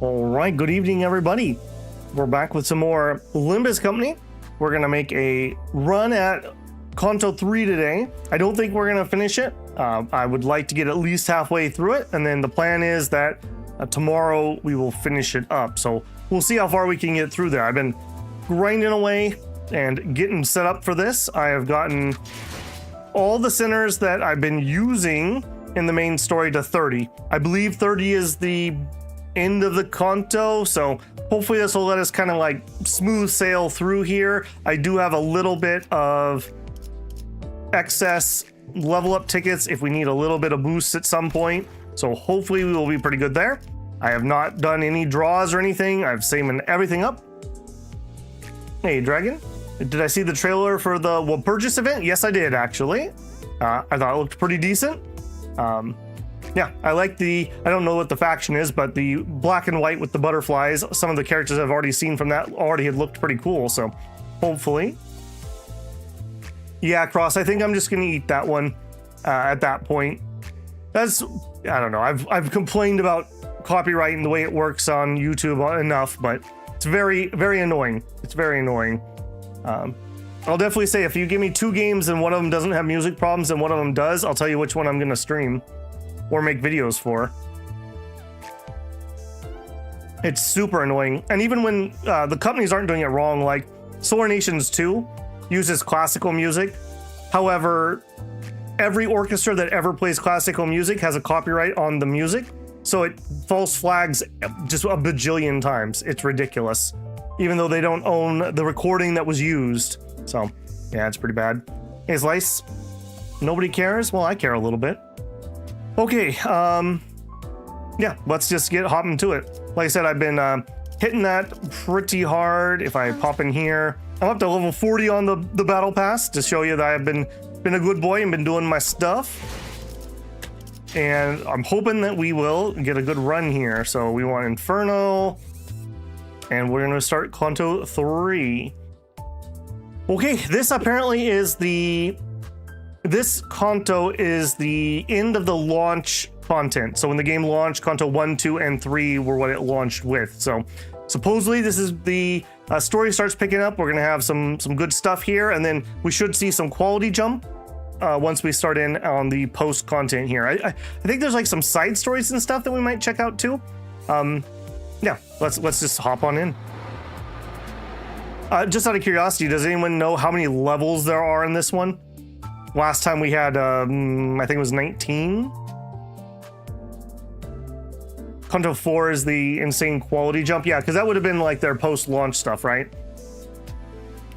All right, good evening, everybody. We're back with some more Limbus Company. We're gonna make a run at Canto 3 today. I don't think we're gonna finish it. I would like to get at least halfway through it, and then the plan is that tomorrow we will finish it up. So we'll see how far we can get through there. I've been grinding away and getting set up for this. I have gotten all the centers that I've been using in the main story to 30. I believe 30 is the end of the Canto, so hopefully this will let us kind of like smooth sail through here. I do have a little bit of excess level up tickets if we need a little bit of boost at some point, so hopefully we will be pretty good there. I have not done any draws or anything. I've saved everything up. Hey Dragon, did I see the trailer for the purchase event? Yes, I did actually. I thought it looked pretty decent. Yeah, I like I don't know what the faction is, but the black and white with the butterflies, some of the characters I've already seen from that already had looked pretty cool, so hopefully. Yeah, Cross, I think I'm just going to eat that one at that point. I don't know, I've complained about copyright and the way it works on YouTube enough, but it's very, very annoying. It's very annoying. I'll definitely say if you give me 2 games and one of them doesn't have music problems and one of them does, I'll tell you which one I'm going to stream or make videos for. It's super annoying. And even when the companies aren't doing it wrong, like Solar Nations 2 uses classical music. However, every orchestra that ever plays classical music has a copyright on the music, so it false flags just a bajillion times. It's ridiculous, even though they don't own the recording that was used. So yeah, it's pretty bad. Hey Slice, nobody cares? Well, I care a little bit. Okay, yeah, let's just hop into it. Like I said, I've been hitting that pretty hard. If I pop in here, I'm up to level 40 on the battle pass to show you that I've been a good boy and been doing my stuff. And I'm hoping that we will get a good run here. So we want Inferno, and we're gonna start Canto 3. Okay, this apparently is this Canto is the end of the launch content. So when the game launched, Canto 1, 2, and 3 were what it launched with. So supposedly this is the story starts picking up. We're gonna have some good stuff here, and then we should see some quality jump once we start in on the post content here. I think there's like some side stories and stuff that we might check out too. Yeah, let's just hop on in. Just out of curiosity, does anyone know how many levels there are in this one? Last time we had, I think it was 19. Canto 4 is the insane quality jump. Yeah, because that would have been like their post-launch stuff, right?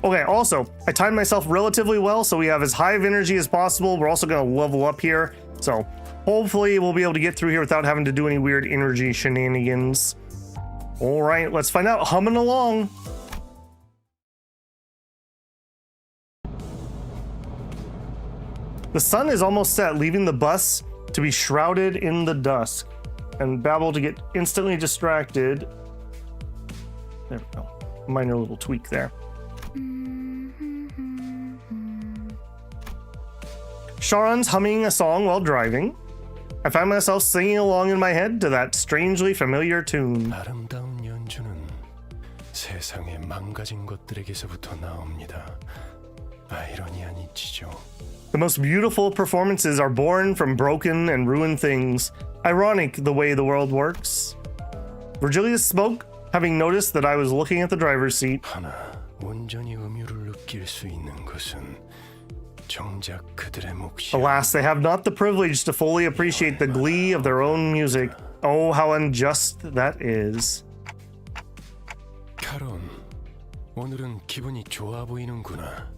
Okay, also, I timed myself relatively well, so we have as high of energy as possible. We're also going to level up here, so hopefully we'll be able to get through here without having to do any weird energy shenanigans. All right, let's find out. Humming along. The sun is almost set, leaving the bus to be shrouded in the dusk, and Babel to get instantly distracted. There we go. Minor little tweak there. Sharon's humming a song while driving. I find myself singing along in my head to that strangely familiar tune. 아름다운 연주는 세상의 망가진 것들에게서부터 나옵니다. 아이러니한 이치죠. The most beautiful performances are born from broken and ruined things. Ironic the way the world works. Virgilius spoke, having noticed that I was looking at the driver's seat. 하나 온전히 음유를 느낄 수 있는 것은 정작 그들의 몫이. Alas, they have not the privilege to fully appreciate the glee of their own music. Oh, how unjust that is. 카론, 오늘은 기분이 좋아 보이는구나.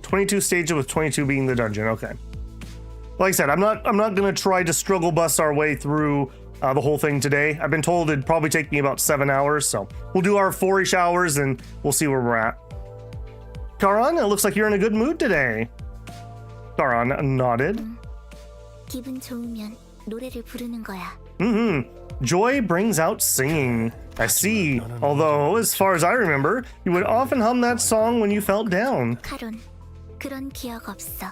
22 stages with 22 being the dungeon. Okay. Like I said, I'm not gonna try to struggle bus our way through the whole thing today. I've been told it'd probably take me about 7 hours, so we'll do our 4-ish hours and we'll see where we're at. Karan, it looks like you're in a good mood today. Karan nodded. 기분 좋으면 노래를 부르는 거야. Joy brings out singing. I see. Although, as far as I remember, you would often hum that song when you felt down. 카론, 그런 기억 없어.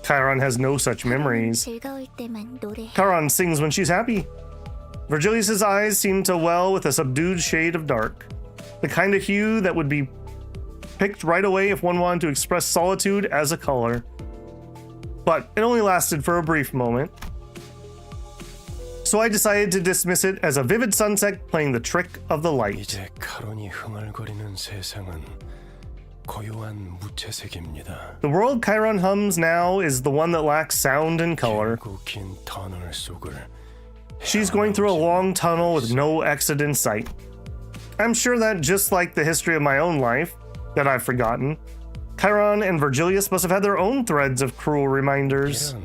Chiron has no such memories. 즐거울 때만 노래해. Chiron sings when she's happy. Virgilius's eyes seemed to well with a subdued shade of dark, the kind of hue that would be picked right away if one wanted to express solitude as a color. But it only lasted for a brief moment. So I decided to dismiss it as a vivid sunset playing the trick of the light. 이제 카론이 흥얼거리는 세상은 고요한 무채색입니다. The world Chiron hums now is the one that lacks sound and color. 길고 긴 터널 속을 She's going through a long tunnel with no exit in sight. I'm sure that just like the history of my own life that I've forgotten, Chiron and Virgilius must have had their own threads of cruel reminders.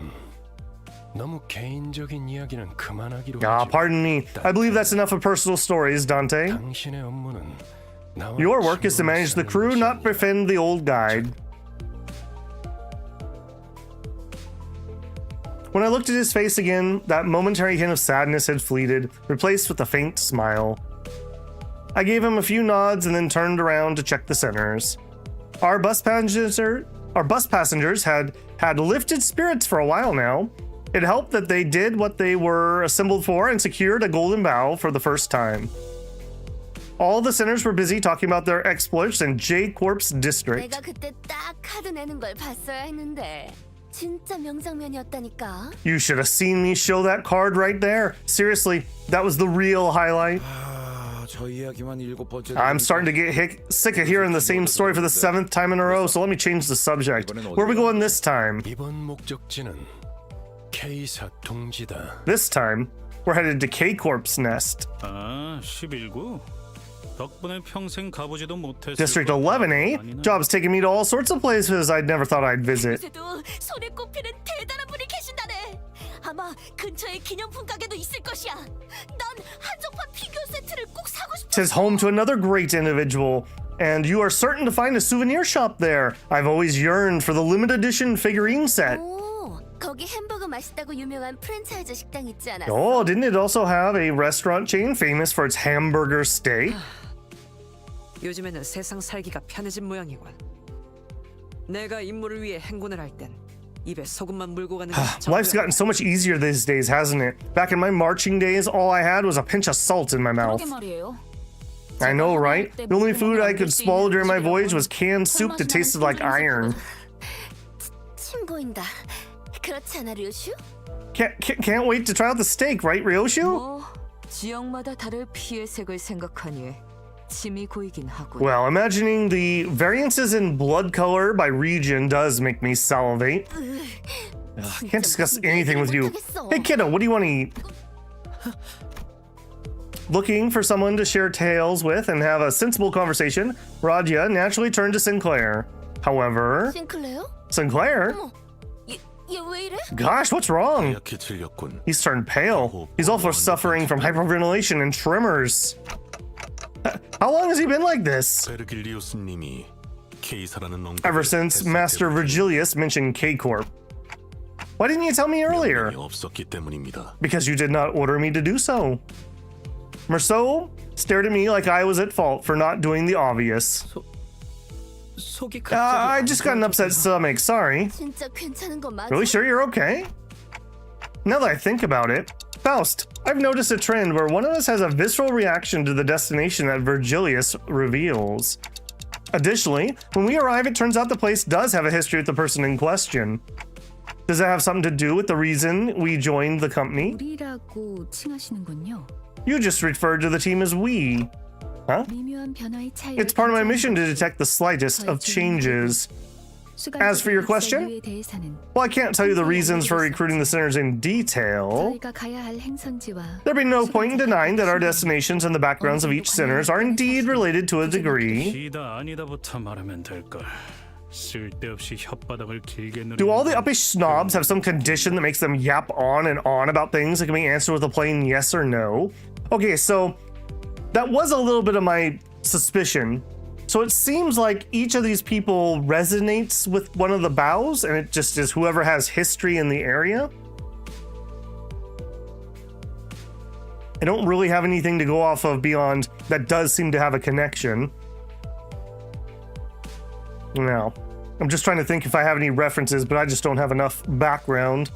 너무 개인적인 이야기는 그만하기로 Ah, 하죠. pardon me. I believe that's enough of personal stories, Dante. 당신의 업무는 나와 Your work is to manage the crew, not befriend the old guide. When I looked at his face again, that momentary hint of sadness had fleeted, replaced with a faint smile. I gave him a few nods and then turned around to check the centers. Our bus passengers had lifted spirits for a while now. It helped that they did what they were assembled for and secured a golden bow for the first time. All the centers were busy talking about their exploits in J Corp's district. 내가 그때 딱 카드 내는 걸 봤어야 했는데 진짜 명장면이었다니까. You should have seen me show that card right there. Seriously, that was the real highlight. I'm starting to get sick of hearing the same story for the 7th time in a row, so let me change the subject. Where are we going this time? 이번 목적지는 K사 동지다. This time, we're headed to K Corp's nest. 아, 11구. 덕분에 평생 가보지도 못했을 District 것 11, eh? 아니나? Job's taking me to all sorts of places I'd never thought I'd visit. 요새도 손에 꼽히는 대단한 분이 계신다네. 아마 근처에 기념품 가게도 있을 것이야. 난 한정판 피규어 세트를 꼭 사고 싶어. Tis home to another great individual, and you are certain to find a souvenir shop there. I've always yearned for the limited edition figurine set. 오, 거기 햄버거 맛있다고 유명한 프랜차이즈 식당 있지 않았어? Oh, didn't it also have a restaurant chain famous for its hamburger steak? 요즘에는 세상 살기가 편해진 모양이군. 내가 임무를 위해 행군을 할 땐 입에 소금만 물고 가는 것이 Life's gotten so much easier these days, hasn't it? Back in my marching days, all I had was a pinch of salt in my mouth. 그러게 말이에요. I know, right? The only food I could swallow during my voyage was canned soup that tasted like iron. 침 고인다. 그렇지 않아, 류슈? Can't wait to try out the steak, right, Ryoshu? 뭐 지역마다 다를 피의 색을 생각하니 침이 고이긴 하군. Well, imagining the variances in blood color by region does make me salivate. Can't discuss anything with you. Hey, kiddo, what do you want to eat? Looking for someone to share tales with and have a sensible conversation, Radia naturally turned to Sinclair. However, 싱클레어? Sinclair? 어머, 얘 왜 이래? Gosh, what's wrong? 하얗게 질렸군. He's turned pale. He's also suffering from hyperventilation and tremors. How long has he been like this? 베르길리우스님이 K사라는 놈 Ever since Master Virgilius mentioned K Corp. Why didn't you tell me earlier? 없었기 때문입니다. Because you did not order me to do so. Merceau stared at me like I was at fault for not doing the obvious. 속이 I just got an upset stomach, sorry. 진짜 괜찮은 거 맞아? Really sure you're okay? Now that I think about it, Faust, I've noticed a trend where one of us has a visceral reaction to the destination that Virgilius reveals. Additionally, when we arrive, it turns out the place does have a history with the person in question. Does that have something to do with the reason we joined the company? 우리라고 칭하시는군요. You just referred to the team as we. Huh? 미묘한 변화의 차이를 It's part of my mission to detect the slightest of changes. As for your question, 이유에 대해서는 well, I can't tell you the reasons for recruiting the centers in detail. 저희가 가야 할 행선지와 There'd be no point in denying that our destinations and the backgrounds of each centers are indeed related to a degree. 시다 아니다부터 말하면 될걸. 쓸데없이 혓바닥을 길게 누르는 Do all the uppish snobs have some condition that makes them yap on and on about things that can be answered with a plain yes or no? Okay, so that was a little bit of my suspicion. So it seems like each of these people resonates with one of the bows, and it just is whoever has history in the area. I don't really have anything to go off of beyond that does seem to have a connection. No. I'm just trying to think if I have any references, but I just don't have enough background.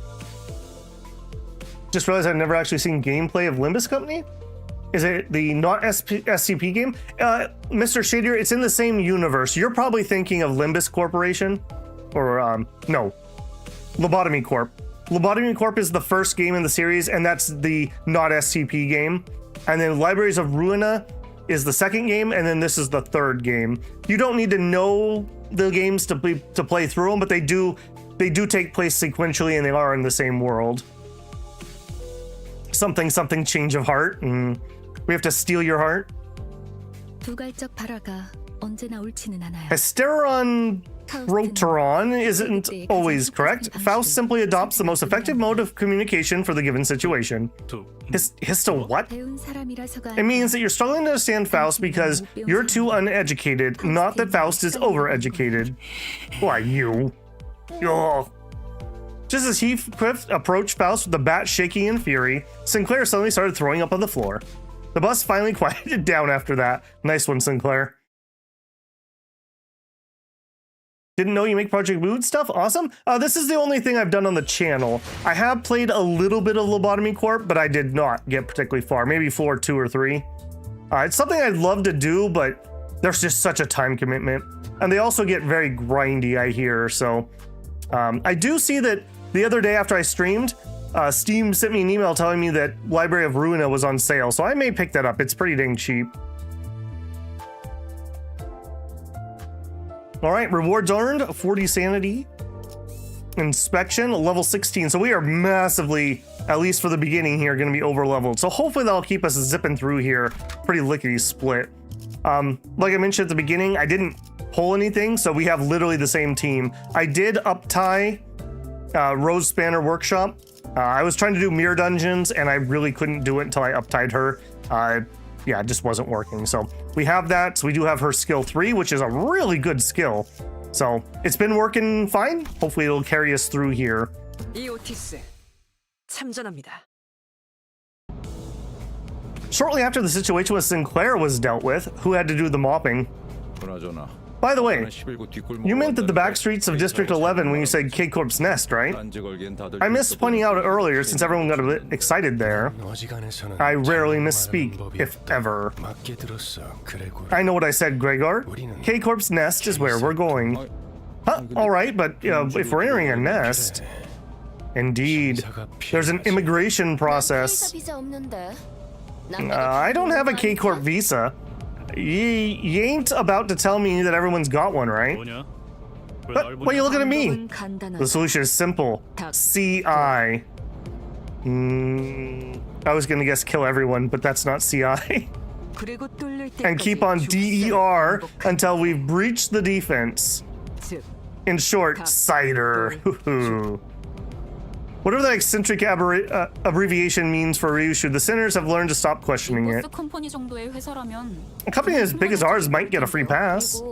Just realized I've never actually seen gameplay of Limbus Company. Is it the not SCP game? Mr. Shadier, it's in the same universe. You're probably thinking of Limbus Corporation. Or, no. Lobotomy Corp. Lobotomy Corp is the first game in the series, and that's the not SCP game. And then Libraries of Ruina is the second game, and then this is the third game. You don't need to know the games to play through them, but they do take place sequentially, and they are in the same world. Something change of heart, and we have to steal your heart. 두갈적 발화가 언제나 옳지는 않아요. Hysteron Roteron isn't always correct. Faust simply adopts the most effective mode of communication for the given situation. Histo what? 배운 사람이라서가 It means that you're struggling to understand Faust because you're too uneducated, not that Faust is overeducated. Why, you? Ugh. Just as Heathcliff approached Faust with the bat shaking in fury, Sinclair suddenly started throwing up on the floor. The bus finally quieted down after that. Nice one, Sinclair. Didn't know you make Project Mood stuff? Awesome. This is the only thing I've done on the channel. I have played a little bit of Lobotomy Corp, but I did not get particularly far. Maybe floor 2 or 3. It's something I'd love to do, but there's just such a time commitment. And they also get very grindy, I hear. So I do see that the other day after I streamed, Steam sent me an email telling me that Library of Ruina was on sale. So I may pick that up. It's pretty dang cheap. All right, rewards earned, 40 sanity. Inspection, level 16. So we are massively, at least for the beginning here, going to be over leveled. So hopefully that'll keep us zipping through here pretty lickety split. Like I mentioned at the beginning, I didn't pull anything, so we have literally the same team. I did uptie Rose Spanner Workshop. I was trying to do mirror dungeons, and I really couldn't do it until I uptied her. Yeah, it just wasn't working. So we have that. So we do have her skill 3, which is a really good skill. So it's been working fine. Hopefully it'll carry us through here. 이 오티스 참전합니다. Shortly after the situation with Sinclair was dealt with, who had to do the mopping? By the way, you meant that the back streets of District 11 when you said K-Corp's nest, right? I missed pointing out it earlier since everyone got a bit excited there. I rarely misspeak, if ever. I know what I said, Gregor. K-Corp's nest is where we're going. Huh, alright, but if we're entering a nest... Indeed. There's an immigration process. I don't have a K-Corp visa. You ain't about to tell me that everyone's got one, right? But why are you looking at me? The solution is simple. CI. I was gonna guess kill everyone, but that's not CI. And keep on DER until we've breached the defense. In short, cider. Whatever that eccentric abbreviation means for Ryushu, the sinners have learned to stop questioning it. A company as big as ours might get a free pass.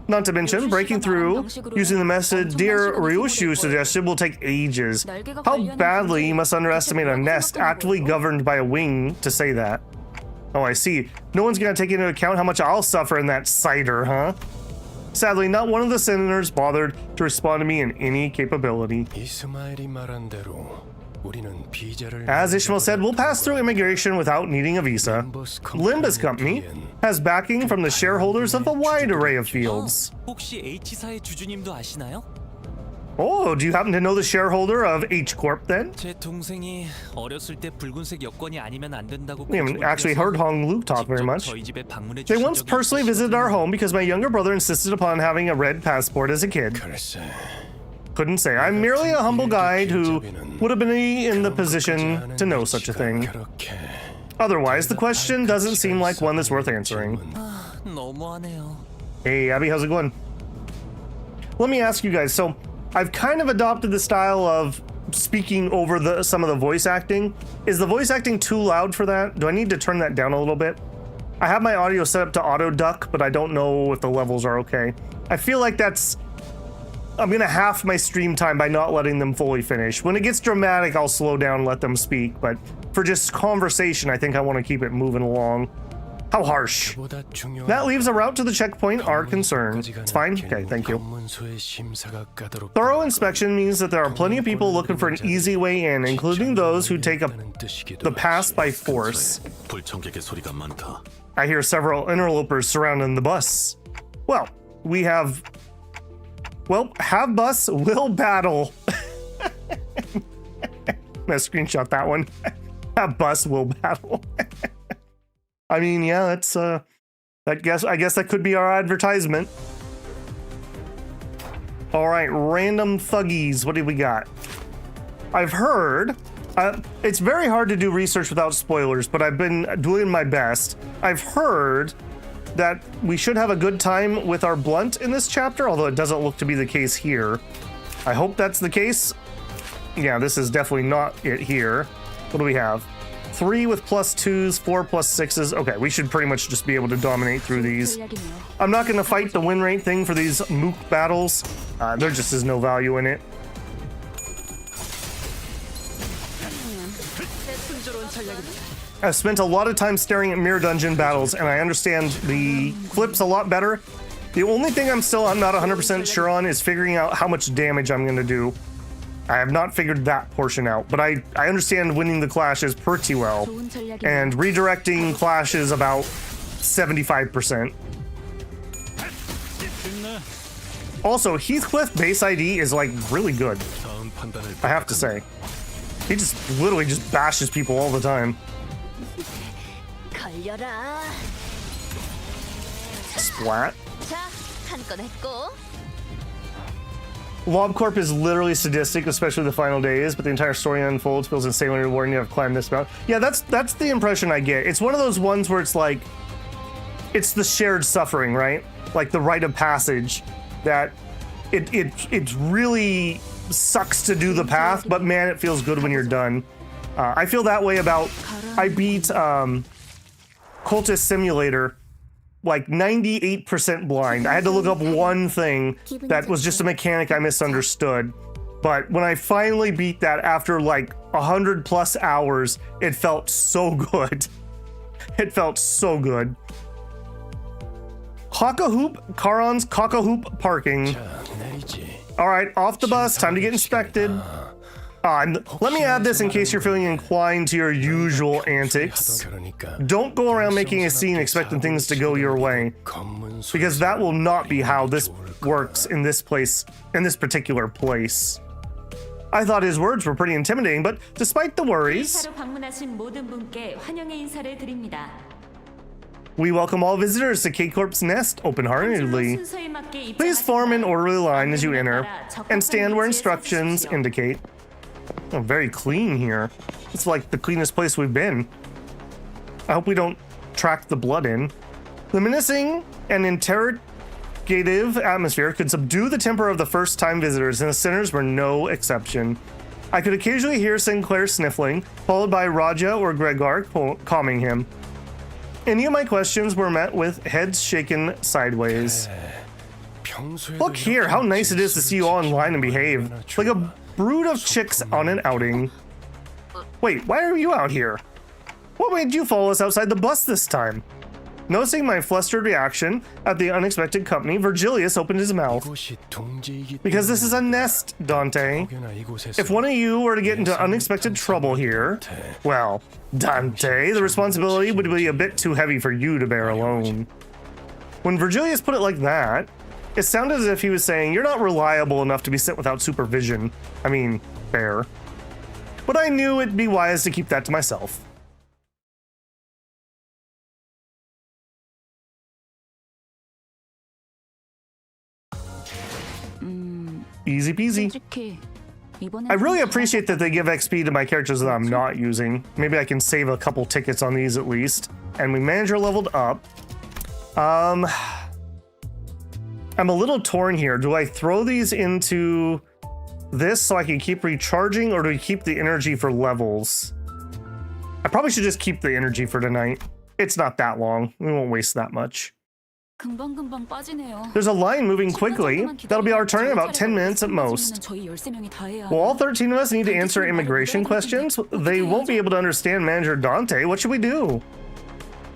Not to mention, breaking through using the method Dear Ryushu suggested will take ages. How badly you must underestimate a nest actively governed by a wing to say that. Oh, I see. No one's gonna take into account how much I'll suffer in that cider, huh? Sadly, not one of the senators bothered to respond to me in any capability. As Ishmael said, we'll pass through immigration without needing a visa. Limbus Company has backing from the shareholders of a wide array of fields. Oh, do you happen to know the shareholder of H Corp then? We haven't actually heard Hong Luke talk very much. They once personally visited our home because my younger brother insisted upon having a red passport as a kid. Couldn't say. I'm merely a humble guide who would have been in the position to know such a thing. Otherwise, the question doesn't seem like one that's worth answering. Hey, Abby, how's it going? Let me ask you guys, so I've kind of adopted the style of speaking over some of the voice acting. Is the voice acting too loud for that? Do I need to turn that down a little bit? I have my audio set up to auto duck, but I don't know if the levels are okay. I feel like I'm gonna half my stream time by not letting them fully finish. When it gets dramatic, I'll slow down and let them speak, but for just conversation, I think I want to keep it moving along. How harsh. That leaves a route to the checkpoint are concerned. It's fine? Okay, thank you. Thorough inspection means that there are plenty of people looking for an easy way in, including those who take up the pass by force. 불청객의 소리가 많다. I hear several interlopers surrounding the bus. Well, we have... Well, have bus will battle. I'm gonna screenshot that one. Have bus will battle. I mean, yeah, that's I guess that could be our advertisement. All right, random thuggies. What do we got? I've heard it's very hard to do research without spoilers, but I've been doing my best. I've heard that we should have a good time with our blunt in this chapter, although it doesn't look to be the case here. I hope that's the case. Yeah, this is definitely not it here. What do we have? 3 with +2s, 4 +6s. Okay, we should pretty much just be able to dominate through these. I'm not going to fight the win rate thing for these mook battles. There just is no value in it. I've spent a lot of time staring at mirror dungeon battles, and I understand the flips a lot better. The only thing I'm not 100% sure on is figuring out how much damage I'm going to do. I have not figured that portion out, but I understand winning the clashes pretty well, and redirecting clashes about 75%. Also, Heathcliff base ID is like really good, I have to say. He just literally just bashes people all the time. 걸려라. Splat. 자, 한 건 했고. Lobotomy Corp is literally sadistic, especially the final days, but the entire story unfolds, feels insanely rewarding. You have climbed this mountain. Yeah, that's the impression I get. It's one of those ones where it's like, it's the shared suffering, right? Like the rite of passage, that it really sucks to do the path, but man, it feels good when you're done. I feel that way about, I beat Cultist Simulator like 98% blind. I had to look up one thing that was just a mechanic I misunderstood. But when I finally beat that after like 100+ hours, it felt so good. It felt so good. Cock-a-hoop, Charon's Cock-a-hoop parking. All right, off the bus, time to get inspected. Let me add this in case you're feeling inclined to your usual antics. Don't go around making a scene expecting things to go your way, because that will not be how this works in this place, in this particular place. I thought his words were pretty intimidating, but despite the worries, we welcome all visitors to K-Corp's nest open-heartedly. Please form an orderly line as you enter, and stand where instructions indicate. Oh, very clean here. It's like the cleanest place we've been. I hope we don't track the blood in. The menacing and interrogative atmosphere could subdue the temper of the first-time visitors, and the sinners were no exception. I could occasionally hear Sinclair sniffling, followed by Raja or Gregor calming him. Any of my questions were met with heads shaken sideways. Look here, how nice it is to see you all in line and behave. Like a brood of chicks on an outing. Wait, why are you out here? What made you follow us outside the bus this time? Noticing my flustered reaction at the unexpected company, Virgilius opened his mouth. Because this is a nest, Dante. If one of you were to get into unexpected trouble here, well, Dante, the responsibility would be a bit too heavy for you to bear alone. When Virgilius put it like that, it sounded as if he was saying, you're not reliable enough to be sent without supervision. I mean, fair. But I knew it'd be wise to keep that to myself. Easy peasy. I really appreciate that they give XP to my characters that I'm not using. Maybe I can save a couple tickets on these at least. And we manager leveled up. I'm a little torn here. Do I throw these into this so I can keep recharging, or do we keep the energy for levels? I probably should just keep the energy for tonight. It's not that long. We won't waste that much. There's a line moving quickly. That'll be our turn in about 10 minutes at most. Well, all 13 of us need to answer immigration questions. They won't be able to understand Manager Dante. What should we do?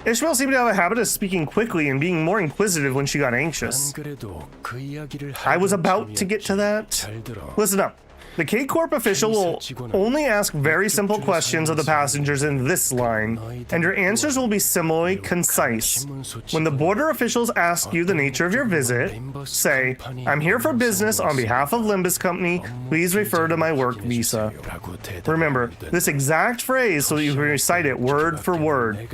Ishmael seemed to have a habit of speaking quickly and being more inquisitive when she got anxious. 안 그래도 그 이야기를 I was 하려는 about to get to that. 잘 들어. Listen up. The K-Corp official will only ask very simple questions of the passengers in this line, and your answers will be similarly concise. When the border officials ask you the nature of your visit, say, I'm here for business on behalf of Limbus Company. Please refer to my work visa. Remember, this exact phrase so that you can recite it word for word.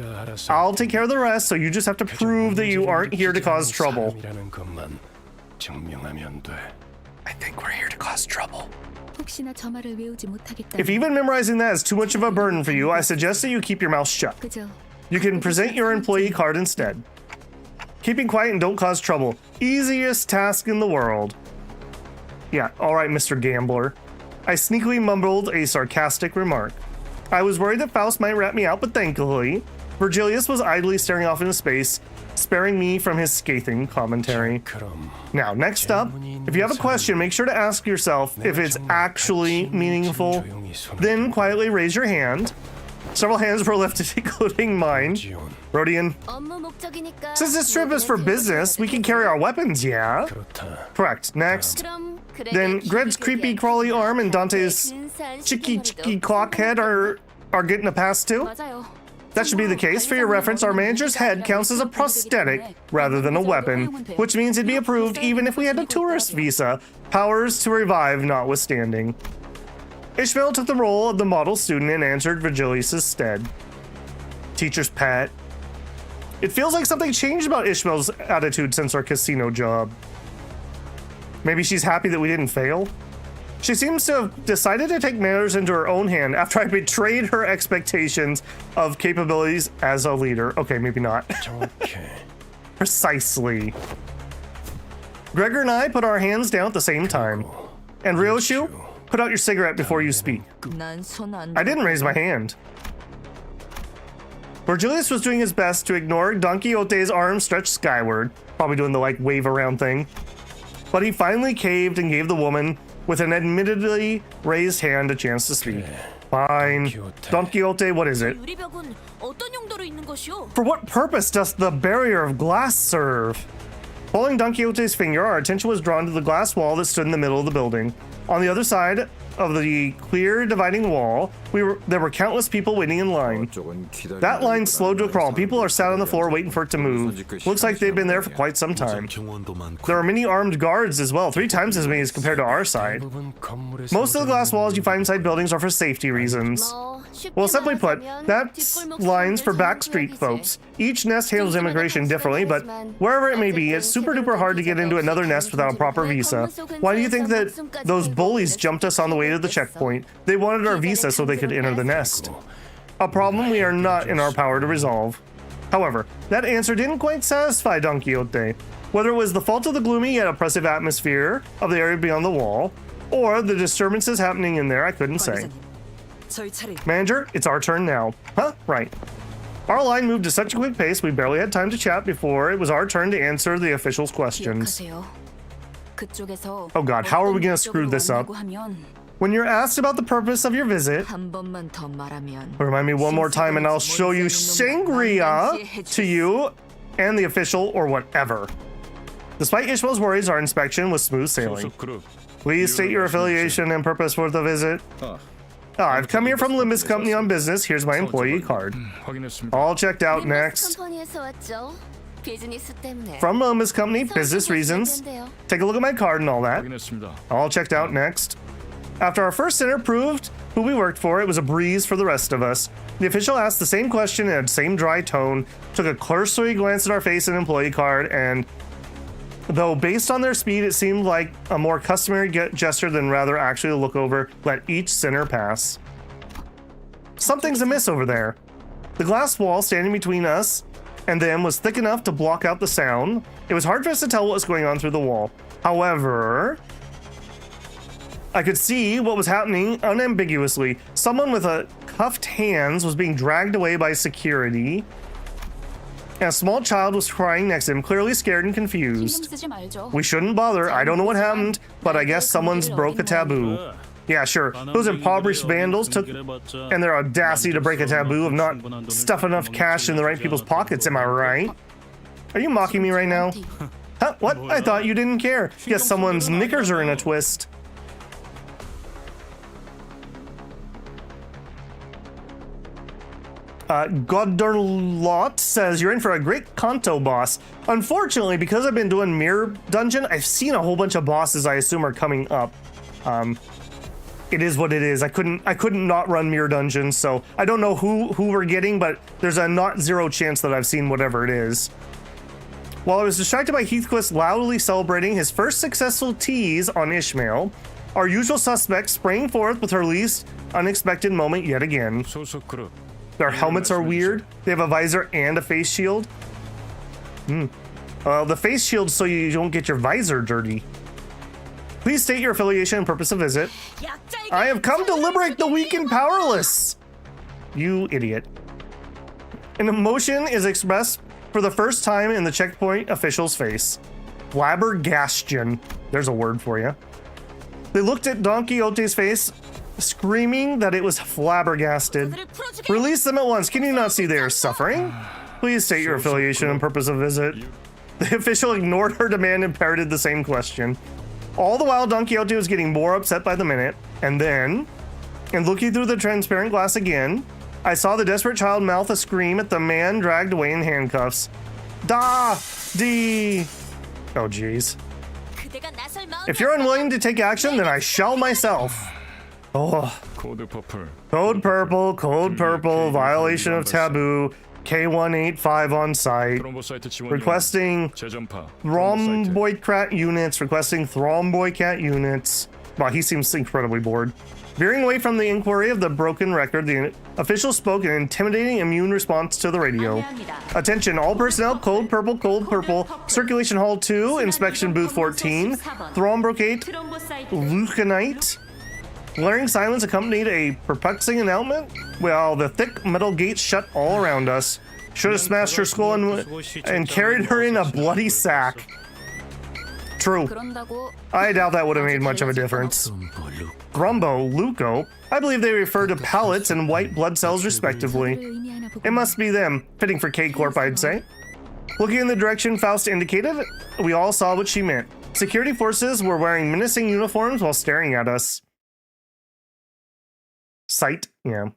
I'll take care of the rest, so you just have to prove that you aren't here to cause trouble. 사람이라는 것만 증명하면 돼. I think we're here to cause trouble. 혹시나 저 말을 외우지 못하겠다. If even memorizing that is too much of a burden for you, I suggest that you keep your mouth shut. 그저 You can present your employee card instead. Keeping quiet and don't cause trouble. Easiest task in the world. Yeah, alright, Mr. Gambler. I sneakily mumbled a sarcastic remark. I was worried that Faust might rat me out, but thankfully, Virgilius was idly staring off into space, sparing me from his scathing commentary. 그럼 Now, next up, if you have a question, make sure to ask yourself if it's actually meaningful. Then quietly raise your hand. Several hands were lifted, including mine. 지온 Rodian, 업무 목적이니까. since this trip is for business, we can carry our weapons, yeah? 그렇다. Correct. Next. 그럼 Then Greg's creepy crawly arm and Dante's chicky clock head are getting a pass too? 맞아요. That should be the case. For your reference, our manager's head counts as a prosthetic rather than a weapon, which means it'd be approved even if we had a tourist visa, powers to revive notwithstanding. Ishmael took the role of the model student and answered Virgilius' stead. Teacher's pet. It feels like something changed about Ishmael's attitude since our casino job. Maybe she's happy that we didn't fail? She seems to have decided to take matters into her own hand after I betrayed her expectations of capabilities as a leader. Okay, maybe not. 정확해. Precisely. Gregor and I put our hands down at the same time. And Ryoshu, put out your cigarette before you speak. I didn't raise my hand. Virgilius was doing his best to ignore Don Quixote's arms stretched skyward, probably doing the like wave around thing. But he finally caved and gave the woman with an admittedly raised hand a chance to speak. Fine. Don Quixote, what is it? 유리벽은 어떤 용도로 있는 것이오? For what purpose does the barrier of glass serve? Following Don Quixote's finger, our attention was drawn to the glass wall that stood in the middle of the building. On the other side of the clear dividing wall, there were countless people waiting in line. That line slowed to a crawl. People are sat on the floor waiting for it to move. Looks like they've been there for quite some time. 경원도 많고 There are many armed guards as well, 3 times as many as compared to our side. 대부분 건물에 Most of the glass walls you find inside buildings are for safety reasons. Well, simply put, that's lines for backstreet folks. Each nest handles immigration differently, but wherever it may be, it's super duper hard to get into another nest without a proper visa. Why do you think that those bullies jumped us on the way to the checkpoint? They wanted our visa so they could enter the nest. A problem we are not in our power to resolve. However, that answer didn't quite satisfy Don Quixote. Whether it was the fault of the gloomy yet oppressive atmosphere of the area beyond the wall, or the disturbances happening in there, I couldn't say. 저희 차례. Manager, it's our turn now. Huh? Right. Our line moved at such a quick pace, we barely had time to chat before it was our turn to answer the officials' questions. Oh god, how are we gonna screw this up? When you're asked about the purpose of your visit, 한 번만 더 말하면 remind me one more time and I'll show you Shangri-La to you and the official or whatever. Despite Ishmael's worries, our inspection was smooth sailing. Please state your affiliation and purpose for the visit. I've come here from Limbus Company on business. Here's my employee card. All checked out. Next. 컴퍼니에서 왔죠. 비즈니스 때문에. From Limbus Company, business reasons. Take a look at my card and all that. All checked out. Next. After our first center proved who we worked for, it was a breeze for the rest of us. The official asked the same question in the same dry tone, took a cursory glance at our face and employee card, and though based on their speed, it seemed like a more customary gesture than rather actually a look over, let each center pass. Something's amiss over there. The glass wall standing between us and them was thick enough to block out the sound. It was hard for us to tell what was going on through the wall. However, I could see what was happening unambiguously. Someone with a cuffed hands was being dragged away by security, and a small child was crying next to him, clearly scared and confused. We shouldn't bother. I don't know what happened, but I guess someone's broke a taboo. Yeah, sure. Those impoverished vandals took and their audacity to break a taboo of not stuff enough cash in the right people's pockets, am I right? Are you mocking me right now? Huh? What? I thought you didn't care. Guess someone's knickers are in a twist. Godderlot says, you're in for a great Canto boss. Unfortunately, because I've been doing Mirror Dungeon, I've seen a whole bunch of bosses I assume are coming up. It is what it is. I couldn't not run Mirror Dungeon, so I don't know who we're getting, but there's a not zero chance that I've seen whatever it is. While I was distracted by Heathcliff loudly celebrating his first successful tease on Ishmael, our usual suspect sprang forth with her least unexpected moment yet again. Their helmets are weird. They have a visor and a face shield. The face shield so you don't get your visor dirty. Please state your affiliation and purpose of visit. I have come to liberate the weak and powerless. You idiot. An emotion is expressed for the first time in the checkpoint official's face. Flabbergastion. There's a word for you. They looked at Don Quixote's face, screaming that it was flabbergasted. Release them at once. Can you not see they are suffering? Please state your affiliation and purpose of visit. The official ignored her demand and parroted the same question. All the while, Don Quixote was getting more upset by the minute, and then, and looking through the transparent glass again, I saw the desperate child mouth a scream at the man dragged away in handcuffs. Dee. Oh, jeez. If you're unwilling to take action, then I shall myself. Oh. Code purple, violation of taboo, K185 on site, requesting thromboid units. Wow, he seems incredibly bored. Veering away from the inquiry of the broken record, the official spoke an intimidating immune response to the radio. Attention, all personnel, code purple, circulation hall 2, inspection booth 14, thrombrocate, leuconite. Blaring silence accompanied a perplexing announcement while the thick metal gates shut all around us. Should have smashed her skull and carried her in a bloody sack. True. I doubt that would have made much of a difference. Grumbo, Luco, I believe they refer to pallets and white blood cells respectively. It must be them, fitting for K-Corp I'd say. Looking in the direction Faust indicated, we all saw what she meant. Security forces were wearing menacing uniforms while staring at us. Sight, yeah.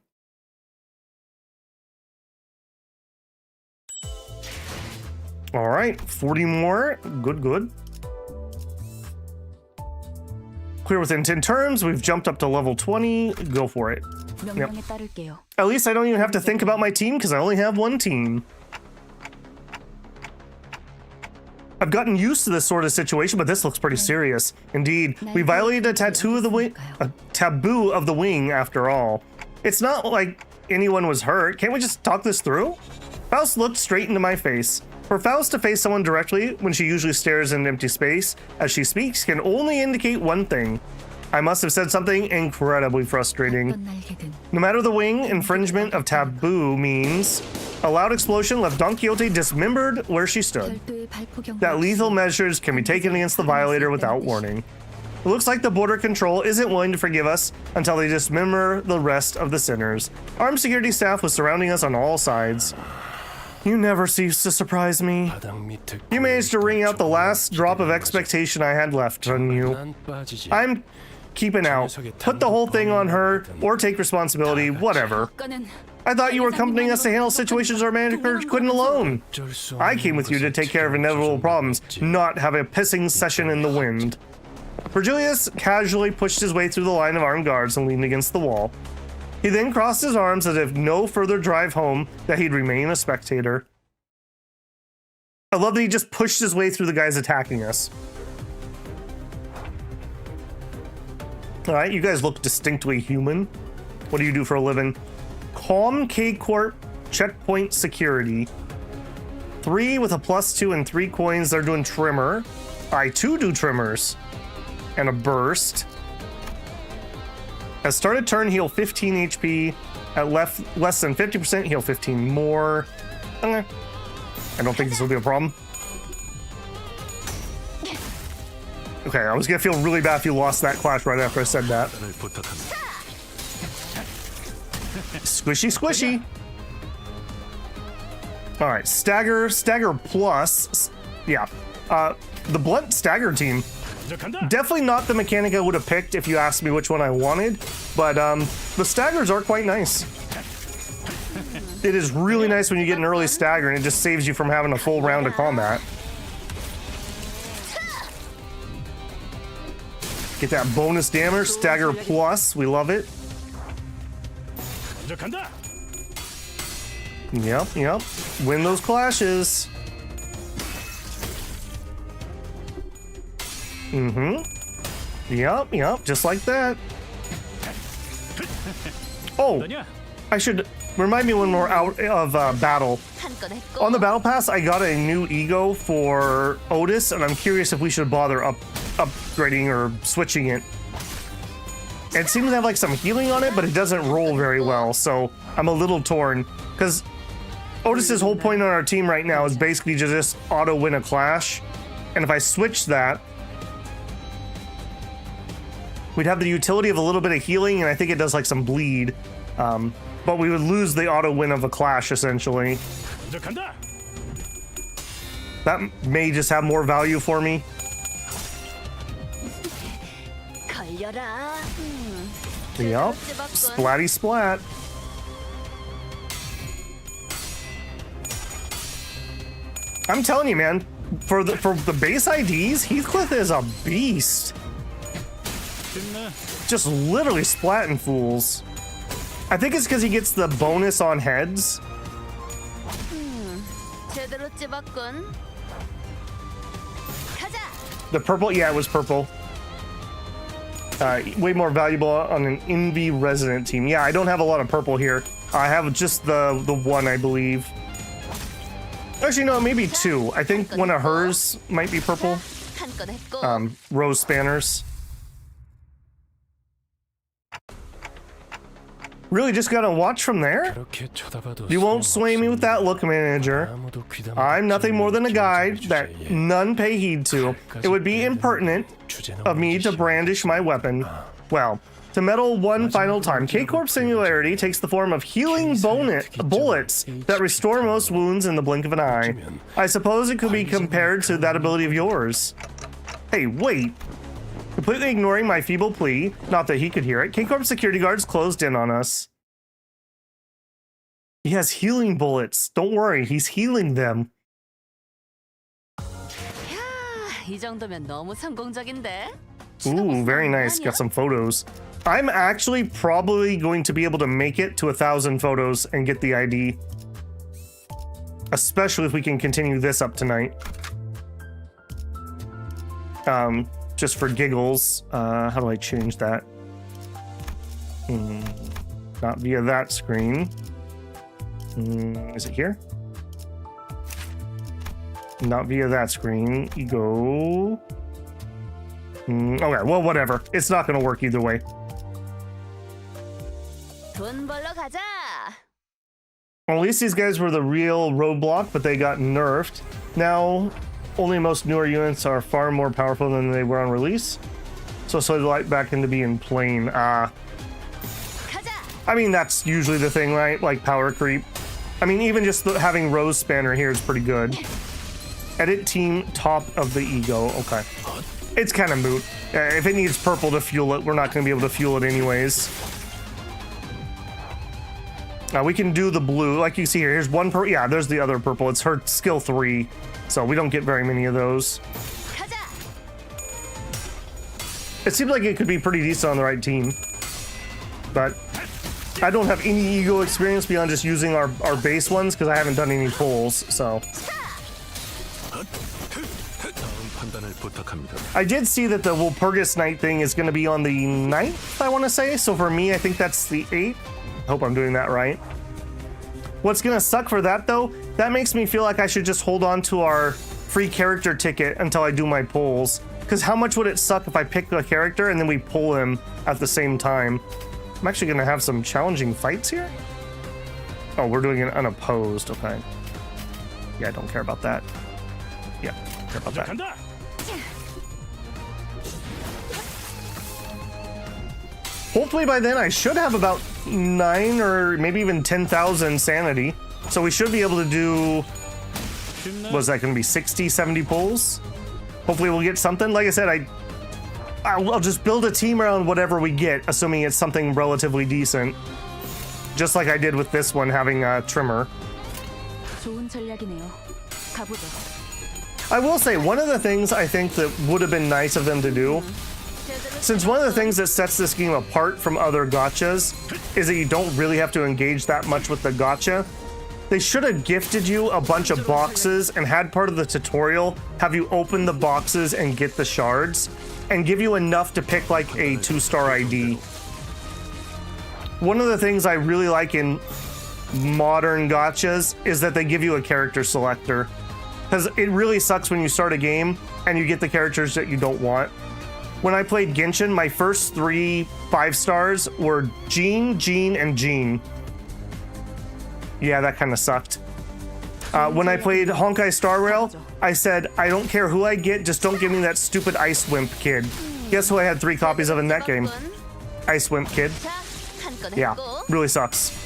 All right, 40 more. Good. Clear within 10 turns. We've jumped up to level 20. Go for it. Yep. At least I don't even have to think about my team because I only have one team. I've gotten used to this sort of situation, but this looks pretty serious. Indeed, we violated a taboo of the wing after all. It's not like anyone was hurt. Can't we just talk this through? Faust looked straight into my face. For Faust to face someone directly when she usually stares into empty space as she speaks can only indicate one thing. I must have said something incredibly frustrating. No matter the wing, infringement of taboo means a loud explosion left Don Quixote dismembered where she stood. That lethal measures can be taken against the violator without warning. It looks like the border control isn't willing to forgive us until they dismember the rest of the sinners. Armed security staff was surrounding us on all sides. You never cease to surprise me. You managed to wring out the last drop of expectation I had left on you. I'm keeping out. Put the whole thing on her, or take responsibility, whatever. I thought you were accompanying us to handle situations our manager couldn't alone. I came with you to take care of inevitable problems, not have a pissing session in the wind. Virgilius casually pushed his way through the line of armed guards and leaned against the wall. He then crossed his arms as if no further drive home that he'd remain a spectator. I love that he just pushed his way through the guys attacking us. All right, you guys look distinctly human. What do you do for a living? Calm K-Corp checkpoint security. 3 with a +2 and 3 coins. They're doing trimmer. I too do trimmers. And a burst. At start of turn, heal 15 HP. At less than 50%, heal 15 more. I don't think this will be a problem. Okay, I was gonna feel really bad if you lost that clash right after I said that. 판단을 부탁합니다. Squishy, squishy. All right, stagger plus. Yeah, the blunt stagger team. Definitely not the mechanic I would have picked if you asked me which one I wanted, but the staggers are quite nice. It is really nice when you get an early stagger and it just saves you from having a full round of combat. Get that bonus damage, stagger plus, we love it. Yep. Win those clashes. Yep, just like that. Oh, I should remind me when we're out of battle. 한건 했고. On the battle pass, I got a new ego for Otis, and I'm curious if we should bother upgrading or switching it. It seems to have like some healing on it, but it doesn't roll very well, so I'm a little torn. Because Otis's whole point on our team right now is basically to just auto win a clash, and if I switch that, we'd have the utility of a little bit of healing, and I think it does like some bleed. But we would lose the auto win of a clash, essentially. That may just have more value for me. 걸려라. Yup. Splatty splat. I'm telling you, man, for the base IDs, Heathcliff is a beast. Just literally splatting fools. I think it's because he gets the bonus on heads. 제대로 찝었군. 가자. The purple, yeah, it was purple. Way more valuable on an Envy resident team. Yeah, I don't have a lot of purple here. I have just the one, I believe. Actually, no, maybe two. I think one of hers might be purple. 한건 했고. Rose spanners. Really just gotta watch from there? You won't sway me with that look, manager. I'm nothing more than a guide that none pay heed to. It would be impertinent of me to brandish my weapon. Well, to meddle one final time, K-Corp's singularity takes the form of healing bullets that restore most wounds in the blink of an eye. I suppose it could be compared to that ability of yours. Hey, wait. Completely ignoring my feeble plea, not that he could hear it, K-Corp security guards closed in on us. He has healing bullets. Don't worry, he's healing them. 야, 이 정도면 너무 성공적인데. Ooh, very nice. Got some photos. I'm actually probably going to be able to make it to 1,000 photos and get the ID. Especially if we can continue this up tonight. Just for giggles. How do I change that? Not via that screen. Is it here? Not via that screen. Ego. Okay, well, whatever. It's not going to work either way. 돈 벌러 가자. Well, at least these guys were the real roadblock, but they got nerfed. Now, only most newer units are far more powerful than they were on release. So light back into being plain. 가자. I mean, that's usually the thing, right? Like power creep. I mean, even just having Rose Spanner here is pretty good. Edit team top of the ego. Okay. It's kind of moot. If it needs purple to fuel it, we're not going to be able to fuel it anyways. We can do the blue. Like you see here, here's one purple. Yeah, there's the other purple. It's her skill 3. So we don't get very many of those. 가자. It seems like it could be pretty decent on the right team. But I don't have any ego experience beyond just using our base ones because I haven't done any pulls, so. 판단을 부탁합니다. I did see that the Walpurgis Night thing is going to be on the 9th, I want to say. So for me, I think that's the 8th. I hope I'm doing that right. What's going to suck for that, though, that makes me feel like I should just hold on to our free character ticket until I do my pulls. Because how much would it suck if I pick a character and then we pull him at the same time? I'm actually going to have some challenging fights here. Oh, we're doing it unopposed. Okay. Yeah, I don't care about that. Yeah, care about that. Hopefully by then I should have about 9 or maybe even 10,000 sanity. So we should be able to do, was that going to be 60, 70 pulls? Hopefully we'll get something. Like I said, I'll just build a team around whatever we get, assuming it's something relatively decent. Just like I did with this one, having a trimmer. 좋은 전략이네요. 가보죠. I will say, one of the things I think that would have been nice of them to do, since one of the things that sets this game apart from other gachas is that you don't really have to engage that much with the gacha, they should have gifted you a bunch of boxes and had part of the tutorial have you open the boxes and get the shards, and give you enough to pick like a 2-star ID. One of the things I really like in modern gachas is that they give you a character selector. Because it really sucks when you start a game and you get the characters that you don't want. When I played Genshin, my first 3 5-stars were Jean, Jean, and Jean. Yeah, that kind of sucked. When I played Honkai Star Rail, I said, I don't care who I get, just don't give me that stupid Ice Wimp kid. Guess who I had 3 copies of in that game? Ice Wimp kid. Yeah, really sucks.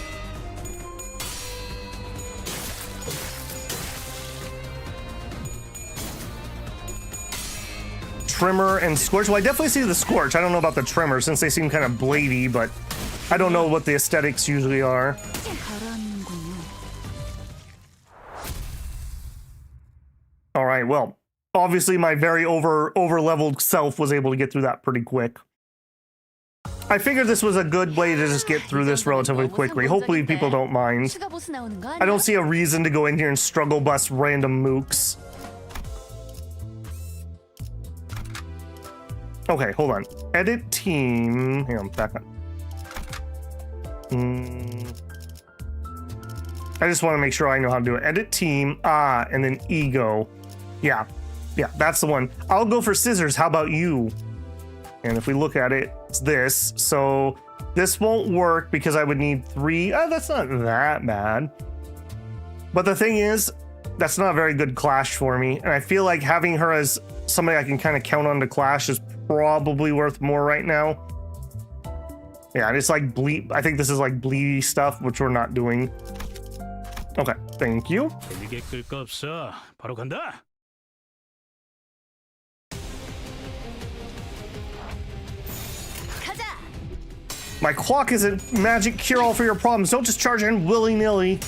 Trimmer and Scorch. Well, I definitely see the Scorch. I don't know about the Trimmer since they seem kind of bladey, but I don't know what the aesthetics usually are. All right, well, obviously my very over-leveled self was able to get through that pretty quick. I figured this was a good way to just get through this relatively quickly. Hopefully people don't mind. I don't see a reason to go in here and struggle bust random mooks. Okay, hold on. Edit team. Hang on, back up. I just want to make sure I know how to do it. Edit team, and then ego. Yeah, that's the one. I'll go for scissors. How about you? And if we look at it, it's this. So this won't work because I would need 3. That's not that bad. But the thing is, that's not a very good clash for me. And I feel like having her as somebody I can kind of count on to clash is probably worth more right now. Yeah, it's like bleed. I think this is like bleedy stuff, which we're not doing. Okay, thank you. 이게 끌 거 없어. 바로 간다. My clock isn't magic cure-all for your problems. Don't just charge in willy-nilly.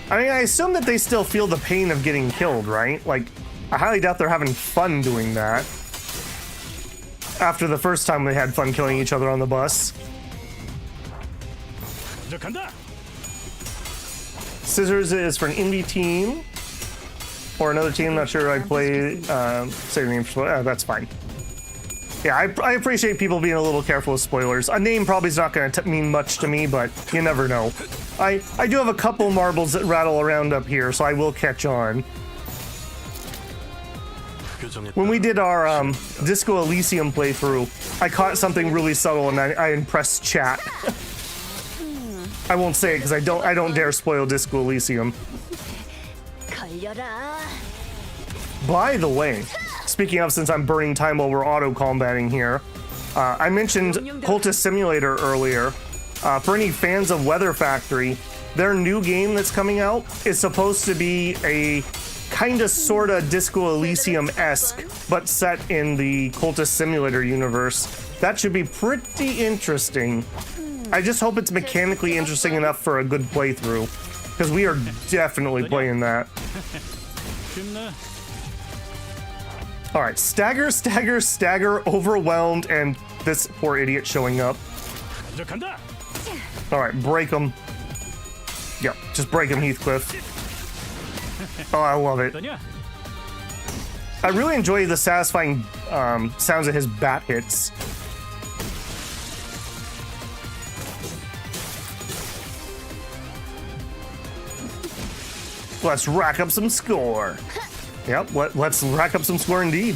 I mean, I assume that they still feel the pain of getting killed, right? Like, I highly doubt they're having fun doing that. After the first time they had fun killing each other on the bus. Scissors is for an indie team. Or another team, not sure I play. Say the name for that's fine. Yeah, I appreciate people being a little careful with spoilers. A name probably is not going to mean much to me, but you never know. I do have a couple marbles that rattle around up here, so I will catch on. When we did our Disco Elysium playthrough, I caught something really subtle and I impressed chat. I won't say it because I don't dare spoil Disco Elysium. By the way, speaking of, since I'm burning time while we're auto-combating here, I mentioned Cultist Simulator earlier. For any fans of Weather Factory, their new game that's coming out is supposed to be a kinda sorta Disco Elysium-esque, but set in the Cultist Simulator universe. That should be pretty interesting. I just hope it's mechanically interesting enough for a good playthrough, because we are definitely playing that. All right, stagger, stagger, stagger, overwhelmed, and this poor idiot showing up. All right, break him. Yep, just break him, Heathcliff. Oh, I love it. I really enjoy the satisfying sounds of his bat hits. Let's rack up some score. Yep, let's rack up some score indeed.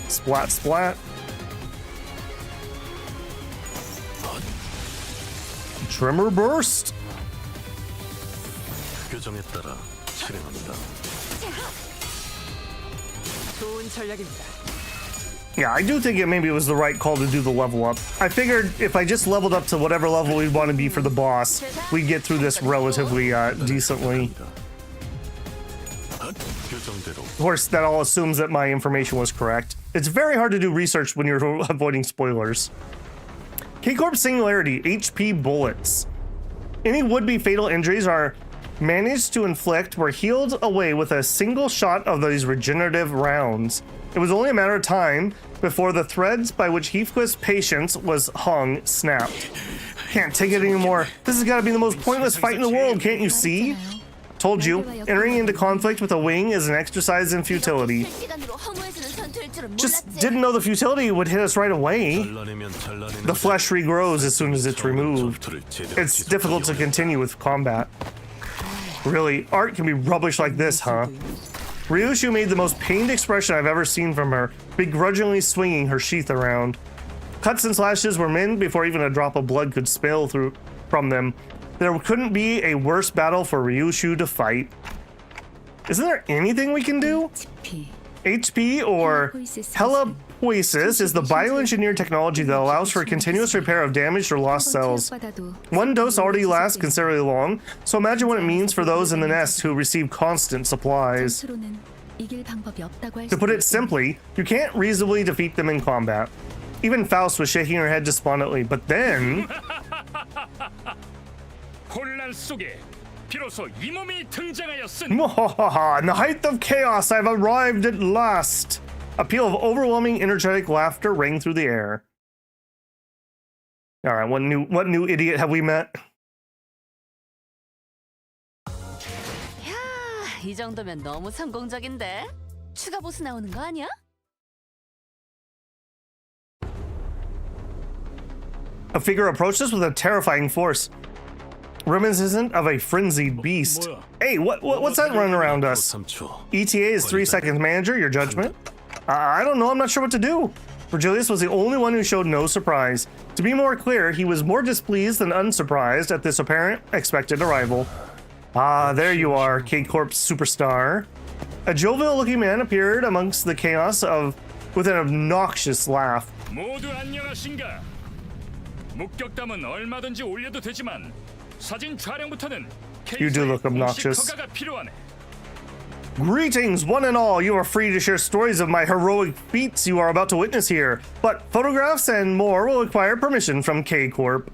Splat, splat. Tremor burst. 규정에 따라 실행합니다. 좋은 전략입니다. Yeah, I do think maybe it was the right call to do the level up. I figured if I just leveled up to whatever level we'd want to be for the boss, we'd get through this relatively decently. Of course, that all assumes that my information was correct. It's very hard to do research when you're avoiding spoilers. K-Corp Singularity, HP bullets. Any would-be fatal injuries are managed to inflict were healed away with a single shot of these regenerative rounds. It was only a matter of time before the threads by which Heathcliff's patience was hung snapped. Can't take it anymore. This has got to be the most pointless fight in the world, can't you see? Told you, entering into conflict with a wing is an exercise in futility. Just didn't know the futility would hit us right away. The flesh regrows as soon as it's removed. It's difficult to continue with combat. Really, art can be rubbish like this, huh? Ryushu made the most pained expression I've ever seen from her, begrudgingly swinging her sheath around. Cuts and slashes were mended before even a drop of blood could spill through from them. There couldn't be a worse battle for Ryushu to fight. Isn't there anything we can do? HP or Helipoiesis is the bioengineered technology that allows for continuous repair of damaged or lost cells. One dose already lasts considerably long, so imagine what it means for those in the nest who receive constant supplies. To put it simply, you can't reasonably defeat them in combat. Even Faust was shaking her head despondently, but then... Mwahaha, in the height of chaos, I've arrived at last. A peal of overwhelming energetic laughter rang through the air. All right, what new idiot have we met? 야, 이 정도면 너무 성공적인데? 추가 보스 나오는 거 아니야? A figure approached us with a terrifying force, reminiscent of a frenzied beast. Hey, what's that running around us? ETA is 3 seconds. Manager, your judgment? I don't know. I'm not sure what to do. Virgilius was the only one who showed no surprise. To be more clear, he was more displeased than unsurprised at this apparent expected arrival. Ah, there you are, K-Corp's superstar. A jovial-looking man appeared amongst the chaos with an obnoxious laugh. 모두 안녕하신가? 목격담은 얼마든지 올려도 되지만 사진 촬영부터는 You do look obnoxious. 허가가 필요하네. Greetings, one and all. You are free to share stories of my heroic feats you are about to witness here, but photographs and more will require permission from K-Corp.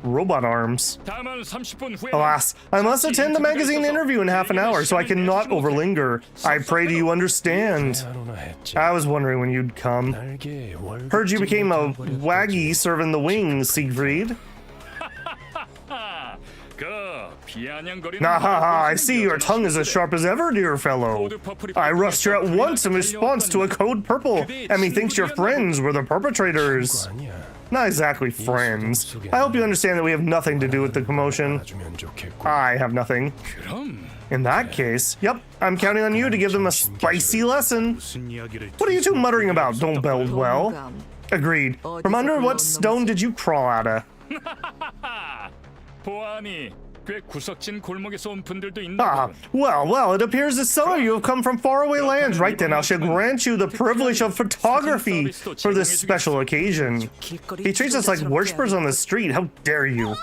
Robot arms. Alas, I must attend the magazine interview in half an hour, so I cannot overlinger. I pray do you understand. I was wondering when you'd come. Heard you became a waggy serving the wings, Siegfried. Nahaha, I see your tongue is as sharp as ever, dear fellow. I rushed here at once in response to a code purple, and methinks your friends were the perpetrators. Not exactly friends. I hope you understand that we have nothing to do with the commotion. I have nothing. In that case, yep, I'm counting on you to give them a spicy lesson. What are you two muttering about? Don't build well. Agreed. From under what stone did you crawl out of? Well, it appears that some of you have come from faraway lands. Right then, I shall grant you the privilege of photography for this special occasion. He treats us like worshippers on the street. How dare you?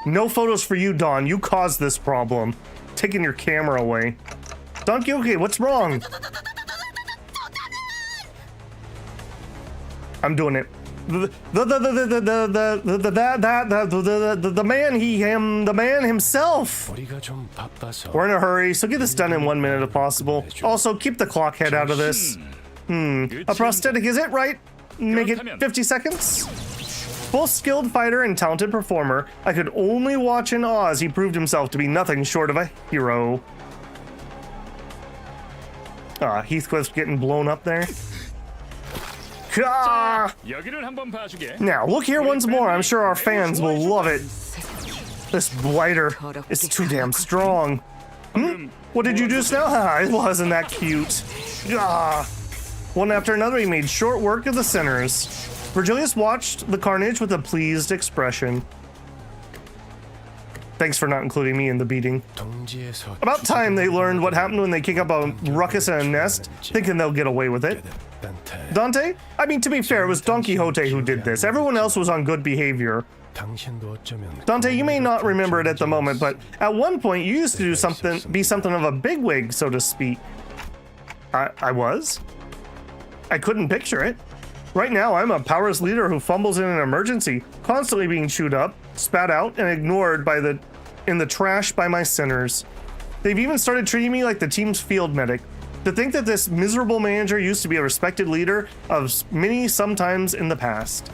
No photos for you, Don. You caused this problem. Taking your camera away. Dante, okay, what's wrong? I'm doing it. The man himself. We're in a hurry, so get this done in 1 minute if possible. Also, keep the clock head out of this. A prosthetic is it, right? Make it 50 seconds? Full skilled fighter and talented performer, I could only watch in awe as he proved himself to be nothing short of a hero. Heathcliff's getting blown up there. Now, look here once more. I'm sure our fans will love it. This blighter is too damn strong. What did you just now? It wasn't that cute. One after another, he made short work of the sinners. Virgilius watched the carnage with a pleased expression. Thanks for not including me in the beating. 동지에서 About time they learned what happened when they kick up a ruckus in a nest, thinking they'll get away with it. Dante, Dante? I mean, to be fair, it was Don Quixote who did this. Everyone else was on good behavior. 당신도 어쩌면 Dante, you may not remember it at the moment, but at one point you used to do be something of a bigwig, so to speak. I was? I couldn't picture it. Right now, I'm a powerless leader who fumbles in an emergency, constantly being chewed up, spat out, and ignored in the trash by my sinners. They've even started treating me like the team's field medic. To think that this miserable manager used to be a respected leader of many sometimes in the past.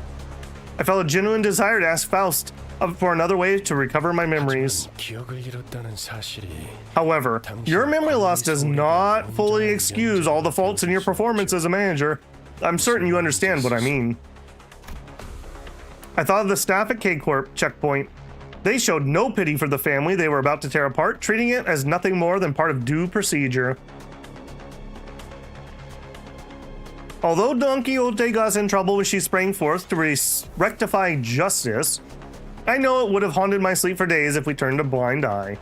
I felt a genuine desire to ask Faust for another way to recover my memories. 기억을 잃었다는 사실이 However, your memory loss does not fully excuse all the faults in your performance as a manager. I'm certain you understand what I mean. I thought of the staff at K-Corp checkpoint. They showed no pity for the family they were about to tear apart, treating it as nothing more than part of due procedure. Although Don Quixote got in trouble when she sprang forth to rectify justice, I know it would have haunted my sleep for days if we turned a blind eye.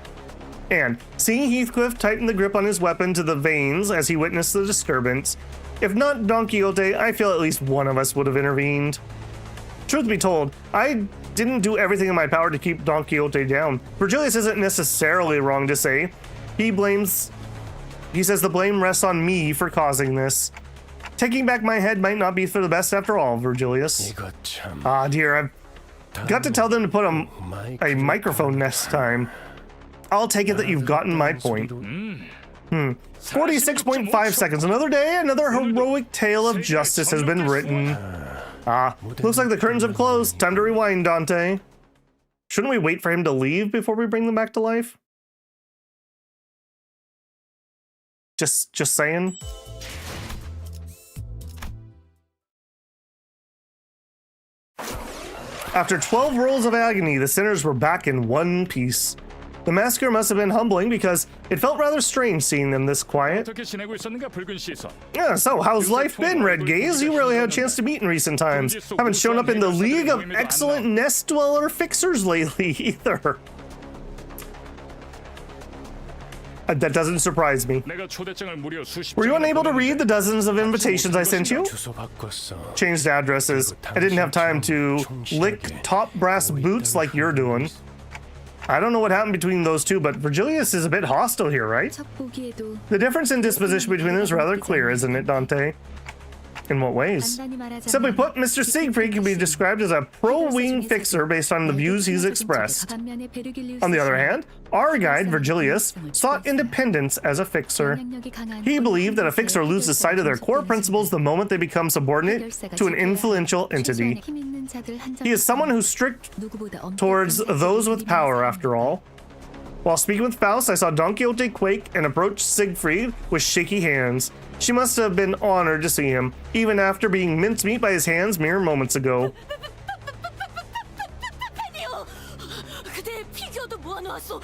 And seeing Heathcliff tighten the grip on his weapon to the veins as he witnessed the disturbance, if not Don Quixote, I feel at least one of us would have intervened. Truth be told, I didn't do everything in my power to keep Don Quixote down. Virgilius isn't necessarily wrong to say. He says the blame rests on me for causing this. Taking back my head might not be for the best after all, Virgilius. 이거 참 Ah, dear, I've got to tell them to put a microphone next time. I'll take it that you've gotten my point. 46.5 seconds. Another day, another heroic tale of justice has been written. Ah, looks like the curtains have closed. Time to rewind, Dante. Shouldn't we wait for him to leave before we bring them back to life? Just saying. After 12 rolls of agony, the sinners were back in one piece. The massacre must have been humbling because it felt rather strange seeing them this quiet. 어떻게 지내고 있었는가 붉은 시선. Yeah, so how's life been, Red Gaze? You really had a chance to meet in recent times. Haven't shown up in the League of Excellent Nest Dweller Fixers lately either. That doesn't surprise me. 내가 초대장을 무려 수십 Were you 장이나 unable to 보냈는데 read the dozens of invitations I sent you? 주소 바꿨어. Changed addresses. I didn't have time to lick top brass boots like you're doing. I don't know what happened between those two, but Virgilius is a bit hostile here, right? 첫 보기에도 The difference in disposition between them is rather clear, isn't it, Dante? In what ways? 간단히 말하자면 Simply put, Mr. Siegfried can be described as a pro-wing fixer based on the views he's expressed. 반면에 베르길리우스 On the other hand, our guide, Virgilius, sought independence as a fixer. 영향력이 강한 He believed that a fixer loses sight of their core principles the moment they become subordinate to an influential entity. 힘 있는 자들 한 He is someone who's strict 누구보다 엄격한 towards those with power, 책임을 after all. While speaking with Faust, I saw Don Quixote quake and approach Siegfried with shaky hands. She must have been honored to see him, even after being mincemeat by his hands mere moments ago. 팬이요. 그대 피규어도 모아놓았어.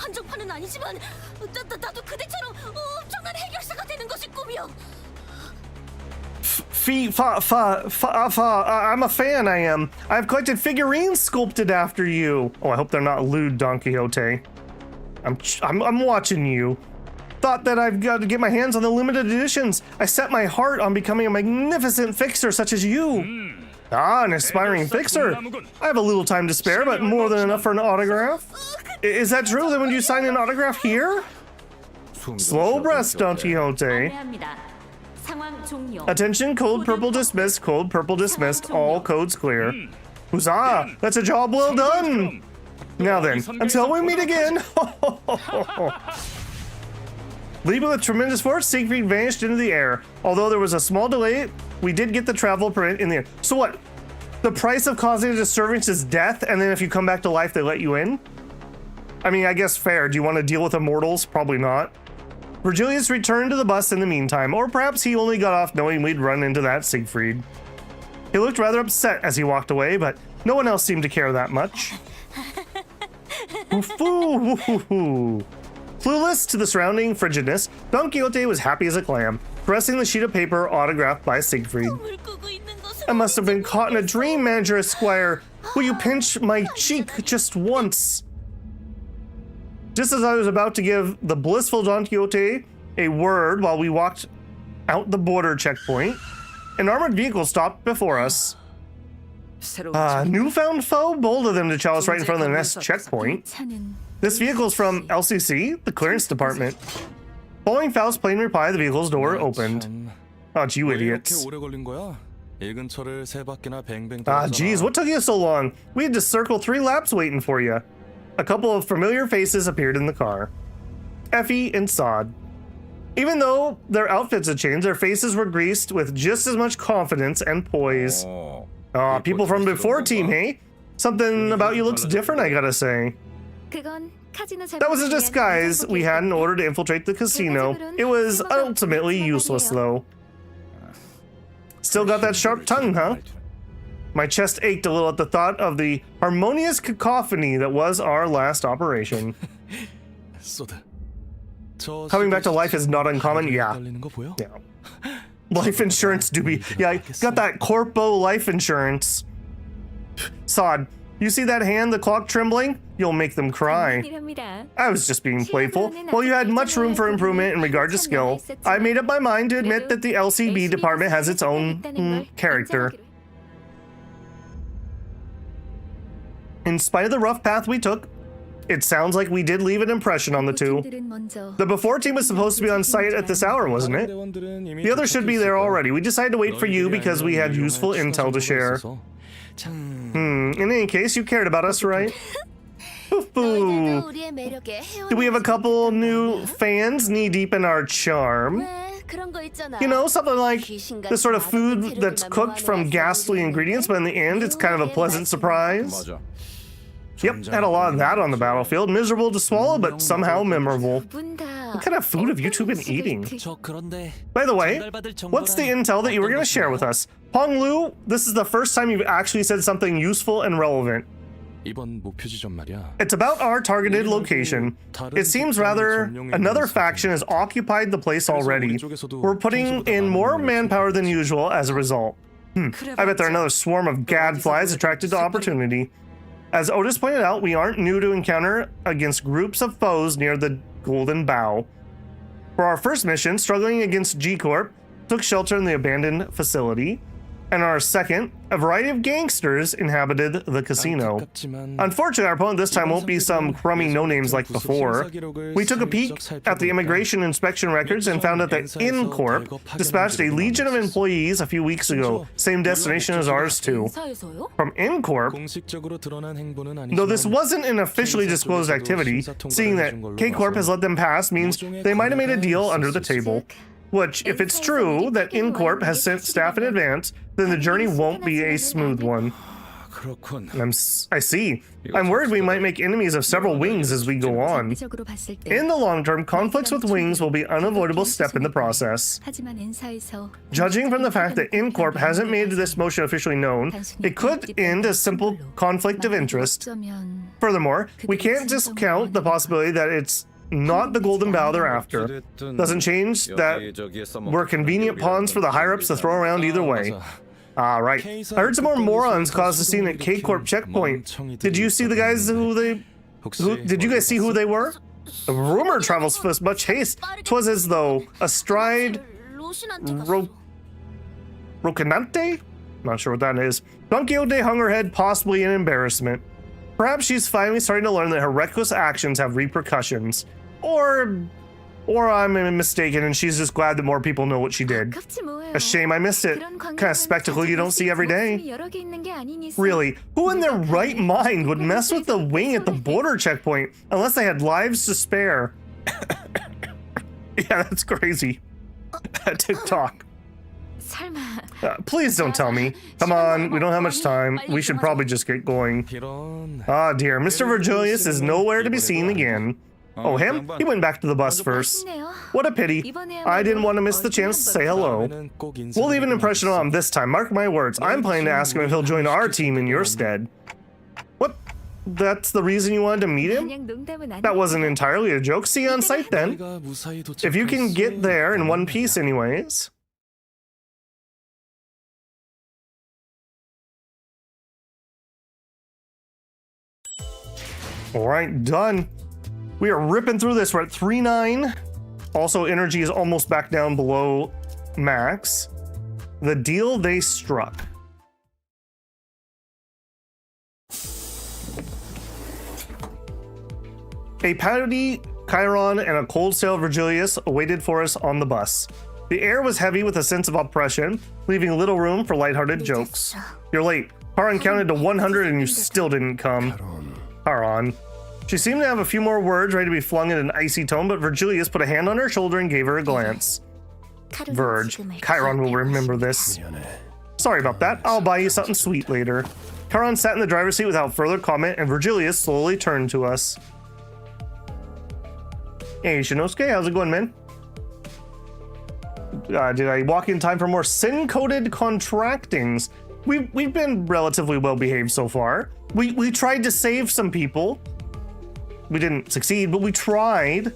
한정판은 아니지만 나도 그대처럼 엄청난 해결사가 되는 것이 꿈이요. I'm a fan, I am. I've collected figurines sculpted after you. Oh, I hope they're not lewd, Don Quixote. I'm watching you. Thought that I've got to get my hands on the limited editions. I set my heart on becoming a magnificent fixer such as you. Ah, an aspiring fixer. I have a little time to spare, but more than enough for an autograph. Is that true? Then would you sign an autograph here? Slow breaths, Don Quixote. 안내합니다. 상황 종료. Attention, code purple dismissed, code purple dismissed, all codes clear. Huzzah! That's a job well done! Now then, until we meet again! Leaping with tremendous force, Siegfried vanished into the air. Although there was a small delay, we did get the travel permit in the end. So what? The price of causing a disturbance is death, and then if you come back to life, they let you in? I mean, I guess fair. Do you want to deal with immortals? Probably not. Virgilius returned to the bus in the meantime, or perhaps he only got off knowing we'd run into that Siegfried. He looked rather upset as he walked away, but no one else seemed to care that much. Woof-oo. Clueless to the surrounding frigidness, Don Quixote was happy as a clam, pressing the sheet of paper autographed by Siegfried. 꿈을 꾸고 있는 것은 I must have been caught in a dream, Manager Esquire. Will you pinch my cheek just once? Just as I was about to give the blissful Don Quixote a word while we walked out the border checkpoint, an armored vehicle stopped before us. 새로운 Newfound foe? Bold of them to chow us right in front of the next checkpoint. 차는 This vehicle's from LCC, the clearance department. Following Faust's plain reply, the vehicle's door opened. Oh, you idiots. 오래 걸린 거야? 읽은 철을 세 바퀴나 뱅뱅 Geez, what took you so long? We had to circle 3 laps waiting for you. A couple of familiar faces appeared in the car. Effie and Sod. Even though their outfits had changed, their faces were greased with just as much confidence and poise. People from before team, hey? Something about you looks different, I gotta say. 그건 카지노 That was a disguise we had in order to infiltrate the casino. It was ultimately useless, though. Still got that sharp tongue, huh? My chest ached a little at the thought of the harmonious cacophony that was our last operation. Coming back to life is not uncommon, yeah. Yeah. Life insurance doobie. Yeah, I got that Corpo life insurance. Sod, you see that hand, the clock trembling? You'll make them cry. I was just being playful. While you had much room for improvement in regard to skill, I made up my mind to admit that the LCB department has its own character. In spite of the rough path we took, it sounds like we did leave an impression on the two. The before team was supposed to be on site at this hour, wasn't it? The others should be there already. We decided to wait for you because we had useful intel to share. In any case, you cared about us, right? Foo-foo. Do we have a couple new fans knee-deep in our charm? You know, something like the sort of food that's cooked from ghastly ingredients, but in the end, it's kind of a pleasant surprise. Yep, had a lot of that on the battlefield. Miserable to swallow, but somehow memorable. What kind of food have you two been eating? By the way, what's the intel that you were going to share with us? Hong Lu, this is the first time you've actually said something useful and relevant. It's about our targeted location. It seems rather another faction has occupied the place already. We're putting in more manpower than usual as a result. I bet there are another swarm of gadflies attracted to opportunity. As Otis pointed out, we aren't new to encounter against groups of foes near the Golden Bough. For our first mission, struggling against G-Corp, took shelter in the abandoned facility. And our second, a variety of gangsters inhabited the casino. Unfortunately, our opponent this time won't be some crummy no-names like before. We took a peek at the immigration inspection records and found out that IN-Corp dispatched a legion of employees a few weeks ago. Same destination as ours, too. From IN-Corp, though this wasn't an officially disclosed activity, seeing that K-Corp has let them pass means they might have made a deal under the table. Which, if it's true that IN-Corp has sent staff in advance, then the journey won't be a smooth one. I see. I'm worried we might make enemies of several wings as we go on. In the long term, conflicts with wings will be an unavoidable step in the process. Judging from the fact that IN-Corp hasn't made this motion officially known, it could end as simple conflict of interest. Furthermore, we can't discount the possibility that it's not the Golden Bough they're after. Doesn't change that we're convenient pawns for the higher-ups to throw around either way. Right. I heard some more morons caused a scene at K-Corp checkpoint. Did you see the guys did you guys see who they were? A rumor travels with much haste. 'Twas as though astride Rocinante? Not sure what that is. Don Quixote hung her head, possibly in embarrassment. Perhaps she's finally starting to learn that her reckless actions have repercussions. Or I'm mistaken and she's just glad that more people know what she did. A shame I missed it. Kind of spectacle you don't see every day. Really, who in their right mind would mess with the wing at the border checkpoint unless they had lives to spare? Yeah, that's crazy. TikTok. Please don't tell me. Come on, we don't have much time. We should probably just get going. Ah dear, Mr. Virgilius is nowhere to be seen again. Oh, him? He went back to the bus first. What a pity. I didn't want to miss the chance to say hello. We'll leave an impression on him this time, mark my words. I'm planning to ask him if he'll join our team in your stead. What? That's the reason you wanted to meet him? That wasn't entirely a joke. See you on site then. If you can get there in one piece anyways. Alright, done. We are ripping through this. We're at 3.9. Also, energy is almost back down below max. The deal they struck. A patty Chiron and a cold sail Virgilius awaited for us on the bus. The air was heavy with a sense of oppression, leaving little room for lighthearted jokes. You're late. Chiron counted to 100 and you still didn't come. Chiron. She seemed to have a few more words ready to be flung in an icy tone, but Virgilius put a hand on her shoulder and gave her a glance. Verge. Chiron will remember this. Sorry about that. I'll buy you something sweet later. Chiron sat in the driver's seat without further comment, and Virgilius slowly turned to us. Hey, Shinosuke, how's it going, man? Did I walk in time for more sin-coded contractings? We've been relatively well-behaved so far. We tried to save some people. We didn't succeed, but we tried.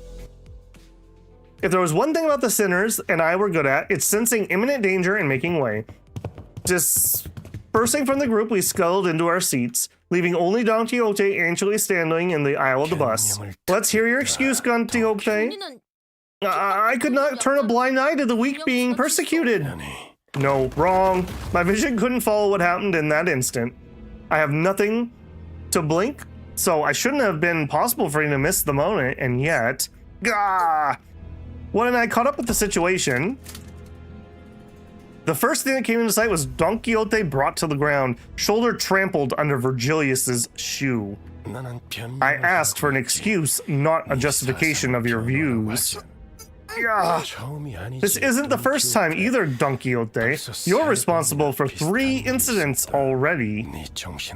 If there was one thing about the sinners and I were good at, it's sensing imminent danger and making way. Dispersing from the group, we scuttled into our seats, leaving only Don Quixote anxiously standing in the aisle of the bus. Let's hear your excuse, Don Quixote. I could not turn a blind eye to the weak being persecuted. No, wrong. My vision couldn't follow what happened in that instant. I have nothing to blink, so I shouldn't have been possible for you to miss the moment, and yet... Gah! When I caught up with the situation, the first thing that came into sight was Don Quixote brought to the ground, shoulder trampled under Virgilius's shoe. I asked for an excuse, not a justification of your views. This isn't the first time either, Don Quixote. You're responsible for 3 incidents already.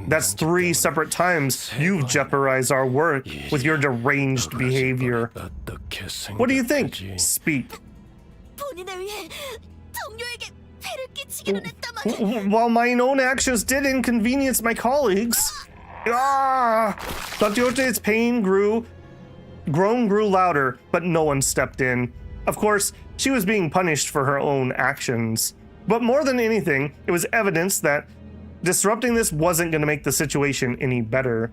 That's 3 separate times you've jeopardized our work with your deranged behavior. What do you think? Speak. While my own actions did inconvenience my colleagues. Don Quixote's pain grew louder, but no one stepped in. Of course, she was being punished for her own actions. But more than anything, it was evidence that disrupting this wasn't going to make the situation any better.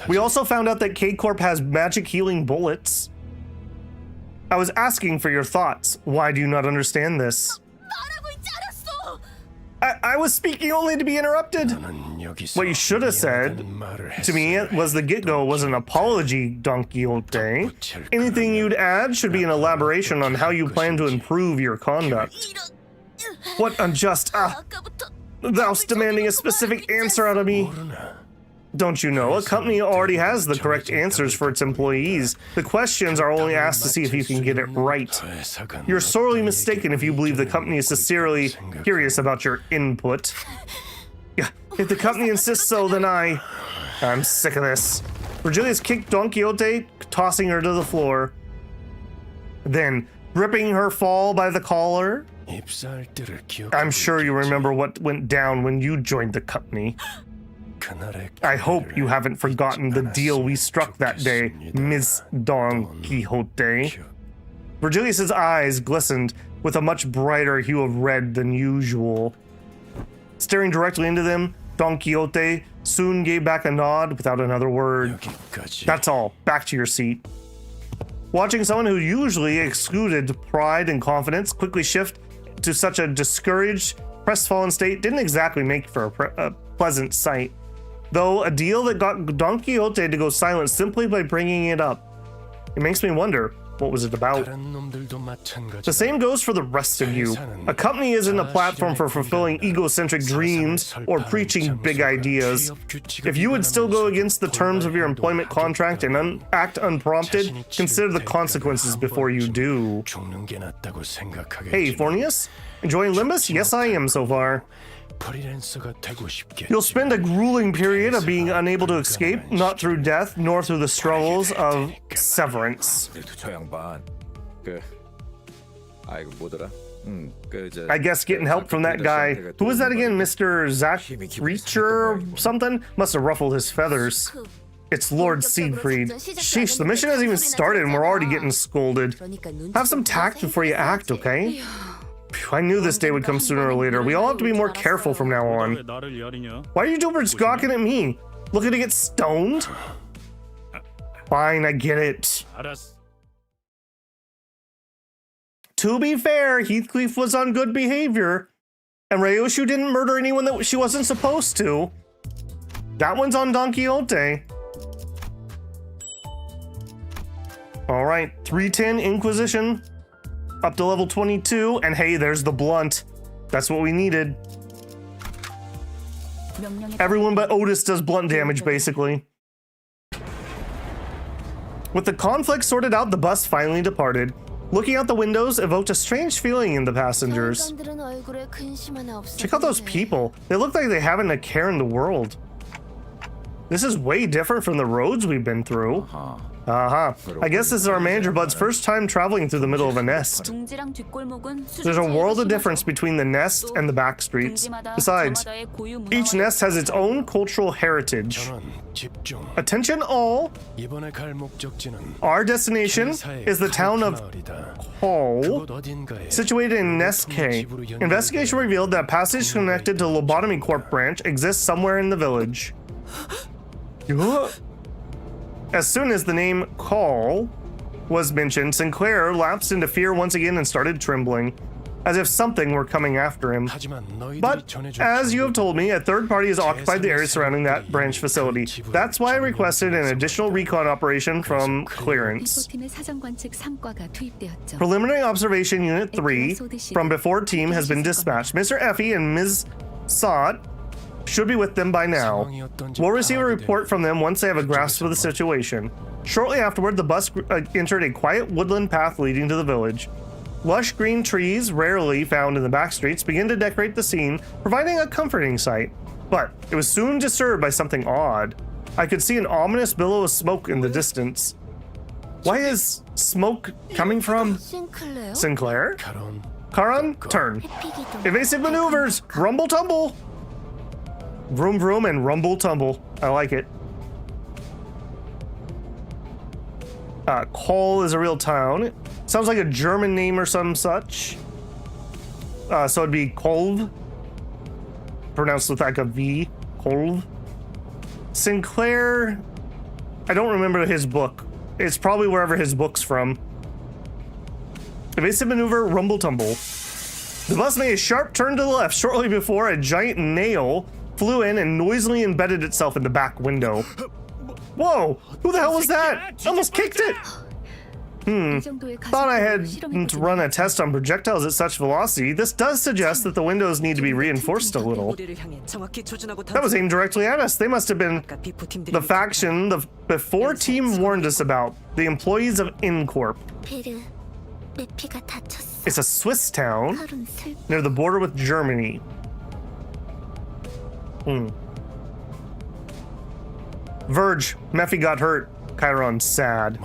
We also found out that K-Corp has magic healing bullets. I was asking for your thoughts. Why do you not understand this? I was speaking only to be interrupted. What you should have said to me was the get-go was an apology, Don Quixote. Anything you'd add should be an elaboration on how you plan to improve your conduct. What unjust... Thou's demanding a specific answer out of me. Don't you know, a company already has the correct answers for its employees. The questions are only asked to see if you can get it right. You're sorely mistaken if you believe the company is sincerely curious about your input. Yeah, if the company insists so, then I'm sick of this. Virgilius kicked Don Quixote, tossing her to the floor. Then, gripping her fall by the collar. I'm sure you remember what went down when you joined the company. I hope you haven't forgotten the deal we struck that day, Miss Don Quixote. Virgilius's eyes glistened with a much brighter hue of red than usual. Staring directly into them, Don Quixote soon gave back a nod without another word. That's all. Back to your seat. Watching someone who usually excluded pride and confidence quickly shift to such a discouraged, crestfallen state didn't exactly make for a pleasant sight. Though a deal that got Don Quixote to go silent simply by bringing it up. It makes me wonder, what was it about? The same goes for the rest of you. A company isn't a platform for fulfilling egocentric dreams or preaching big ideas. If you would still go against the terms of your employment contract and act unprompted, consider the consequences before you do. Hey, Fornius? Enjoying Limbus? Yes, I am so far. You'll spend a grueling period of being unable to escape, not through death, nor through the struggles of severance. I guess getting help from that guy, who was that again, Mr. Zach Reacher or something? Must have ruffled his feathers. It's Lord Siegfried. Sheesh, the mission hasn't even started and we're already getting scolded. Have some tact before you act, okay? I knew this day would come sooner or later. We all have to be more careful from now 왜 on. 나를 야리냐? Why are you doers gawking at me? Looking to get stoned? Fine, I get it. 알았어. To be fair, Heathcliff was on good behavior, and Ryoshu didn't murder anyone that she wasn't supposed to. That one's on Don Quixote. All right, 310 Inquisition, up to level 22, and hey, there's the blunt. That's what we needed. Everyone but Otis does blunt damage, basically. With the conflict sorted out, the bus finally departed. Looking out the windows evoked a strange feeling in the passengers. Check out those people. They look like they haven't a care in the world. This is way different from the roads we've been through. I guess this is our manager Bud's first time traveling through the middle of a nest. There's a world of difference between the nest and the back streets. Besides, each nest has its own cultural heritage. 전원 집중. Attention all! 이번에 갈 목적지는 Our destination is the town of 마을이다. Hall, 그곳 어딘가에 situated in Nest K. Investigation revealed that a passage connected to Lobotomy Corp branch exists somewhere in the village. As soon as the name Call was mentioned, Sinclair lapsed into fear once again and started trembling, as if something were coming after him. 하지만 너희들이 But, 전해줄 as you have told me, a third party has occupied the area surrounding that branch facility. That's why I requested an additional recon operation from clearance. 팀의 사정관 측 3과가 투입되었죠. Preliminary Observation Unit 3 from before team has been dispatched. Mr. Effie and Ms. Sot should be with them by now. We'll receive a report from them once they have a grasp of the situation. Shortly afterward, the bus entered a quiet woodland path leading to the village. Lush green trees, rarely found in the back streets, begin to decorate the scene, providing a comforting sight. But it was soon disturbed by something odd. I could see an ominous billow of smoke in the distance. Why is smoke coming from Sinclair? Karan, turn. Evasive maneuvers, rumble tumble. Vroom vroom and rumble tumble. I like it. Kol is a real town. Sounds like a German name or some such. So it'd be Kolv. Pronounced with like a V. Kolv. Sinclair. I don't remember his book. It's probably wherever his book's from. Evasive maneuver, rumble tumble. The bus made a sharp turn to the left shortly before a giant nail flew in and noisily embedded itself in the back window. Whoa! Who the hell was that? I almost kicked it! Thought I had to run a test on projectiles at such velocity. This does suggest that the windows need to be reinforced a little. That was aimed directly at us. They must have been the faction the before team warned us about. The employees of InCorp. It's a Swiss town near the border with Germany. Verge, Mephi got hurt. Chiron, sad.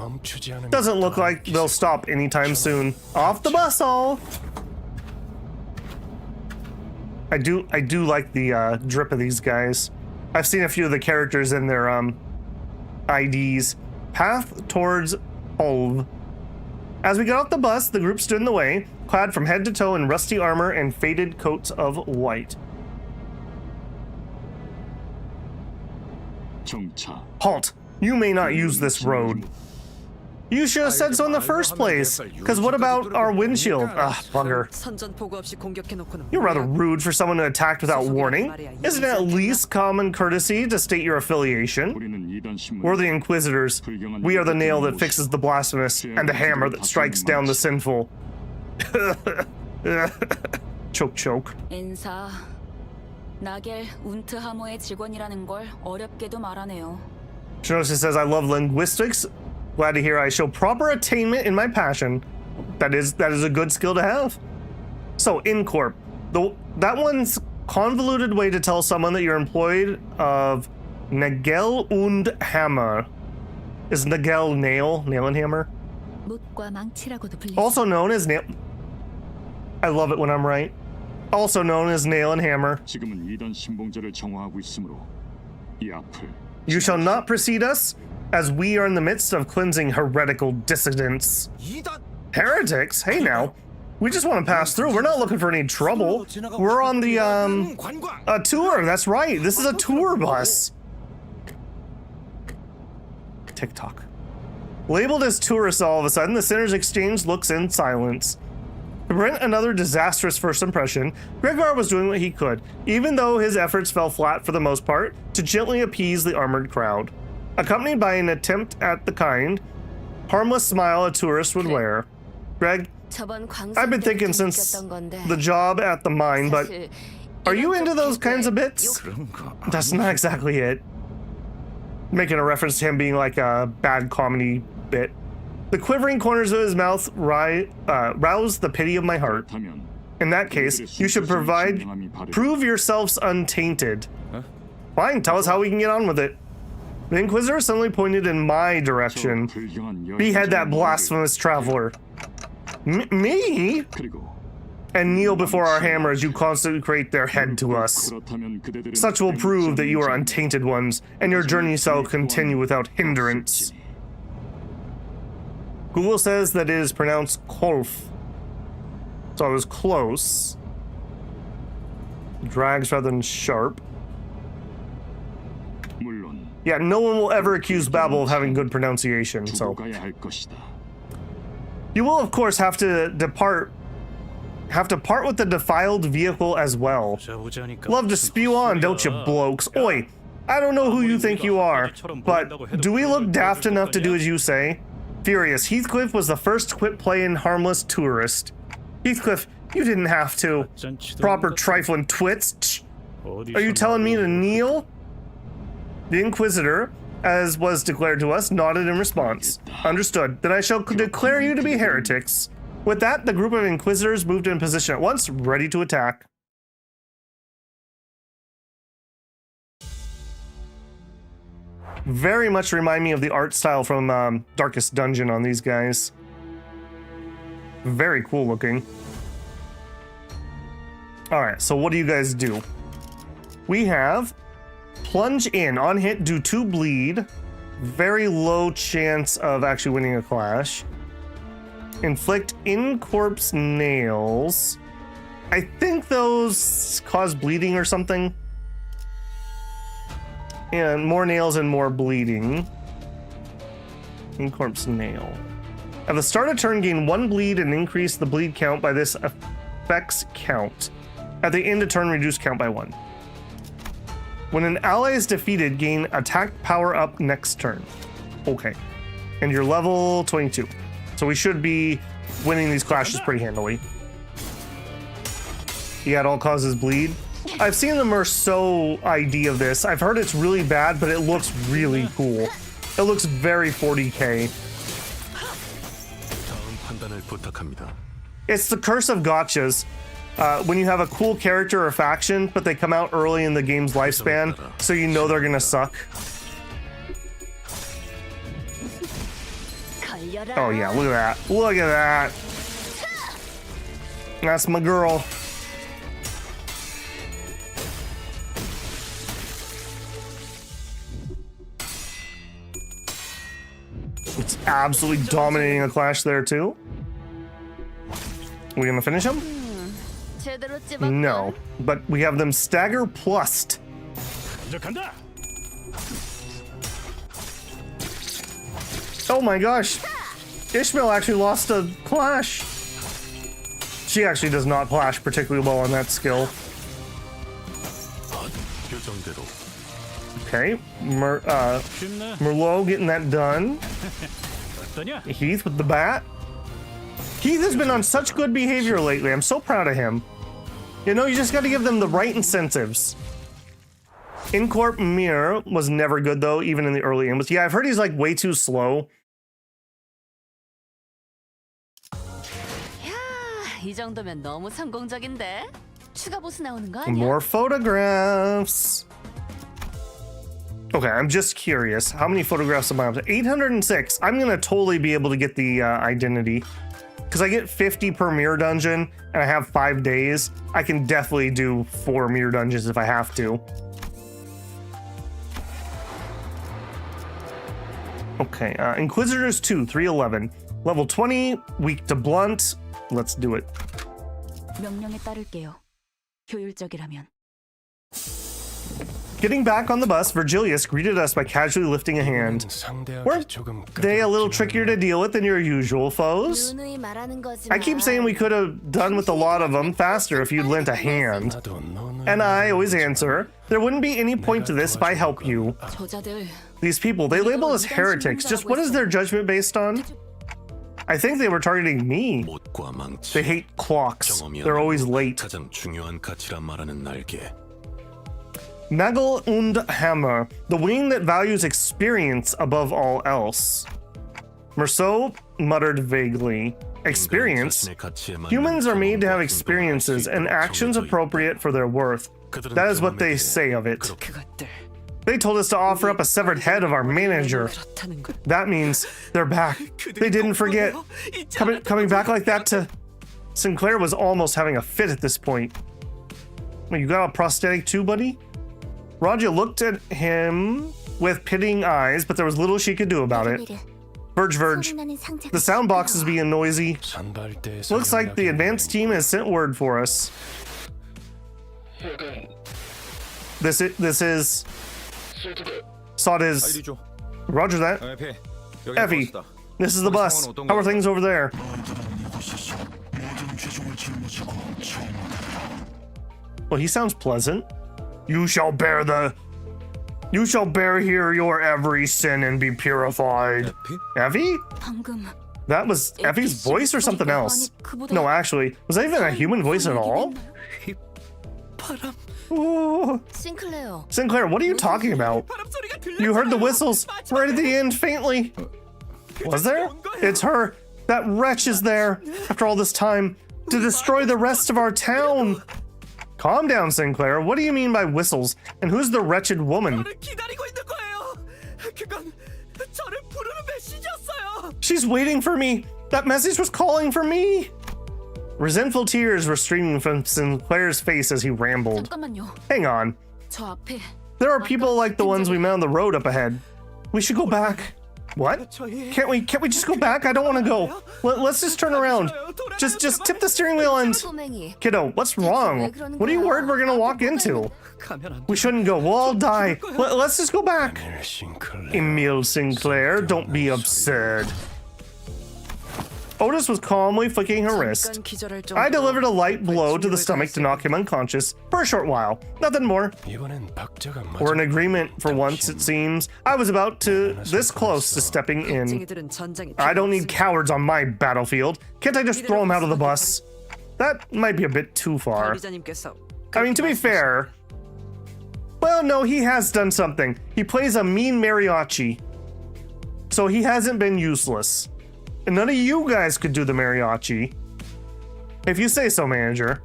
Doesn't look like they'll stop anytime soon. Off the bus all. I do like the drip of these guys. I've seen a few of the characters in their IDs. Path towards Olv. As we got off the bus, the group stood in the way, clad from head to toe in rusty armor and faded coats of white. Halt! You may not use this road. You should have said so in the first place. Because what about our windshield? Ah, bugger. You're rather rude for someone to attack without warning. Isn't it at least common courtesy to state your affiliation? We're the Inquisitors. We are the nail that fixes the blasphemous and the hammer that strikes down the sinful. Choke, choke. 인사. 나겔 운트 하모의 직원이라는 걸 어렵게도 말하네요. Shinoshi says, I love linguistics. Glad to hear I show proper attainment in my passion. That is a good skill to have. So, InCorp. That one's convoluted way to tell someone that you're employed of Nagel und Hammer. Is Nagel nail and hammer? Also known as nail. I love it when I'm right. Also known as nail and hammer. You shall not precede us, as we are in the midst of cleansing heretical dissidents. Heretics? Hey now. We just want to pass through. We're not looking for any trouble. We're on the a tour. That's right. This is a tour bus. TikTok. Labeled as tourists all of a sudden, the sinners exchange looks in silence. To prevent another disastrous first impression, Gregor was doing what he could, even though his efforts fell flat for the most part, to gently appease the armored crowd. Accompanied by an attempt at the kind, harmless smile a tourist would wear. Greg, I've been thinking since the job at the mine, but are you into those kinds of bits? That's not exactly it. Making a reference to him being like a bad comedy bit. The quivering corners of his mouth roused the pity of my heart. In that case, you should prove yourselves untainted. Fine, tell us how we can get on with it. The Inquisitor suddenly pointed in my direction. Behead that blasphemous traveler. Me? And kneel before our hammer as you consecrate their head to us. Such will prove that you are untainted ones, and your journey shall continue without hindrance. Google says that it is pronounced Kolf. So I was close. Drags rather than sharp. Yeah, no one will ever accuse Babel of having good pronunciation, so. You will, of course, have to part with the defiled vehicle as well. Love to spew on, don't you, blokes? Oi, I don't know who you think you are, but do we look daft enough to do as you say? Furious, Heathcliff was the first to quit playing harmless tourist. Heathcliff, you didn't have to. Proper trifling twits. Are you telling me to kneel? The Inquisitor, as was declared to us, nodded in response. Understood. Then I shall declare you to be heretics. With that, the group of Inquisitors moved in position at once, ready to attack. Very much remind me of the art style from Darkest Dungeon on these guys. Very cool looking. Alright, so what do you guys do? We have plunge in. On hit, do 2 bleed. Very low chance of actually winning a clash. Inflict in-corpse nails. I think those cause bleeding or something. And more nails and more bleeding. In-corpse nail. At the start of turn, gain 1 bleed and increase the bleed count by this effect's count. At the end of turn, reduce count by 1. When an ally is defeated, gain attack power up next turn. Okay. And you're level 22. So we should be winning these clashes pretty handily. Yeah, it all causes bleed. I've seen the Merceau ID of this. I've heard it's really bad, but it looks really cool. It looks very 40k. It's the curse of gachas. When you have a cool character or faction, but they come out early in the game's lifespan, so you know they're gonna suck. Oh yeah, look at that. Look at that. That's my girl. It's absolutely dominating a clash there too. We gonna finish him? No, but we have them stagger plussed. Oh my gosh. Ishmael actually lost a clash. She actually does not clash particularly well on that skill. Okay, Merlot getting that done. Heath with the bat. Heath has been on such good behavior lately. I'm so proud of him. You know, you just got to give them the right incentives. Incorp Mirror was never good though, even in the early inputs. Yeah, I've heard he's like way too slow. 이 정도면 너무 성공적인데? 추가 보스 나오는 거 아니야? More photographs. Okay, I'm just curious. How many photographs am I up to? 806. I'm gonna totally be able to get the identity. Because I get 50 per mirror dungeon, and I have 5 days. I can definitely do 4 mirror dungeons if I have to. Okay, Inquisitors 2, 311. Level 20, weak to blunt. Let's do it. 명령에 따를게요. 효율적이라면. Getting back on the bus, Virgilius greeted us by casually lifting a hand. Weren't they a little trickier to deal with than your usual foes? 누누이 말하는 거지만 I keep saying we could have done with a lot of them faster if you'd lent a hand. And I always answer, there wouldn't be any point to this if I help you. 저자들 These people, they label us heretics. Just what is their judgment based on? I think they were targeting me. 못과 망치, They hate clocks. They're always late. 가장 중요한 가치란 말하는 날개. Nagel und Hammer, the wing that values experience above all else. Merceau muttered vaguely. Experience? Humans are made to have experiences and actions appropriate for their worth. That is what they say of it. 그것들 They told us to offer up a severed head of our manager. 그렇다는 걸. That means they're back. They didn't forget. Coming back like that to... Sinclair was almost having a fit at this point. Wait, you got a prosthetic too, buddy? Roger looked at him with pitying eyes, but there was little she could do about it. Verge. The sound box is being noisy. Looks like the advanced team has sent word for us. This is... Sought his... Roger that. Effie, this is the bus. How are things over there? Well, he sounds pleasant. You shall bear here your every sin and be purified. Effie? 방금 That was Effie's voice or something else? No, actually, was that even a human voice at all? Ooh. 싱클레어. Sinclair, what are you talking about? You heard the whistles right at the end faintly. Was there? It's her. That wretch is there after all this time to destroy the rest of our town. Calm down, Sinclair. What do you mean by whistles? And who's the wretched woman? 기다리고 있는 거예요. 그건 저를 부르는 메시지였어요. She's waiting for me. That message was calling for me. Resentful tears were streaming from Sinclair's face as he rambled. 잠깐만요. Hang on. 저 앞에 There are people like the ones we met on the road up ahead. We should go back. What? Can't we just go back? I don't want to go. Let's just turn around. Just tip the steering wheel and... 소맹이. Kiddo, what's wrong? What are you worried we're gonna walk into? We shouldn't go. We'll all die. Let's just go back. Emile Sinclair, don't be absurd. Otis was calmly flicking her wrist. 잠깐 기절할 정도로 I delivered a light blow to the stomach to knock him unconscious for a short while. Nothing more. We're in agreement for once, it seems. I was about to this close to stepping in. 쟁이들은 전장에 I don't need cowards on my battlefield. Can't I just throw him out of the bus? That might be a bit too far. 관리자님께서 I mean, to be fair... Well, no, he has done something. He plays a mean mariachi. So he hasn't been useless. And none of you guys could do the mariachi. If you say so, manager.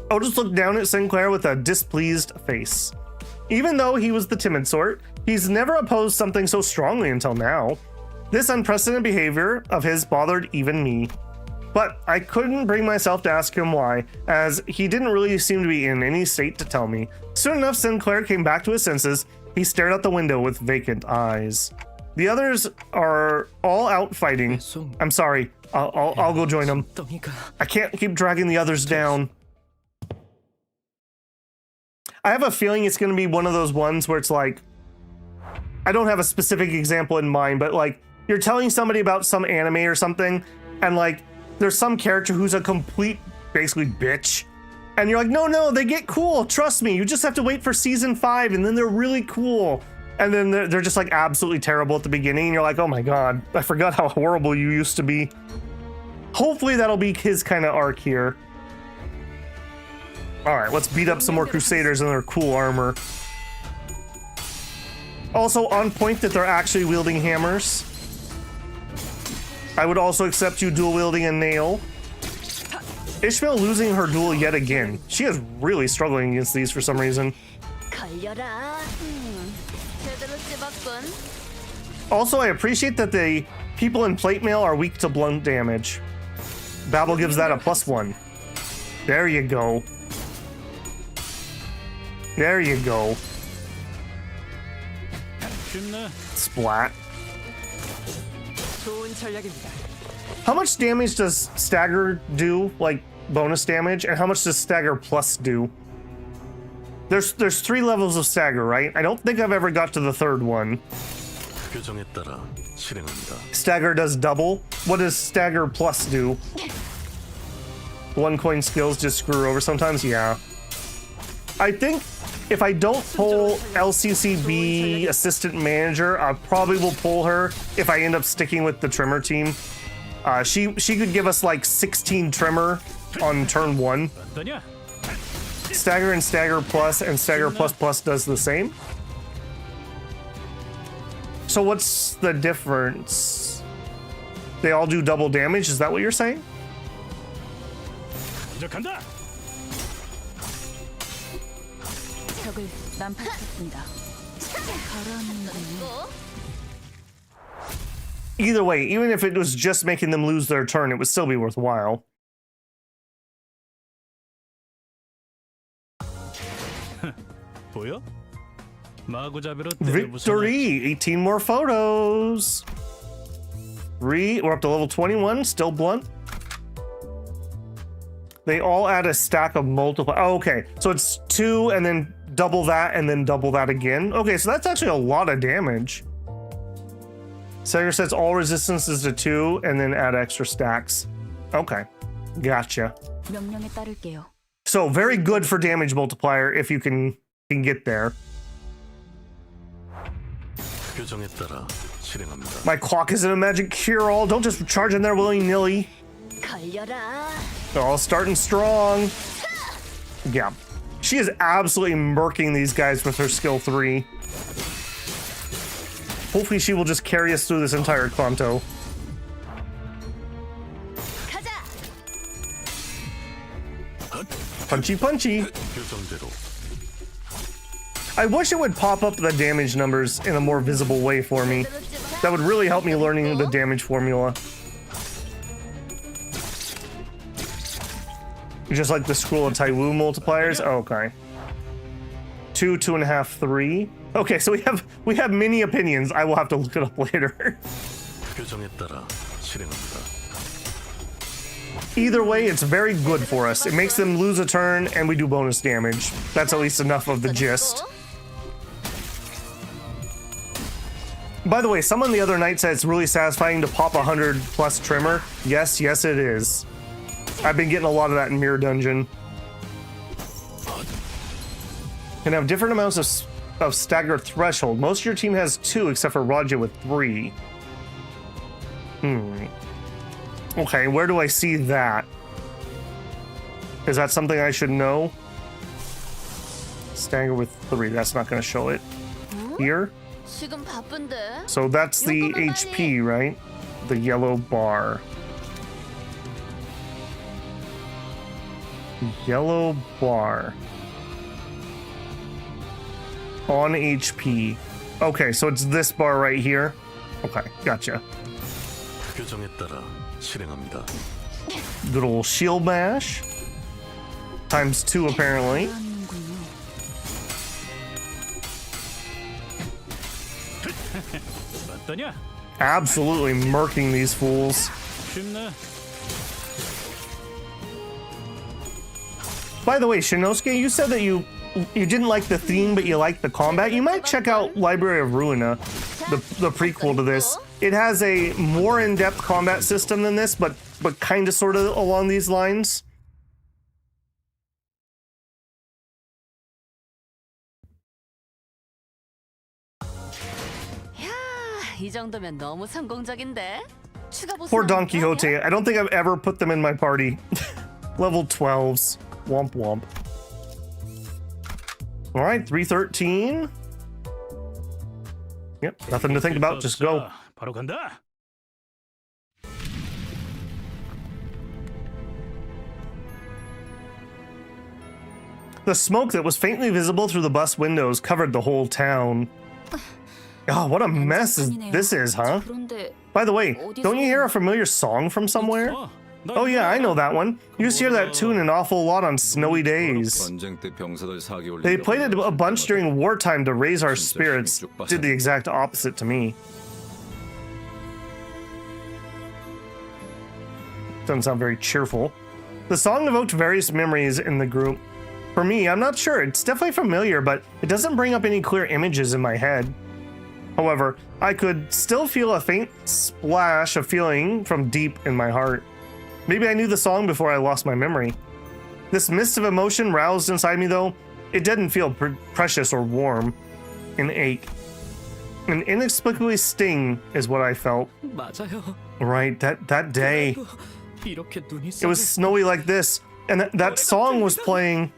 Otis looked down at Sinclair with a displeased face. Even though he was the timid sort, he's never opposed something so strongly until now. This unprecedented behavior of his bothered even me. But I couldn't bring myself to ask him why, as he didn't really seem to be in any state to tell me. Soon enough, Sinclair came back to his senses. He stared out the window with vacant eyes. The others are all out fighting. I'm sorry. I'll go join them. I can't keep dragging the others down. I have a feeling it's going to be one of those ones where it's like, I don't have a specific example in mind, but like you're telling somebody about some anime or something, and like there's some character who's a complete basically bitch, and you're like, no, they get cool. Trust me. You just have to wait for season 5, and then they're really cool. And then they're just like absolutely terrible at the beginning. And you're like, oh my God, I forgot how horrible you used to be. Hopefully that'll be his kind of arc here. All right, let's beat up some more Crusaders in their cool armor. Also on point that they're actually wielding hammers. I would also accept you dual wielding a nail. Ishmael losing her duel yet again. She is really struggling against these for some reason. 걸려라. 제대로 찝었군. Also, I appreciate that the people in plate mail are weak to blunt damage. Babel gives that a +1. There you go. There you go. Splat. 좋은 전략입니다. How much damage does Stagger do? Like bonus damage? And how much does stagger plus do? There's 3 levels of stagger, right? I don't think I've ever got to the 3rd one. 규정에 따라 실행합니다. Stagger does double. What does stagger plus do? 1 coin skills just screw her over sometimes? Yeah. I think if I don't pull LCCB assistant manager, I probably will pull her if I end up sticking with the trimmer team. She could give us like 16 trimmer on turn 1. 어떠냐? Stagger and stagger plus and stagger plus plus does the same. So what's the difference? They all do double damage, is that what you're saying? 먼저 간다. 적을 난파했습니다. 가라앉는군요. Either way, even if it was just making them lose their turn, it would still be worthwhile. 보여? 마구잡이로 Victory! 18 more photos! We're up to level 21, still blunt. They all add a stack of multiple. Oh, okay, so it's 2 and then double that and then double that again. Okay, so that's actually a lot of damage. Sager says all resistances to 2 and then add extra stacks. Okay, gotcha. 명령에 따를게요. So very good for damage multiplier if you can get there. 규정에 따라 실행합니다. My clock isn't a magic cure-all. Don't just charge in there willy-nilly. 걸려라. They're all starting strong. Yeah. She is absolutely murking these guys with her skill 3. Hopefully she will just carry us through this entire Canto. 가자. Punchy punchy. 규정대로 I wish it would pop up the damage numbers in a more visible way for me. That would really help me learning the damage formula. Just like the Scroll of Taiwu multipliers? Oh, okay. 2, 2.5, 3. Okay, so we have many opinions. I will have to look it up later. 규정에 따라 실행합니다. Either way, it's very good for us. It makes them lose a turn and we do bonus damage. That's at least enough of the gist. By the way, someone the other night said it's really satisfying to pop 100 plus trimmer. Yes, yes it is. I've been getting a lot of that in Mirror Dungeon. Can have different amounts of stagger threshold. Most of your team has 2 except for Raja with 3. Okay, where do I see that? Is that something I should know? Stagger with 3, that's not going to show it. Here? 지금 바쁜데. So that's the HP, right? The yellow bar. Yellow bar. On HP. Okay, so it's this bar right here. Okay, gotcha. 규정에 따라 실행합니다. Good old shield bash. Times 2 apparently. 어떠냐? Absolutely murking these fools. 쉽네. By the way, Shinosuke, you said that you didn't like the theme, but you liked the combat. You might check out Library of Ruina, the prequel to this. It has a more in-depth combat system than this, but kind of sort of along these lines. 이 정도면 너무 성공적인데. 추가 보스. Poor Don Quixote. I don't think I've ever put them in my party. Level 12s. Womp womp. All right, 313. Yep, nothing to think about. Just go. 바로 간다. The smoke that was faintly visible through the bus windows covered the whole town. Oh, what a mess this is, huh? By the way, don't you hear a familiar song from somewhere? Oh yeah, I know that one. You used to hear that tune an awful lot on snowy days. They played it a bunch during wartime to raise our spirits. Did the exact opposite to me. Doesn't sound very cheerful. The song evoked various memories in the group. For me, I'm not sure. It's definitely familiar, but it doesn't bring up any clear images in my head. However, I could still feel a faint splash of feeling from deep in my heart. Maybe I knew the song before I lost my memory. This mist of emotion roused inside me, though. It didn't feel precious or warm. An ache. An inexplicably sting is what I felt. 맞아요. Right, that day. 이렇게 눈이 It was snowy like this, and that song was playing.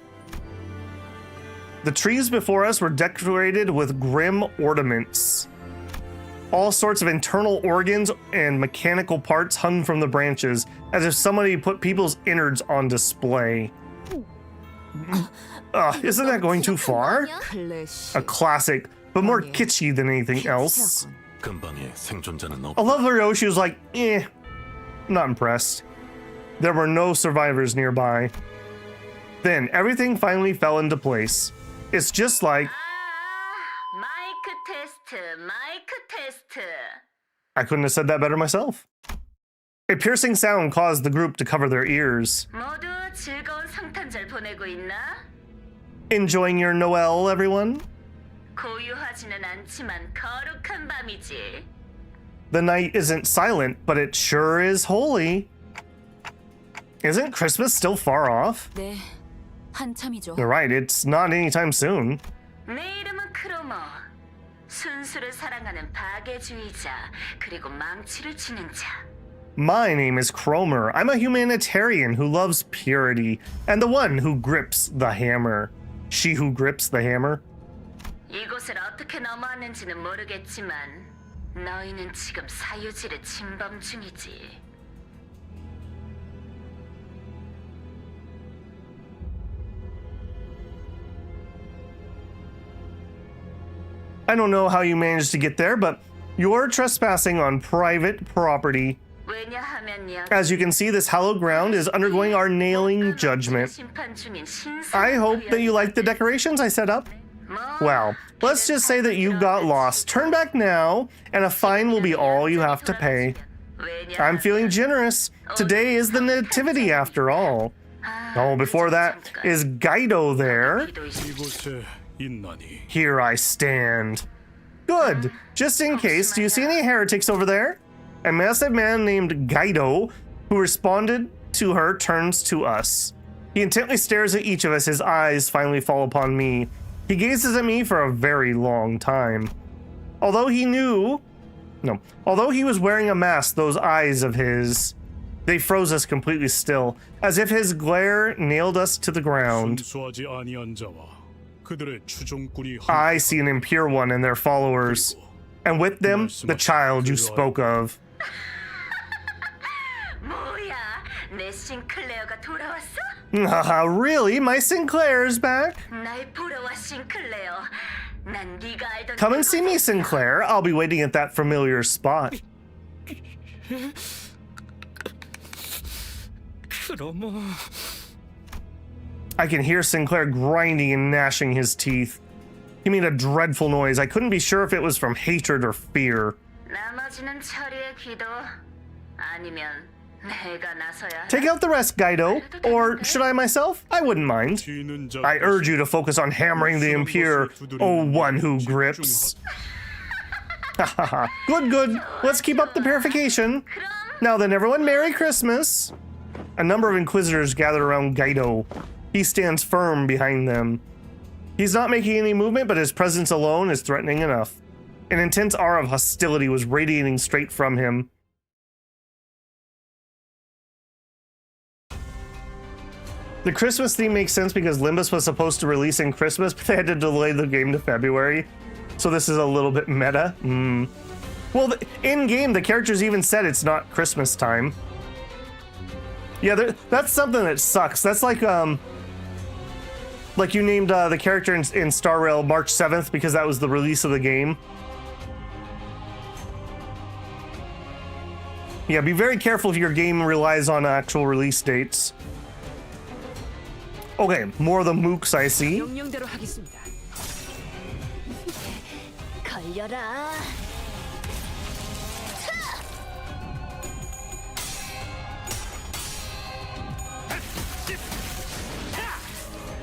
The trees before us were decorated with grim ornaments. All sorts of internal organs and mechanical parts hung from the branches, as if somebody put people's innards on display. Isn't that going too far? 클래식. A classic, but more kitschy than anything else. 근방에 생존자는 없. I love Hiroshi was like, not impressed. There were no survivors nearby. Then everything finally fell into place. It's just like 마이크 테스트. I couldn't have said that better myself. A piercing sound caused the group to cover their ears. 모두 즐거운 성탄절 보내고 있나? Enjoying your Noel, everyone? 고요하지는 않지만 거룩한 밤이지. The night isn't silent, but it sure is holy. Isn't Christmas still far off? 네, 한참이죠. You're right, it's not anytime soon. 내 이름은 크로머. 순수를 사랑하는 파괴주의자 그리고 망치를 치는 자. My name is Cromer. I'm a humanitarian who loves purity, and the one who grips the hammer. She who grips the hammer? 이곳을 어떻게 넘어왔는지는 모르겠지만 너희는 지금 사유지를 침범 중이지. I don't know how you managed to get there, but you're trespassing on private property. 왜냐하면 As you can see, this hallowed ground is undergoing our nailing judgment. 심판 중인 신성. I hope that you like the decorations I set up. Well, let's just say that you got lost. Turn back now, and a fine will be all you have to pay. I'm feeling generous. Today is the nativity after all. Oh, before that, is Gaido there? 이곳에 있나니 Here I stand. Good. Just in case, do you see any heretics over there? A massive man named Gaido, who responded to her, turns to us. He intently stares at each of us. His eyes finally fall upon me. He gazes at me for a very long time. Although he was wearing a mask, those eyes of his, they froze us completely still, as if his glare nailed us to the ground. 순수하지 아니한 자와 그들의 추종꾼이 I see an impure one and their followers, and with them, the child you spoke of. 뭐야? 내 싱클레어가 돌아왔어? Haha, really? My Sinclair is back? 날 보러 와 싱클레어. 난 네가 알던 Come and see me, Sinclair. I'll be waiting at that familiar spot. 그러면 I can hear Sinclair grinding and gnashing his teeth. He made a dreadful noise. I couldn't be sure if it was from hatred or fear. 나머지는 처리의 기도 아니면 내가 나서야. Take out the rest, Gaido. Or should I myself? I wouldn't mind. 쥐는 자 I urge you to focus on hammering the impure, oh one who grips. Good, good. Let's keep up the purification. Now then, everyone, Merry Christmas. A number of Inquisitors gather around Gaido. He stands firm behind them. He's not making any movement, but his presence alone is threatening enough. An intense aura of hostility was radiating straight from him. The Christmas theme makes sense because Limbus was supposed to release in Christmas, but they had to delay the game to February. So this is a little bit meta. Well, in-game, the characters even said it's not Christmas time. Yeah, that's something that sucks. That's like you named the character in Star Rail March 7th because that was the release of the game. Yeah, be very careful if your game relies on actual release dates. Okay, more of the mooks I see. 명령대로 하겠습니다. 걸려라.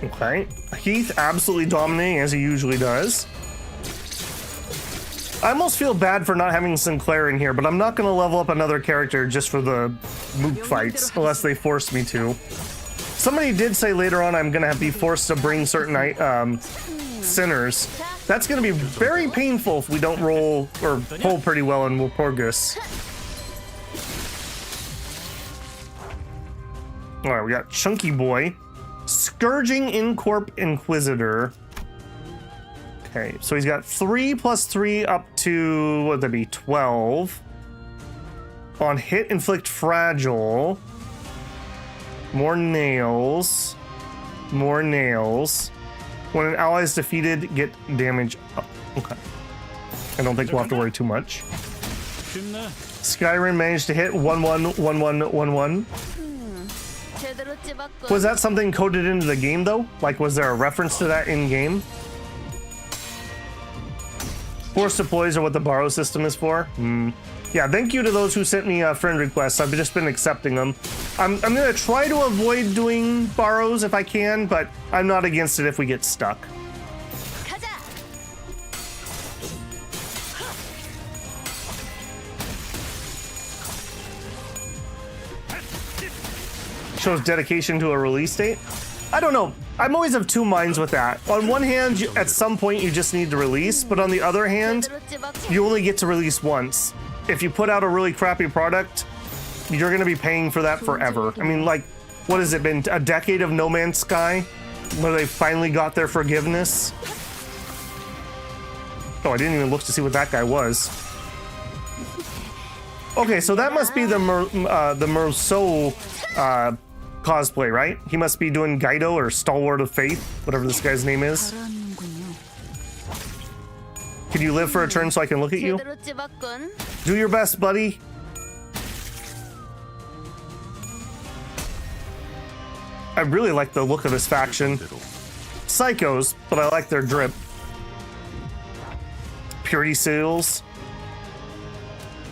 Okay. Heath absolutely dominating as he usually does. I almost feel bad for not having Sinclair in here, but I'm not going to level up another character just for the mook fights, unless they force me to. Somebody did say later on I'm going to be forced to bring certain sinners. That's going to be very painful if we don't roll or pull pretty well in Walpurgis. All right, we got Chunky Boy. Scourging Incorp Inquisitor. Okay, so he's got 3 + 3 up to, what would that be, 12. On hit, inflict fragile. More nails. More nails. When an ally is defeated, get damage up. Okay. I don't think we'll have to worry too much. Skyrim managed to hit 111111. 제대로 찝었군. Was that something coded into the game though? Like, was there a reference to that in game? Force deploys are what the borrow system is for. Yeah, thank you to those who sent me friend requests. I've just been accepting them. I'm gonna try to avoid doing borrows if I can, but I'm not against it if we get stuck. 가자. Shows dedication to a release date. I don't know. I'm always of two minds with that. On one hand, at some point you just need to release, but on the other hand, 제대로 찝었군. you only get to release once. If you put out a really crappy product, you're going to be paying for that forever. I mean, like, what has it been? A decade of No Man's Sky? Where they finally got their forgiveness? Oh, I didn't even look to see what that guy was. Okay, so that must be the Merceau cosplay, right? He must be doing Gaido or Stalwart of Faith, whatever this guy's name is. Can you live for a turn so I can look at you? 제대로 찝었군. Do your best, buddy. I really like the look of this faction. Psychos, but I like their drip. Purity Seals.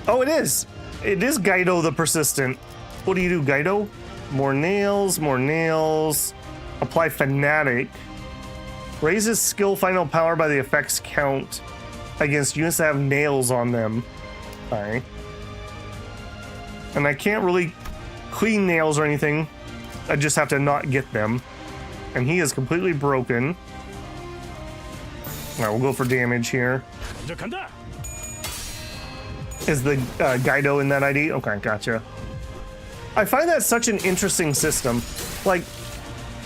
Oh, it is. It is Gaido the Persistent. What do you do, Gaido? More nails, more nails. Apply Fanatic. Raises skill final power by the effects count against units that have nails on them. Okay. And I can't really clean nails or anything. I just have to not get them. And he is completely broken. Alright, we'll go for damage here. Is the Gaido in that ID? Okay, gotcha. I find that such an interesting system. Like,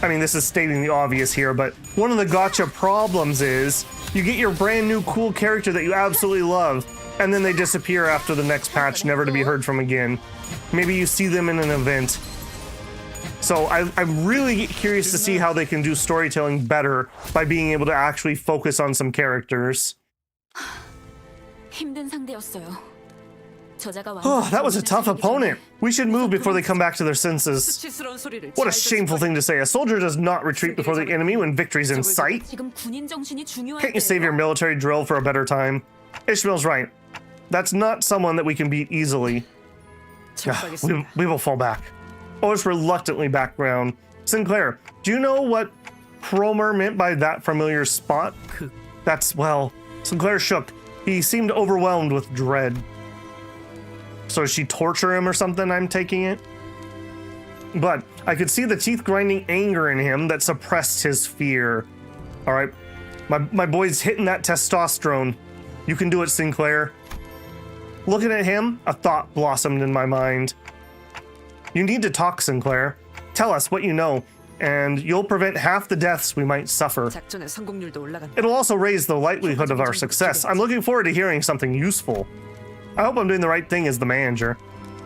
I mean, this is stating the obvious here, but one of the gacha problems is you get your brand new cool character that you absolutely love, and then they disappear after the next patch, never to be heard from again. Maybe you see them in an event. So I'm really curious to see how they can do storytelling better by being able to actually focus on some characters. 힘든 상대였어요. Oh, that was a tough opponent. We should move before they come back to their senses. 수치스러운 소리를 What a 잘 shameful thing to say. A soldier does not retreat before the enemy when victory's in sight. 지금 군인 정신이 중요할 Can't you save your military drill for a better time? Ishmael's right. That's not someone that we can beat easily. We will fall back. Otis reluctantly background. Sinclair, do you know what Cromer meant by that familiar spot? That's, well, Sinclair shook. He seemed overwhelmed with dread. So did she torture him or something, I'm taking it? But I could see the teeth-grinding anger in him that suppressed his fear. All right, my boy's hitting that testosterone. You can do it, Sinclair. Looking at him, a thought blossomed in my mind. You need to talk, Sinclair. Tell us what you know, and you'll prevent half the deaths we might suffer. 작전의 성공률도 올라간다. It'll also raise the likelihood of our success. I'm looking forward to hearing something useful. I hope I'm doing the right thing as the manager.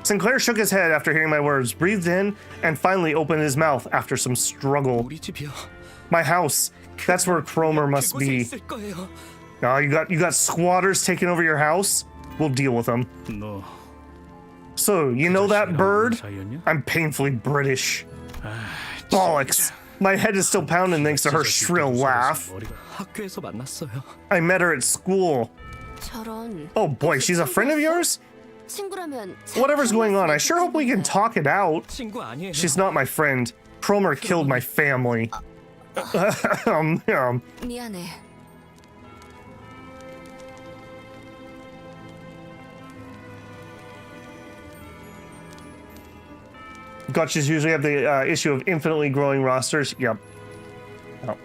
Sinclair shook his head after hearing my words, breathed in, and finally opened his mouth after some struggle. 우리 집이야. My house. That's where Cromer must 그곳에 be. 있을 거예요. Oh, you got squatters taking over your house? We'll deal with them. 너 So, you know that bird? 사이였냐? I'm painfully British. Bollocks. My head is still pounding thanks to her shrill laugh. 학교에서 만났어요. I met her at school. 저런. Oh boy, she's a friend of yours? 친구라면 Whatever's going on, I sure hope we can talk it out. 친구 아니에요. She's not my friend. Cromer killed my family. 미안해. Gotchas usually have the issue of infinitely growing rosters. Yep. Oh.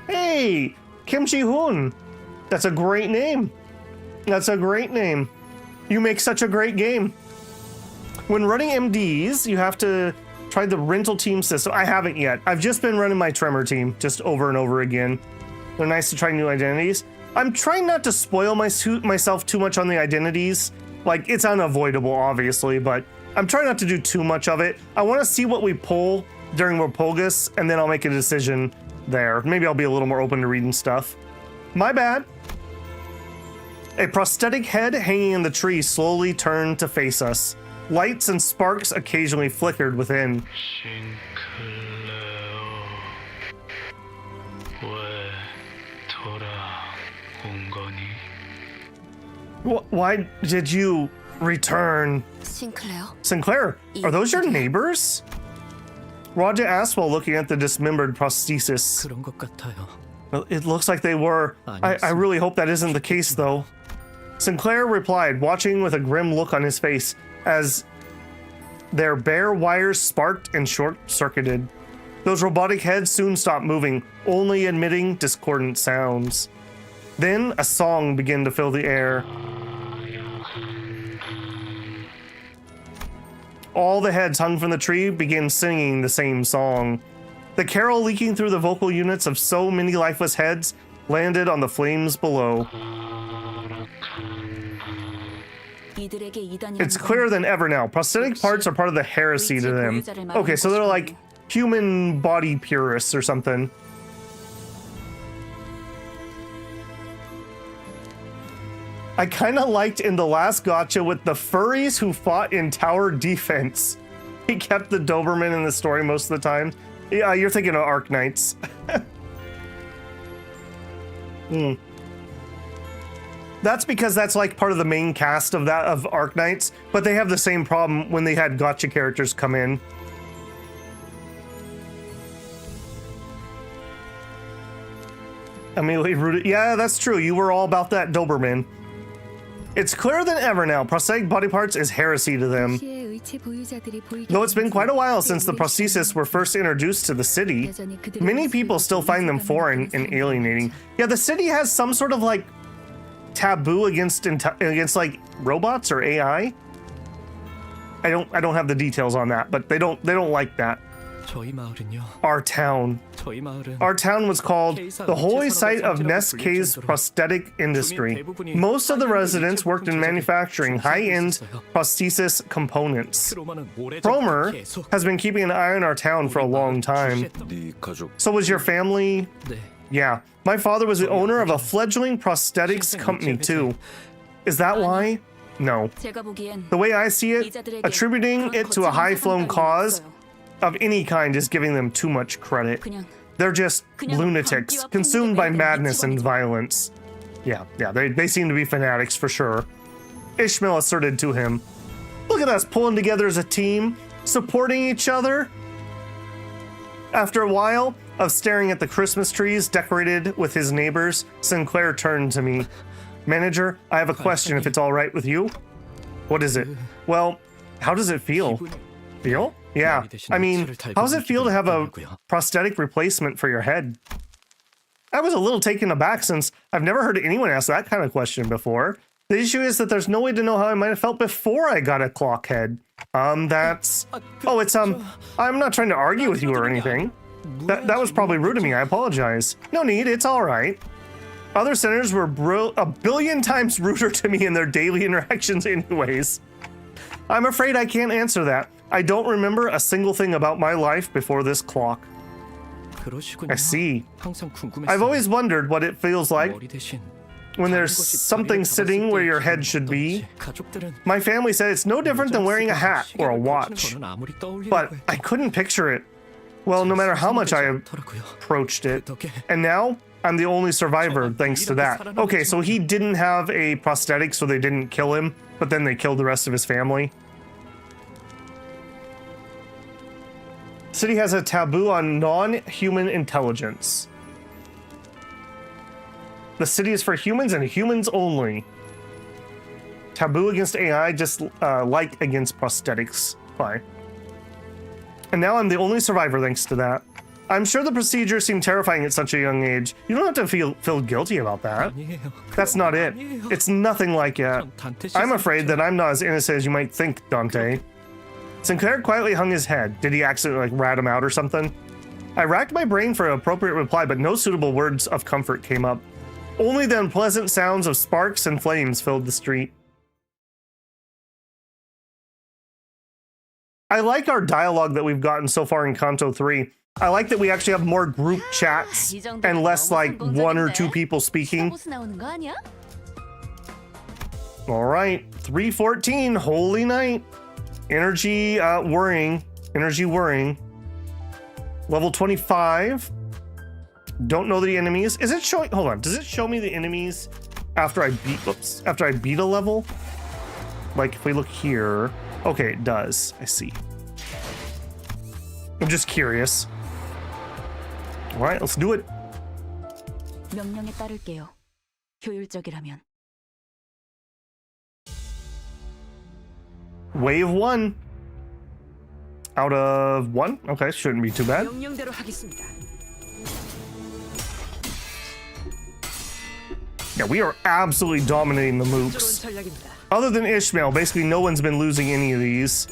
Hey, Kim Ji-hoon. That's a great name. That's a great name. You make such a great game. When running MDs, you have to try the rental team system. I haven't yet. I've just been running my Tremor team just over and over again. They're nice to try new identities. I'm trying not to spoil myself too much on the identities. Like, it's unavoidable, obviously, but I'm trying not to do too much of it. I want to see what we pull during Repulgus, and then I'll make a decision there. Maybe I'll be a little more open to reading stuff. My bad. A prosthetic head hanging in the tree slowly turned to face us. Lights and sparks occasionally flickered within. Why did you return? Sinclair. Sinclair, are those your neighbors? Raja asked while looking at the dismembered prosthesis. 그런 것 같아요. Well, it looks like they were. I really hope that isn't the case, though. Sinclair replied, watching with a grim look on his face as their bare wires sparked and short-circuited. Those robotic heads soon stopped moving, only emitting discordant sounds. Then a song began to fill the air. All the heads hung from the tree began singing the same song. The carol leaking through the vocal units of so many lifeless heads landed on the flames below. It's clearer than ever now. Prosthetic parts are part of the heresy to them. Okay, so they're like human body purists or something. I kind of liked in the last gacha with the furries who fought in tower defense. He kept the Doberman in the story most of the time. Yeah, you're thinking of Arc Knights. That's because that's like part of the main cast of Arc Knights, but they have the same problem when they had gacha characters come in. Immediately rooted. Yeah, that's true. You were all about that Doberman. It's clearer than ever now. Prosthetic body parts is heresy to them. Though it's been quite a while since the prostheses were first introduced to the city, many people still find them foreign and alienating. Yeah, the city has some sort of like taboo against like robots or AI. I don't have the details on that, but they don't like that. 저희 마을은요. Our town. 저희 마을은 Our town was called the holy site of Neskei's prosthetic industry. Most of the residents worked in manufacturing high-end prosthesis components. Cromer has been keeping an eye on our town for a long time. 네 가족 So was your family? 네. Yeah. My father was the owner of a fledgling prosthetics company too. Is that why? No. 제가 보기엔 The way I see it, attributing it to a high-flown cause of any kind is giving them too much credit. They're just lunatics, consumed by madness and violence. Yeah, they seem to be fanatics for sure. Ishmael asserted to him, "Look at us pulling together as a team, supporting each other." After a while of staring at the Christmas trees decorated with his neighbors, Sinclair turned to me. "Manager, I have a question if it's all right with you." "What is it?" "Well, how does it feel?" "Feel? Yeah. I mean, how does it feel to have a prosthetic replacement for your head?" I was a little taken aback since I've never heard anyone ask that kind of question before. The issue is that there's no way to know how I might have felt before I got a clock head. I'm not trying to argue with you or anything. That was probably rude of me. I apologize. No need, it's all right. Other senators were a billion times ruder to me in their daily interactions anyways. I'm afraid I can't answer that. I don't remember a single thing about my life before this clock. 그러시군요. I see. 항상 궁금했어요. I've always wondered what it feels like 머리 대신 when there's something sitting where your head should be. 가족들은 My family said it's no different than wearing a hat or a watch, 저는 아무리 떠올리려고 but I couldn't picture it. Well, no matter how much I 더라고요. approached it. And now, I'm the only survivor thanks to that. Okay, so he didn't have a prosthetic, so they didn't kill him, but then they killed the rest of his family. City has a taboo on non-human intelligence. The city is for humans and humans only. Taboo against AI, just like against prosthetics. Fine. And now I'm the only survivor thanks to that. I'm sure the procedure seemed terrifying at such a young age. You don't have to feel guilty about that. That's not it. It's nothing like it. I'm afraid that I'm not as innocent as you might think, Dante. Sinclair quietly hung his head. Did he accidentally rat him out or something? I racked my brain for an appropriate reply, but no suitable words of comfort came up. Only the unpleasant sounds of sparks and flames filled the street. I like our dialogue that we've gotten so far in Canto 3. I like that we actually have more group chats and less like 1 or 2 people speaking. All right, 314, Holy Night. Energy worrying. Energy worrying. Level 25. Don't know the enemies. Is it showing? Hold on. Does it show me the enemies after I beat? Oops. After I beat a level? Like if we look here. Okay, it does. I see. I'm just curious. All right, let's do it. 명령에 따를게요. 효율적이라면. Wave 1. Out of 1? Okay, shouldn't be too bad. 명령대로 하겠습니다. Yeah, we are absolutely dominating the 좋은 mooks. 전략입니다. Other than Ishmael, basically no one's been losing any of these.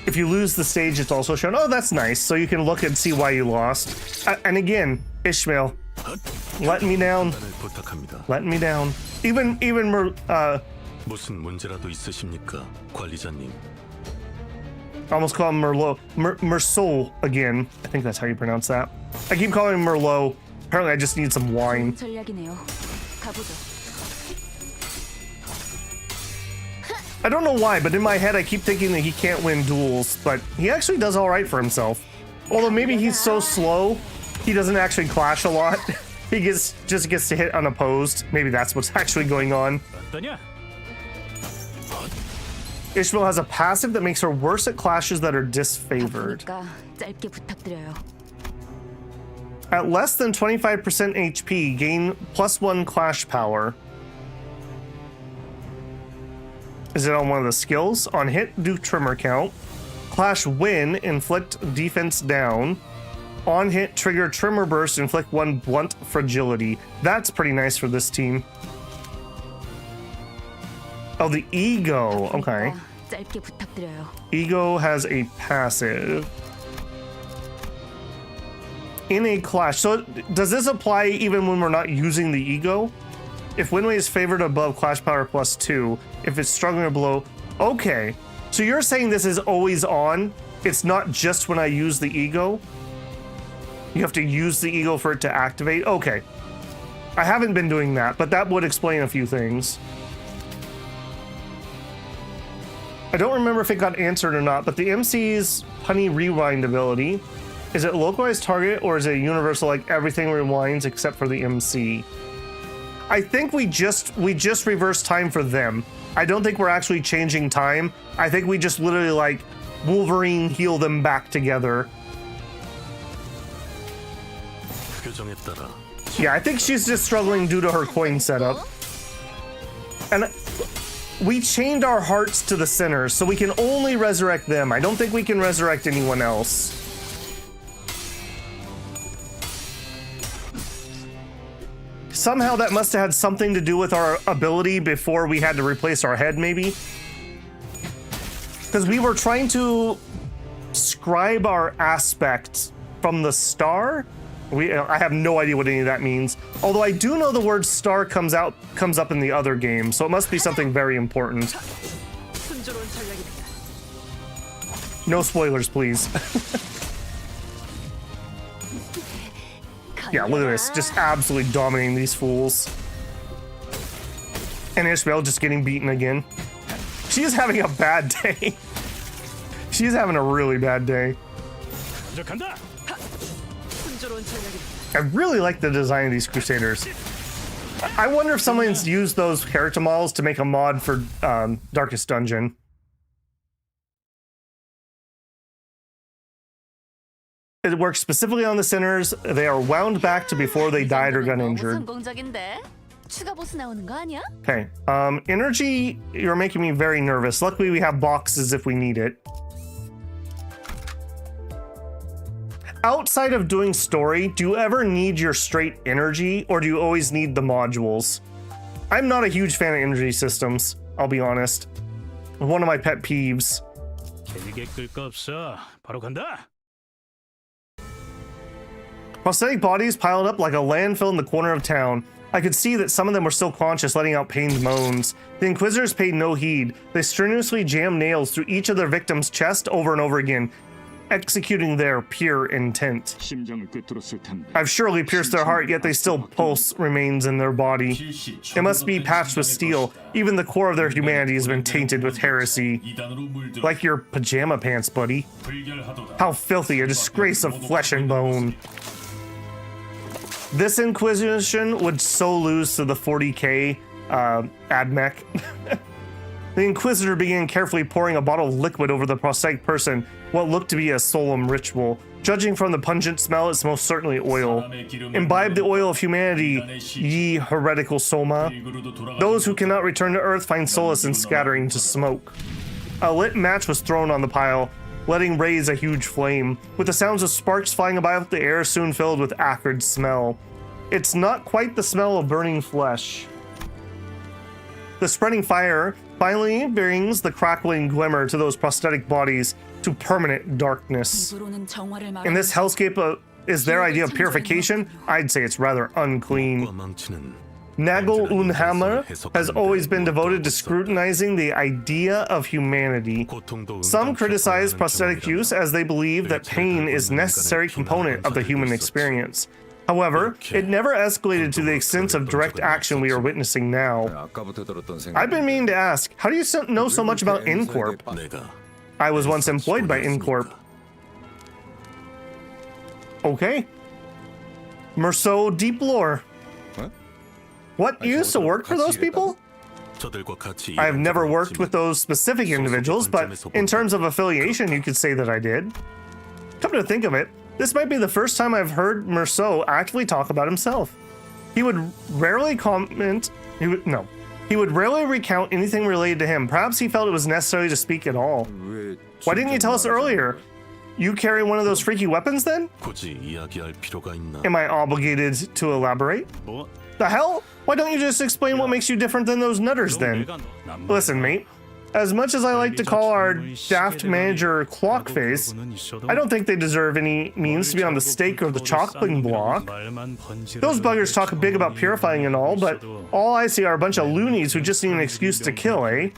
If you lose the stage, it's also shown. Oh, that's nice. So you can look and see why you lost. And again, Ishmael, letting me down. 부탁합니다. Letting me down. Even 무슨 문제라도 있으십니까, 관리자님? I almost call him Merlot. Mersault again. I think that's how you pronounce that. I keep calling him Merlot. Apparently I just need some wine. 전략이네요. 가보죠. I don't know why, but in my head I keep thinking that he can't win duels, but he actually does all right for himself. Although maybe he's so slow, he doesn't actually clash a lot. He just gets to hit unopposed. Maybe that's what's actually going on. 어떠냐? Ishmael has a passive that makes her worse at clashes that are disfavored. 바쁘니까 짧게 부탁드려요. At less than 25% HP, gain +1 clash power. Is it on one of the skills? On hit, do tremor count. Clash win, inflict defense down. On hit, trigger tremor burst, inflict 1 blunt fragility. That's pretty nice for this team. Oh, the ego. Okay. 짧게 부탁드려요. Ego has a passive. In a clash. So does this apply even when we're not using the ego? If Winway is favored above clash power +2, if it's struggling or below. Okay. So you're saying this is always on? It's not just when I use the ego? You have to use the ego for it to activate? Okay. I haven't been doing that, but that would explain a few things. I don't remember if it got answered or not, but the MC's Punny Rewind ability, is it localized target or is it universal, like everything rewinds except for the MC? I think we just reverse time for them. I don't think we're actually changing time. I think we just literally like Wolverine heal them back together. 표정에 따라 Yeah, I think she's just struggling due to her coin setup. And we chained our hearts to the sinners, so we can only resurrect them. I don't think we can resurrect anyone else. Somehow that must have had something to do with our ability before we had to replace our head, maybe? Because we were trying to scribe our aspect from the star. I have no idea what any of that means. Although I do know the word star comes up in the other game, so it must be something very important. 순조로운 전략입니다. No spoilers, please. Yeah, look at this. Just absolutely dominating these fools. And Ishmael just getting beaten again. She's having a bad day. She's having a really bad day. 먼저 간다. 순조로운 전략입니다. I really like the design of these Crusaders. I wonder if someone's used those character models to make a mod for Darkest Dungeon. It works specifically on the sinners. They are wound back to before they died or got injured. 성공적인데? 추가 보스 나오는 거 아니야? Okay. Energy, you're making me very nervous. Luckily, we have boxes if we need it. Outside of doing story, do you ever need your straight energy, or do you always need the modules? I'm not a huge fan of energy systems, I'll be honest. One of my pet peeves. 길게 끌 거 없어. 바로 간다. Prosthetic bodies piled up like a landfill in the corner of town. I could see that some of them were still conscious, letting out pained moans. The Inquisitors paid no heed. They strenuously jammed nails through each of their victims' chest over and over again, executing their pure intent. I've surely pierced their heart, yet they still pulse remains in their body. It must be patched with steel. Even the core of their humanity has been tainted with heresy. Like your pajama pants, buddy. How filthy, a disgrace of flesh and bone. This Inquisition would so lose to the 40k AdMech. The Inquisitor began carefully pouring a bottle of liquid over the prosthetic person, what looked to be a solemn ritual. Judging from the pungent smell, it's most certainly oil. Imbibe the oil of humanity, ye heretical soma. Those who cannot return to Earth find solace in scattering to smoke. A lit match was thrown on the pile, letting raise a huge flame, with the sounds of sparks flying about the air soon filled with acrid smell. It's not quite the smell of burning flesh. The spreading fire finally brings the crackling glimmer to those prosthetic bodies to permanent darkness. In this hellscape, is their idea of purification? I'd say it's rather unclean. Nagel Unhammer has always been devoted to scrutinizing the idea of humanity. Some criticize prosthetic use as they believe that pain is a necessary component of the human experience. However, it never escalated to the extent of direct action we are witnessing now. I've been meaning to ask, how do you know so much about InCorp? I was once employed by InCorp. Okay. Merceau Deep Lore. What? You used to work for those people? I have never worked with those specific individuals, but in terms of affiliation, you could say that I did. Come to think of it, this might be the first time I've heard Merceau actually talk about himself. He would rarely comment. He would rarely recount anything related to him. Perhaps he felt it was necessary to speak at all. Why didn't you tell us earlier? You carry one of those freaky weapons then? Am I obligated to elaborate? The hell? Why don't you just explain what makes you different than those nutters then? Listen, mate. As much as I like to call our daft manager Clockface, I don't think they deserve any means to be on the stake or the chopping block. Those buggers talk big about purifying and all, but all I see are a bunch of loonies who just need an excuse to kill, eh?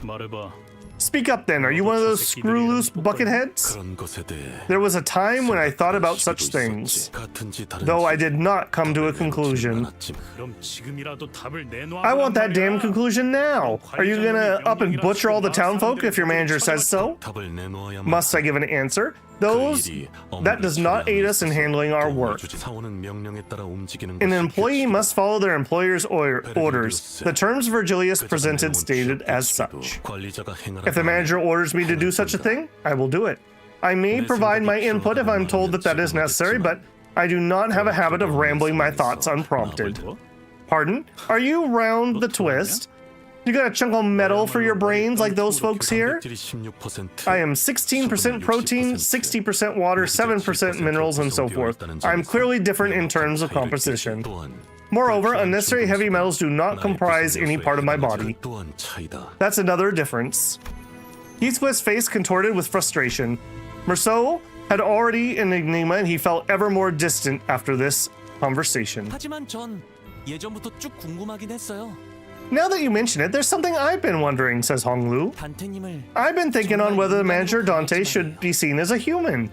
Speak up then, are you one of those screw-loose bucketheads? There was a time when I thought about such things, though I did not come to a conclusion. I want that damn conclusion now! Are you gonna up and butcher all the townfolk if your manager says so? Must I give an answer? That does not aid us in handling our work. An employee must follow their employer's orders. The terms Virgilius presented stated as such. If the manager orders me to do such a thing, I will do it. I may provide my input if I'm told that is necessary, but I do not have a habit of rambling my thoughts unprompted. Pardon? Are you round the twist? You got a chunk of metal for your brains like those folks here? I am 16% protein, 60% water, 7% minerals, and so forth. I'm clearly different in terms of composition. Moreover, unnecessary heavy metals do not comprise any part of my body. That's another difference. Heathcliff's face contorted with frustration. Merceau had already an enigma, and he felt ever more distant after this conversation. Now that you mention it, there's something I've been wondering, says Honglu. I've been thinking on whether the manager Dante should be seen as a human.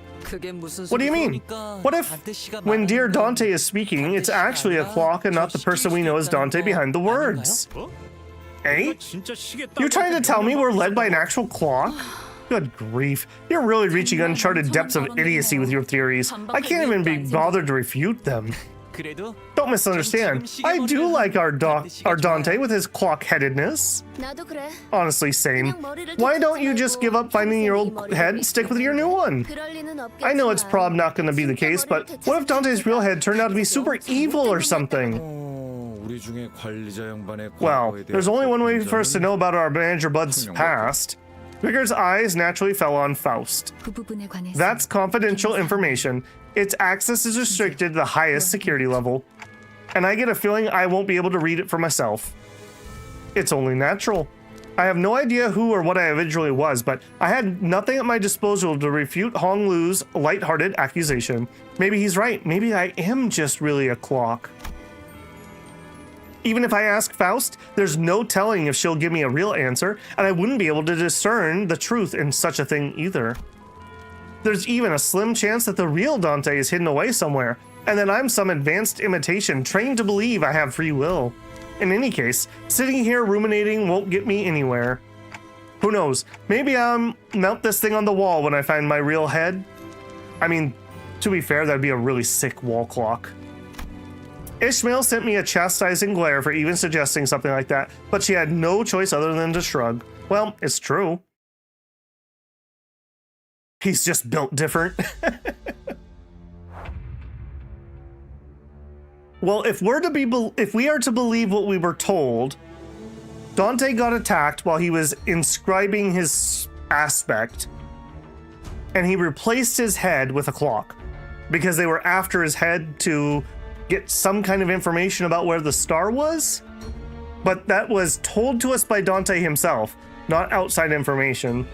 What do you mean? What if, when dear Dante is speaking, it's actually a clock and not the person we know as Dante behind the words? Eh? You're trying to tell me we're led by an actual clock? Good grief. You're really reaching uncharted depths of idiocy with your theories. I can't even be bothered to refute them. 그래도 Don't misunderstand. I do like our Dante with his clock-headedness. 나도 그래. Honestly, same. Why don't you just give up finding your old head, stick with your new one? 그럴 리는 없겠지만. I know it's probably not going to be the case, but what if Dante's real head turned out to be super evil or something? 우리 중에 관리자 양반의 Well, 과거에 대한 there's only one way for us to 공자는 know about our manager Bud's past. Vickers' eyes naturally fell on Faust. 그 부분에 관해서 That's confidential information. Its access is restricted to the highest security level. And I get a feeling I won't be able to read it for myself. It's only natural. I have no idea who or what I eventually was, but I had nothing at my disposal to refute Hong Lu's lighthearted accusation. Maybe he's right. Maybe I am just really a clock. Even if I ask Faust, there's no telling if she'll give me a real answer, and I wouldn't be able to discern the truth in such a thing either. There's even a slim chance that the real Dante is hidden away somewhere, and that I'm some advanced imitation trained to believe I have free will. In any case, sitting here ruminating won't get me anywhere. Who knows? Maybe I'll mount this thing on the wall when I find my real head. I mean, to be fair, that'd be a really sick wall clock. Ishmael sent me a chastising glare for even suggesting something like that, but she had no choice other than to shrug. Well, it's true. He's just built different. Well, if we are to believe what we were told, Dante got attacked while he was inscribing his aspect, and he replaced his head with a clock because they were after his head to get some kind of information about where the star was. But that was told to us by Dante himself, not outside information.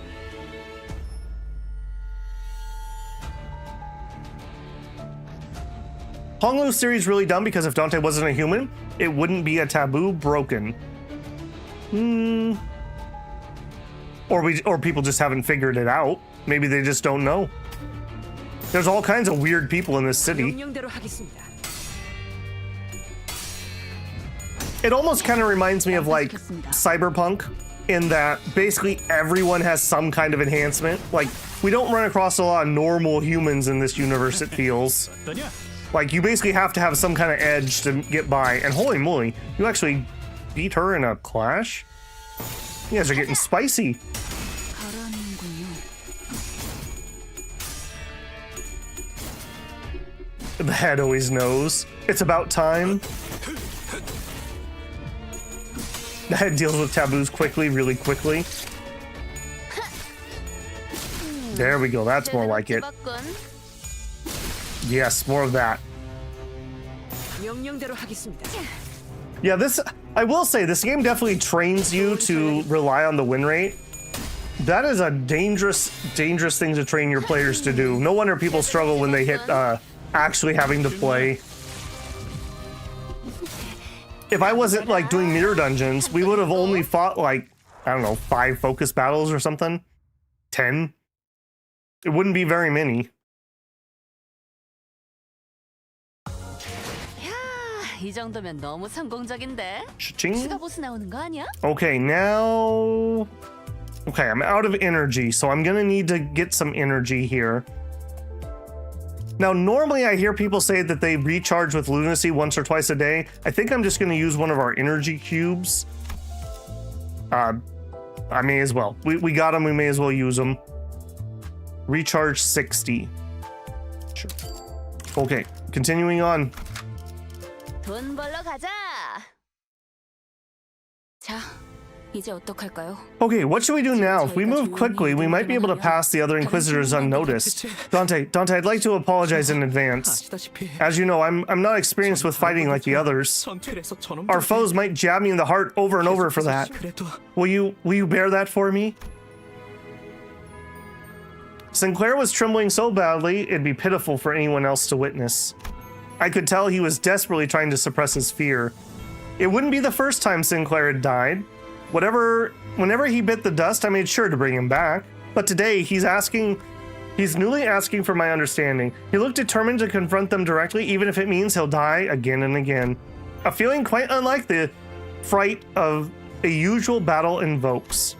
Hong Lu's theory is really dumb because if Dante wasn't a human, it wouldn't be a taboo broken. Or people just haven't figured it out. Maybe they just don't know. There's all kinds of weird people in this city. 명령대로 하겠습니다. It almost kind of reminds me of like Cyberpunk in that basically everyone has some kind of enhancement. Like we don't run across a lot of normal humans in this universe, it feels. Like you basically have to have some kind of edge to get by. And holy moly, you actually beat her in a clash? You guys are getting spicy. The head always knows. It's about time. The head deals with taboos quickly, really quickly. There we go, that's more like it. Yes, more of that. 명령대로 하겠습니다. Yeah, I will say, this game definitely trains you to rely on the win rate. That is a dangerous thing to train your players to do. No wonder people struggle when they hit actually having to play. If I wasn't like doing mirror dungeons, we would have only fought like, I don't know, 5 focus battles or something. 10. It wouldn't be very many. 이 정도면 너무 성공적인데? Cha-ching. 추가 보스 나오는 거 아니야? Okay, now... Okay, I'm out of energy, so I'm gonna need to get some energy here. Now, normally I hear people say that they recharge with lunacy once or twice a day. I think I'm just gonna use one of our energy cubes. I may as well. We got them, we may as well use them. Recharge 60. Sure. Okay, continuing on. 돈 벌러 가자. 자, 이제 어떡할까요? Okay, what should we do now? If we move quickly, we might be able to pass the other Inquisitors unnoticed. Dante, I'd like to apologize in advance. As you know, I'm not experienced with fighting like the others. Our foes might jab me in the heart over and over for that. Will you bear that for me? Sinclair was trembling so badly, it'd be pitiful for anyone else to witness. I could tell he was desperately trying to suppress his fear. It wouldn't be the first time Sinclair had died. Whenever he bit the dust, I made sure to bring him back. But today, he's newly asking for my understanding. He looked determined to confront them directly, even if it means he'll die again and again. A feeling quite unlike the fright of a usual battle invokes.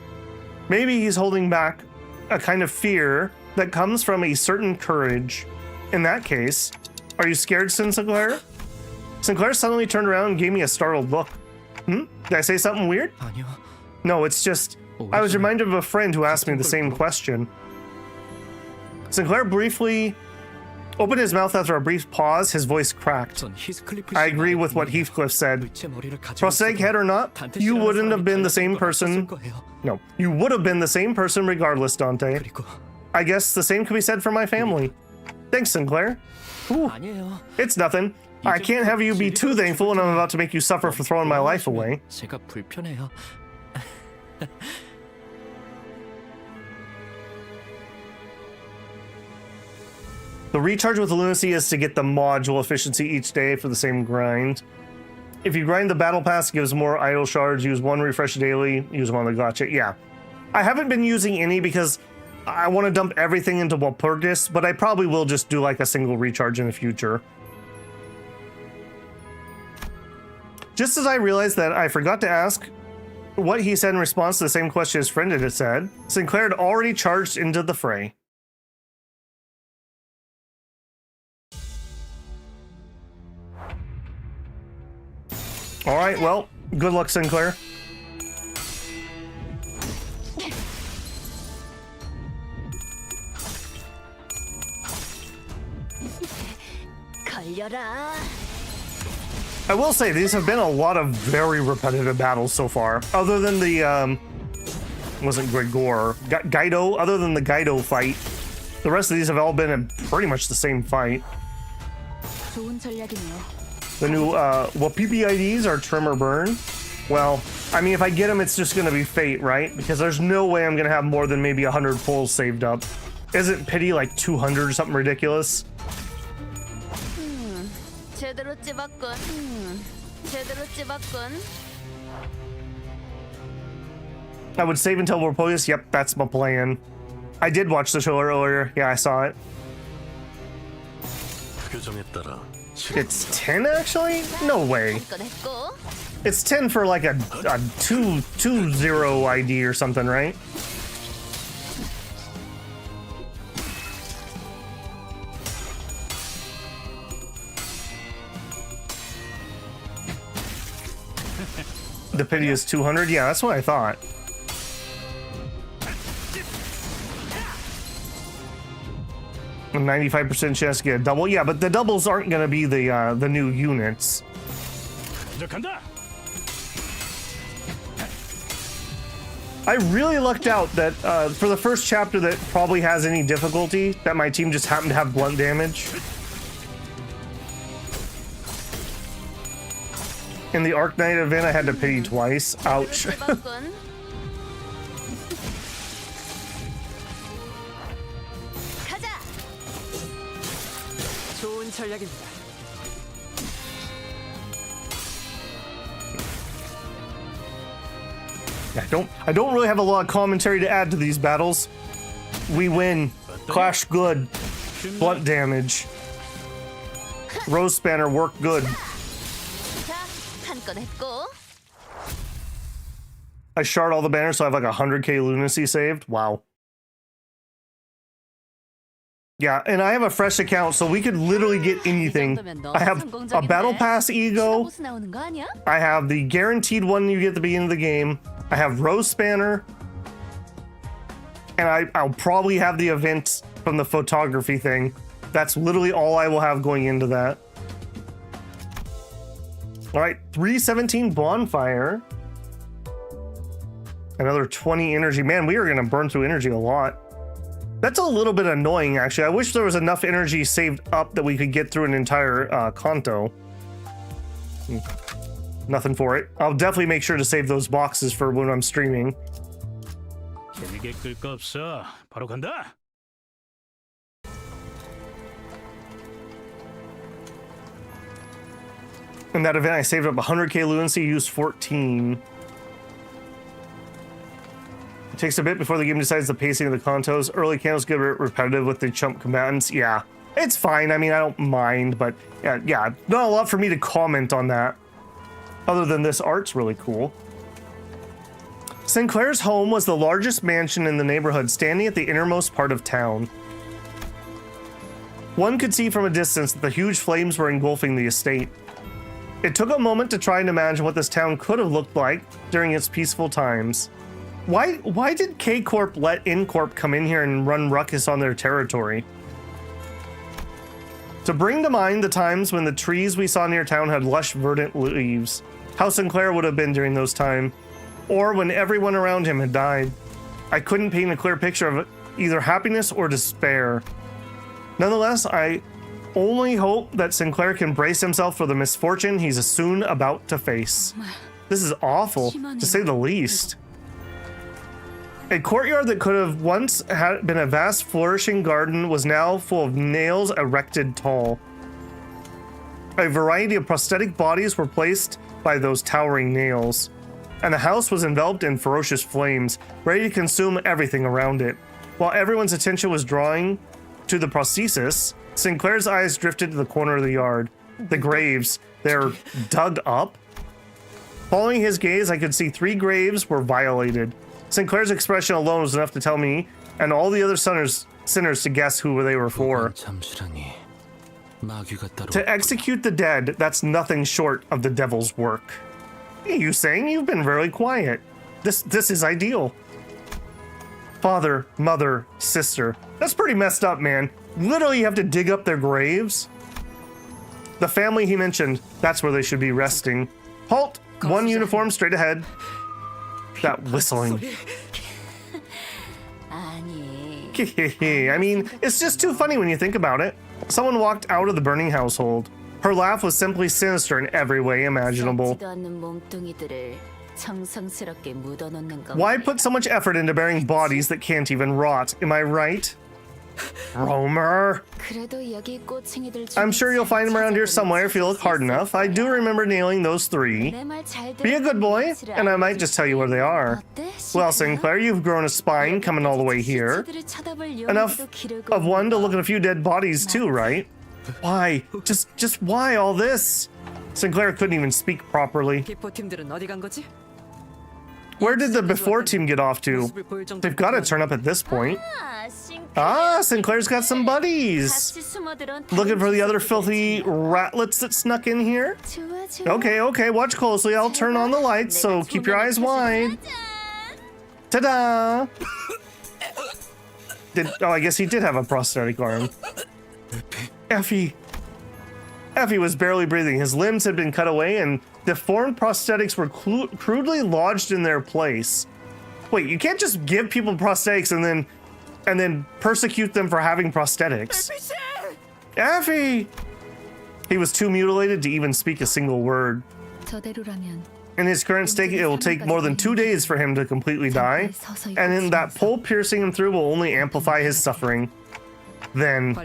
Maybe he's holding back a kind of fear that comes from a certain courage. In that case, are you scared, Sinclair? Sinclair suddenly turned around and gave me a startled look. Did I say something weird? 아니요. No, it's just, I was reminded of a friend who asked me the same question. Sinclair briefly opened his mouth after a brief pause. His voice cracked. I agree with what Heathcliff said. Prosthetic head or not, you wouldn't have been the same person. No, you would have been the same person regardless, Dante. I guess the same can be said for my family. Thanks, Sinclair. Ooh, it's nothing. I can't have you be too thankful, and I'm about to make you suffer for throwing my life away. 제가 불편해요. The recharge with lunacy is to get the module efficiency each day for the same grind. If you grind the battle pass, it gives more idle shards. Use one refresh daily. Use them on the gacha. Yeah. I haven't been using any because I want to dump everything into Walpurgis, but I probably will just do like a single recharge in the future. Just as I realized that I forgot to ask what he said in response to the same question his friend had said, Sinclair had already charged into the fray. All right, well, good luck, Sinclair. 걸려라. I will say these have been a lot of very repetitive battles so far. Other than the wasn't Gregor, Gaido. Other than the Gaido fight, the rest of these have all been in pretty much the same fight. 좋은 전략이네요. The new Wapipi IDs are trim or burn. Well, I mean, if I get them, it's just gonna be fate, right? Because there's no way I'm gonna have more than maybe 100 pulls saved up. Isn't pity like 200 or something ridiculous? 제대로 찝었군. 제대로 찝었군. I would save until Warpodius. Yep, that's my plan. I did watch the show earlier. Yeah, I saw it. 규정에 따라 It's 10 actually? No way. 한건 했고. It's 10 for like a 2-0 ID or something, right? The pity is 200? Yeah, that's what I thought. A 95% chance to get a double. Yeah, but the doubles aren't going to be the new units. 간다. I really lucked out that for the first chapter that probably has any difficulty, that my team just happened to have blunt damage. In the Arc Knight event, I had to pity twice. Ouch. 찝었군. 가자. 좋은 전략입니다. I don't really have a lot of commentary to add to these battles. We win. Clash good. Blunt damage. Rose Spanner work good. 자, 한건 했고. I shard all the banners, so I have like 100k lunacy saved. Wow. Yeah, and I have a fresh account, so we could literally get anything. I have a battle pass ego. 보스 나오는 거 아니야? I have the guaranteed one you get at the beginning of the game. I have Rose Spanner. And I'll probably have the event from the photography thing. That's literally all I will have going into that. All right, 317 Bonfire. Another 20 energy. Man, we are going to burn through energy a lot. That's a little bit annoying, actually. I wish there was enough energy saved up that we could get through an entire Canto. Nothing for it. I'll definitely make sure to save those boxes for when I'm streaming. 재미게 끌 거 없어. 바로 간다. In that event, I saved up 100k lunacy, used 14. It takes a bit before the game decides the pacing of the Cantos. Early Cantos get repetitive with the chump combatants. Yeah, it's fine. I mean, I don't mind, but yeah, not a lot for me to comment on that. Other than this art's really cool. Sinclair's home was the largest mansion in the neighborhood, standing at the innermost part of town. One could see from a distance that the huge flames were engulfing the estate. It took a moment to try and imagine what this town could have looked like during its peaceful times. Why did K Corp let N Corp come in here and run ruckus on their territory? To bring to mind the times when the trees we saw near town had lush verdant leaves, how Sinclair would have been during those times, or when everyone around him had died. I couldn't paint a clear picture of either happiness or despair. Nonetheless, I only hope that Sinclair can brace himself for the misfortune he's soon about to face. This is awful, to say the least. A courtyard that could have once had been a vast flourishing garden was now full of nails erected tall. A variety of prosthetic bodies were placed by those towering nails, and the house was enveloped in ferocious flames, ready to consume everything around it. While everyone's attention was drawing to the prosthesis, Sinclair's eyes drifted to the corner of the yard. The graves, they're dug up. Following his gaze, I could see 3 graves were violated. Sinclair's expression alone was enough to tell me and all the other sinners to guess who they were for. To execute the dead, that's nothing short of the devil's work. Hey, you saying you've been very quiet. This is ideal. Father, mother, sister. That's pretty messed up, man. Literally, you have to dig up their graves. The family he mentioned, that's where they should be resting. Halt! One uniform straight ahead. That whistling. I mean, it's just too funny when you think about it. Someone walked out of the burning household. Her laugh was simply sinister in every way imaginable. Why put so much effort into burying bodies that can't even rot? Am I right? Romer. I'm sure you'll find him around here somewhere if you look hard enough. I do remember nailing those 3. Be a good boy, and I might just tell you where they are. Well, Sinclair, you've grown a spine coming all the way here. Enough of one to look at a few dead bodies too, right? Why? Just why all this? Sinclair couldn't even speak properly. Where did the before team get off to? They've got to turn up at this point. Ah, Sinclair's got some buddies. Looking for the other filthy ratlets that snuck in here? Okay, watch closely. I'll turn on the lights, so keep your eyes wide. Ta-da! I guess he did have a prosthetic arm. Effie was barely breathing. His limbs had been cut away and deformed prosthetics were crudely lodged in their place. Wait, you can't just give people prosthetics and then persecute them for having prosthetics. Effie! He was too mutilated to even speak a single word. In his current state, it will take more than 2 days for him to completely die, and then that pole piercing him through will only amplify his suffering. Then,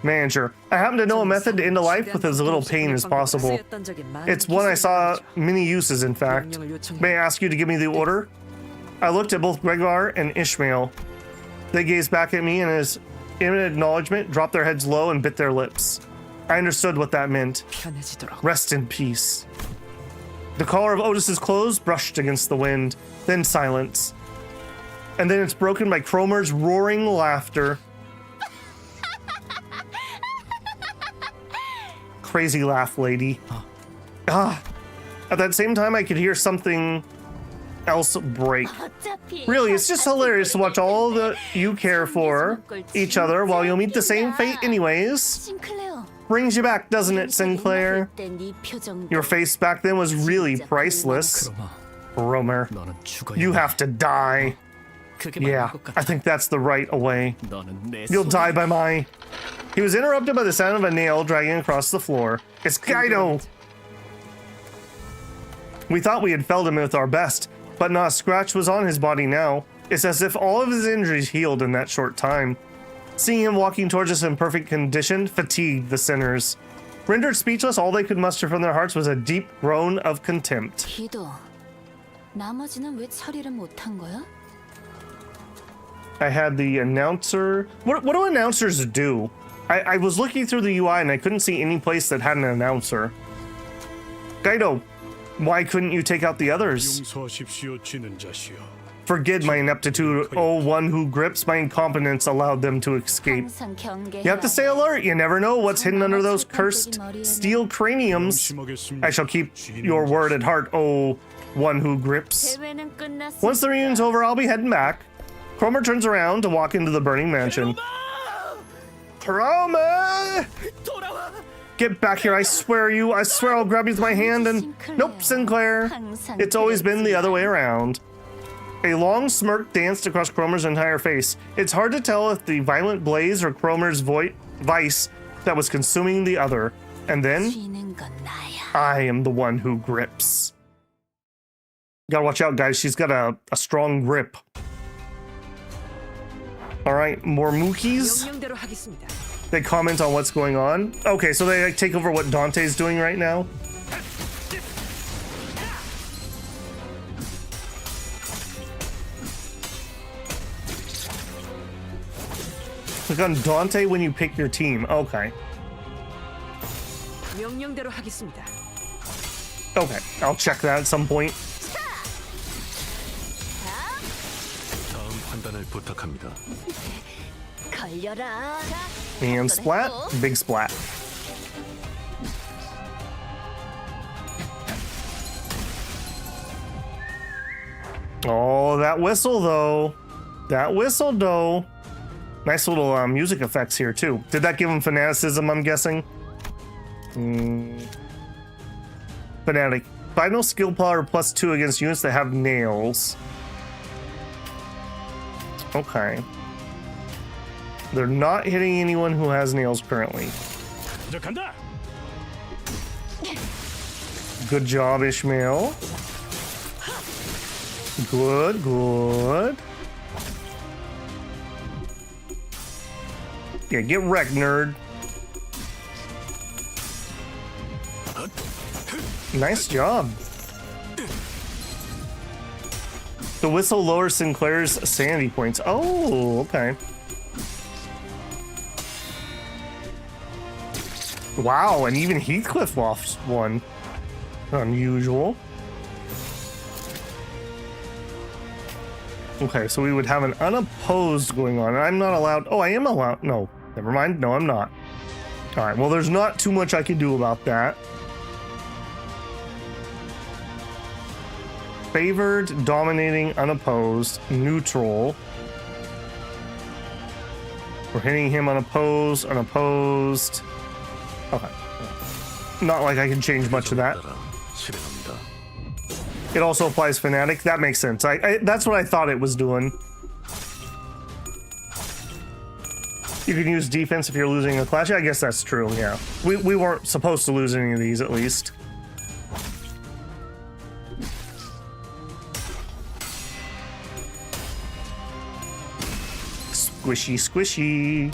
manager, I happen to know a method to end a life with as little pain as possible. It's one I saw many uses, in fact. May I ask you to give me the order? I looked at both Gregor and Ishmael. They gazed back at me and, as in acknowledgement, dropped their heads low and bit their lips. I understood what that meant. Rest in peace. The collar of Otis's clothes brushed against the wind, then silence. And then it's broken by Cromer's roaring laughter. Crazy laugh, lady. At that same time, I could hear something else break. Really, it's just hilarious to watch all that you care for each other while you'll meet the same fate anyways. Brings you back, doesn't it, Sinclair? Your face back then was really priceless. Romer, you have to die. Yeah, I think that's the right way. You'll die by my... He was interrupted by the sound of a nail dragging across the floor. It's Gaito! We thought we had felled him with our best, but not a scratch was on his body now. It's as if all of his injuries healed in that short time. Seeing him walking towards us in perfect condition fatigued the sinners. Rendered speechless, all they could muster from their hearts was a deep groan of contempt. I had the announcer... What do announcers do? I was looking through the UI and I couldn't see any place that had an announcer. Gaito, why couldn't you take out the others? Forget my ineptitude. Oh, one who grips my incompetence allowed them to escape. 항상 경계해야 You have to stay alert. You never know what's hidden under those cursed steel craniums. I shall keep your word at heart, oh, one who grips. 대회는 끝났으니까. Once the reunion's over, I'll be heading back. Cromer turns around to walk into the burning mansion. Cromer! Get back here, I swear I'll grab you with my hand and... Nope, Sinclair. It's always been the other way around. A long smirk danced across Cromer's entire face. It's hard to tell if the violent blaze or Cromer's vice that was consuming the other. And then, 쥐는 건 나야. I am the one who grips. Gotta watch out, guys. She's got a strong grip. All right, more Mookies. 명령대로 하겠습니다. They comment on what's going on. Okay, so they like, take over what Dante's doing right now. Click on Dante when you pick your team. Okay. 명령대로 하겠습니다. Okay, I'll check that at some point. 다음 판단을 부탁합니다. 걸려라. And splat, big splat. Oh, that whistle though. That whistle though. Nice little music effects here too. Did that give him fanaticism, I'm guessing? Fanatic. Final skill power +2 against units that have nails. Okay. They're not hitting anyone who has nails currently. Good job, Ishmael. Good, good. Yeah, get wrecked, nerd. Nice job. The whistle lowers Sinclair's sanity points. Oh, okay. Wow, and even Heathcliff lost one. Unusual. Okay, so we would have an unopposed going on. I'm not allowed. Oh, I am allowed. No, never mind. No, I'm not. All right, well, there's not too much I can do about that. Favored, dominating, unopposed, neutral. We're hitting him unopposed, unopposed. Okay. Not like I can change much of that. 실행합니다. It also applies fanatic. That makes sense. That's what I thought it was doing. You can use defense if you're losing a clash. Yeah, I guess that's true. Yeah, we weren't supposed to lose any of these, at least. Squishy, squishy.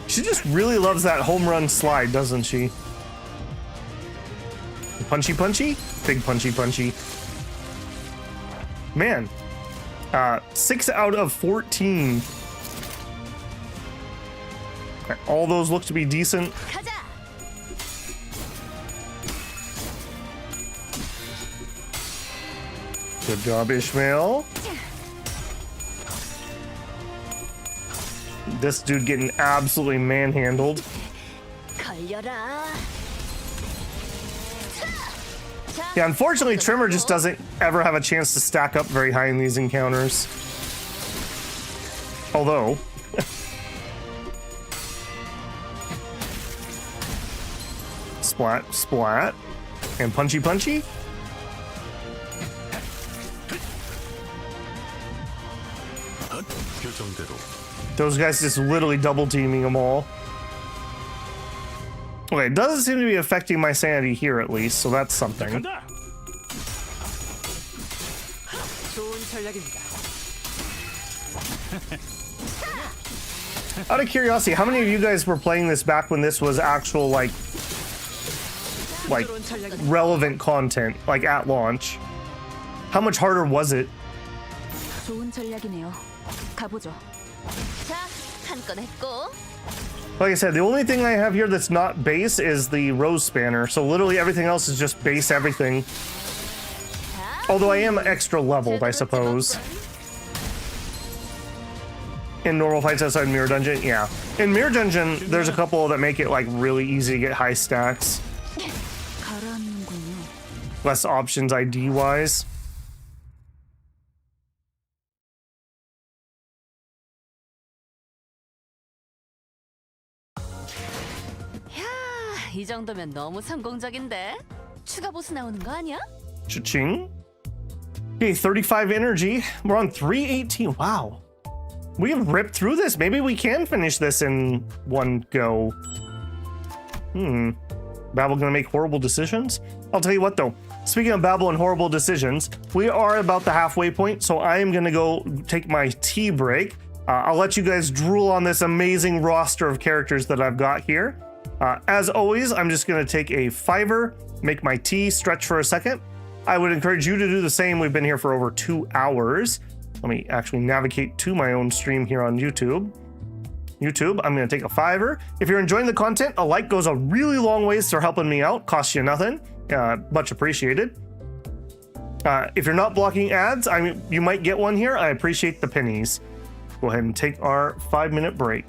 She just really loves that home run slide, doesn't she? Punchy, punchy? Big punchy, punchy. Man. 6 out of 14. Okay, all those look to be decent. 가자. Good job, Ishmael. This dude getting absolutely manhandled. 걸려라. Yeah, unfortunately, Trimmer just doesn't ever have a chance to stack up very high in these encounters. Although... splat, splat. And punchy, punchy. 교정대로. Those guys just literally double teaming them all. Okay, it doesn't seem to be affecting my sanity here at least, so that's something. 좋은 전략입니다. Out of curiosity, how many of you guys were playing this back when this was actual, like relevant content, like at launch? How much harder was it? 좋은 전략이네요. 가보죠. 자, 한 건 했고. Like I said, the only thing I have here that's not base is the rose spanner. So literally everything else is just base everything. Although I am extra leveled, I suppose. In normal fights outside Mirror Dungeon, yeah. In Mirror Dungeon, there's a couple that make it like really easy to get high stacks. Less options ID wise. 이 정도면 너무 성공적인데? 추가 보스 나오는 거 아니야? Cha-ching. Okay, 35 energy. We're on 318. Wow. We have ripped through this. Maybe we can finish this in one go. Babel gonna make horrible decisions? I'll tell you what though. Speaking of Babel and horrible decisions, we are about the halfway point, so I am gonna go take my tea break. I'll let you guys drool on this amazing roster of characters that I've got here. As always, I'm just gonna take a fiver, make my tea, stretch for a second. I would encourage you to do the same. We've been here for over 2 hours. Let me actually navigate to my own stream here on YouTube. I'm gonna take a fiver. If you're enjoying the content, a like goes a really long ways to helping me out. Costs you nothing. Much appreciated. If you're not blocking ads, I mean, you might get one here. I appreciate the pennies. Go ahead and take our 5-minute break.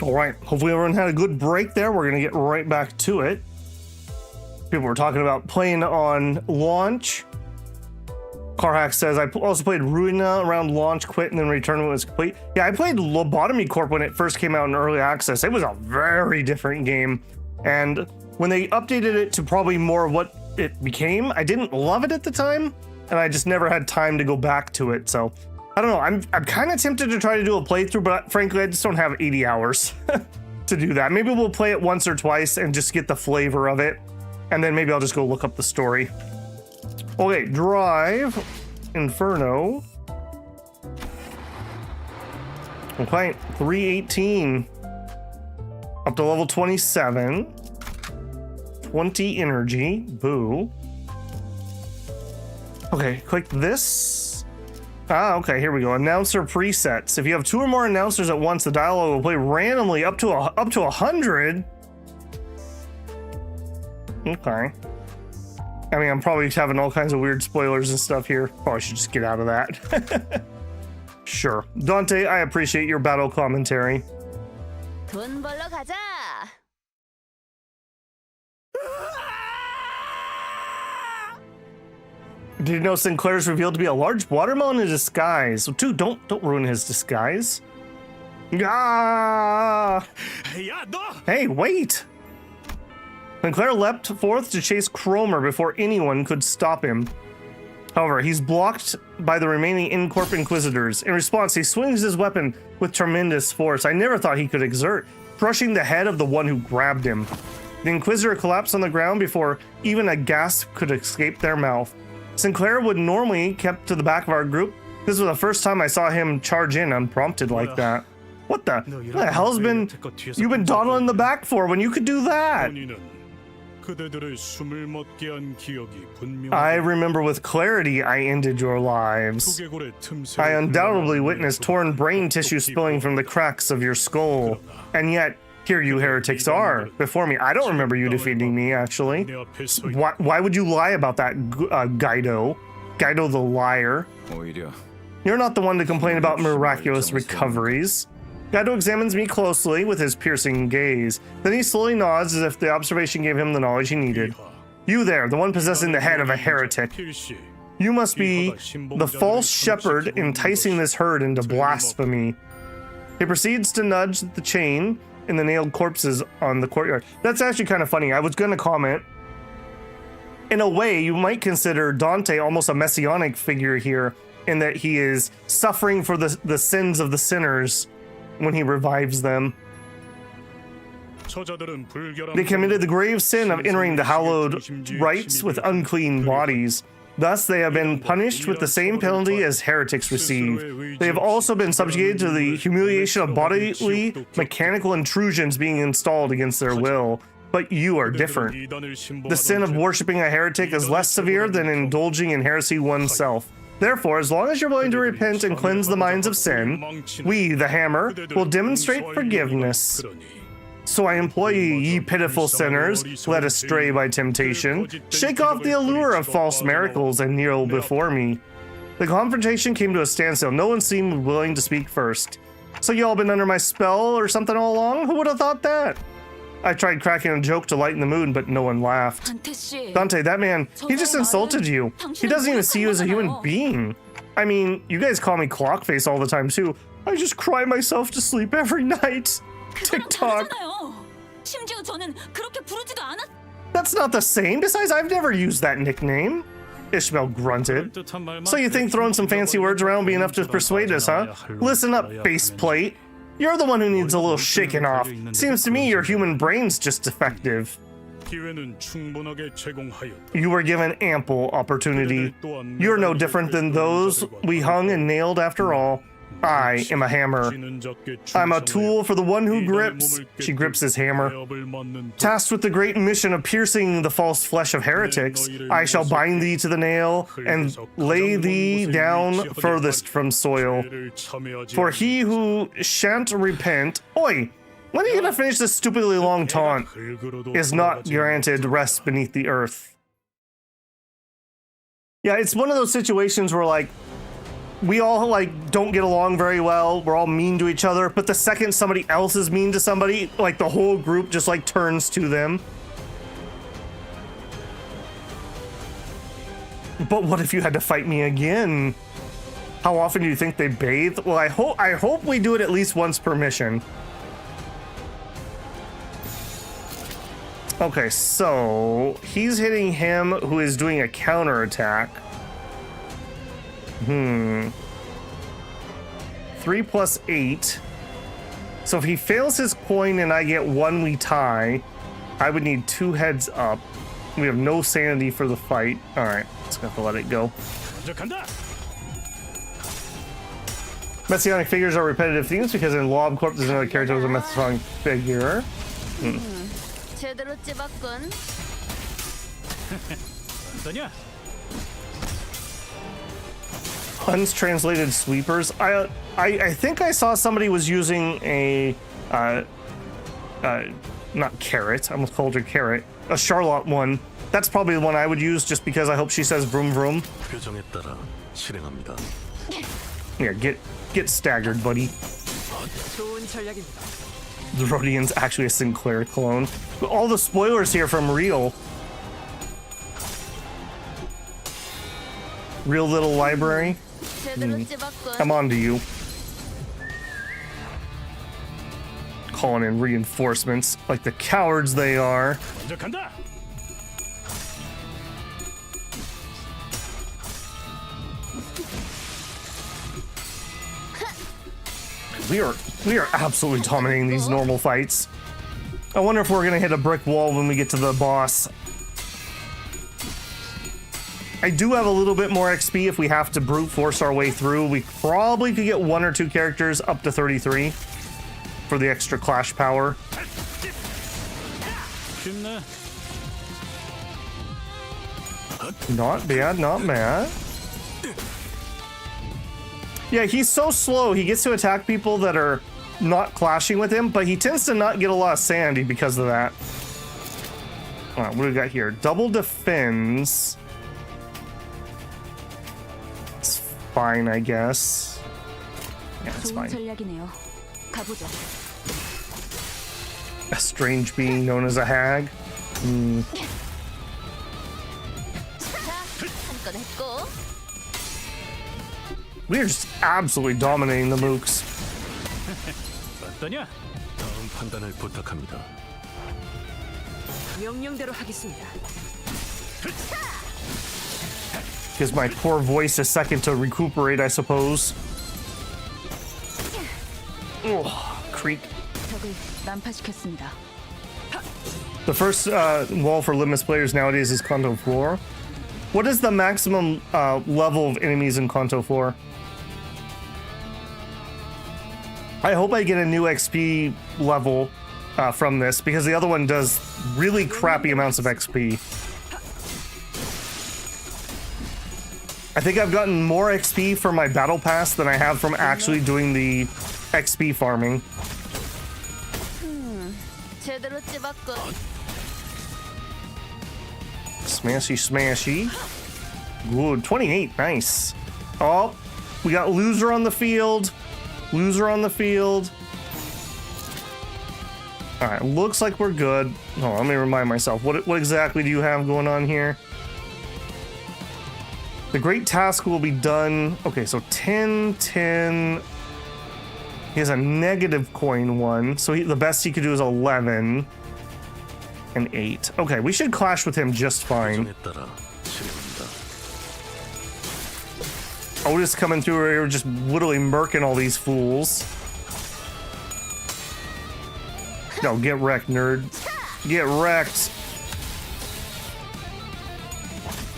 All right, hopefully everyone had a good break there. We're gonna get right back to it. People were talking about playing on launch. Carhack says, I also played Ruina around launch, quit, and then returned when it was complete. Yeah, I played Lobotomy Corp when it first came out in early access. It was a very different game. And when they updated it to probably more of what it became, I didn't love it at the time, and I just never had time to go back to it. So I don't know. I'm kind of tempted to try to do a playthrough, but frankly, I just don't have 80 hours to do that. Maybe we'll play it once or twice and just get the flavor of it. And then maybe I'll just go look up the story. Okay, Drive, Inferno. Okay, 318. Up to level 27. 20 energy. Boo. Okay, click this. Ah, okay, here we go. Announcer presets. If you have 2 or more announcers at once, the dialogue will play randomly up to 100. Okay. I mean, I'm probably having all kinds of weird spoilers and stuff here. Probably should just get out of that. Sure. Dante, I appreciate your battle commentary. 돈 벌러 가자. Did you know Sinclair is revealed to be a large watermelon in disguise? So, dude, don't ruin his disguise. Ah! Hey, wait! Sinclair leapt forth to chase Cromer before anyone could stop him. However, he's blocked by the remaining in-corp Inquisitors. In response, he swings his weapon with tremendous force I never thought he could exert, crushing the head of the one who grabbed him. The Inquisitor collapsed on the ground before even a gasp could escape their mouth. Sinclair would normally kept to the back of our group. This was the first time I saw him charge in unprompted like that. What the hell's been you've been dawdling in the back for when you could do that? I remember with clarity I ended your lives. I undoubtedly witnessed torn brain tissue spilling from the cracks of your skull. And yet, here you heretics are, before me. I don't remember you defeating me, actually. Why would you lie about that, Guido? Guido the liar. You're not the one to complain about miraculous recoveries. Canto examines me closely with his piercing gaze. Then he slowly nods as if the observation gave him the knowledge he needed. You there, the one possessing the head of a heretic. You must be the false shepherd enticing this herd into blasphemy. He proceeds to nudge the chain in the nailed corpses on the courtyard. That's actually kind of funny. I was going to comment. In a way, you might consider Dante almost a messianic figure here, in that he is suffering for the sins of the sinners when he revives them. They committed the grave sin of entering the hallowed rites with unclean bodies. Thus, they have been punished with the same penalty as heretics receive. They have also been subjugated to the humiliation of bodily, mechanical intrusions being installed against their will. But you are different. The sin of worshipping a heretic is less severe than indulging in heresy oneself. Therefore, as long as you're willing to repent and cleanse the minds of sin, we, the Hammer, will demonstrate forgiveness. So I implore you, ye pitiful sinners, led astray by temptation, shake off the allure of false miracles and kneel before me. The confrontation came to a standstill. No one seemed willing to speak first. So you all been under my spell or something all along? Who would have thought that? I tried cracking a joke to lighten the mood, but no one laughed. Dante, that man, he just insulted you. He doesn't even see you as a human being. I mean, you guys call me Clockface all the time too. I just cry myself to sleep every night. TikTok. That's not the same. Besides, I've never used that nickname. Ishmael grunted. So you think throwing some fancy words around will be enough to persuade us, huh? Listen up, faceplate. You're the one who needs a little shaking off. Seems to me your human brain's just defective. You were given ample opportunity. You're no different than those we hung and nailed after all. I am a hammer. I'm a tool for the one who grips. She grips his hammer. Tasked with the great mission of piercing the false flesh of heretics, I shall bind thee to the nail and lay thee down furthest from soil. For he who shan't repent... Oi! When are you gonna finish this stupidly long taunt? Is not granted rest beneath the earth. Yeah, it's one of those situations where, like, we all like don't get along very well. We're all mean to each other, but the second somebody else is mean to somebody, like the whole group just like turns to them. But what if you had to fight me again? How often do you think they bathe? Well, I hope we do it at least once per mission. Okay, so he's hitting him who is doing a counterattack. 3 plus 8. So if he fails his coin and I get 1, we tie. I would need 2 heads up. We have no sanity for the fight. All right, just gonna have to let it go. Messianic figures are repetitive themes because in Lobotomy Corp there's another character with a messianic figure. 제대로 찝었군. 어떠냐? Untranslated sweepers. I think I saw somebody was using a not carrot. I almost called her carrot. A Charlotte one. That's probably the one I would use just because I hope she says vroom vroom. 표정에 따라 실행합니다. Yeah, get staggered, buddy. 좋은 전략입니다. The Rhodian's actually a Sinclair clone. But all the spoilers here from Real Little Library. 제대로 찝었군. I'm on to you. Calling in reinforcements like the cowards they are. 먼저 간다. We are absolutely dominating these normal fights. I wonder if we're gonna hit a brick wall when we get to the boss. I do have a little bit more XP if we have to brute force our way through. We probably could get 1 or 2 characters up to 33 for the extra clash power. 쉽네. Not bad, not bad. Yeah, he's so slow. He gets to attack people that are not clashing with him, but he tends to not get a lot of sanity because of that. All right, what do we got here? Double defends. It's fine, I guess. Yeah, it's fine. 전략이네요. 가보자. A strange being known as a hag. 한건 했고. We are just absolutely dominating the mooks. 어떠냐? 다음 판단을 부탁합니다. 명령대로 하겠습니다. Gives my poor voice a second to recuperate, I suppose. Oh, creak. 적을 난파시켰습니다. The first wall for Limbus players nowadays is Canto 4. What is the maximum level of enemies in Canto 4? I hope I get a new XP level from this because the other one does really crappy amounts of XP. I think I've gotten more XP for my battle pass than I have from actually doing the XP farming. 제대로 찝었군. Smashy, smashy. Good. 28. Nice. Oh, we got loser on the field. Loser on the field. All right. Looks like we're good. Oh, let me remind myself. What exactly do you have going on here? The great task will be done. Okay, so 10, 10. He has a negative coin 1. So the best he could do is 11. And 8. Okay, we should clash with him just fine. 표정에 따라 실행합니다. Otis coming through here, just literally murking all these fools. No, get wrecked, nerd. Get wrecked.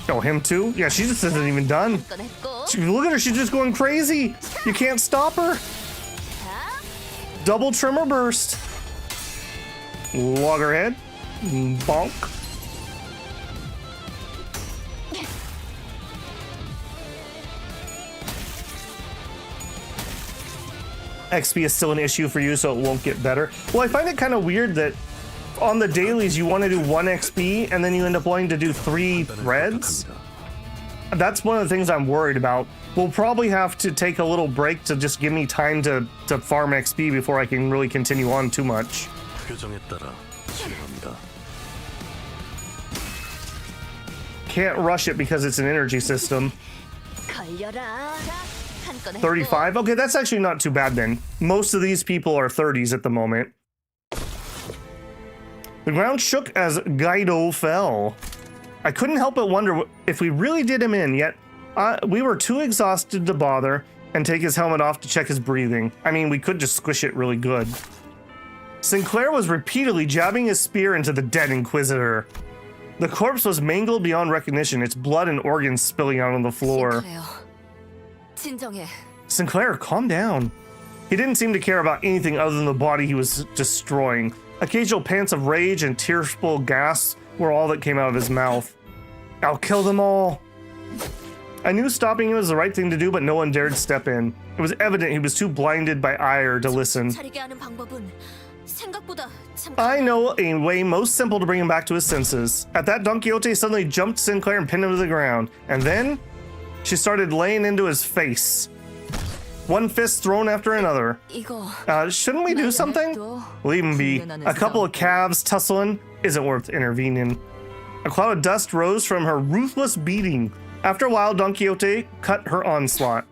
Oh, him too? Yeah, she just isn't even done. 한건 했고. Look at her, she's just going crazy. You can't stop her. Double trimmer burst. Loggerhead. Bonk. XP is still an issue for you, so it won't get better. Well, I find it kind of weird that on the dailies you want to do 1 XP and then you end up wanting to do 3 threads. 부탁합니다. That's one of the things I'm worried about. We'll probably have to take a little break to just give me time to farm XP before I can really continue on too much. 표정에 따라 실행합니다. Can't rush it because it's an energy system. 걸려라. 한 건에 35? Okay, that's actually not too bad then. Most of these people are 30s at the moment. The ground shook as Guido fell. I couldn't help but wonder if we really did him in, yet we were too exhausted to bother and take his helmet off to check his breathing. I mean, we could just squish it really good. Sinclair was repeatedly jabbing his spear into the dead Inquisitor. The corpse was mangled beyond recognition, its blood and organs spilling out on the floor. 진정해. Sinclair, calm down. He didn't seem to care about anything other than the body he was destroying. Occasional pants of rage and tearful gasps were all that came out of his mouth. I'll kill them all. I knew stopping him was the right thing to do, but no one dared step in. It was evident he was too blinded by ire to listen. 차리게 하는 방법은 생각보다 참. I know a way most simple to bring him back to his senses. At that, Don Quixote suddenly jumped Sinclair and pinned him to the ground. And then she started laying into his face. One fist thrown after another. 이거 Shouldn't we do something? Leave him be. A couple of calves tussling isn't worth intervening. A cloud of dust rose from her ruthless beating. After a while, Don Quixote cut her onslaught.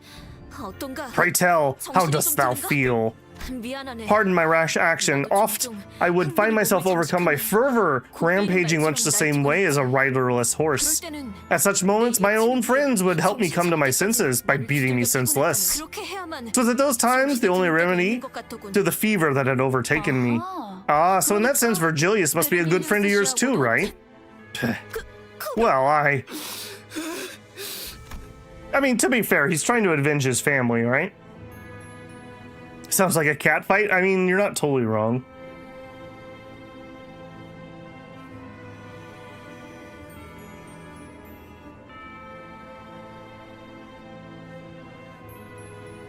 어떤가? Pray tell, how dost thou feel? 미안하네. Pardon my rash action. Oft I would find myself overcome by fervor, rampaging much the same way as a riderless horse. At such moments, my own friends would help me come to my senses by beating me senseless. 그렇게 해야만. So at those times, the only remedy to the fever that had overtaken me. Ah, so in that sense, Virgilius must be a good friend of yours too, right? Well, I mean, to be fair, he's trying to avenge his family, right? Sounds like a cat fight. I mean, you're not totally wrong.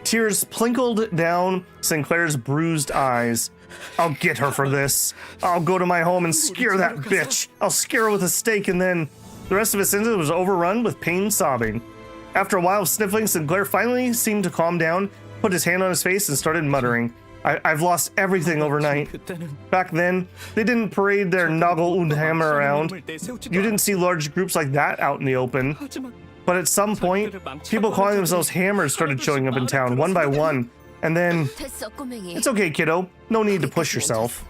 Tears sprinkled down Sinclair's bruised eyes. I'll get her for this. I'll go to my home and scare that bitch. I'll scare her with a stake, and then the rest of his senses was overrun with pain sobbing. After a while of sniffling, Sinclair finally seemed to calm down, put his hand on his face, and started muttering. I've lost everything overnight. Back then, they didn't parade their Noggle und Hammer around. You didn't see large groups like that out in the open. But at some point, people calling themselves hammers started showing up in town, one by one. And then, 됐어, 꼬맹이. it's okay, kiddo. No need to push yourself.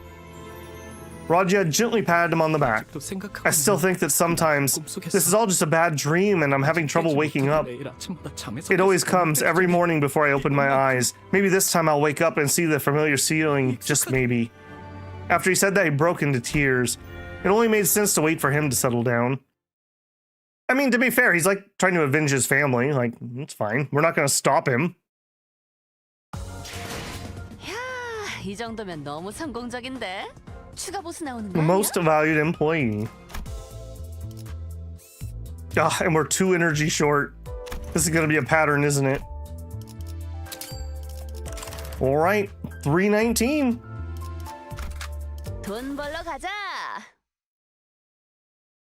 Raja gently patted him on the back. I still think that sometimes this is all just a bad dream and I'm having trouble waking up. It always comes every morning before I open my eyes. Maybe this time I'll wake up and see the familiar ceiling, just maybe. After he said that, he broke into tears. It only made sense to wait for him to settle down. I mean, to be fair, he's like trying to avenge his family. Like, it's fine. We're not going to stop him. 야, 이 정도면 너무 성공적인데? 추가 보스 나오는 거 Most valued employee. Ah, and we're 2 energy short. This is gonna be a pattern, isn't it? All right, 319. 돈 벌러 가자.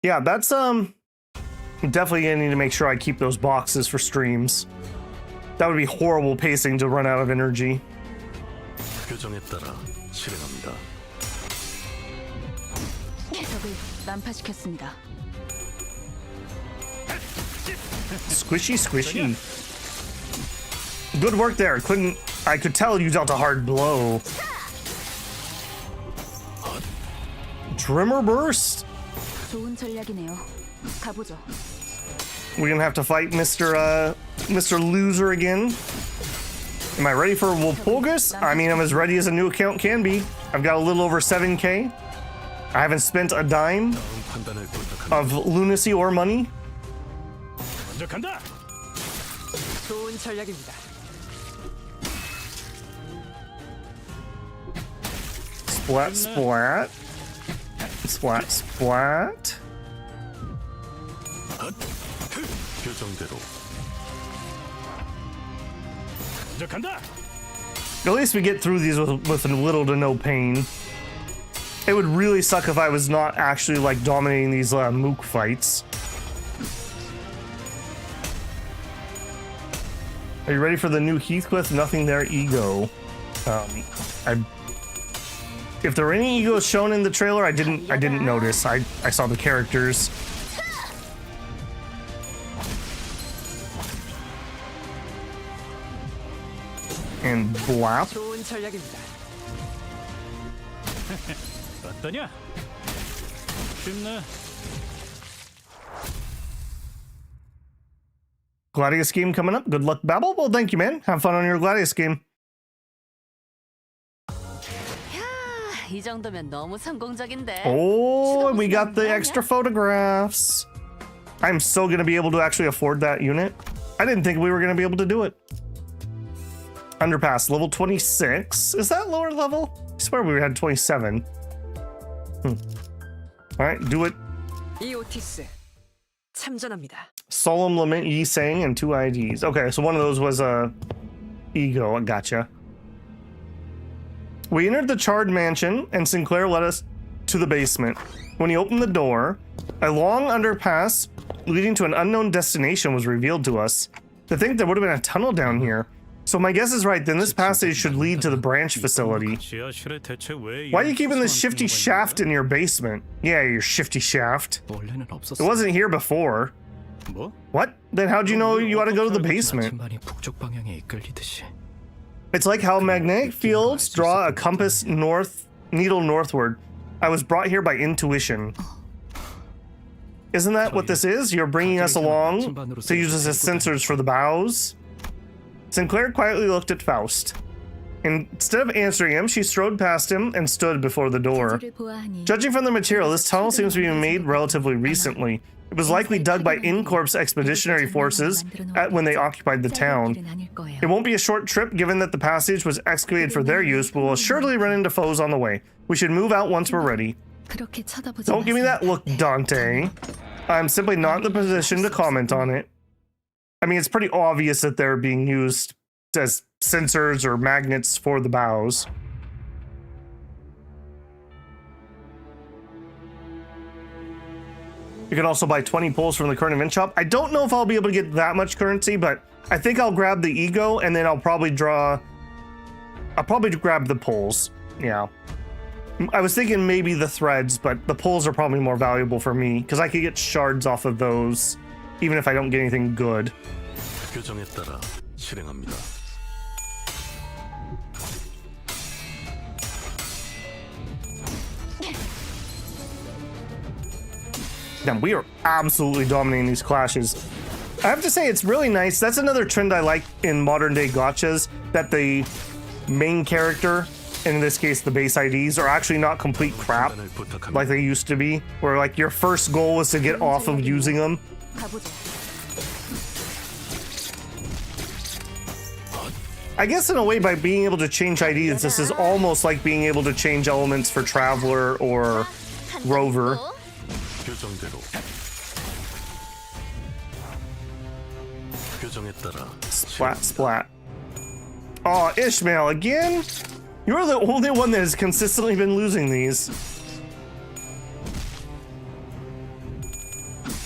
Yeah, that's definitely gonna need to make sure I keep those boxes for streams. That would be horrible pacing to run out of energy. 표정에 따라 실행합니다. 적을 난파시켰습니다. Squishy, squishy. Good work there. I could tell you dealt a hard blow. Tremor burst. 좋은 전략이네요. 가보죠. We're gonna have to fight Mr. Loser again. Am I ready for Walpurgis? I mean, I'm as ready as a new account can be. I've got a little over 7K. I haven't spent a dime 판단을 부탁합니다. of lunacy or money. 먼저 간다. 좋은 전략입니다. Splat, splat. Splat, splat. 표정대로 먼저 간다. At least we get through these with little to no pain. It would really suck if I was not actually like dominating these mook fights. Are you ready for the new Heathcliff? Nothing there, ego. If there were any egos shown in the trailer, I didn't notice. I saw the characters. And blap. 좋은 전략입니다. 어떠냐? 쉽네. Gladius game coming up. Good luck, Babel. Well, thank you, man. Have fun on your Gladius game. 이 정도면 너무 성공적인데. Oh, and we got the extra photographs. I'm so gonna be able to actually afford that unit. I didn't think we were gonna be able to do it. Underpass, level 26. Is that lower level? I swear we had 27. All right, do it. 이오티스 참전합니다. Solemn Lament, Yi Sang, and 2 IDs. Okay, so one of those was a ego. I gotcha. We entered the charred mansion, and Sinclair led us to the basement. When he opened the door, a long underpass leading to an unknown destination was revealed to us. To think there would have been a tunnel down here. So my guess is right, then this passage should lead to the branch facility. 지하실에 대체 왜 Why are you keeping this shifty shaft in your basement? Yeah, your shifty shaft. 원래는 It 없었어. wasn't here before. 뭐? What? Then how'd you know you ought to go to the basement? 나침반이 북쪽 방향에 이끌리듯이. It's like how magnetic fields draw a compass needle northward. I was brought here by intuition. Isn't that what this is? You're bringing us along to use us as sensors for the bows? Sinclair quietly looked at Faust. Instead of answering him, she strode past him and stood before the door. Judging from the material, this tunnel seems to be made relatively recently. It was likely dug by InCorp's expeditionary forces when they occupied the town. It won't be a short trip, given that the passage was excavated for their use, but we'll assuredly run into foes on the way. We should move out once we're ready. Don't give me that look, Dante. I'm simply not in the position to comment on it. I mean, it's pretty obvious that they're being used as sensors or magnets for the bows. You can also buy 20 poles from the current event shop. I don't know if I'll be able to get that much currency, but I think I'll grab the ego and then I'll probably grab the poles. Yeah. I was thinking maybe the threads, but the poles are probably more valuable for me because I could get shards off of those even if I don't get anything good. 규정에 따라 실행합니다. Damn, we are absolutely dominating these clashes. I have to say, it's really nice. That's another trend I like in modern day gachas, that the main character, in this case the base IDs, are actually not complete crap like they used to be, where like your first goal was to get off of using them. I guess in a way, by being able to change IDs, this is almost like being able to change elements for Traveler or Rover. 규정대로. 규정에 따라 Splat, splat. Oh, Ishmael, again? You're the only one that has consistently been losing these.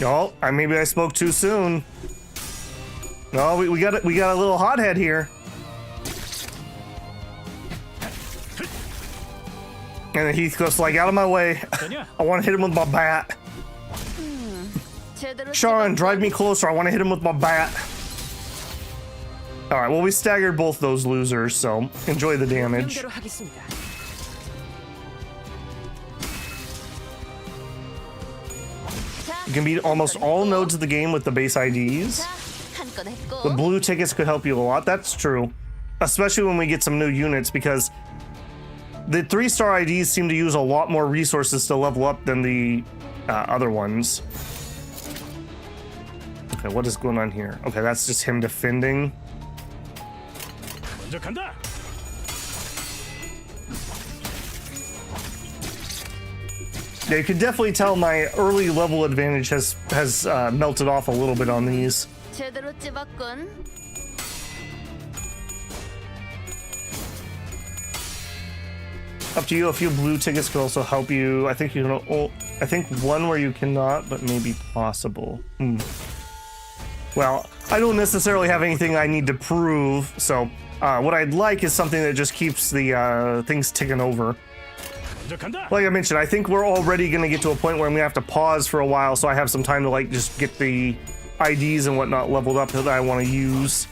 Oh, maybe I spoke too soon. No, we got a little hothead here. And then Heathcliff's like, out of my way. I want to hit him with my bat. Sean, drive me closer. I want to hit him with my bat. All right, well, we staggered both those losers, so enjoy the damage. You can beat almost all nodes of the game with the base IDs. The blue tickets could help you a lot. That's true. Especially when we get some new units, because the 3-star IDs seem to use a lot more resources to level up than the other ones. Okay, what is going on here? Okay, that's just him defending. 먼저 간다. Yeah, you can definitely tell my early level advantage has melted off a little bit on these. 제대로 찝었군. Up to you. A few blue tickets could also help you. I think you can. I think one where you cannot, but maybe possible. Well, I don't necessarily have anything I need to prove, so what I'd like is something that just keeps the things ticking over. 이제 간다. Like I mentioned, I think we're already going to get to a point where I'm going to have to pause for a while, so I have some time to like just get the IDs and whatnot leveled up that I want to use.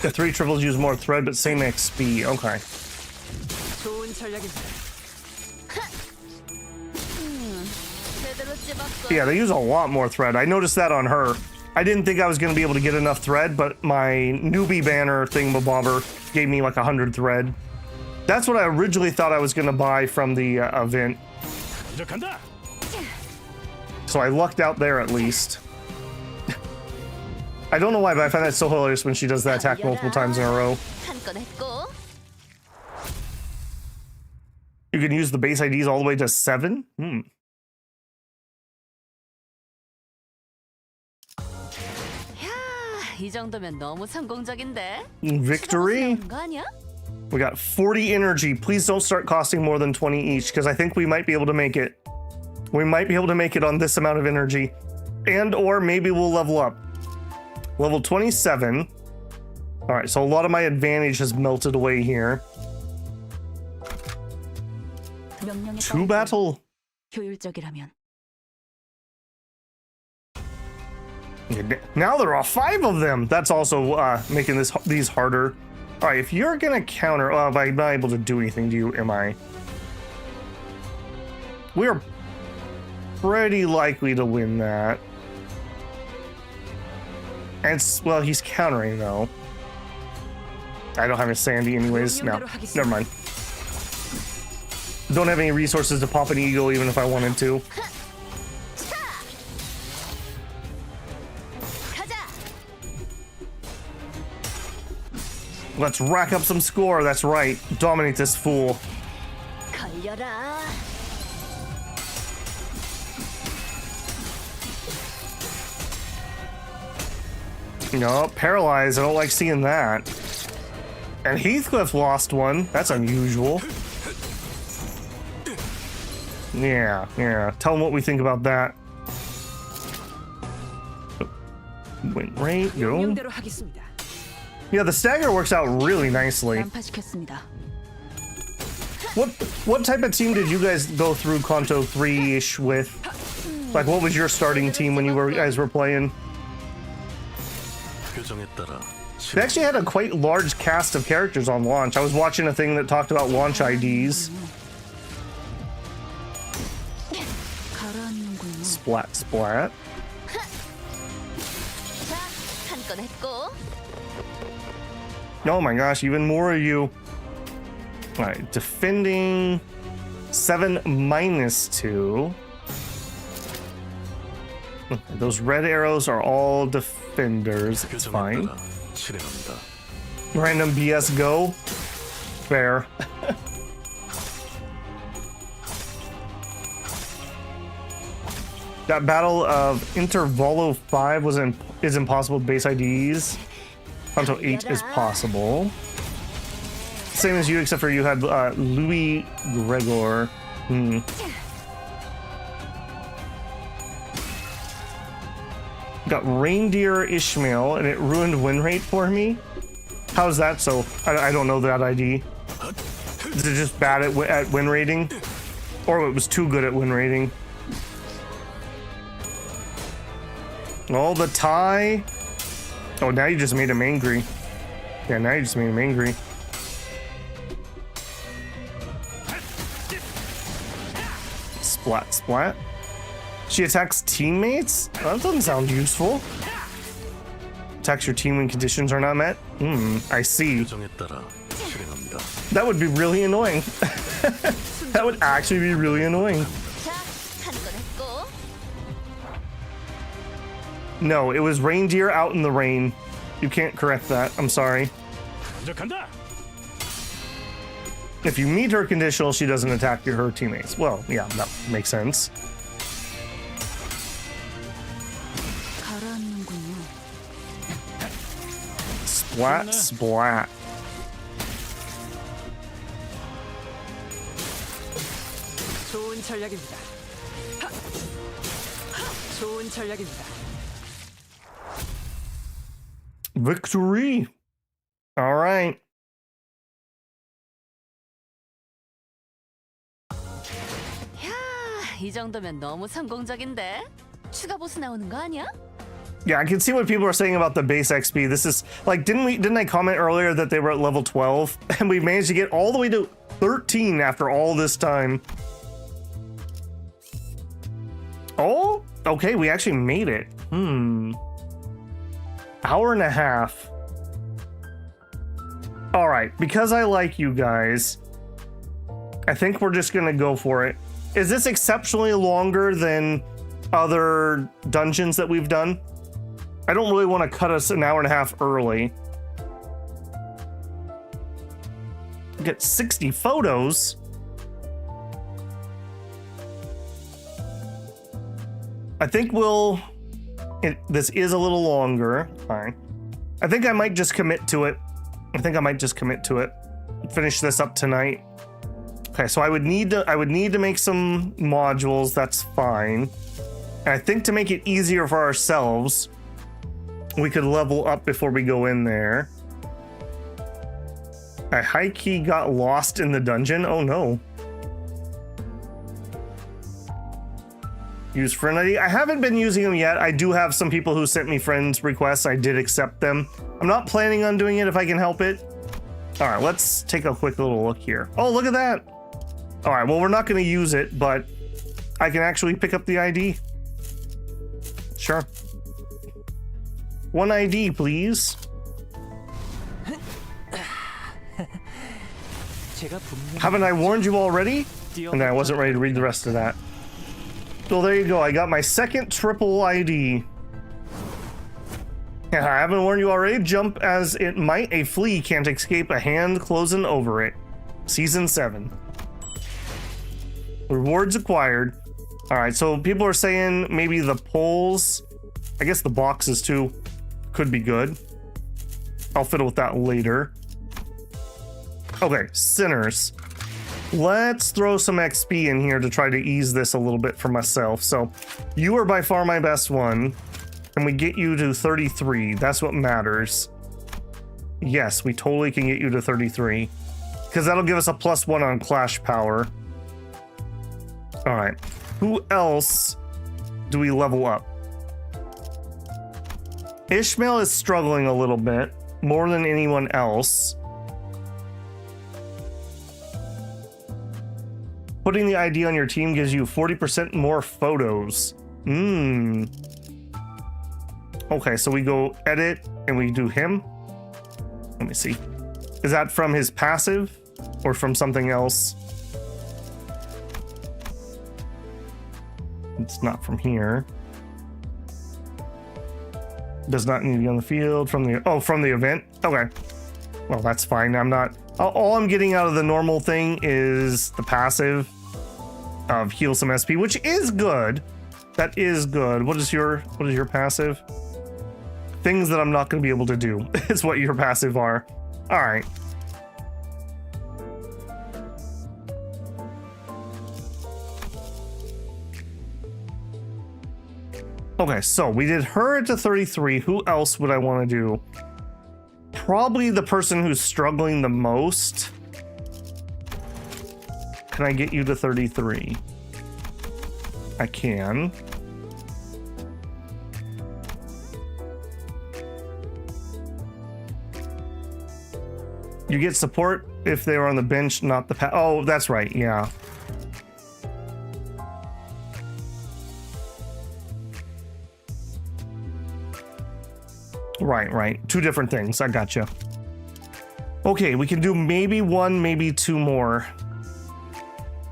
The 3 triples use more thread, but same XP. Okay. 좋은 전략입니다. 제대로 찝었어. Yeah, they use a lot more thread. I noticed that on her. I didn't think I was going to be able to get enough thread, but my newbie banner thingamabobber gave me like 100 thread. That's what I originally thought I was going to buy from the event. 이제 간다. So I lucked out there at least. I don't know why, but I find that so hilarious when she does that attack multiple times in a row. 한 건 했고. You can use the base IDs all the way to 7? 이 정도면 너무 성공적인데. Victory? 추가 거 아니야? We got 40 energy. Please don't start costing more than 20 each, because I think we might be able to make it. We might be able to make it on this amount of energy. And or maybe we'll level up. Level 27. Alright, so a lot of my advantage has melted away here. 명령에 2 battle. 효율적이라면. Now there are 5 of them. That's also making these harder. All right, if you're gonna counter, if I'm not able to do anything to you, am I? We're pretty likely to win that. And well, he's countering though. I don't have a Sandy anyways. No, never mind. Don't have any resources to pop an eagle even if I wanted to. Let's rack up some score. That's right. Dominate this fool. 걸려라. No, paralyzed. I don't like seeing that. And Heathcliff lost one. That's unusual. Yeah. Tell him what we think about that. Win rate, go. 명령대로 하겠습니다. Yeah, the stagger works out really nicely. 난파시켰습니다. What type of team did you guys go through Canto 3-ish with? Like, what was your starting team when you guys were playing? 표정에 따라 They actually had a quite large cast of characters on launch. I was watching a thing that talked about launch IDs. Splat, splat. 자, 한 건 했고. Oh my gosh, even more of you. Alright, defending 7 -2. Those red arrows are all defenders. It's 표정에 fine. 따라 실행합니다. Random BS go. Fair. That battle of Intervalo 5 is impossible with base IDs. Canto 8 is possible. Same as you, except for you had Louis Gregor. Got Reindeer Ishmael, and it ruined win rate for me. How's that so? I don't know that ID. Is it just bad at win rating? Or it was too good at win rating? Oh, the tie. Oh, now you just made him angry. Yeah, now you just made him angry. Splat, splat. She attacks teammates? That doesn't sound useful. Attacks your team when conditions are not met? I see. 표정에 따라 실행합니다. That would be really annoying. That would actually be really annoying. 자, 한 건 했고. No, it was reindeer out in the rain. You can't correct that. I'm sorry. 이제 간다. If you meet her conditional, she doesn't attack her teammates. Well, yeah, that makes sense. Splat, splat. 좋은 전략입니다. 좋은 전략입니다. Victory. All right. 야, 이 정도면 너무 성공적인데? 추가 보스 나오는 거 아니야? Yeah, I can see what people are saying about the base XP. This is like, didn't I comment earlier that they were at level 12 and we managed to get all the way to 13 after all this time. Oh, okay, we actually made it. Hour and a half. All right, because I like you guys, I think we're just gonna go for it. Is this exceptionally longer than other dungeons that we've done? I don't really want to cut us an hour and a half early. Get 60 photos. I think this is a little longer. Fine. I think I might just commit to it. Finish this up tonight. Okay, so I would need to make some modules. That's fine. And I think to make it easier for ourselves, we could level up before we go in there. I high key got lost in the dungeon. Oh no. Use Affinity. I haven't been using them yet. I do have some people who sent me friends requests. I did accept them. I'm not planning on doing it if I can help it. All right, let's take a quick little look here. Oh, look at that. All right, well, we're not going to use it, but I can actually pick up the ID. Sure. One ID, please. Haven't I warned you already? And I wasn't ready to read the rest of that. Well, there you go. I got my second triple ID. Yeah, I haven't warned you already. Jump as it might, a flea can't escape a hand closing over it. Season 7. Rewards acquired. All right, so people are saying maybe the poles, I guess the boxes too, could be good. I'll fiddle with that later. Okay, sinners. Let's throw some XP in here to try to ease this a little bit for myself. So you are by far my best one. And we get you to 33. That's what matters. Yes, we totally can get you to 33. Because that'll give us a +1 on clash power. All right. Who else do we level up? Ishmael is struggling a little bit, more than anyone else. Putting the ID on your team gives you 40% more photos. Okay, so we go edit and we do him. Let me see. Is that from his passive or from something else? It's not from here. Does not need to be on the field from the event. Okay. Well, that's fine. I'm not. All I'm getting out of the normal thing is the passive of heal some SP, which is good. That is good. What is your passive? Things that I'm not going to be able to do is what your passive are. All right. Okay, so we did her to 33. Who else would I want to do? Probably the person who's struggling the most. Can I get you to 33? I can. You get support if they were on the bench, not the oh, that's right, yeah. Right. Two different things. I gotcha. Okay, we can do maybe one, maybe two more.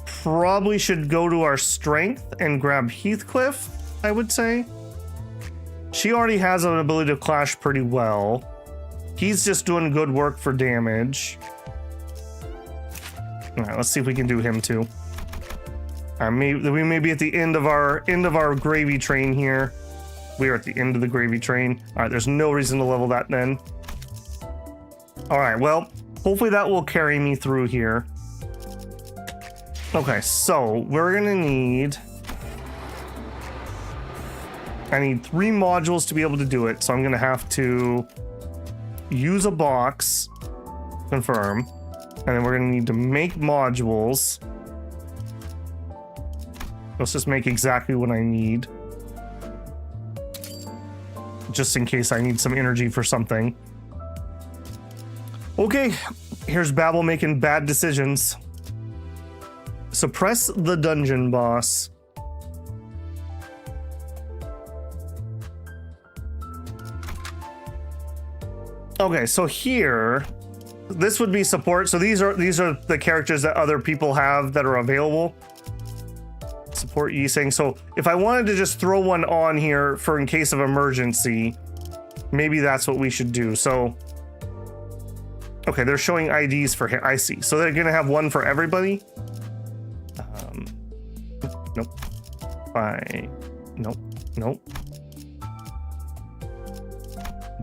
Probably should go to our strength and grab Heathcliff, I would say. She already has an ability to clash pretty well. He's just doing good work for damage. All right, let's see if we can do him too. We may be at the end of our gravy train here. We are at the end of the gravy train. All right, there's no reason to level that then. All right, well, hopefully that will carry me through here. Okay, so we're gonna need I need 3 modules to be able to do it, so I'm gonna have to use a box, confirm, and then we're gonna need to make modules. Let's just make exactly what I need, just in case I need some energy for something. Okay, here's Babel making bad decisions. Suppress the dungeon boss. Okay, so here, this would be support. So these are the characters that other people have that are available. Support Yiseng. So if I wanted to just throw one on here for in case of emergency, maybe that's what we should do. So, okay, they're showing IDs for him. I see. So they're gonna have one for everybody. Nope. Nope.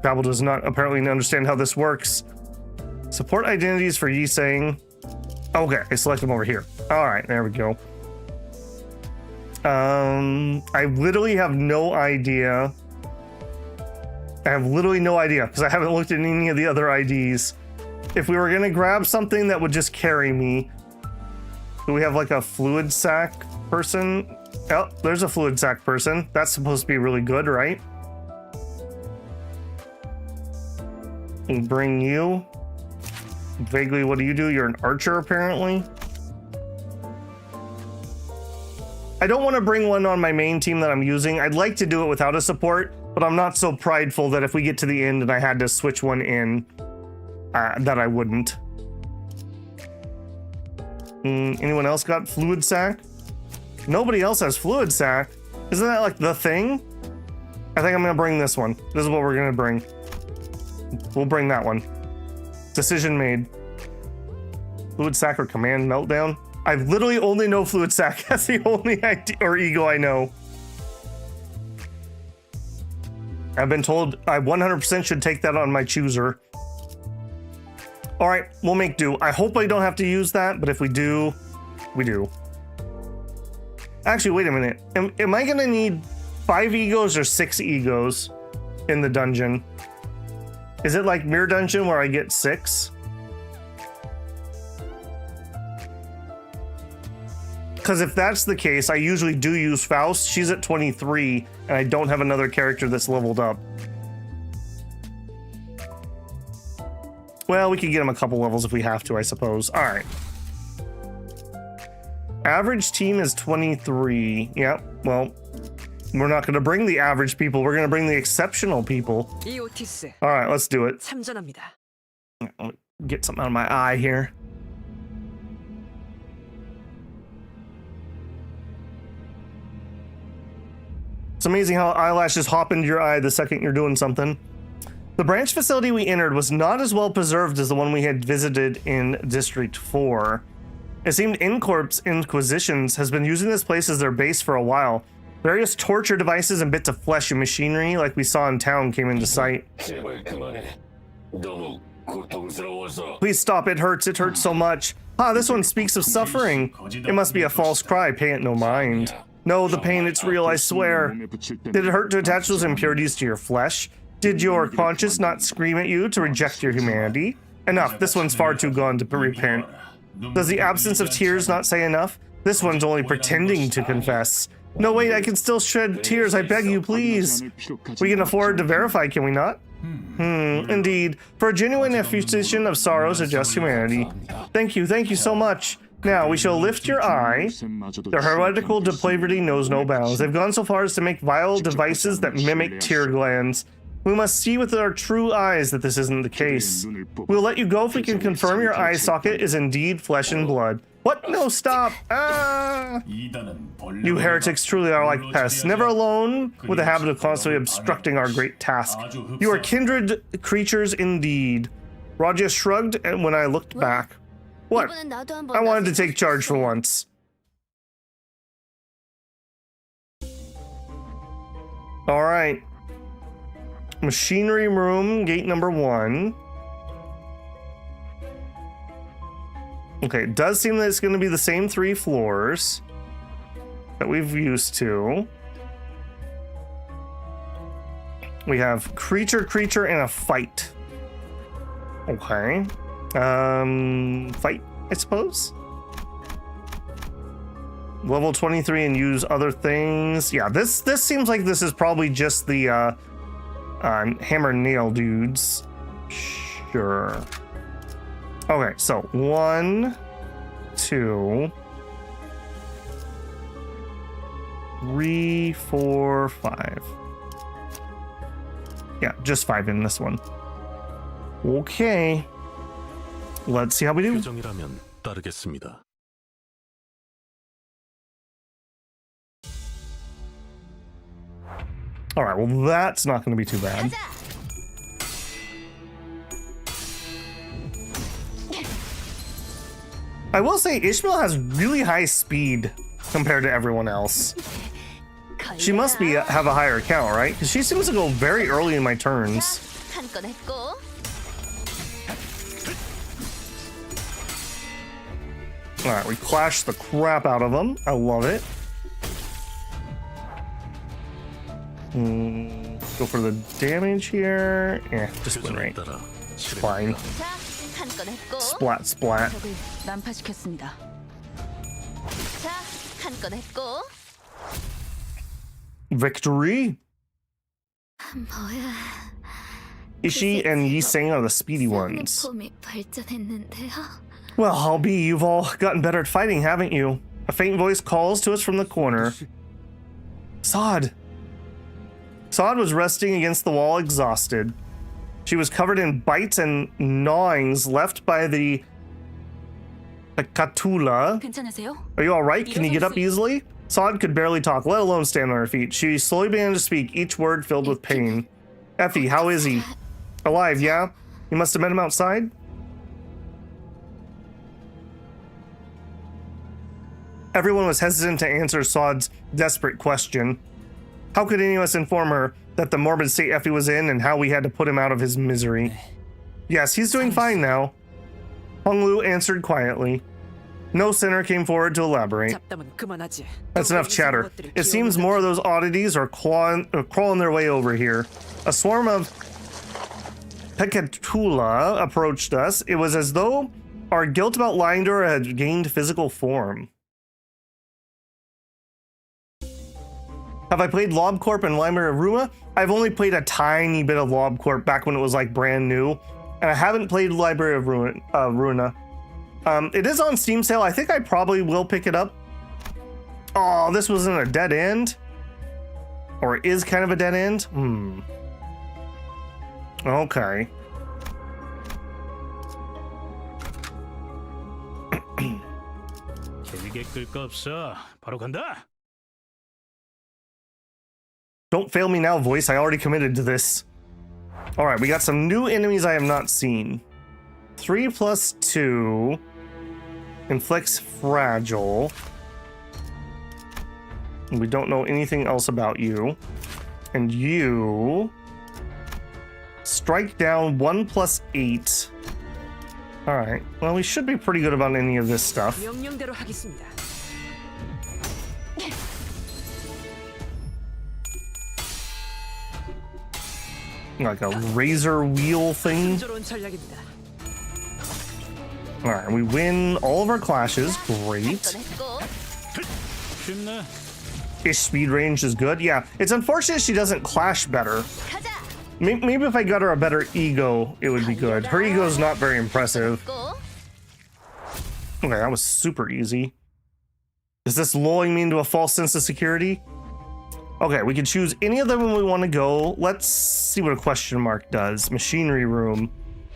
Babel does not apparently understand how this works. Support identities for Yiseng. Okay, I select them over here. All right, there we go. I literally have no idea. I have literally no idea because I haven't looked at any of the other IDs. If we were gonna grab something that would just carry me, do we have like a fluid sac person? Oh, there's a fluid sac person. That's supposed to be really good, right? And bring you. Vaguely, what do? You're an archer, apparently. I don't want to bring one on my main team that I'm using. I'd like to do it without a support, but I'm not so prideful that if we get to the end and I had to switch one in, that I wouldn't. Anyone else got fluid sac? Nobody else has fluid sac. Isn't that like the thing? I think I'm gonna bring this one. This is what we're gonna bring. We'll bring that one. Decision made. Fluid sac or command meltdown? I literally only know fluid sac. That's the only idea or ego I know. I've been told I 100% should take that on my chooser. All right, we'll make do. I hope I don't have to use that, but if we do, we do. Actually, wait a minute. Am I gonna need 5 egos or 6 egos in the dungeon? Is it like Mirror Dungeon where I get 6? Because if that's the case, I usually do use Faust. She's at 23, and I don't have another character that's leveled up. Well, we could get him a couple levels if we have to, I suppose. All right. Average team is 23. Yep, well, we're not going to bring the average people. We're going to bring the exceptional people. All right, let's do it. Let me get something out of my eye here. It's amazing how eyelashes hop into your eye the second you're doing something. The branch facility we entered was not as well preserved as the one we had visited in District 4. It seemed Incorp's Inquisitions has been using this place as their base for a while. Various torture devices and bits of flesh and machinery like we saw in town came into sight. Please stop, it hurts so much. Ah, this one speaks of suffering. It must be a false cry, pay it no mind. No, the pain, it's real, I swear. Did it hurt to attach those impurities to your flesh? Did your conscience not scream at you to reject your humanity? Enough, this one's far too gone to repent. Does the absence of tears not say enough? This one's only pretending to confess. No, wait, I can still shed tears, I beg you, please. We can afford to verify, can we not? Indeed. For a genuine effusion of sorrows of just humanity. Thank you so much. Now, we shall lift your eye. Their heretical depravity knows no bounds. They've gone so far as to make vile devices that mimic tear glands. We must see with our true eyes that this isn't the case. We'll let you go if we can confirm your eye socket is indeed flesh and blood. What? No, stop! Ah! You heretics truly are like pests, never alone, with the habit of constantly obstructing our great task. You are kindred creatures indeed. Raja shrugged when I looked back. What? I wanted to take charge for once. All right. Machinery room, gate number 1. Okay, it does seem that it's going to be the same 3 floors that we've used to. We have creature, and a fight. Okay. Fight, I suppose. Level 23 and use other things. Yeah, this seems like this is probably just the hammer nail dudes. Sure. Okay, so 1, 2, 3, 4, 5. Yeah, just 5 in this one. Okay. Let's see how we do. 규정이라면 따르겠습니다. All right, well, that's not going to be too bad. I will say Ishmael has really high speed compared to everyone else. She must have a higher count, right? Because she seems to go very early in my turns. 한 건 했고. All right, we clashed the crap out of them. I love it. Go for the damage here. Yeah, just win rate. 따라 Fine. 자, 한 건 했고. Splat, splat. 적을 난파시켰습니다. 자, 한 건 했고. Victory. 뭐야? Ishi and Yiseng are the speedy ones. 폼이 발전했는데요. Well, I'll be. You've all gotten better at fighting, haven't you? A faint voice calls to us from the corner. Sod. Sod was resting against the wall, exhausted. She was covered in bites and gnawings left by the Katula. 괜찮으세요? Are you all right? Can you get up easily? Sod could barely talk, let alone stand on her feet. She slowly began to speak, each word filled with pain. Effie, how is he? Alive, yeah? You must have met him outside? Everyone was hesitant to answer Sod's desperate question. How could any of us inform her that the morbid state Effie was in and how we had to put him out of his misery? Yes, he's doing fine now. Honglu answered quietly. No sinner came forward to elaborate. 잡담은 그만하지. That's enough chatter. It seems more of those oddities are crawling their way over here. A swarm of Pekatula approached us. It was as though our guilt about lying to her had gained physical form. Have I played Lob Corp and Library of Ruina? I've only played a tiny bit of Lob Corp back when it was like brand new, and I haven't played Library of Ruina. It is on Steam sale. I think I probably will pick it up. Oh, this wasn't a dead end? Or is kind of a dead end? Okay. 재미게 끌 거 없어. 바로 간다. Don't fail me now, voice. I already committed to this. All right, we got some new enemies I have not seen. 3 plus 2 inflicts fragile. We don't know anything else about you. And you strike down 1 plus 8. All right. Well, we should be pretty good about any of this stuff. 명령대로 하겠습니다. Like a razor wheel thing. 순조로운 전략입니다. All right, we win all of our clashes. 한 Great. 건 했고. 쉽네. Ish speed range is good. Yeah, it's unfortunate she doesn't clash better. 가자. Maybe if I got her a better ego, it would be good. Her ego is not very impressive. 했고. Okay, that was super easy. Is this lulling me into a false sense of security? Okay, we can choose any of them when we want to go. Let's see what a question mark does. Machinery room.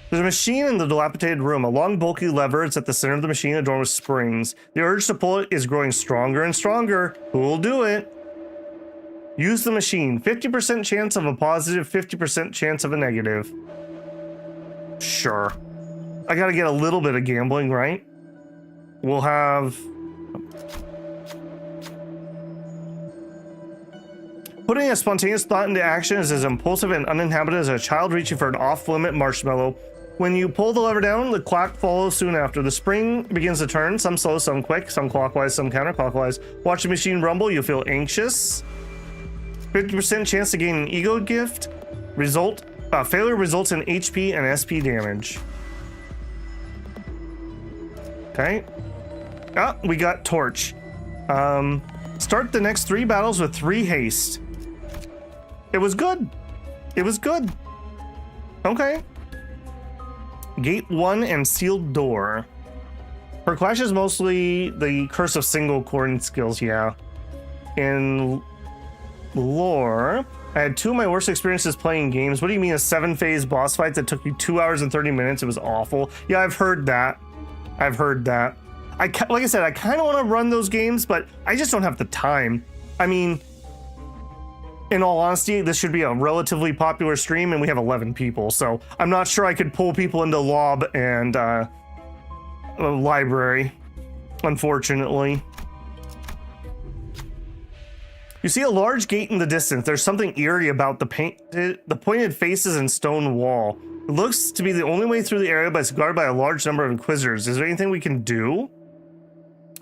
There's a machine in the dilapidated room. A long, bulky lever is at the center of the machine, adorned with springs. The urge to pull it is growing stronger and stronger. Who will do it? Use the machine. 50% chance of a positive, 50% chance of a negative. Sure. I gotta get a little bit of gambling, right? We'll have... Putting a spontaneous thought into action is as impulsive and uninhabited as a child reaching for an off-limit marshmallow. When you pull the lever down, the clock follows soon after. The spring begins to turn, some slow, some quick, some clockwise, some counterclockwise. Watch the machine rumble, you'll feel anxious. 50% chance to gain an ego gift. Failure results in HP and SP damage. Okay. Ah, we got torch. Start the next 3 battles with 3 haste. It was good. It was good. Okay. Gate 1 and sealed door. Her clash is mostly the curse of single core skills, yeah. In lore, I had 2 of my worst experiences playing games. What do you mean a 7-phase boss fight that took you 2 hours and 30 minutes? It was awful. Yeah, I've heard that. I've heard that. Like I said, I kind of want to run those games, but I just don't have the time. I mean, in all honesty, this should be a relatively popular stream, and we have 11 people, so I'm not sure I could pull people into Lob and a library, unfortunately. You see a large gate in the distance. There's something eerie about the pointed faces and stone wall. It looks to be the only way through the area, but it's guarded by a large number of inquisitors. Is there anything we can do?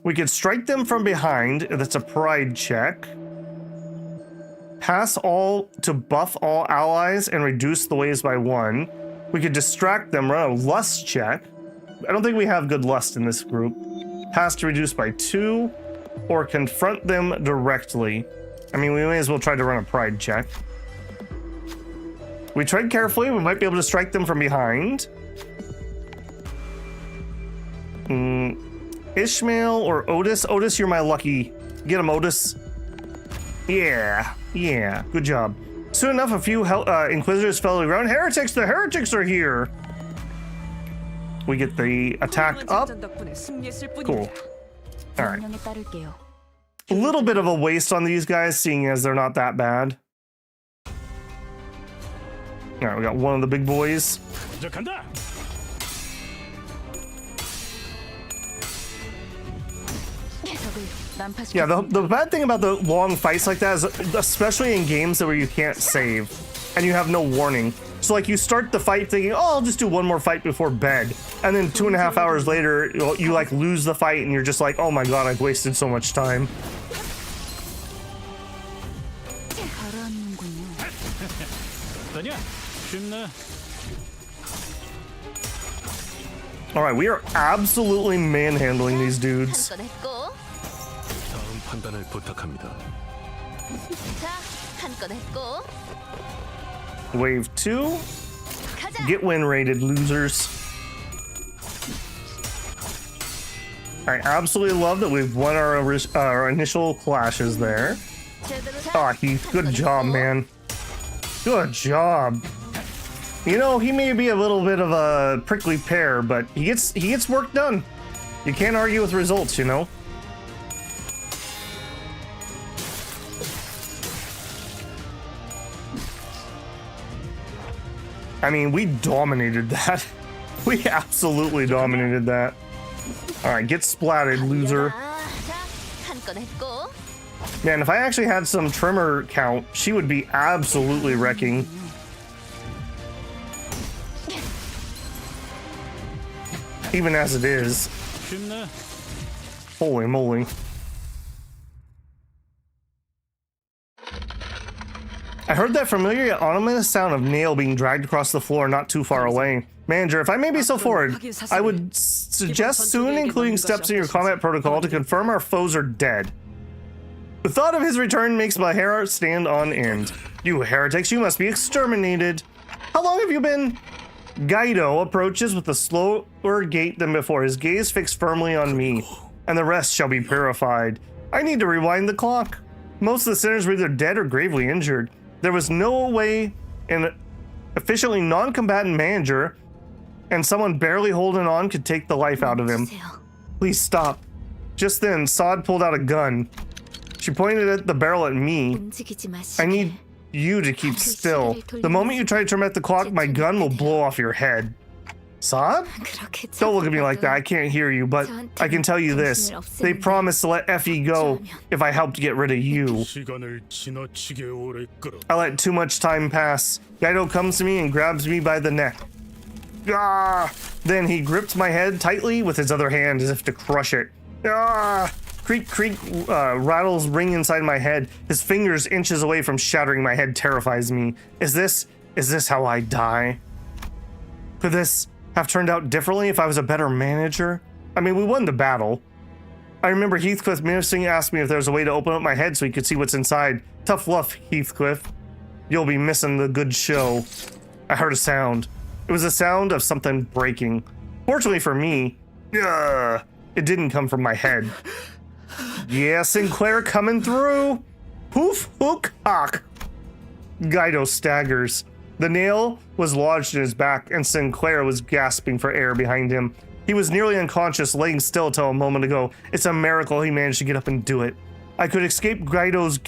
We could strike them from behind. That's a pride check. Pass all to buff all allies and reduce the waves by 1. We could distract them, run a lust check. I don't think we have good lust in this group. Pass to reduce by 2, or confront them directly. I mean, we may as well try to run a pride check. We tread carefully, we might be able to strike them from behind. Ishmael or Otis? Otis, you're my lucky. Get him, Otis. Yeah, good job. Soon enough, a few Inquisitors fell to the ground. Heretics, the heretics are here! We get the attack up. Cool. Alright. A little bit of a waste on these guys, seeing as they're not that bad. Alright, we got one of the big boys. Yeah, the bad thing about the long fights like that is, especially in games where you can't save and you have no warning. So like you start the fight thinking, oh, I'll just do one more fight before bed. And then 2.5 hours later, you like lose the fight and you're just like, oh my god, I've wasted so much time. All right, we are absolutely manhandling these dudes. 다음 판단을 부탁합니다. Wave 2. Get win rated, losers. I absolutely love that we've won our initial clashes there. Oh, Heath, good job, man. Good job. You know, he may be a little bit of a prickly pear, but he gets work done. You can't argue with results, you know. I mean, we dominated that. We absolutely dominated that. All right, get splatted, loser. Man, if I actually had some tremor count, she would be absolutely wrecking. Even as it is. Holy moly. I heard that familiar yet ominous sound of nail being dragged across the floor not too far away. Manager, if I may be so forward, I would suggest soon including steps in your combat protocol to confirm our foes are dead. The thought of his return makes my hair stand on end. You heretics, you must be exterminated. How long have you been? Gaido approaches with a slower gait than before, his gaze fixed firmly on me, and the rest shall be purified. I need to rewind the clock. Most of the sinners were either dead or gravely injured. There was no way an efficiently non-combatant manager and someone barely holding on could take the life out of him. Please stop. Just then, Sod pulled out a gun. She pointed at the barrel at me. I need you to keep still. The moment you try to turn back the clock, my gun will blow off your head. Sod? Don't look at me like that. I can't hear you, but I can tell you this. They promised to let Effie go if I helped get rid of you. I let too much time pass. Gaido comes to me and grabs me by the neck. Ah! Then he gripped my head tightly with his other hand as if to crush it. Ah! Creak, creak, rattles ring inside my head. His fingers inches away from shattering my head terrifies me. Is this Is this how I die? Could this have turned out differently if I was a better manager? I mean, we won the battle. I remember Heathcliff Missing asked me if there was a way to open up my head so he could see what's inside. Tough luck, Heathcliff. You'll be missing the good show. I heard a sound. It was a sound of something breaking. Fortunately for me, it didn't come from my head. Yeah, Sinclair coming through. Poof, hook, hock. Guido staggers. The nail was lodged in his back, and Sinclair was gasping for air behind him. He was nearly unconscious, laying still till a moment ago. It's a miracle he managed to get up and do it. I could escape Guido's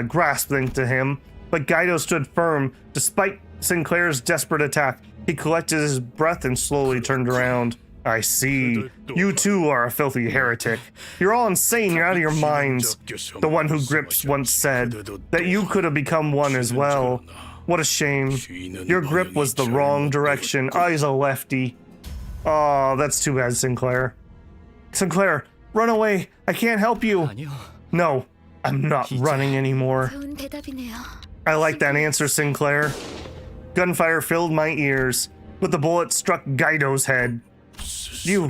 grasp into him, but Guido stood firm. Despite Sinclair's desperate attack, he collected his breath and slowly turned around. I see. You too are a filthy heretic. You're all insane. You're out of your minds. The one who grips once said that you could have become one as well. What a shame. Your grip was the wrong direction. He's a lefty. Oh, that's too bad, Sinclair. Sinclair, run away. I can't help you. No, I'm not running anymore. 좋은 대답이네요. I like that answer, Sinclair. Gunfire filled my ears, but the bullet struck Guido's head. You,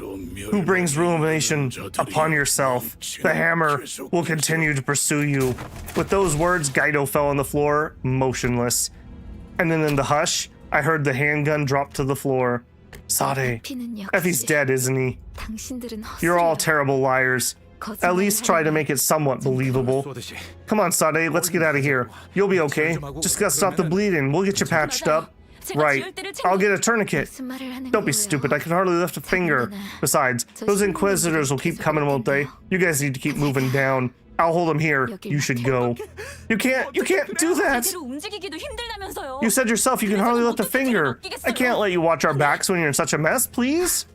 who brings ruination upon yourself, the hammer will continue to pursue you. With those words, Guido fell on the floor, motionless. And then in the hush, I heard the handgun drop to the floor. Sade, Effie's dead, isn't he? 당신들은 You're all 헛소리를 terrible liars. At least try to make it somewhat believable. Come on, Sade, let's get out of here. You'll be okay. Just gotta stop the bleeding. We'll get you patched up. Right. I'll get a tourniquet. 무슨 말을 하는 Don't be 거예요? stupid. I can hardly lift a finger. Besides, those Inquisitors will keep coming, won't they? You guys need to keep moving down. I'll hold them here. You should go. You can't do that. 제대로 움직이기도 힘들다면서요. You said yourself you can hardly lift a finger. I can't let you watch our backs when you're in such a mess, please.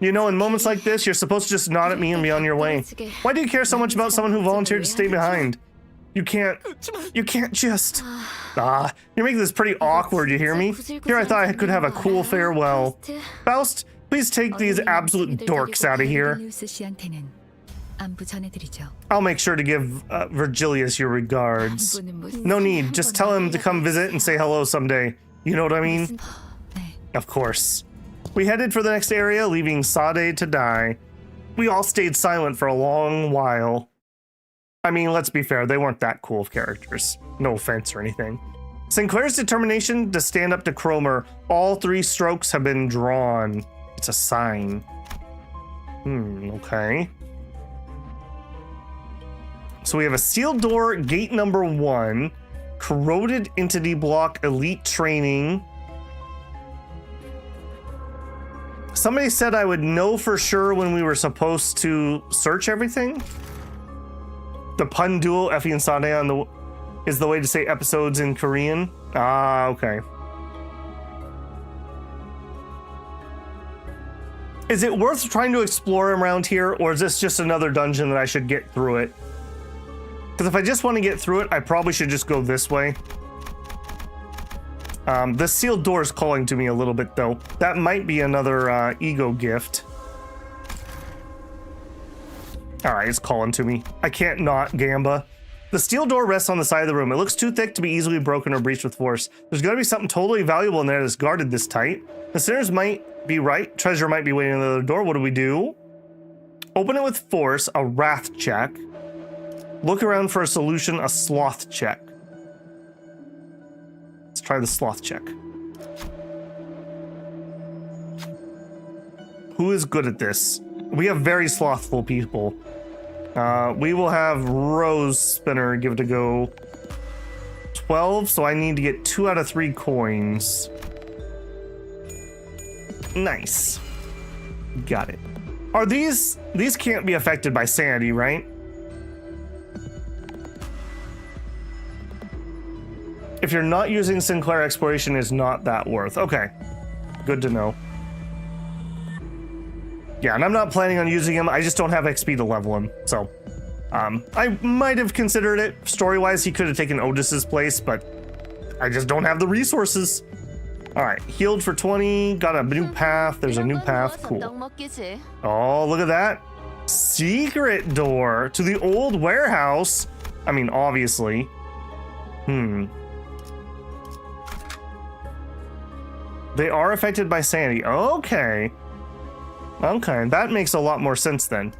You know, in moments like this, you're supposed to just nod at me and be on your way. Why do you care so much about someone who volunteered to stay behind? You can't just... you're making this pretty awkward, you hear me? Here I thought I could have a cool farewell. Faust, please take these absolute dorks out of here. 씨한테는 안부 전해드리죠. I'll make sure to give Virgilius your regards. No need, just tell him to come visit and say hello someday. You know what I mean? Of course. We headed for the next area, leaving Sade to die. We all stayed silent for a long while. I mean, let's be fair, they weren't that cool of characters. No offense or anything. Sinclair's determination to stand up to Cromer. All 3 strokes have been drawn. It's a sign. Okay. So we have a sealed door, gate number 1, corroded entity block, elite training. Somebody said I would know for sure when we were supposed to search everything. The pun duo, Effie and Sade is the way to say episodes in Korean. Okay. Is it worth trying to explore around here, or is this just another dungeon that I should get through it? Because if I just want to get through it, I probably should just go this way. The sealed door is calling to me a little bit, though. That might be another ego gift. Alright, it's calling to me. I can't not Gamba. The steel door rests on the side of the room. It looks too thick to be easily broken or breached with force. There's gotta be something totally valuable in there that's guarded this tight. The sinners might be right. Treasure might be waiting on the other door. What do we do? Open it with force, a wrath check. Look around for a solution, a sloth check. Let's try the sloth check. Who is good at this? We have very slothful people. We will have Rose Spinner give it a go. 12, so I need to get 2 out of 3 coins. Nice. Got it. Are these can't be affected by sanity, right? If you're not using Sinclair, exploration is not that worth. Okay, good to know. Yeah, and I'm not planning on using him. I just don't have XP to level him. So, I might have considered it. Story-wise, he could have taken Otis's place, but I just don't have the resources. All right, healed for 20. Got a new path. There's a new path. Cool. Oh, look at that. Secret door to the old warehouse. I mean, obviously. They are affected by Sanity. Okay. Okay, that makes a lot more sense then.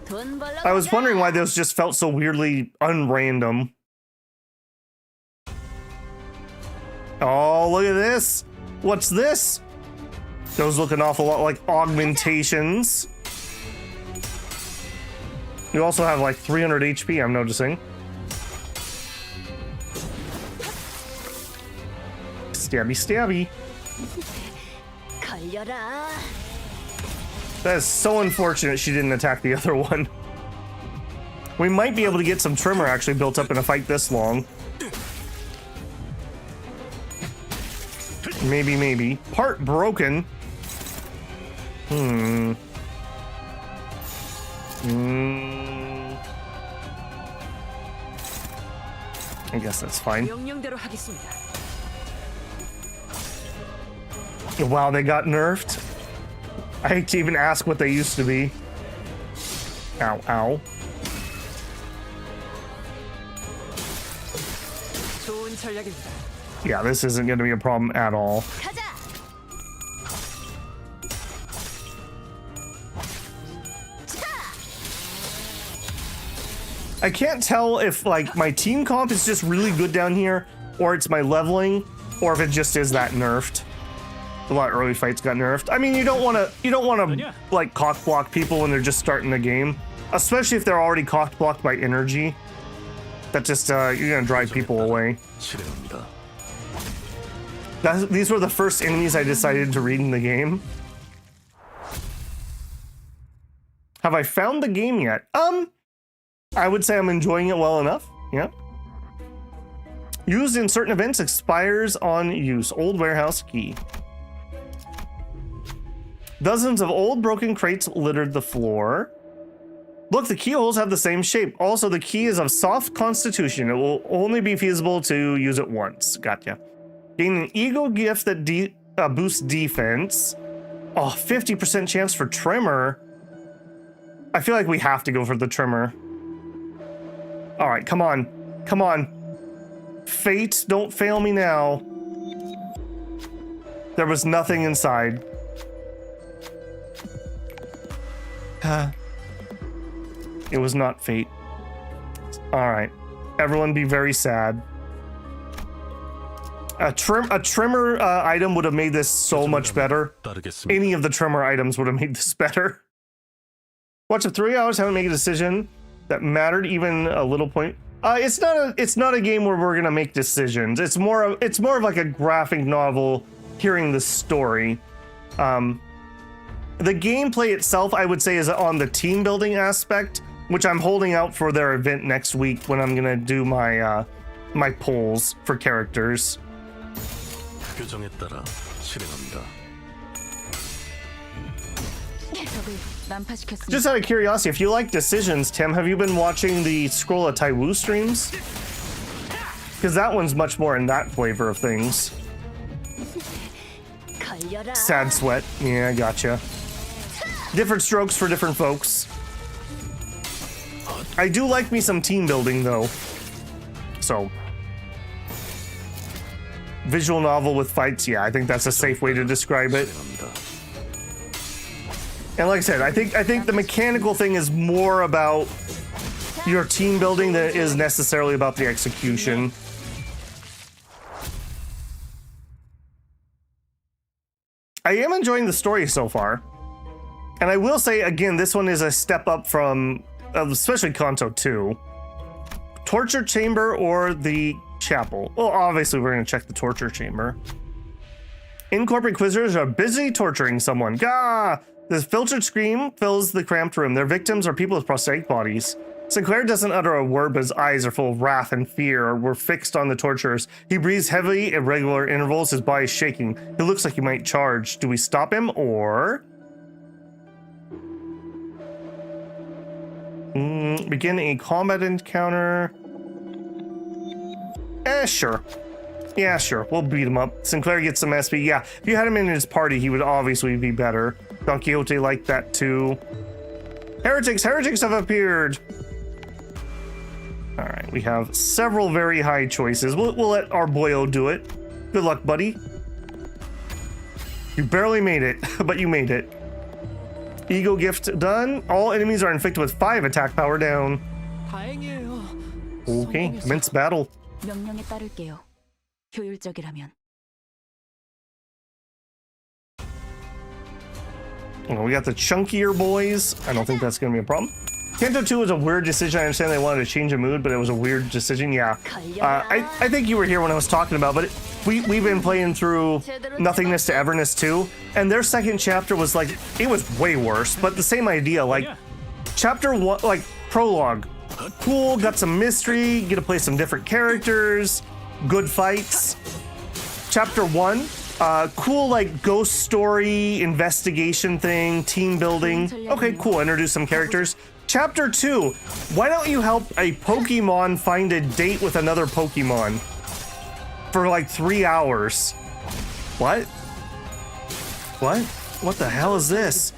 돈 벌러 I was 가자. wondering why those just felt so weirdly unrandom. Oh, look at this. What's this? Those look an awful lot like augmentations. You also have like 300 HP, I'm noticing. Stabby, stabby. 걸려라. That is so unfortunate she didn't attack the other one. We might be able to get some trimmer actually built up in a fight this long. Maybe, maybe. Part broken. I guess that's fine. 명령대로 하겠습니다. Wow, they got nerfed. I hate to even ask what they used to be. Ow, ow. 좋은 전략입니다. Yeah, this isn't going to be a problem at all. 가자. I can't tell if like my team comp is just really good down here, or it's my leveling, or if it just is that nerfed. A lot of early fights got nerfed. I mean, you don't want to like cock block people when they're just starting the game, especially if they're already cock blocked by energy. That just you're gonna drive people away. 실행합니다. These were the first enemies I decided to read in the game. Have I found the game yet? I would say I'm enjoying it well enough. Yeah. Used in certain events, expires on use. Old warehouse key. Dozens of old broken crates littered the floor. Look, the keyholes have the same shape. Also, the key is of soft constitution. It will only be feasible to use it once. Gotcha. Gain an ego gift that boosts defense. Oh, 50% chance for trimmer. I feel like we have to go for the trimmer. All right, come on. Come on. Fate, don't fail me now. There was nothing inside. It was not fate. All right. Everyone be very sad. A trimmer item would have made this so much better. 따르겠습니다. Any of the trimmer items would have made this better. Watch of 3 hours, haven't made a decision that mattered even a little point. It's not a game where we're gonna make decisions. It's more of like a graphic novel hearing the story. The gameplay itself, I would say, is on the team building aspect, which I'm holding out for their event next week when I'm gonna do my my polls for characters. 규정에 따라 실행합니다. 적을 난파시켰습니다. Just out of curiosity, if you like decisions, Tim, have you been watching the Scroll of Taiwu streams? Because that one's much more in that flavor of things. 걸려라. Sad sweat. Yeah, I gotcha. Different strokes for different folks. I do like me some team building, though. So, visual novel with fights, yeah, I think that's a safe way to describe it. 실행합니다. And like I said, I think the mechanical thing is more about your team building than it is necessarily about the execution. I am enjoying the story so far. And I will say, again, this one is a step up from, especially Canto 2. Torture chamber or the chapel? Well, obviously we're going to check the torture chamber. In-corporate inquisitors are busy torturing someone. Gah! This filtered scream fills the cramped room. Their victims are people with prosthetic bodies. Sinclair doesn't utter a word, but his eyes are full of wrath and fear. We're fixed on the torturers. He breathes heavily at regular intervals. His body is shaking. He looks like he might charge. Do we stop him or... begin a combat encounter. Sure. Yeah, sure. We'll beat him up. Sinclair gets some SP. Yeah, if you had him in his party, he would obviously be better. Don Quixote liked that too. Heretics have appeared. All right, we have several very high choices. We'll let our boyo do it. Good luck, buddy. You barely made it, but you made it. Ego gift done. All enemies are inflicted with 5 attack power down. Okay, commence battle. 명령에 따를게요. 효율적이라면. Oh, we got the chunkier boys. I don't think that's going to be a problem. Canto 2 was a weird decision. I understand they wanted to change the mood, but it was a weird decision. Yeah. I think you were here when I was talking about, but we've been playing through Nothingness to Everness 2, and their second chapter was like, it was way worse, but the same idea. Like, chapter 1, like, prologue. Cool, got some mystery, get to play some different characters, good fights. Chapter 1, cool, like, ghost story, investigation thing, team building. Okay, cool, introduce some characters. Chapter 2, why don't you help a Pokemon find a date with another Pokemon for like 3 hours? What? What? What the hell is this?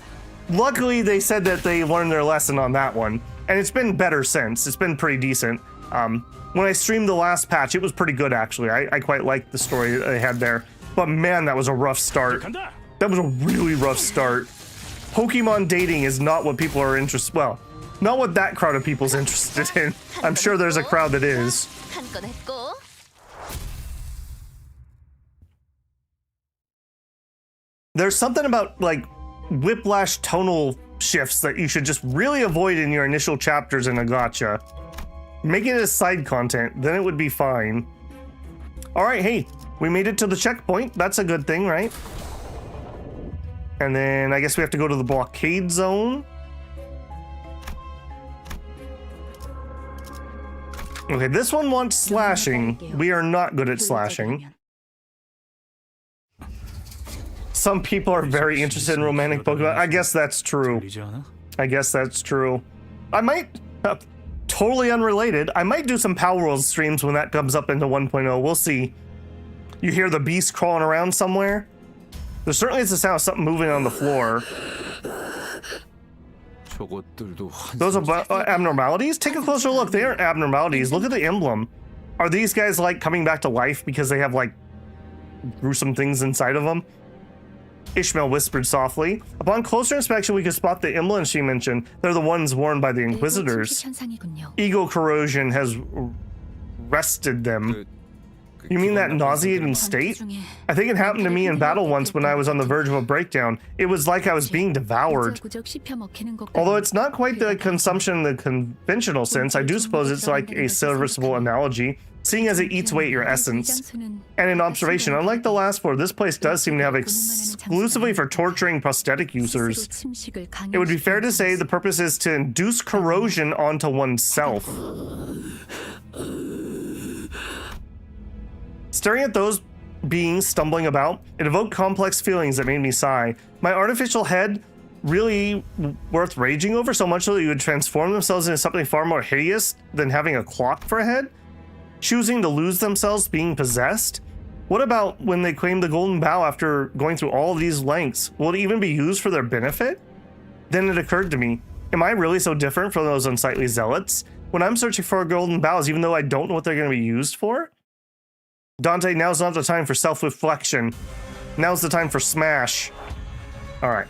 Luckily, they said that they learned their lesson on that one, and it's been better since. It's been pretty decent. When I streamed the last patch, it was pretty good, actually. I quite liked the story that they had there. But man, that was a rough start. That was a really rough start. Pokemon dating is not what people are interested, well, not what that crowd of people's interested in. I'm sure there's a crowd that is. 한 건 했고. There's something about, like, whiplash tonal shifts that you should just really avoid in your initial chapters in a gacha. Make it as side content, then it would be fine. All right, hey, we made it to the checkpoint. That's a good thing, right? And then I guess we have to go to the blockade zone. Okay, this one wants slashing. We are not good at slashing. Some people are very interested in romantic Pokemon. I guess that's true. I guess that's true. I might, totally unrelated, I might do some Power World streams when that comes up into 1.0. We'll see. You hear the beast crawling around somewhere? There certainly is the sound of something moving on the floor. Those are abnormalities? Take a closer look. They aren't abnormalities. Look at the emblem. Are these guys like coming back to life because they have like gruesome things inside of them? Ishmael whispered softly. Upon closer inspection, we could spot the emblems she mentioned. They're the ones worn by the Inquisitors. Ego corrosion has wrested them. You mean that nauseating state? I think it happened to me in battle once when I was on the verge of a breakdown. It was like I was being devoured. Although it's not quite the consumption in the conventional sense, I do suppose it's like a serviceable analogy, seeing as it eats away at your essence. And in observation, unlike the last floor, this place does seem to have exclusively for torturing prosthetic users. It would be fair to say the purpose is to induce corrosion onto oneself. Staring at those beings stumbling about, it evoked complex feelings that made me sigh. My artificial head really worth raging over, so much so that you would transform themselves into something far more hideous than having a clock for a head? Choosing to lose themselves being possessed? What about when they claim the golden bough after going through all of these lengths? Will it even be used for their benefit? Then it occurred to me, am I really so different from those unsightly zealots? When I'm searching for golden boughs, even though I don't know what they're going to be used for? Dante, now's not the time for self-reflection. Now's the time for smash. Alright.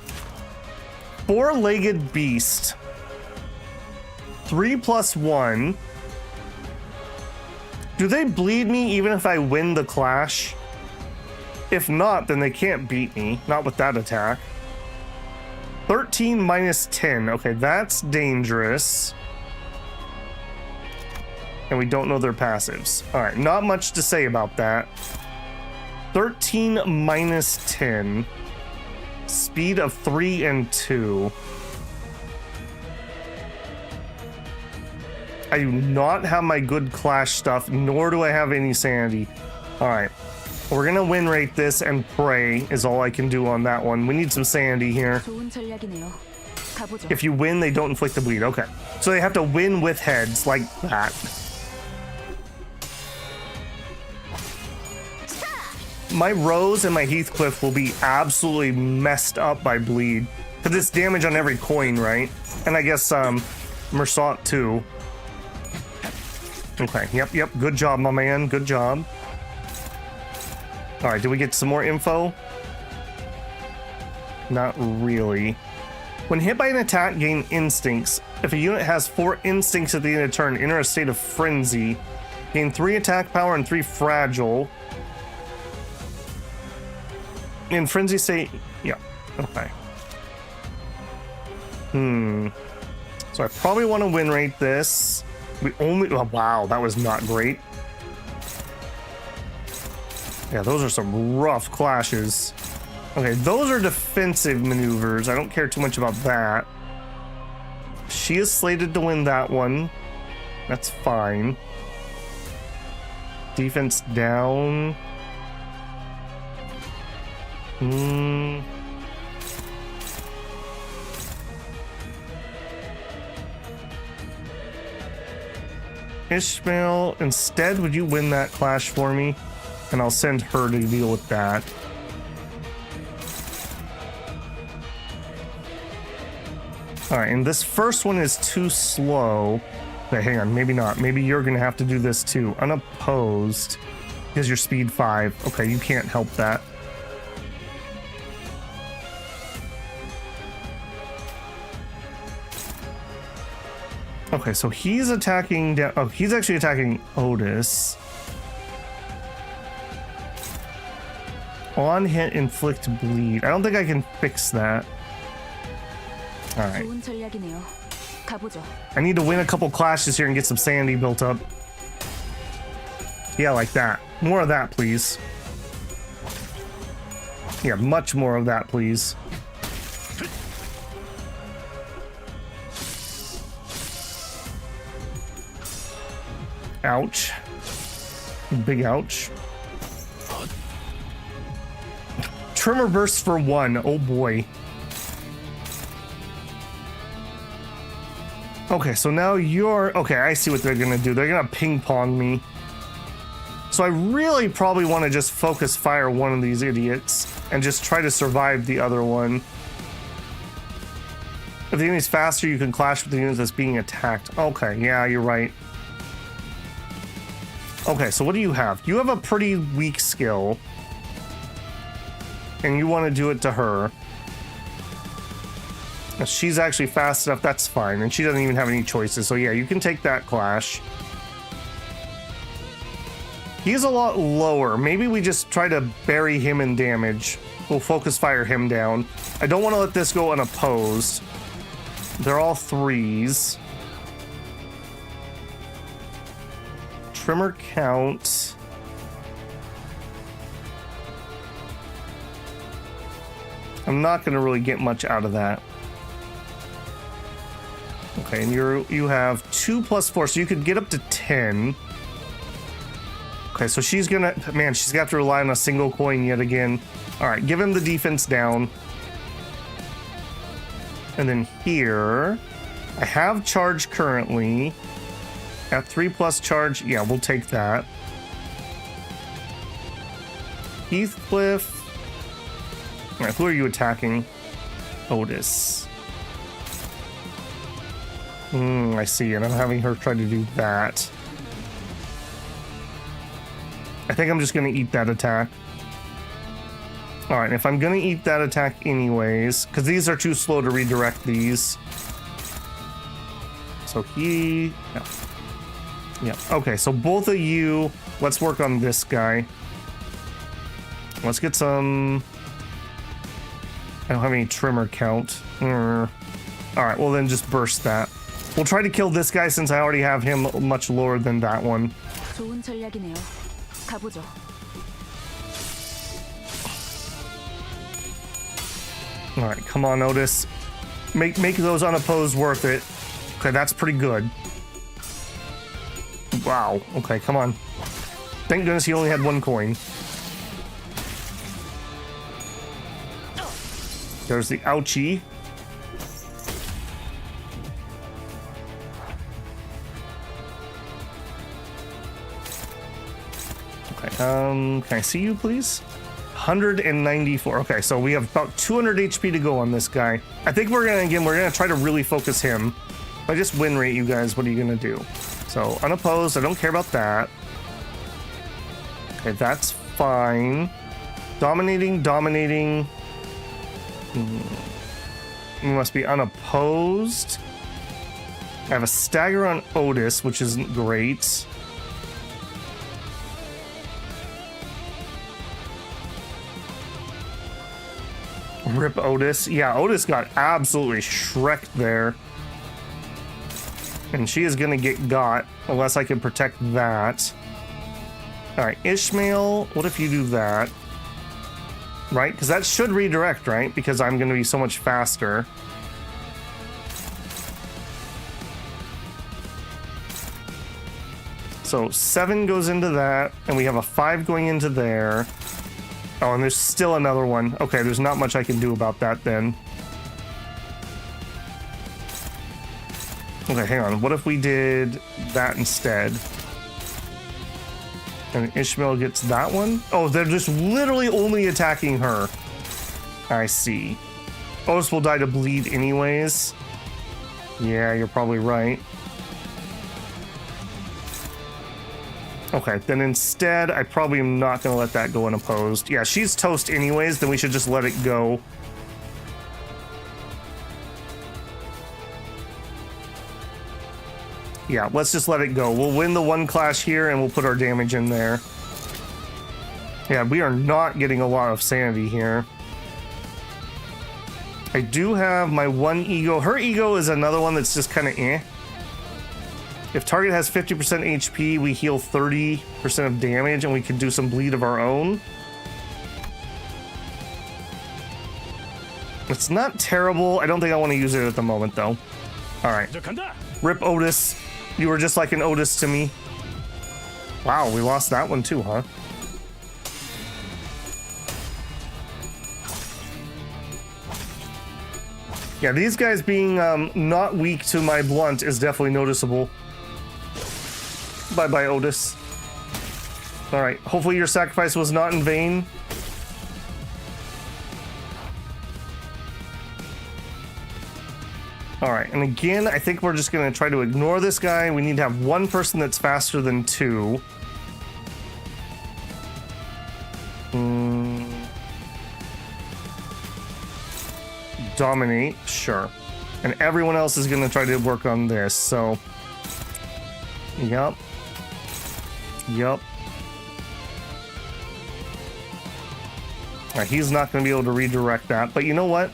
4-legged beast. 3+1. Do they bleed me even if I win the clash? If not, then they can't beat me. Not with that attack. 13 minus 10. Okay, that's dangerous. And we don't know their passives. All right, not much to say about that. 13 minus 10. Speed of 3 and 2. I do not have my good clash stuff, nor do I have any sanity. All right, we're gonna win rate this and pray is all I can do on that one. We need some sanity here. If you win, they don't inflict the bleed. Okay, so they have to win with heads like that. My Rose and my Heathcliff will be absolutely messed up by bleed. Because it's damage on every coin, right? And I guess Mersat too. Okay, yep, good job, my man, good job. Alright, did we get some more info? Not really. When hit by an attack, gain instincts. If a unit has 4 instincts at the end of turn, enter a state of frenzy. Gain 3 attack power and 3 fragile. In frenzy state, yeah, okay. So I probably want to win rate this. We only, oh, wow, that was not great. Yeah, those are some rough clashes. Okay, those are defensive maneuvers. I don't care too much about that. She is slated to win that one. That's fine. Defense down. Ishmael, instead, would you win that clash for me? And I'll send her to deal with that. Alright, and this first one is too slow. Okay, hang on, maybe not. Maybe you're gonna have to do this too. Unopposed. Because you're speed 5. Okay, you can't help that. Okay, so he's attacking down. Oh, he's actually attacking Otis. On hit, inflict bleed. I don't think I can fix that. All right. 좋은 전략이네요. 가보죠. I need to win a couple clashes here and get some sanity built up. Yeah, like that. More of that, please. Yeah, much more of that, please. Ouch. Big ouch. Tremor burst for 1. Oh boy. Okay, so now you're... Okay, I see what they're gonna do. They're gonna ping pong me. So I really probably want to just focus fire one of these idiots and just try to survive the other one. If the enemy's faster, you can clash with the unit that's being attacked. Okay, yeah, you're right. Okay, so what do you have? You have a pretty weak skill. And you want to do it to her. If she's actually fast enough, that's fine. And she doesn't even have any choices. So yeah, you can take that clash. He's a lot lower. Maybe we just try to bury him in damage. We'll focus fire him down. I don't want to let this go unopposed. They're all 3s. Tremor count. I'm not going to really get much out of that. Okay, and you have 2 plus 4, so you could get up to 10. Okay, so she's gonna... Man, she's got to rely on a single coin yet again. Alright, give him the defense down. And then here... I have charge currently. At 3 plus charge, yeah, we'll take that. Heathcliff. Alright, who are you attacking? Otis. I see, and I'm having her try to do that. I think I'm just gonna eat that attack. Alright, if I'm gonna eat that attack anyways, because these are too slow to redirect these. So he... Yeah. Yeah. Okay, so both of you, let's work on this guy. Let's get some... I don't have any tremor count. Alright, well then just burst that. We'll try to kill this guy since I already have him much lower than that one. 좋은 전략이네요. 가보죠. Alright, come on, Otis. Make those unopposed worth it. Okay, that's pretty good. Wow. Okay, come on. Thank goodness he only had 1 coin. There's the ouchie. Okay, can I see you, please? 194. Okay, so we have about 200 HP to go on this guy. I think we're gonna try to really focus him. If I just win rate you guys, what are you gonna do? So unopposed, I don't care about that. Okay, that's fine. Dominating. We must be unopposed. I have a stagger on Otis, which isn't great. Rip Otis. Yeah, Otis got absolutely shreked there. And she is going to get got unless I can protect that. All right, Ishmael, what if you do that? Right? Because that should redirect, right? Because I'm going to be so much faster. So 7 goes into that, and we have a 5 going into there. Oh, and there's still another one. Okay, there's not much I can do about that then. Okay, hang on. What if we did that instead? And Ishmael gets that one? Oh, they're just literally only attacking her. I see. Otis will die to bleed anyways. Yeah, you're probably right. Okay, then instead, I probably am not going to let that go unopposed. Yeah, she's toast anyways, then we should just let it go. Yeah, let's just let it go. We'll win the one clash here, and we'll put our damage in there. Yeah, we are not getting a lot of sanity here. I do have my one ego. Her ego is another one that's just kind of eh. If target has 50% HP, we heal 30% of damage, and we can do some bleed of our own. It's not terrible. I don't think I want to use it at the moment, though. All right. Rip Otis. You were just like an Otis to me. Wow, we lost that one too, huh? Yeah, these guys being not weak to my blunt is definitely noticeable. Bye-bye, Otis. All right, hopefully your sacrifice was not in vain. All right, and again, I think we're just gonna try to ignore this guy. We need to have one person that's faster than 2. Dominate, sure. And everyone else is gonna try to work on this, so. Yup. Yup. All right, he's not gonna be able to redirect that, but you know what?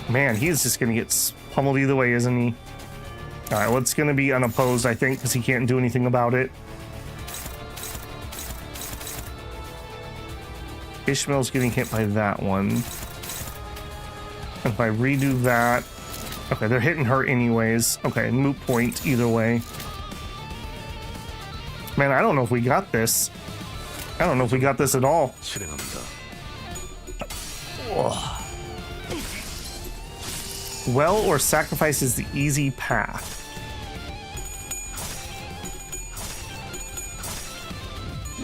Man, he's just gonna get pummeled either way, isn't he? All right, well, it's gonna be unopposed, I think, because he can't do anything about it. Ishmael's getting hit by that one. And if I redo that... Okay, they're hitting her anyways. Okay, moot point either way. Man, I don't know if we got this. I don't know if we got this at all. Ugh. Well, or sacrifice is the easy path.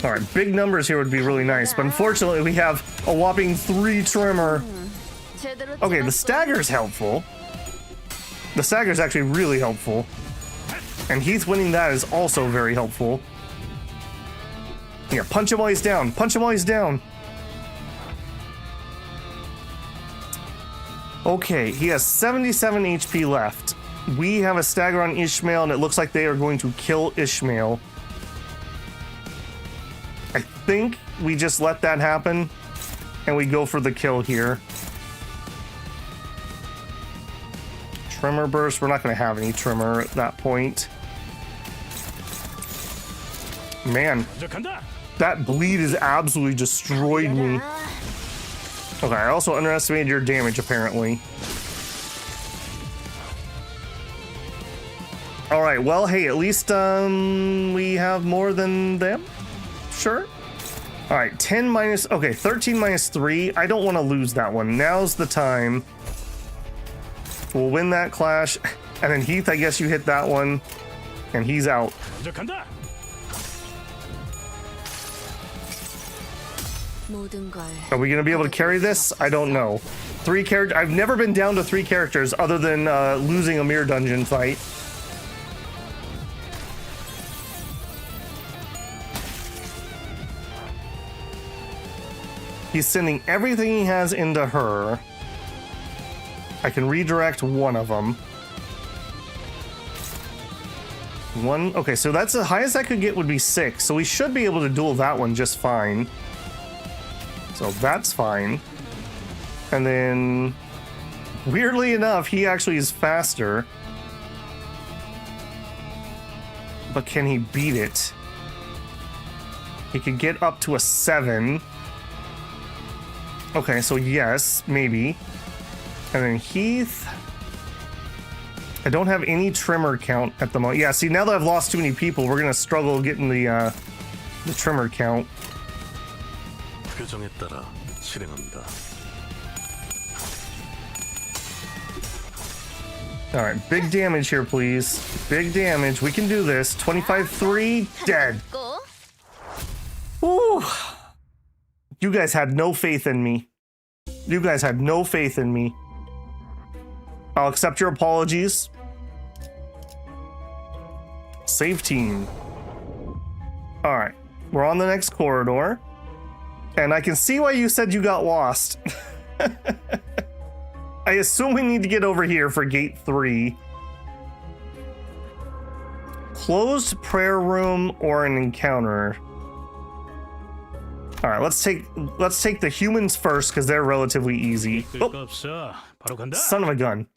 All right, big numbers here would be really nice, but unfortunately we have a whopping 3 trimmer. Okay, the stagger's helpful. The stagger's actually really helpful. And Heath winning that is also very helpful. Yeah, punch him while he's down. Punch him while he's down. Okay, he has 77 HP left. We have a stagger on Ishmael, and it looks like they are going to kill Ishmael. I think we just let that happen, and we go for the kill here. Tremor burst. We're not going to have any tremor at that point. Man, that bleed has absolutely destroyed me. Okay, I also underestimated your damage, apparently. All right, well, hey, at least we have more than them. Sure. All right, 10 minus... Okay, 13 minus 3. I don't want to lose that one. Now's the time. We'll win that clash. And then Heath, I guess you hit that one. And he's out. Are we going to be able to carry this? I don't know. 3 characters. I've never been down to 3 characters other than losing a mirror dungeon fight. He's sending everything he has into her. I can redirect one of them. One, okay, so that's the highest I could get would be 6. So we should be able to duel that one just fine. So that's fine. And then, weirdly enough, he actually is faster. But can he beat it? He could get up to a 7. Okay, so yes, maybe. And then Heath. I don't have any trimmer count at the moment. Yeah, see, now that I've lost too many people, we're gonna struggle getting the trimmer count. 규정에 따라 실행합니다. All right, big damage here, please. Big damage. We can do this. 25-3, dead. 고. Woo. You guys had no faith in me. You guys had no faith in me. I'll accept your apologies. Save team. All right, we're on the next corridor. And I can see why you said you got lost. I assume we need to get over here for gate 3. Closed prayer room or an encounter. All right, let's take the humans first because they're relatively easy. 끌 거 Oh, 없어. 바로 간다. son of a gun!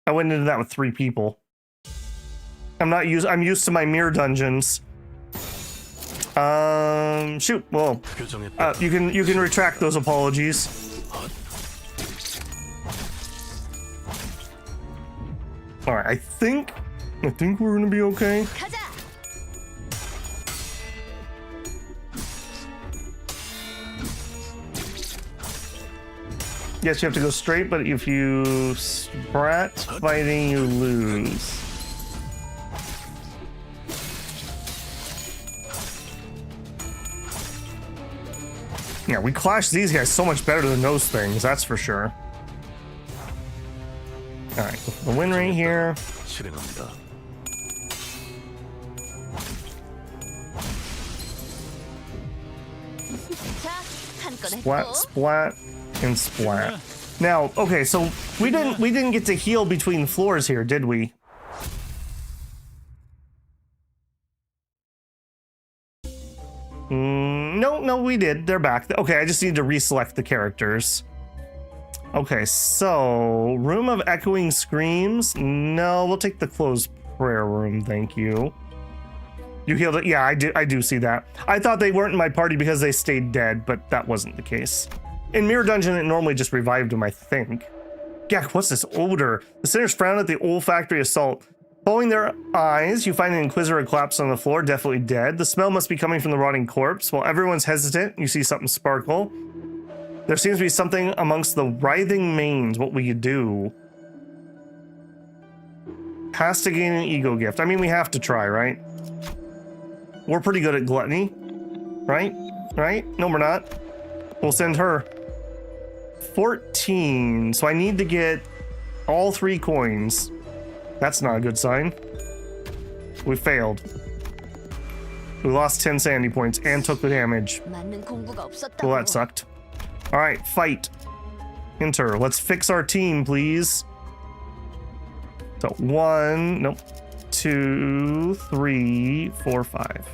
I went into that with 3 people. I'm used to my mirror dungeons. Shoot. Well, 규정에 따라 you can retract those apologies. All right, I think we're gonna be okay. 가자. Yes, you have to go straight, but if you sprat fighting, you lose. Yeah, we clashed these guys so much better than those things, that's for sure. Alright, the win rate here. 실행합니다. 자, 한 건 Splat, 했고. splat, and splat. Now, okay, so we didn't get to heal between floors here, did we? No, we did. They're back. Okay, I just need to reselect the characters. Okay, so room of echoing screams. No, we'll take the closed prayer room. Thank you. You healed it. Yeah, I do see that. I thought they weren't in my party because they stayed dead, but that wasn't the case. In Mirror Dungeon, it normally just revived them, I think. Yeah, what's this odor? The sinners frown at the olfactory assault. Following their eyes, you find an Inquisitor collapsed on the floor, definitely dead. The smell must be coming from the rotting corpse. While everyone's hesitant, you see something sparkle. There seems to be something amongst the writhing manes. What will you do? Has to gain an ego gift. I mean, we have to try, right? We're pretty good at gluttony, right? Right? No, we're not. We'll send her. 14. So I need to get all 3 coins. That's not a good sign. We failed. We lost 10 sanity points and took the damage. 맞는 공부가 없었다고. Well, that sucked. All right, fight. Enter. Let's fix our team, please. So 1, nope, 2, 3, 4, 5.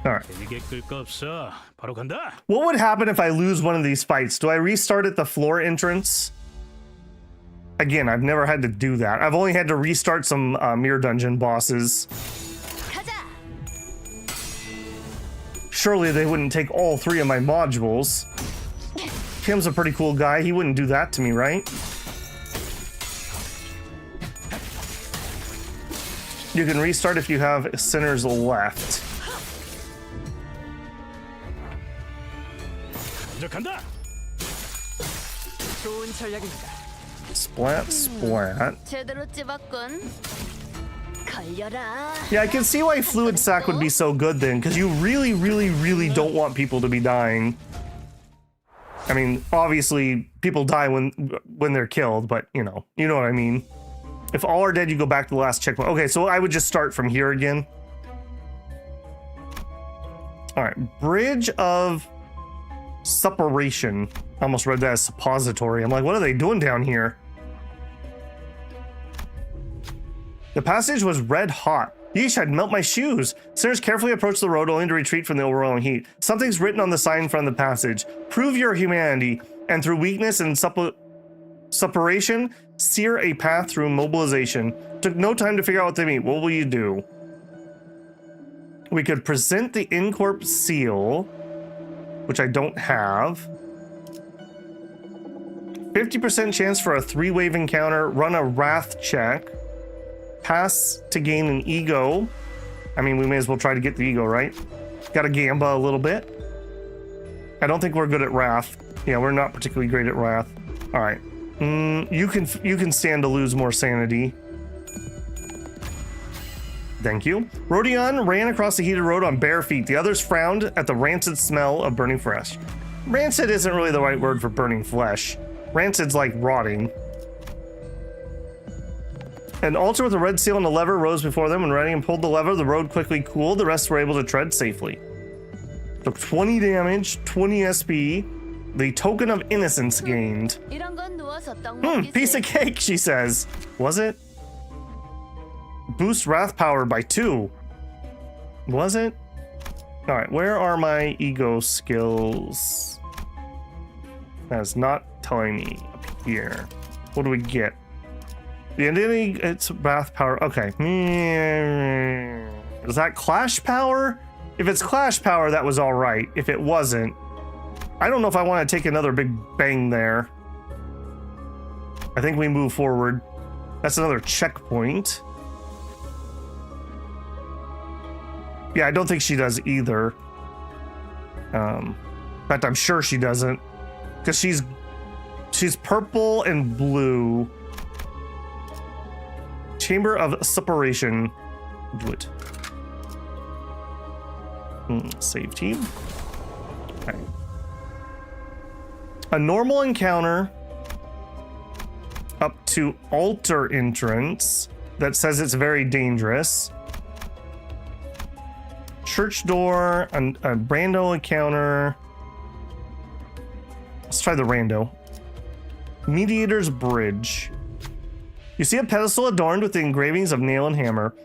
All right. 이게 끌 거 없어. 바로 간다. What would happen if I lose one of these fights? Do I restart at the floor entrance? Again, I've never had to do that. I've only had to restart some Mirror Dungeon bosses. 가자. Surely they wouldn't take all 3 of my modules. Kim's a pretty cool guy. He wouldn't do that to me, right? You can restart if you have sinners left. 먼저 간다. 좋은 전략입니다. Splat, splat. 제대로 찝었군. 걸려라. Yeah, I can see why Fluid Sac would be so good then, because you really, really, really don't want people to be dying. I mean, obviously, people die when they're killed, but you know what I mean. If all are dead, you go back to the last checkpoint. Okay, so I would just start from here again. All right, Bridge of Suppuration. I almost read that as suppository. I'm like, what are they doing down here? The passage was red hot. Yeesh, I'd melt my shoes. Sinners carefully approached the road only to retreat from the overwhelming heat. Something's written on the sign in front of the passage. Prove your humanity, and through weakness and suppuration, sear a path through mobilization. Took no time to figure out what they mean. What will you do? We could present the in-corp seal, which I don't have. 50% chance for a 3-wave encounter. Run a wrath check. Pass to gain an ego. I mean, we may as well try to get the ego, right? Got to gamba a little bit. I don't think we're good at wrath. Yeah, we're not particularly great at wrath. All right. You can stand to lose more sanity. Thank you. Rodion ran across the heated road on bare feet. The others frowned at the rancid smell of burning flesh. Rancid isn't really the right word for burning flesh. Rancid's like rotting. An altar with a red seal and a lever rose before them. When Rodion pulled the lever, the road quickly cooled. The rest were able to tread safely. Took 20 damage, 20 SP. The token of innocence gained. Piece of cake, she says. Was it? Boost wrath power by 2. Was it? All right, where are my ego skills? That's not telling me up here. What do we get? The identity, it's wrath power. Okay. Is that clash power? If it's clash power, that was all right. If it wasn't, I don't know if I want to take another big bang there. I think we move forward. That's another checkpoint. Yeah, I don't think she does either. In fact, I'm sure she doesn't, because she's purple and blue. Chamber of Suppuration. Do it. Save team. Okay. A normal encounter up to altar entrance that says it's very dangerous. Church door, a rando encounter. Let's try the rando. Mediator's Bridge. You see a pedestal adorned with the engravings of nail and hammer.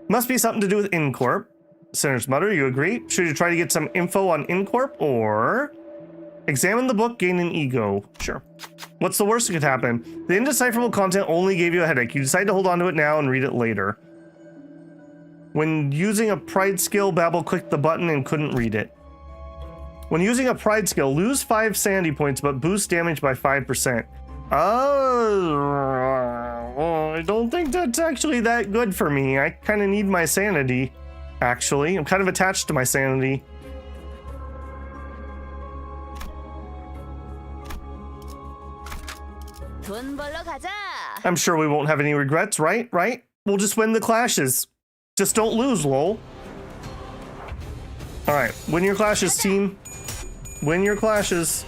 Must be something to do with Incorp. Sinners mutter, you agree? Should you try to get some info on Incorp or examine the book, gain an ego? Sure. What's the worst that could happen? The indecipherable content only gave you a headache. You decide to hold on to it now and read it later. When using a pride skill, Babel clicked the button and couldn't read it. When using a pride skill, lose 5 sanity points but boost damage by 5%. Oh, I don't think that's actually that good for me. I kind of need my sanity, actually. I'm kind of attached to my sanity. I'm sure we won't have any regrets, right? Right? We'll just win the clashes. Just don't lose, lol. All right, win your clashes, team. Win your clashes.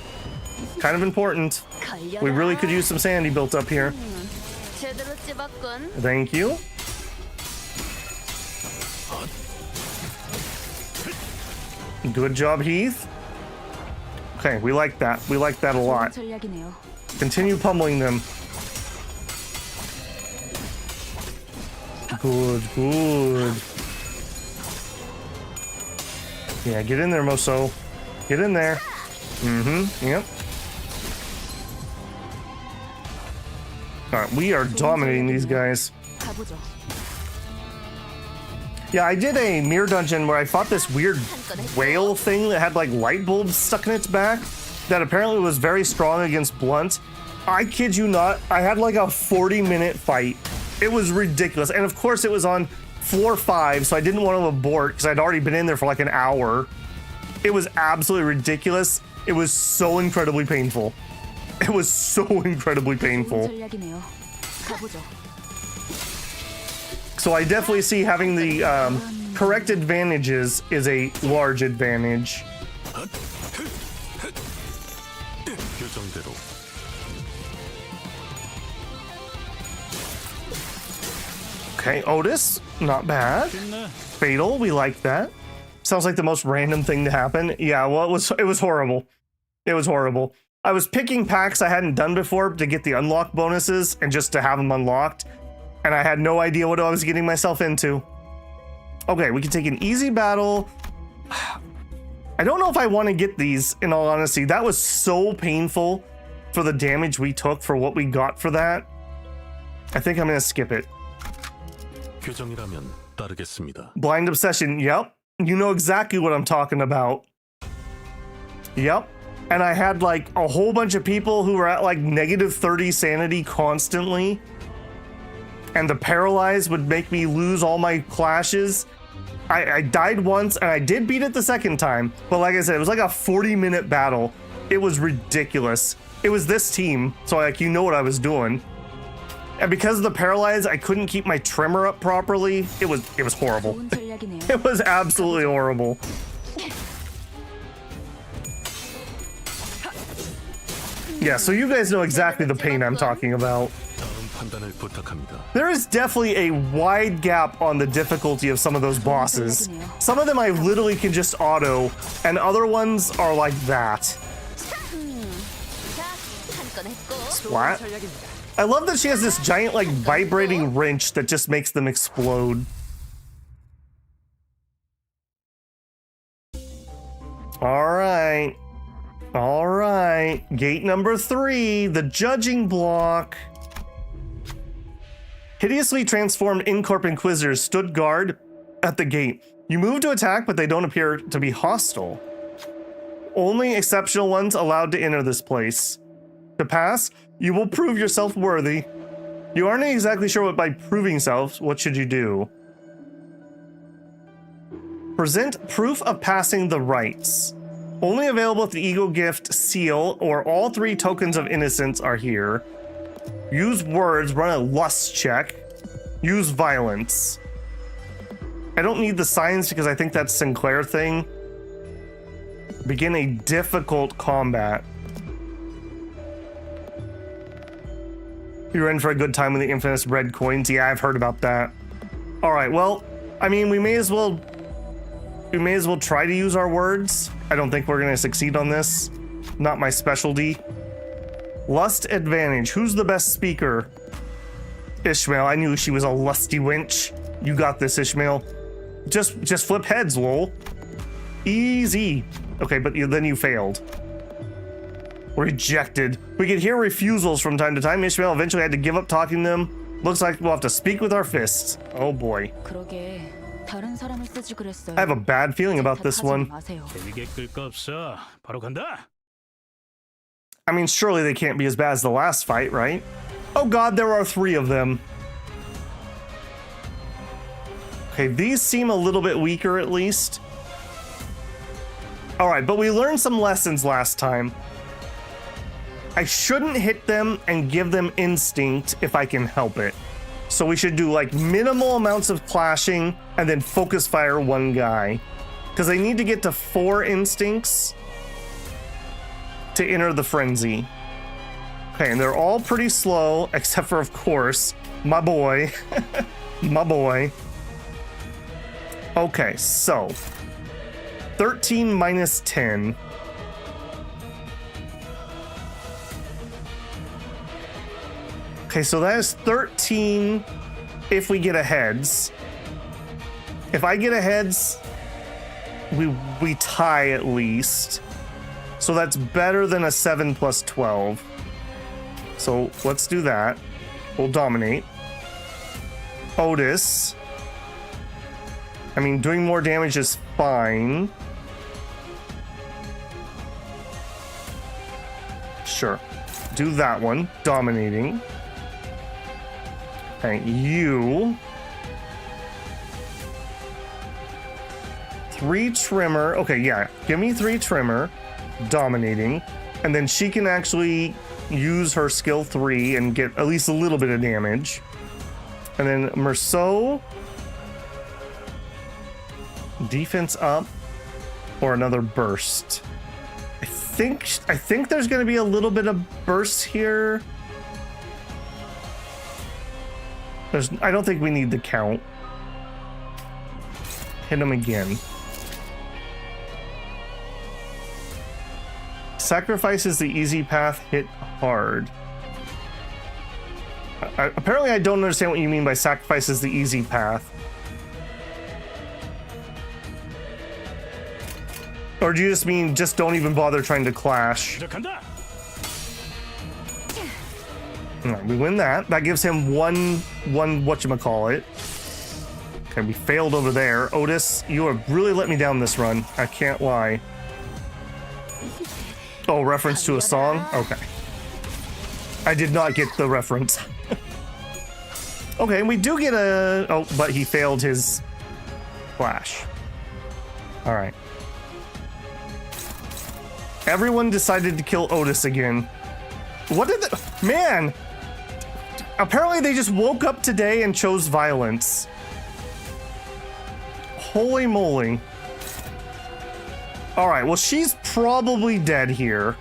Kind of important. We really could use some sanity built up here. Thank you. Good job, Heath. Okay, we like that. We like that a lot. Continue pummeling them. Good, good. Yeah, get in there, Moso. Get in there. Yep. Alright, we are dominating these guys. Yeah, I did a mirror dungeon where I fought this weird whale thing that had like light bulbs stuck in its back that apparently was very strong against blunt. I kid you not, I had like a 40-minute fight. It was ridiculous. And of course it was on floor 5, so I didn't want to abort because I'd already been in there for like an hour. It was absolutely ridiculous. It was so incredibly painful. It was so incredibly painful. So I definitely see having the correct advantages is a large advantage. Okay, Otis, not bad. Fatal, we like that. Sounds like the most random thing to happen. Yeah, well, it was horrible. It was horrible. I was picking packs I hadn't done before to get the unlock bonuses and just to have them unlocked. And I had no idea what I was getting myself into. Okay, we can take an easy battle. I don't know if I want to get these, in all honesty. That was so painful for the damage we took for what we got for that. I think I'm going to skip it. 규정이라면 따르겠습니다. Blind Obsession, yep. You know exactly what I'm talking about. Yep. And I had like a whole bunch of people who were at like negative 30 sanity constantly. And the paralyze would make me lose all my clashes. I died once and I did beat it the second time. But like I said, it was like a 40-minute battle. It was ridiculous. It was this team. So like, you know what I was doing. And because of the paralyze, I couldn't keep my tremor up properly. It was horrible. It was absolutely horrible. Yeah, so you guys know exactly the pain I'm talking about. There is definitely a wide gap on the difficulty of some of those bosses. Some of them I literally can just auto, and other ones are like that. Splat. I love that she has this giant, like, vibrating wrench that just makes them explode. Alright. Alright. Gate number 3, the judging block. Hideously transformed Incorp Inquisitors stood guard at the gate. You move to attack, but they don't appear to be hostile. Only exceptional ones allowed to enter this place. To pass, you will prove yourself worthy. You aren't exactly sure what by proving self, what should you do? Present proof of passing the rites. Only available if the ego gift, seal, or all 3 tokens of innocence are here. Use words, run a lust check. Use violence. I don't need the signs because I think that's Sinclair thing. Begin a difficult combat. You're in for a good time with the infamous red coins. Yeah, I've heard about that. All right, well, I mean, we may as well try to use our words. I don't think we're gonna succeed on this. Not my specialty. Lust advantage. Who's the best speaker? Ishmael. I knew she was a lusty wench. You got this, Ishmael. Just flip heads, lol. Easy. Okay, but then you failed. Rejected. We could hear refusals from time to time. Ishmael eventually had to give up talking to them. Looks like we'll have to speak with our fists. Oh boy. I have a bad feeling about this one. I mean, surely they can't be as bad as the last fight, right? Oh god, there are 3 of them. Okay, these seem a little bit weaker at least. Alright, but we learned some lessons last time. I shouldn't hit them and give them instinct if I can help it. So we should do like minimal amounts of clashing and then focus fire one guy. Because they need to get to 4 instincts to enter the frenzy. Okay, and they're all pretty slow, except for, of course, my boy. My boy. Okay, so 13 minus 10. Okay, so that is 13 if we get a heads. If I get a heads, we tie at least. So that's better than a 7 plus 12. So let's do that. We'll dominate. Otis. I mean, doing more damage is fine. Sure. Do that one. Dominating. Okay, you. 3 trimmer. Okay, yeah. Give me 3 trimmer. Dominating. And then she can actually use her skill 3 and get at least a little bit of damage. And then Merceau. Defense up. Or another burst. I think there's going to be a little bit of burst here. I don't think we need the count. Hit him again. Sacrifice is the easy path, hit hard. Apparently I don't understand what you mean by sacrifice is the easy path. Or do you just mean just don't even bother trying to clash? 시작한다. Alright, we win that. That gives him one whatchamacallit. Okay, we failed over there. Otis, you have really let me down this run. I can't lie. Oh, reference to a song? Okay. I did not get the reference. Okay, we do get a... Oh, but he failed his flash. Alright. Everyone decided to kill Otis again. What did the... Man! Apparently they just woke up today and chose violence. Holy moly. Alright, well she's probably dead here.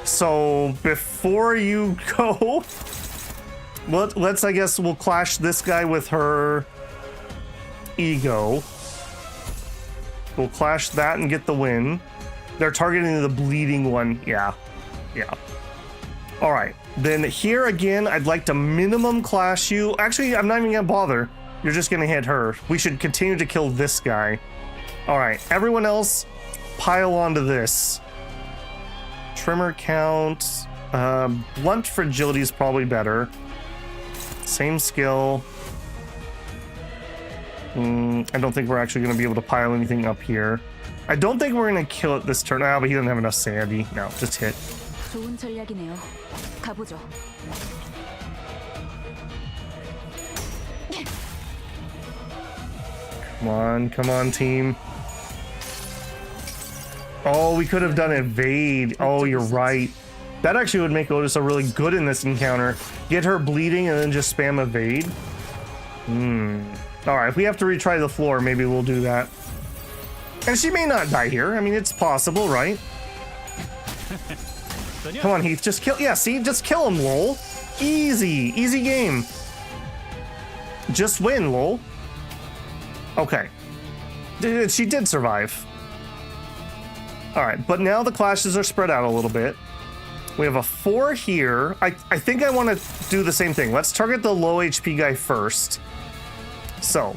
So before you go... Let's, I guess, we'll clash this guy with her ego. We'll clash that and get the win. They're targeting the bleeding one. Yeah. Yeah. All right. Then here again, I'd like to minimum clash you. Actually, I'm not even going to bother. You're just going to hit her. We should continue to kill this guy. All right. Everyone else, pile onto this. Tremor count. Blunt fragility is probably better. Same skill. I don't think we're actually going to be able to pile anything up here. I don't think we're going to kill it this turn. But he doesn't have enough sanity. No, just hit. 좋은 전략이네요. 가보죠. Come on, team. Oh, we could have done evade. Oh, you're right. That actually would make Otis a really good in this encounter. Get her bleeding and then just spam evade. All right, if we have to retry the floor, maybe we'll do that. And she may not die here. I mean, it's possible, right? Come on, Heath, just kill. Yeah, see, just kill him, lol. Easy, easy game. Just win, lol. Okay. She did survive. All right, but now the clashes are spread out a little bit. We have a 4 here. I think I want to do the same thing. Let's target the low HP guy first. So,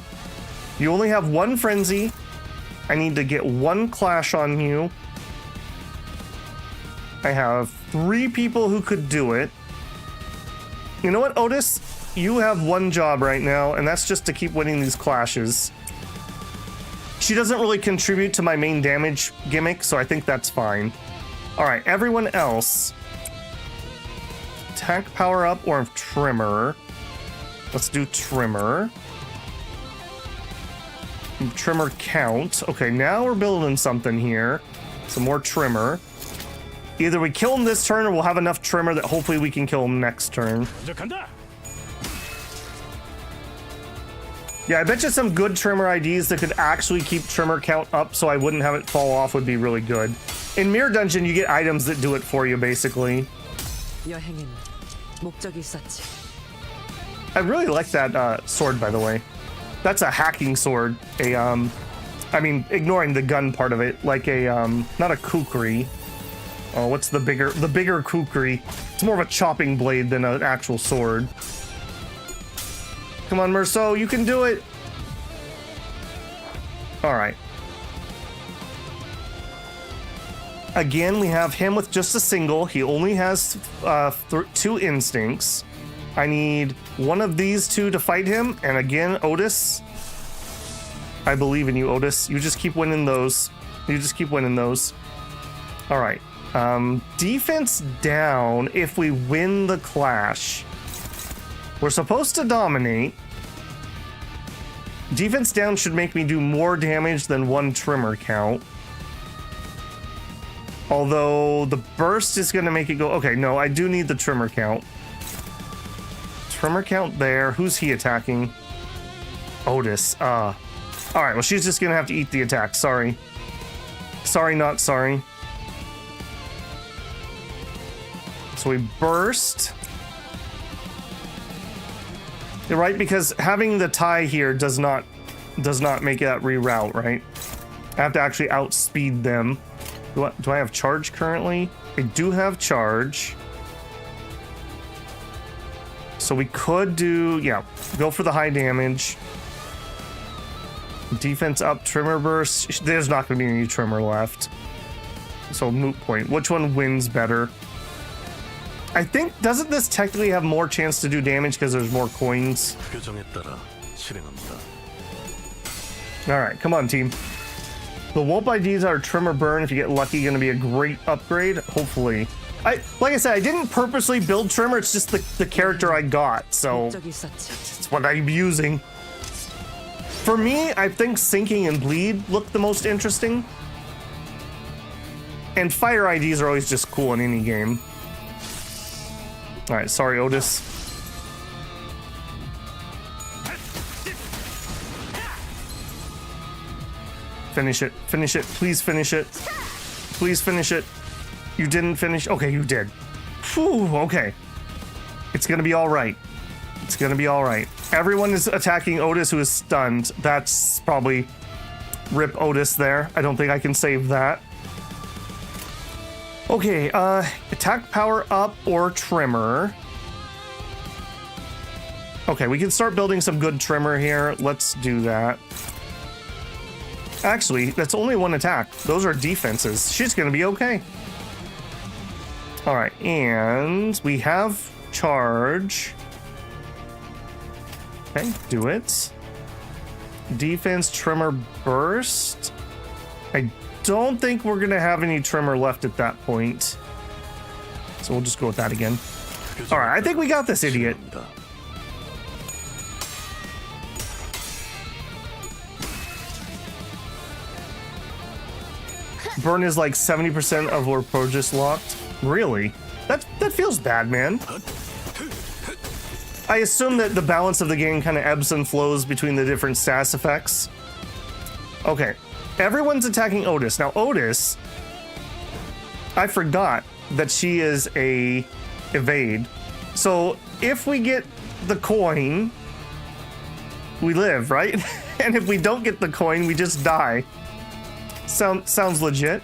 you only have 1 frenzy. I need to get 1 clash on you. I have 3 people who could do it. You know what, Otis? You have 1 job right now, and that's just to keep winning these clashes. She doesn't really contribute to my main damage gimmick, so I think that's fine. All right, everyone else. Attack power up or trimmer. Let's do trimmer. Trimmer count. Okay, now we're building something here. Some more trimmer. Either we kill him this turn or we'll have enough trimmer that hopefully we can kill him next turn. 시작한다. Yeah, I bet you some good trimmer IDs that could actually keep trimmer count up so I wouldn't have it fall off would be really good. In Mirror Dungeon, you get items that do it for you, basically. 여행엔 목적이 있었지. I really like that sword, by the way. That's a hacking sword. I mean, ignoring the gun part of it, like a not a kukri. Oh, what's the bigger kukri? It's more of a chopping blade than an actual sword. Come on, Merceau, you can do it. All right. Again, we have him with just a single. He only has 2 instincts. I need one of these 2 to fight him. And again, Otis. I believe in you, Otis. You just keep winning those. You just keep winning those. All right. Defense down if we win the clash. We're supposed to dominate. Defense down should make me do more damage than 1 trimmer count. Although the burst is going to make it go... Okay, no, I do need the trimmer count. Trimmer count there. Who's he attacking? Otis. All right, well, she's just going to have to eat the attack. Sorry. Sorry, not sorry. So we burst. You're right, because having the tie here does not make that reroute, right? I have to actually outspeed them. Do I have charge currently? I do have charge. So we could do, yeah, go for the high damage. Defense up, trimmer burst. There's not going to be any trimmer left. So moot point. Which one wins better? I think, doesn't this technically have more chance to do damage because there's more coins? 규정에 따라 실행합니다. Alright, come on, team. The Whoop IDs are trimmer burn. If you get lucky, going to be a great upgrade. Hopefully. Like I said, I didn't purposely build trimmer. It's just the character I got. So 적이 있었지. it's what I'm using. For me, I think sinking and bleed look the most interesting. And fire IDs are always just cool in any game. Alright, sorry, Otis. Finish it. Finish it. Please finish it. Please finish it. You didn't finish. Okay, you did. Whew, okay. It's gonna be alright. It's gonna be alright. Everyone is attacking Otis, who is stunned. That's probably rip Otis there. I don't think I can save that. Okay, attack power up or trimmer. Okay, we can start building some good trimmer here. Let's do that. Actually, that's only one attack. Those are defenses. She's gonna be okay. All right, and we have charge. Okay, do it. Defense, trimmer, burst. I don't think we're gonna have any trimmer left at that point. So we'll just go with that again. All right, I think we got this, idiot. 실행합니다. Burn is like 70% of our purchase locked. Really? That feels bad, man. I assume that the balance of the game kind of ebbs and flows between the different status effects. Okay, everyone's attacking Otis. Now Otis, I forgot that she is a evade. So if we get the coin, we live, right? And if we don't get the coin, we just die. Sounds legit.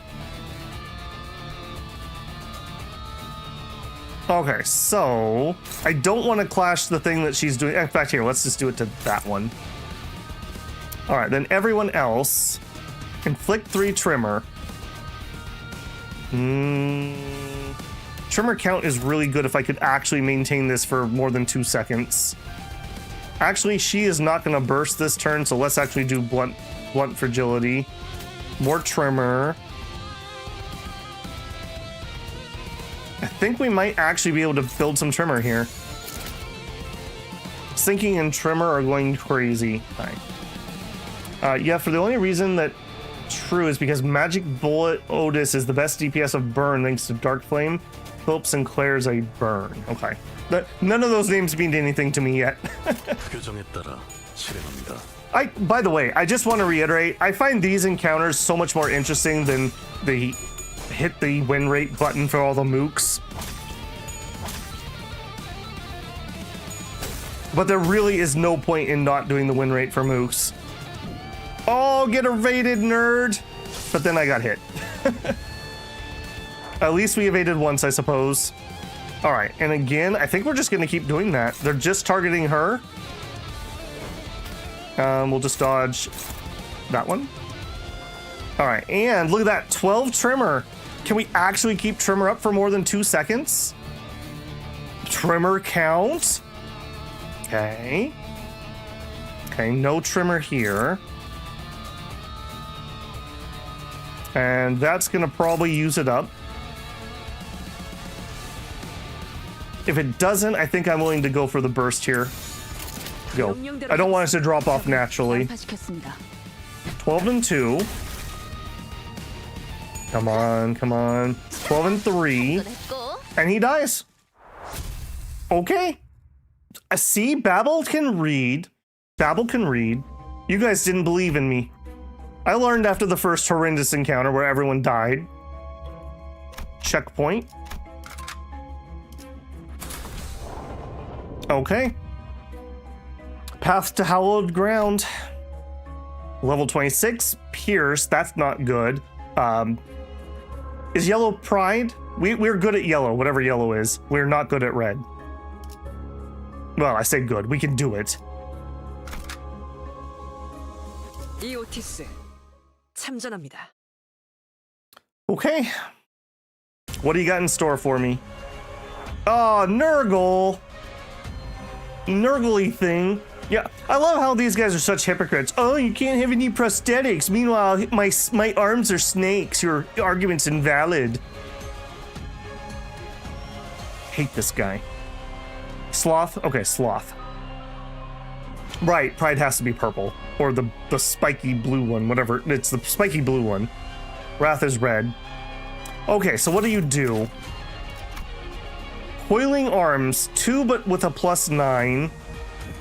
Okay, so I don't want to clash the thing that she's doing. In fact, here, let's just do it to that one. All right, then everyone else, inflict 3 trimmer. Trimmer count is really good if I could actually maintain this for more than 2 seconds. Actually, she is not going to burst this turn, so let's actually do blunt fragility. More trimmer. I think we might actually be able to build some trimmer here. Sinking and trimmer are going crazy. Fine. Yeah, for the only reason that true is because Magic Bullet Otis is the best DPS of burn thanks to Dark Flame. Philip Sinclair's a burn. Okay. None of those names mean anything to me yet. 규정에 따라 실행합니다. By the way, I just want to reiterate, I find these encounters so much more interesting than the hit the win rate button for all the mooks. But there really is no point in not doing the win rate for mooks. Oh, get evaded, nerd! But then I got hit. At least we evaded once, I suppose. All right, and again, I think we're just going to keep doing that. They're just targeting her. We'll just dodge that one. All right, and look at that, 12 trimmer. Can we actually keep trimmer up for more than 2 seconds? Trimmer count. Okay. Okay, no trimmer here. And that's gonna probably use it up. If it doesn't, I think I'm willing to go for the burst here. Go. I don't want us to drop off naturally. 12 and 2. Come on, come on. 12 and 3. And he dies. Okay. See, Babel can read. Babel can read. You guys didn't believe in me. I learned after the first horrendous encounter where everyone died. Checkpoint. Okay. Path to hallowed ground. Level 26, Pierce. That's not good. Is yellow pride? We're good at yellow, whatever yellow is. We're not good at red. Well, I say good. We can do it. 이 오티스 참전합니다. Okay. What do you got in store for me? Oh, Nurgle. Nurgle-y thing. Yeah, I love how these guys are such hypocrites. Oh, you can't have any prosthetics. Meanwhile, my arms are snakes. Your argument's invalid. Hate this guy. Sloth? Okay, sloth. Right, pride has to be purple. Or the spiky blue one, whatever. It's the spiky blue one. Wrath is red. Okay, so what do? Coiling arms, 2 but with a +9.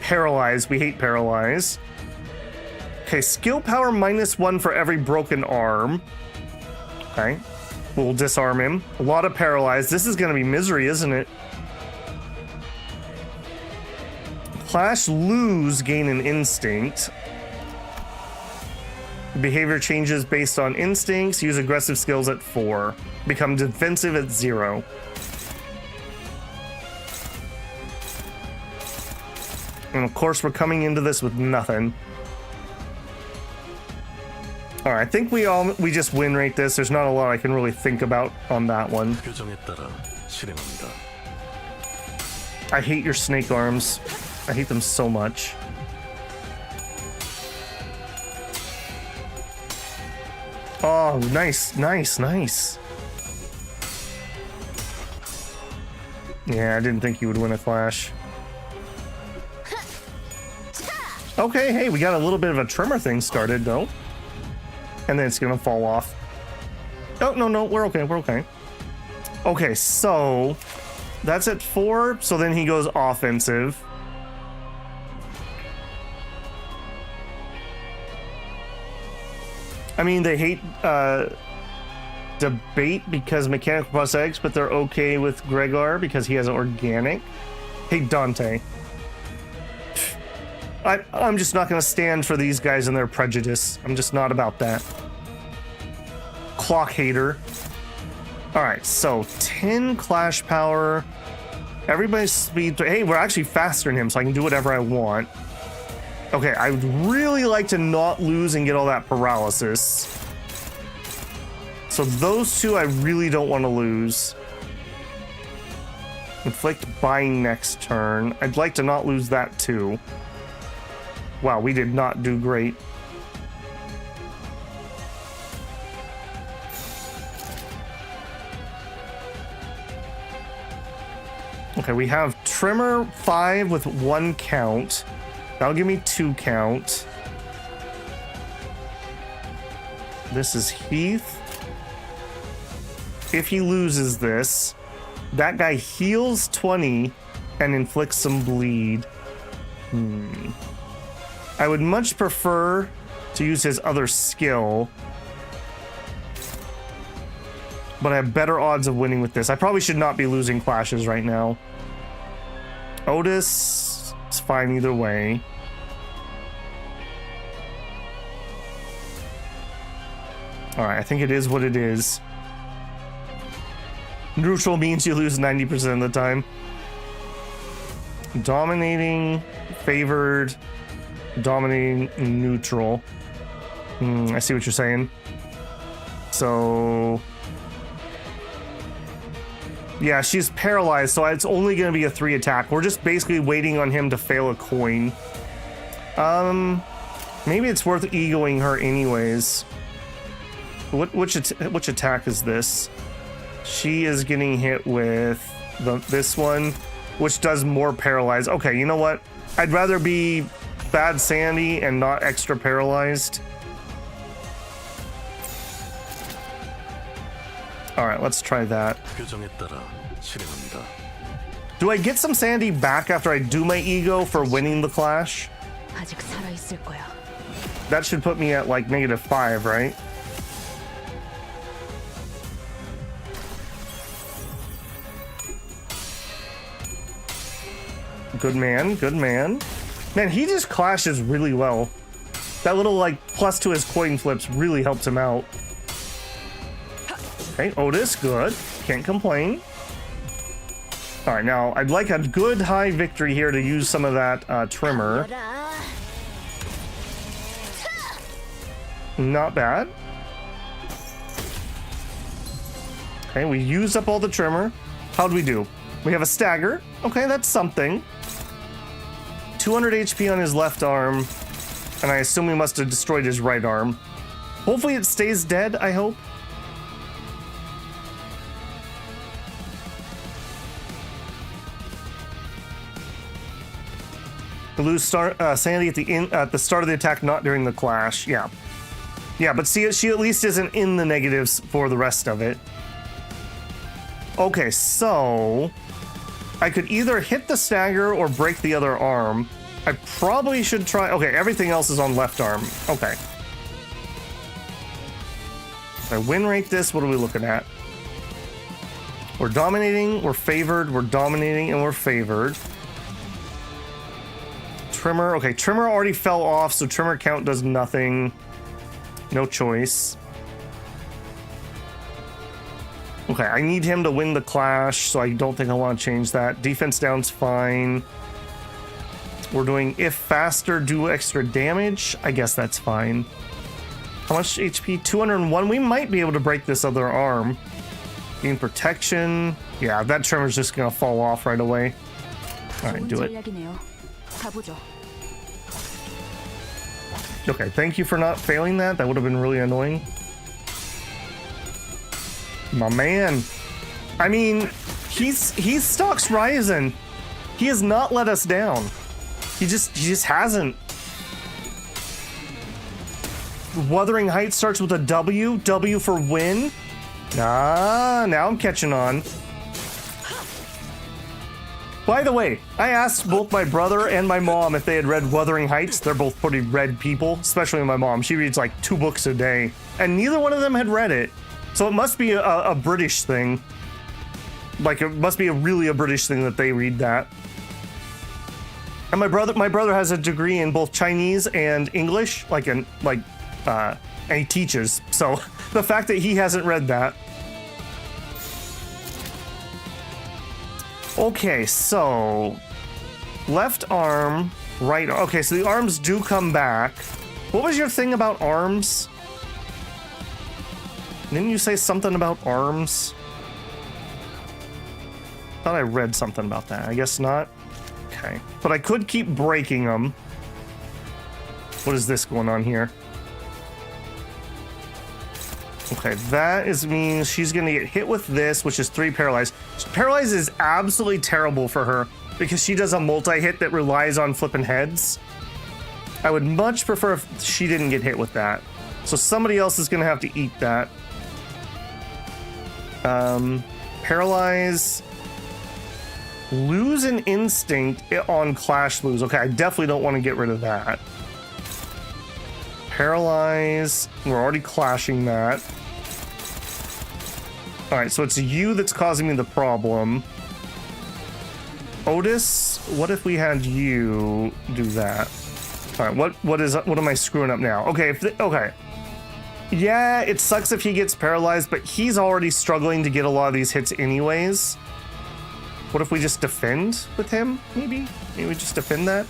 Paralyze, we hate paralyze. Okay, skill power -1 for every broken arm. Okay, we'll disarm him. A lot of paralyze. This is gonna be misery, isn't it? Clash, lose, gain an instinct. Behavior changes based on instincts. Use aggressive skills at 4. Become defensive at 0. And of course, we're coming into this with nothing. All right, I think we just win rate this. There's not a lot I can really think about on that one. 표정에 따라 실행합니다. I hate your snake arms. I hate them so much. Oh, nice, nice, nice. Yeah, I didn't think you would win a clash. Okay, hey, we got a little bit of a tremor thing started, though. And then it's gonna fall off. Oh, no, we're okay, we're okay. Okay, so that's at 4, so then he goes offensive. I mean, they hate debate because mechanical prosthetics, but they're okay with Gregor because he has an organic. Hey, Dante. I'm just not going to stand for these guys and their prejudice. I'm just not about that. Clock hater. All right, so 10 clash power. Everybody's speed. Hey, we're actually faster than him, so I can do whatever I want. Okay, I would really like to not lose and get all that paralysis. So those two I really don't want to lose. Inflict bind next turn. I'd like to not lose that too. Wow, we did not do great. Okay, we have Tremor 5 with 1 count. That'll give me 2 count. This is Heath. If he loses this, that guy heals 20 and inflicts some bleed. I would much prefer to use his other skill, but I have better odds of winning with this. I probably should not be losing clashes right now. Otis is fine either way. All right, I think it is what it is. Neutral means you lose 90% of the time. Dominating, favored, dominating, neutral. I see what you're saying. So yeah, she's paralyzed, so it's only going to be a 3 attack. We're just basically waiting on him to fail a coin. Maybe it's worth egoing her anyways. Which attack is this? She is getting hit with this one, which does more paralyzed. Okay, you know what? I'd rather be bad sanity and not extra paralyzed. All right, let's try that. 표정에 따라 실행합니다. Do I get some sanity back after I do my ego for winning the clash? 아직 살아 있을 거야. That should put me at like -5, right? Good man, good man. Man, he just clashes really well. That little like plus to his coin flips really helps him out. Okay, Otis, good. Can't complain. All right, now I'd like a good high victory here to use some of that trimmer. Not bad. Okay, we used up all the trimmer. How'd we do? We have a stagger. Okay, that's something. 200 HP on his left arm. And I assume we must have destroyed his right arm. Hopefully it stays dead, I hope. To lose sanity at the start of the attack, not during the clash. Yeah. Yeah, but see, she at least isn't in the negatives for the rest of it. Okay, so I could either hit the stagger or break the other arm. I probably should try. Okay, everything else is on left arm. Okay. If I win rate this, what are we looking at? We're dominating, we're favored, we're dominating, and we're favored. Trimmer. Okay, trimmer already fell off, so trimmer count does nothing. No choice. Okay, I need him to win the clash, so I don't think I want to change that. Defense down's fine. We're doing if faster, do extra damage. I guess that's fine. How much HP? 201. We might be able to break this other arm. Gain protection. Yeah, that trimmer's just gonna fall off right away. All right, do it. Okay, thank you for not failing that. That would have been really annoying. My man. I mean, he's stocks rising. He has not let us down. He just hasn't. Wuthering Heights starts with a W. W for win. Ah, now I'm catching on. By the way, I asked both my brother and my mom if they had read Wuthering Heights. They're both pretty read people, especially my mom. She reads like 2 books a day, and neither one of them had read it. So it must be a British thing. Like, it must be a British thing that they read that. And my brother has a degree in both Chinese and English, and he teaches. So the fact that he hasn't read that. Okay, so left arm, right. Okay, so the arms do come back. What was your thing about arms? Didn't you say something about arms? Thought I read something about that. I guess not. Okay, but I could keep breaking them. What is this going on here? Okay, that means she's gonna get hit with this, which is 3 paralyzed. Paralyzed is absolutely terrible for her because she does a multi-hit that relies on flipping heads. I would much prefer if she didn't get hit with that. So somebody else is gonna have to eat that. Paralyze. Lose an instinct on clash lose. Okay, I definitely don't want to get rid of that. Paralyze. We're already clashing that. All right, so it's you that's causing me the problem. Otis, what if we had you do that? All right, what am I screwing up now? Okay, okay. Yeah, it sucks if he gets paralyzed, but he's already struggling to get a lot of these hits anyways. What if we just defend with him, maybe? Maybe we just defend that?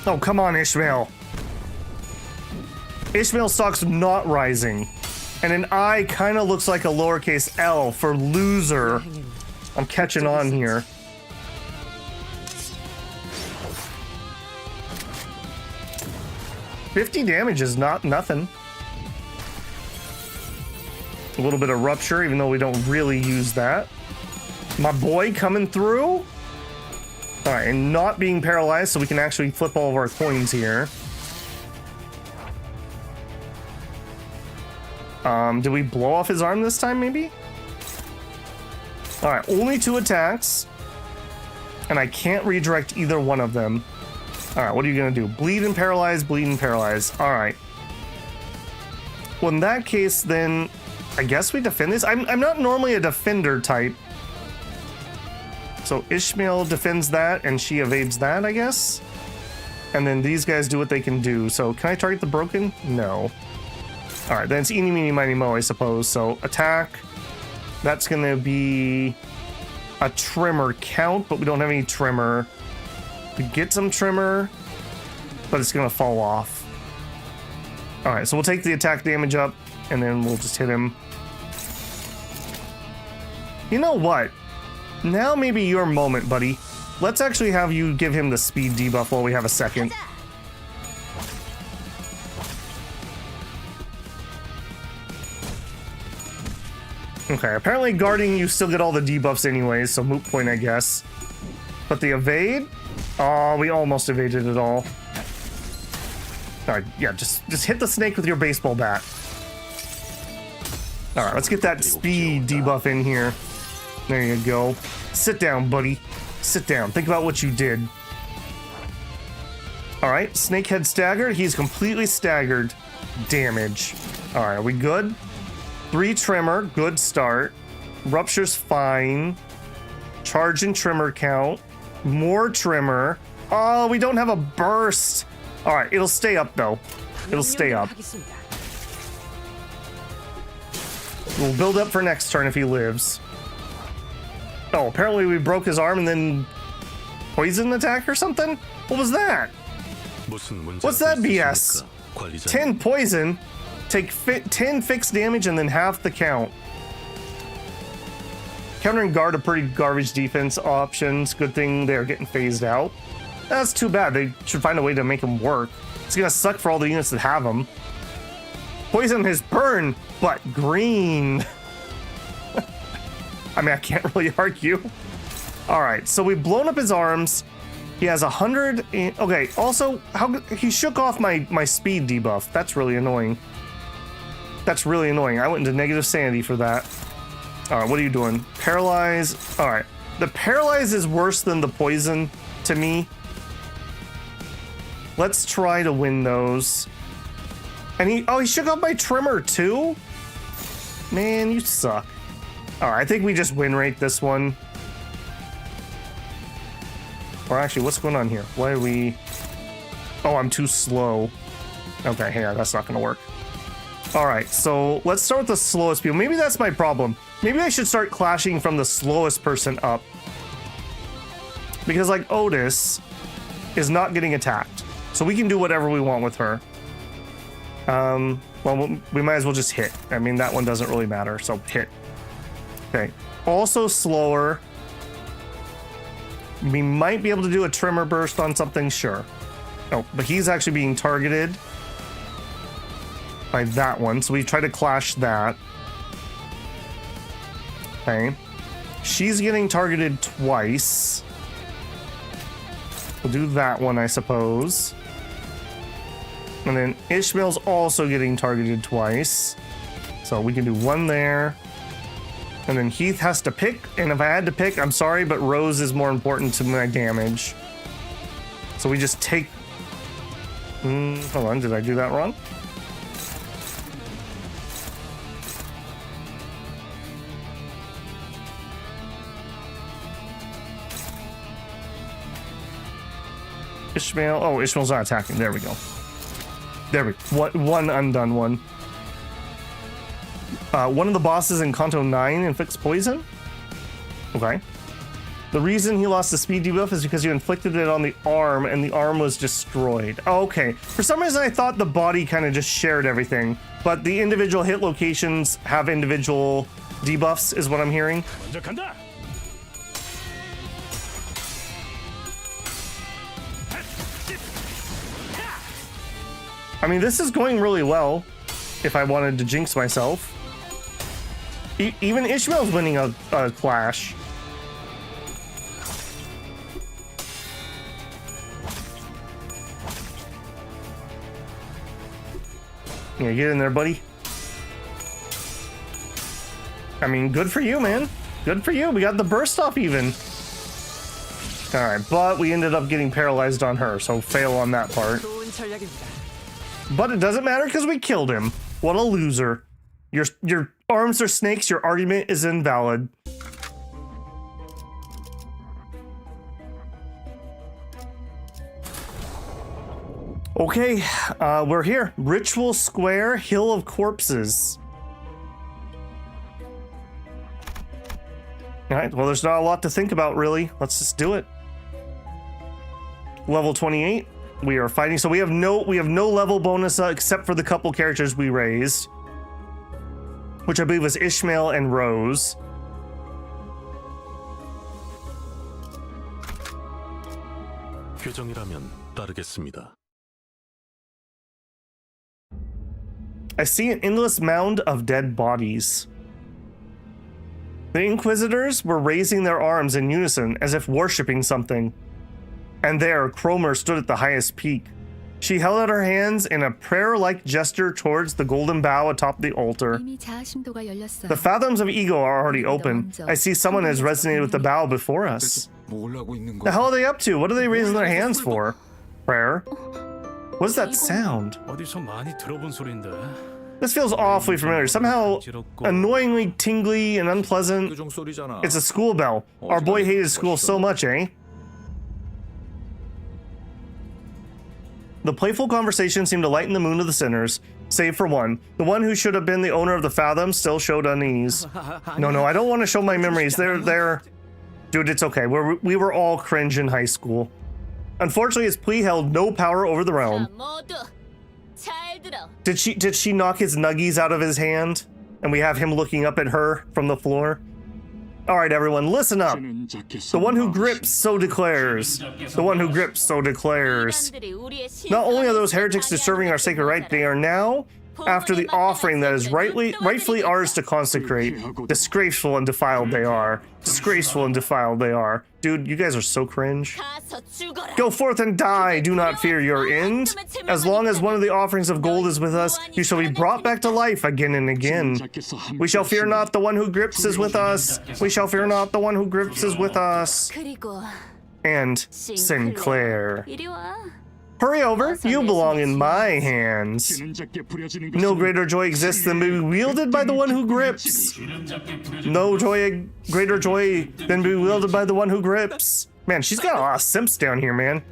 Oh, come on, Ishmael. Ishmael stock's not rising. And an I kind of looks like a lowercase L for loser. I'm catching on here. $50 damage is not nothing. A little bit of rupture, even though we don't really use that. My boy coming through. All right, and not being paralyzed, so we can actually flip all of our coins here. Did we blow off his arm this time, maybe? All right, only 2 attacks. And I can't redirect either one of them. All right, what are you gonna do? Bleed and paralyze, bleed and paralyze. All right. Well, in that case, then I guess we defend this. I'm not normally a defender type. So Ishmael defends that and she evades that, I guess. And then these guys do what they can do. So can I target the broken? No. All right, then it's eeny, meeny, miny, mo, I suppose. So attack. That's going to be a trimmer count, but we don't have any trimmer. We get some trimmer, but it's going to fall off. All right, so we'll take the attack damage up, and then we'll just hit him. You know what? Now maybe your moment, buddy. Let's actually have you give him the speed debuff while we have a second. Okay, apparently guarding you still get all the debuffs anyways, so moot point, I guess. But the evade? Oh, we almost evaded it all. Alright, yeah, just hit the snake with your baseball bat. Alright, let's get that speed debuff in here. There you go. Sit down, buddy. Sit down. Think about what you did. Alright, snakehead staggered. He's completely staggered. Damage. Alright, are we good? 3 trimmer, good start. Rupture's fine. Charge and trimmer count. More trimmer. Oh, we don't have a burst. All right, it'll stay up though. It'll stay up. We'll build up for next turn if he lives. Oh, apparently we broke his arm and then poison attack or something? What was that? What's that BS? 10 poison. Take 10 fixed damage and then half the count. Counter and guard are pretty garbage defense options. Good thing they're getting phased out. That's too bad. They should find a way to make them work. It's gonna suck for all the units that have them. Poison is burn, but green. I mean, I can't really argue. All right, so we've blown up his arms. He has 100. Okay, also, he shook off my speed debuff. That's really annoying. That's really annoying. I went into negative sanity for that. All right, what are you doing? Paralyze. All right, the paralyze is worse than the poison to me. Let's try to win those. And he shook off my trimmer too? Man, you suck. All right, I think we just win rate this one. Or actually, what's going on here? Why are we... Oh, I'm too slow. Okay, yeah, that's not gonna work. All right, so let's start with the slowest people. Maybe that's my problem. Maybe I should start clashing from the slowest person up. Because like Otis is not getting attacked. So we can do whatever we want with her. Well, we might as well just hit. I mean, that one doesn't really matter, so hit. Okay, also slower. We might be able to do a trimmer burst on something, sure. Oh, but he's actually being targeted by that one, so we try to clash that. Okay. She's getting targeted twice. We'll do that one, I suppose. And then Ishmael's also getting targeted twice. So we can do one there. And then Heath has to pick. And if I had to pick, I'm sorry, but Rose is more important to my damage. So we just take... hold on, did I do that wrong? Ishmael. Oh, Ishmael's not attacking. There we go. There we go. One undone one. One of the bosses in Canto 9 inflicts poison. Okay. The reason he lost the speed debuff is because you inflicted it on the arm and the arm was destroyed. Oh, okay. For some reason, I thought the body kind of just shared everything, but the individual hit locations have individual debuffs, is what I'm hearing. I mean, this is going really well, if I wanted to jinx myself. Even Ishmael's winning a clash. Yeah, get in there, buddy. I mean, good for you, man. Good for you. We got the burst off even. All right, but we ended up getting paralyzed on her, so fail on that part. But it doesn't matter because we killed him. What a loser. Your arms are snakes. Your argument is invalid. Okay, we're here. Ritual Square, Hill of Corpses. All right, well, there's not a lot to think about, really. Let's just do it. Level 28. We are fighting, so we have no level bonus except for the couple characters we raised, which I believe was Ishmael and Rose. 규정이라면 따르겠습니다. I see an endless mound of dead bodies. The Inquisitors were raising their arms in unison as if worshipping something. And there, Cromer stood at the highest peak. She held out her hands in a prayer-like gesture towards the golden bough atop the altar. The fathoms of ego are already open. I see someone has resonated with the bough before us. The hell are they up to? What are they raising their hands for? Prayer? What's that sound? 어디서 많이 들어본 소리인데. This feels awfully familiar. Somehow annoyingly tingly and unpleasant. 교정 소리잖아. It's a school bell. Our boy hated school so much, eh? The playful conversation seemed to lighten the mood of the sinners, save for one. The one who should have been the owner of the fathom still showed unease. No, I don't want to show my memories. They're... Dude, it's okay. We were all cringe in high school. Unfortunately, his plea held no power over the realm. Did she knock his nuggies out of his hand? And we have him looking up at her from the floor? Alright everyone, listen up. The one who grips so declares. The one who grips so declares. Not only are those heretics disturbing our sacred rite, they are now after the offering that is rightfully ours to consecrate. Disgraceful and defiled they are. Disgraceful and defiled they are. Dude, you guys are so cringe. Go forth and die, do not fear your end. As long as one of the offerings of gold is with us, you shall be brought back to life again and again. We shall fear not, the one who grips is with us. We shall fear not, the one who grips is with us. And Sinclair. Hurry over, you belong in my hands. No greater joy exists than being wielded by the one who grips. No greater joy than being wielded by the one who grips. Man, she's got a lot of simps down here, man.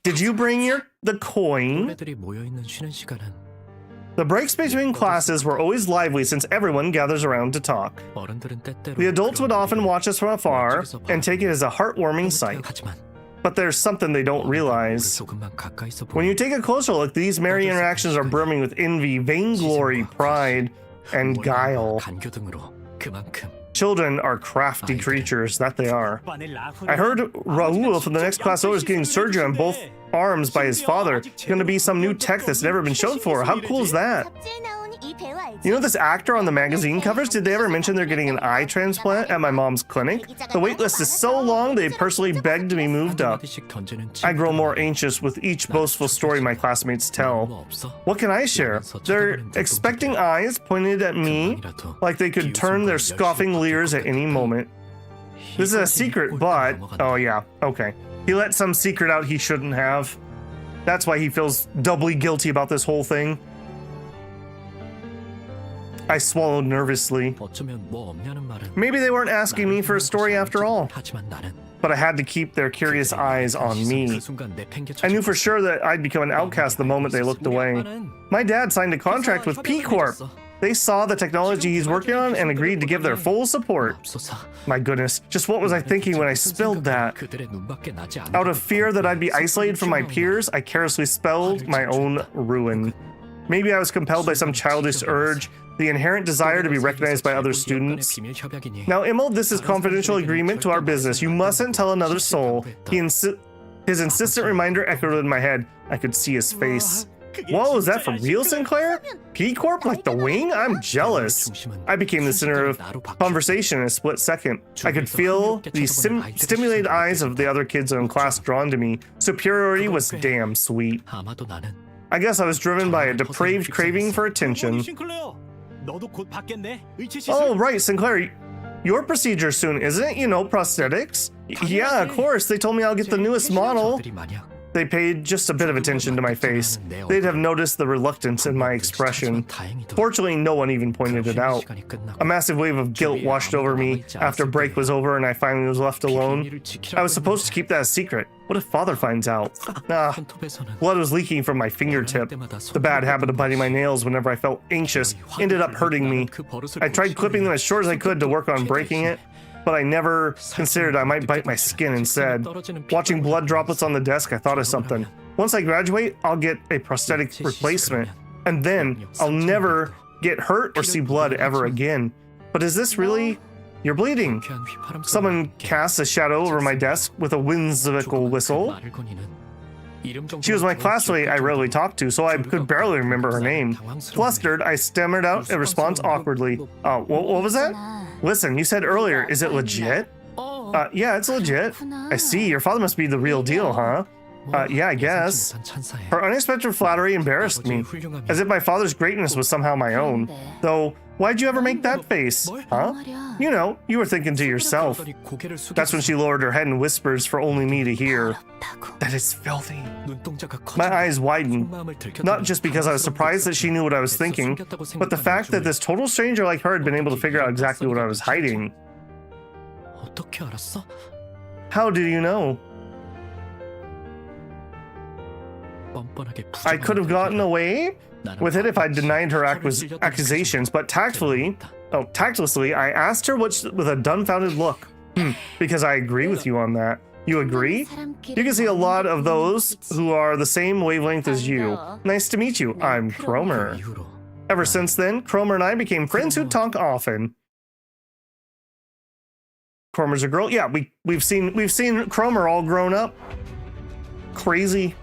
Did you bring the coin? 애들이 모여 있는 쉬는 시간은 The breaks between classes were always lively since everyone gathers around to talk. 어른들은 때때로 The adults would often watch us from afar and take it as a heartwarming sight. 하지만 But there's something they don't realize. 조금만 가까이서 When you take a closer look, these merry interactions are brimming with envy, vainglory, pride, and guile. 간교 등으로 그만큼 Children are crafty creatures, that they are. I heard Raul from the next class over is getting surgery on both arms by his father. It's gonna be some new tech that's never been shown before. How cool is that? You know this actor on the magazine covers? Did they ever mention they're getting an eye transplant at my mom's clinic? The wait list is so long they personally begged to be moved up. I grow more anxious with each boastful story my classmates tell. What can I share? They're expecting eyes pointed at me like they could turn their scoffing leers at any moment. This is a secret, but... Oh yeah, okay. He let some secret out he shouldn't have. That's why he feels doubly guilty about this whole thing. I swallowed nervously. 어쩌면 뭐 없냐는 말은 Maybe they weren't asking me for a story after all. 하지만 나는 But I had to keep their curious eyes on 그 me. 순간 내팽개쳐 I knew for sure that I'd become an outcast the moment they looked away. My dad signed a contract with P Corp. They saw the technology he's working on and agreed to give their full support. 없어서 My goodness, just what was I thinking when I spilled that? 그들의 눈밖에 나지 않는 Out of fear that I'd be isolated from my peers, I carelessly spelled my own ruin. Maybe I was compelled by some childish urge, the inherent desire to be recognized by other students. 비밀 협약이니 Now, Immel, this is confidential agreement to our business. You mustn't tell another soul. His insistent reminder echoed in my head. I could see his face. Whoa, is that for real, Sinclair? P Corp like the wing? I'm jealous. I became the center of conversation in a split second. I could feel the stimulated eyes of the other kids in class drawn to me. Superiority was damn sweet. 아마도 나는 I guess I was driven by a depraved craving for attention. 너도 곧 받겠네. 의치 시술. Oh, right, Sinclair. Your procedure soon, isn't it? You know, prosthetics? Yeah, of course. They told me I'll get the newest model. 저들이 만약 they paid just a bit of attention to my face. They'd have noticed the reluctance in my expression. Fortunately, no one even pointed it out. A massive wave of guilt washed over me after break was over and I finally was left alone. I was supposed to keep that a secret. What if father finds out? Blood was leaking from my fingertip. The bad habit of biting my nails whenever I felt anxious ended up hurting me. I tried clipping them as short as I could to work on breaking it, but I never considered I might bite my skin instead. Watching blood droplets on the desk, I thought of something. Once I graduate, I'll get a prosthetic replacement, and then I'll never get hurt or see blood ever again. But is this really... You're bleeding. Someone casts a shadow over my desk with a whimsical whistle. She was my classmate I rarely talked to, so I could barely remember her name. Flustered, I stammered out a response awkwardly. What was that? Listen, you said earlier, is it legit? Yeah, it's legit. I see, your father must be the real deal, huh? Yeah, I guess. Her unexpected flattery embarrassed me, as if my father's greatness was somehow my own. Though, why'd you ever make that face? Huh? You know, you were thinking to yourself. That's when she lowered her head in whispers for only me to hear. That is filthy. My eyes widened, not just because I was surprised that she knew what I was thinking, but the fact that this total stranger like her had been able to figure out exactly what I was hiding. How do you know? I could have gotten away with it if I denied her accusations, but tactlessly, I asked her with a dumbfounded look. Because I agree with you on that. You agree? You can see a lot of those who are the same wavelength as you. Nice to meet you. I'm Cromer. Ever since then, Cromer and I became friends who talk often. Cromer's a girl? Yeah, we've seen Cromer all grown up. Crazy.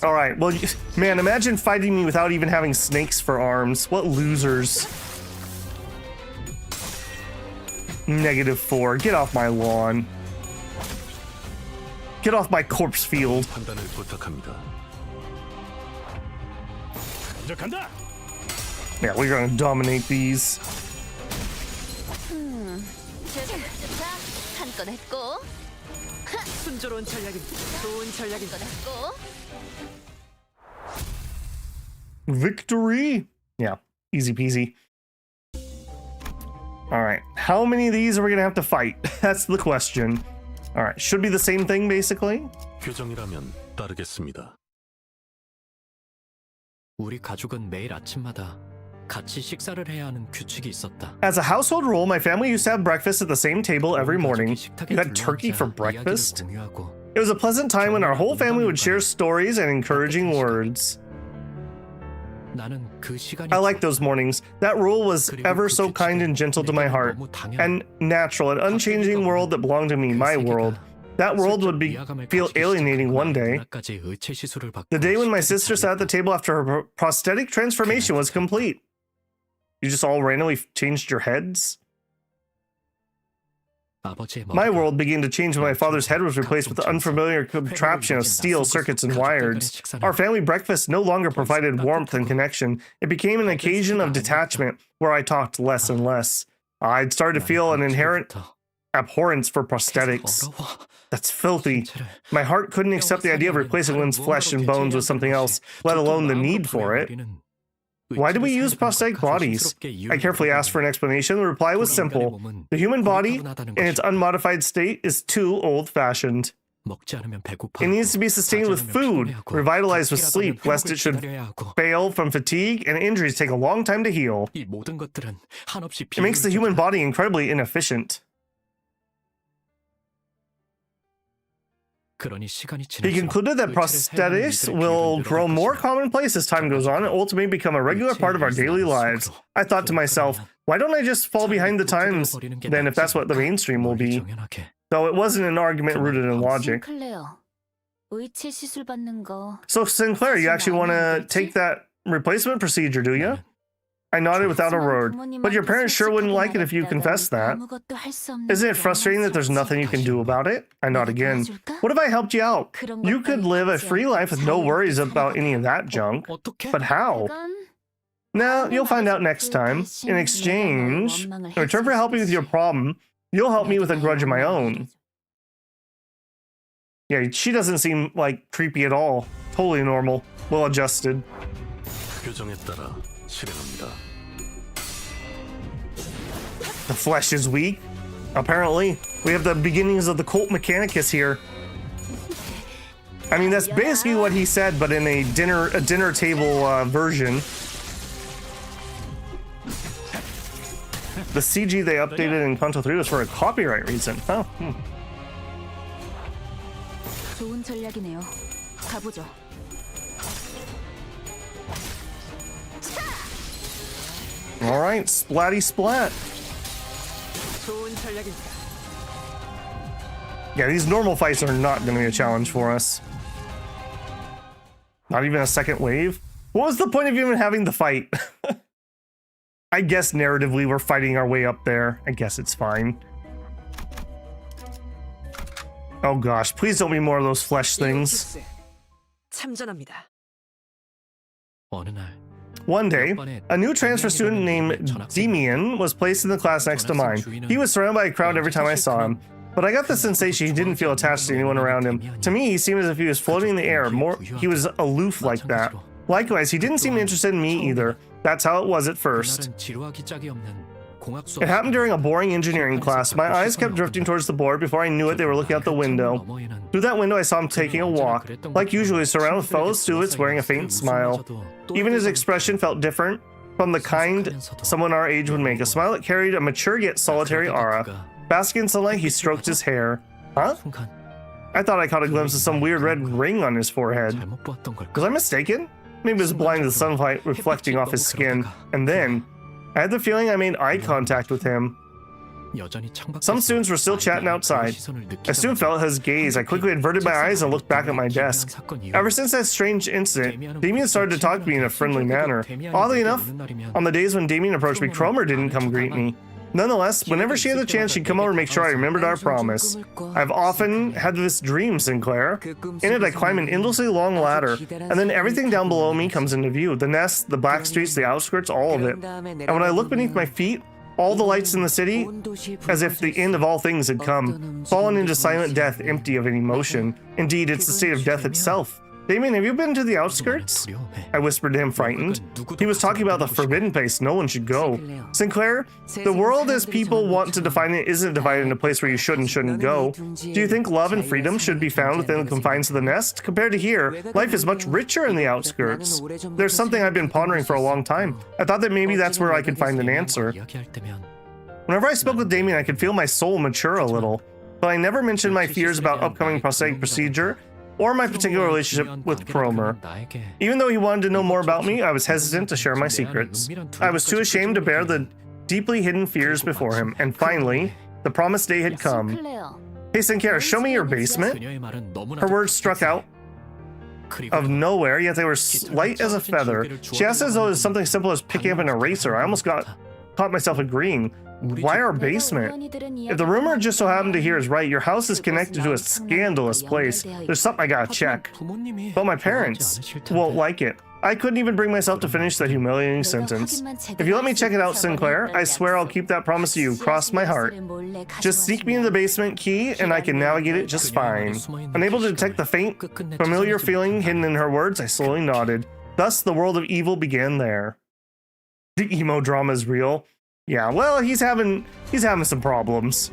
Alright, well, man, imagine fighting me without even having snakes for arms. What losers. -4. Get off my lawn. Get off my corpse field. 판단을 부탁합니다. Yeah, we're gonna dominate these. 한건 했고, 순조로운 전략입니다. 좋은 전략입니다. Victory! Yeah, easy peasy. Alright, how many of these are we gonna have to fight? That's the question. Alright, should be the same thing basically. 규정이라면 따르겠습니다. 우리 가족은 매일 아침마다 같이 식사를 해야 하는 규칙이 있었다. As a household rule, my family used to have breakfast at the same table every morning. You had turkey for breakfast? It was a pleasant time when our whole family would share stories and encouraging words. I liked those mornings. That rule was ever so kind and gentle to my heart, and natural, an unchanging world that belonged to me, my world. That world would feel alienating one day. The day when my sister sat at the table after her prosthetic transformation was complete. You just all randomly changed your heads? My world began to change when my father's head was replaced with the unfamiliar contraption of steel, circuits, and wires. Our family breakfast no longer provided warmth and connection. It became an occasion of detachment where I talked less and less. I'd started to feel an inherent abhorrence for prosthetics. That's filthy. My heart couldn't accept the idea of replacing one's flesh and bones with something else, let alone the need for it. Why do we use prosthetic bodies? I carefully asked for an explanation. The reply was simple. The human body, in its unmodified state, is too old-fashioned. It needs to be sustained with food, revitalized with sleep, lest it should fail from fatigue and injuries take a long time to heal. It makes the human body incredibly inefficient. He concluded that prosthetics will grow more commonplace as time goes on and ultimately become a regular part of our daily lives. I thought to myself, why don't I just fall behind the times then if that's what the mainstream will be? Though it wasn't an argument rooted in logic. So Sinclair, you actually want to take that replacement procedure, do you? I nodded without a word. But your parents sure wouldn't like it if you confessed that. Isn't it frustrating that there's nothing you can do about it? I nod again. What if I helped you out? You could live a free life with no worries about any of that junk. But how? Now, you'll find out next time. In exchange, in return for helping with your problem, you'll help me with a grudge of my own. Yeah, she doesn't seem like creepy at all. Totally normal. Well adjusted. 규정에 따라 실행합니다. The flesh is weak. Apparently, we have the beginnings of the cult mechanicus here. I mean, that's basically what he said, but in a dinner table version. The CG they updated in Canto 3 was for a copyright reason. Oh. 좋은 전략이네요. 가보죠. All right, splatty splat. 좋은 전략입니다. Yeah, these normal fights are not going to be a challenge for us. Not even a second wave? What was the point of even having the fight? I guess narratively we're fighting our way up there. I guess it's fine. Oh gosh, please don't be more of those flesh things. 참전합니다. 어느 날 One day, a new transfer student named Demian was placed in the class next to mine. He was surrounded by a crowd every time I saw him, but I got the sensation he didn't feel attached to anyone around him. To me, he seemed as if he was floating in the air. He was aloof like that. Likewise, he didn't seem interested in me either. That's how it was at first. It happened during a boring engineering class. My eyes kept drifting towards the board. Before I knew it, they were looking out the window. Through that window, I saw him taking a walk. Like usual, surrounded with fellow students wearing a faint smile. Even his expression felt different from the kind someone our age would make. A smile that carried a mature yet solitary aura. Basking in sunlight, he stroked his hair. Huh? I thought I caught a glimpse of some weird red ring on his forehead. Was I mistaken? Maybe it was blind to the sunlight reflecting off his skin. And then, I had the feeling I made eye contact with him. Some students were still chatting outside. I soon felt his gaze. I quickly averted my eyes and looked back at my desk. Ever since that strange incident, Damien started to talk to me in a friendly manner. Oddly enough, on the days when Damien approached me, Cromer didn't come greet me. Nonetheless, whenever she had the chance, she'd come over and make sure I remembered our promise. I've often had this dream, Sinclair. In it, I climb an endlessly long ladder, and then everything down below me comes into view. The nest, the black streets, the outskirts, all of it. And when I look beneath my feet, all the lights in the city, as if the end of all things had come, fallen into silent death, empty of any motion. Indeed, it's the state of death itself. Damien, have you been to the outskirts? I whispered to him, frightened. He was talking about the forbidden place. No one should go. Sinclair, the world as people want to define it isn't divided into a place where you should and shouldn't go. Do you think love and freedom should be found within the confines of the nest? Compared to here, life is much richer in the outskirts. There's something I've been pondering for a long time. I thought that maybe that's where I could find an answer. Whenever I spoke with Damien, I could feel my soul mature a little, but I never mentioned my fears about upcoming prosthetic procedure or my particular relationship with Cromer. Even though he wanted to know more about me, I was hesitant to share my secrets. I was too ashamed to bear the deeply hidden fears before him, and finally, the promised day had come. Hey Sinclair, show me your basement. Her words struck out of nowhere, yet they were light as a feather. She asked as though it was something simple as picking up an eraser. I almost caught myself agreeing. Why our basement? If the rumor just so happened to hear is right, your house is connected to a scandalous place. There's something I gotta check. But my parents won't like it. I couldn't even bring myself to finish that humiliating sentence. If you let me check it out, Sinclair, I swear I'll keep that promise to you. Cross my heart. Just sneak me in the basement key and I can navigate it just fine. Unable to detect the faint, familiar feeling hidden in her words, I slowly nodded. Thus, the world of evil began there. The emo drama is real. Yeah, well, he's having some problems.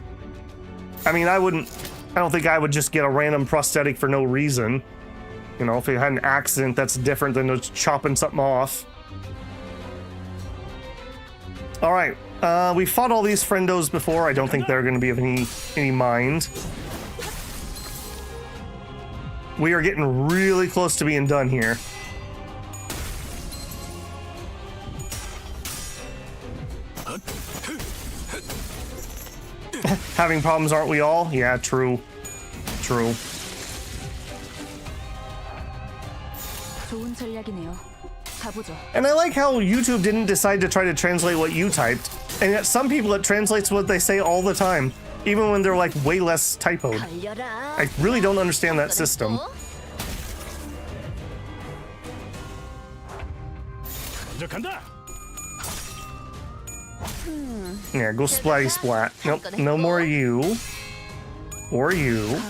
I mean, I don't think I would just get a random prosthetic for no reason. You know, if he had an accident, that's different than just chopping something off. All right, we fought all these friendos before. I don't think they're going to be of any mind. We are getting really close to being done here. Having problems, aren't we all? Yeah, true. True. 좋은 전략이네요. 가보죠. And I like how YouTube didn't decide to try to translate what you typed. And yet some people, it translates what they say all the time, even when they're like way less typoed. I really don't understand that system. Yeah, go splatty splat. Nope, no more you. Or you.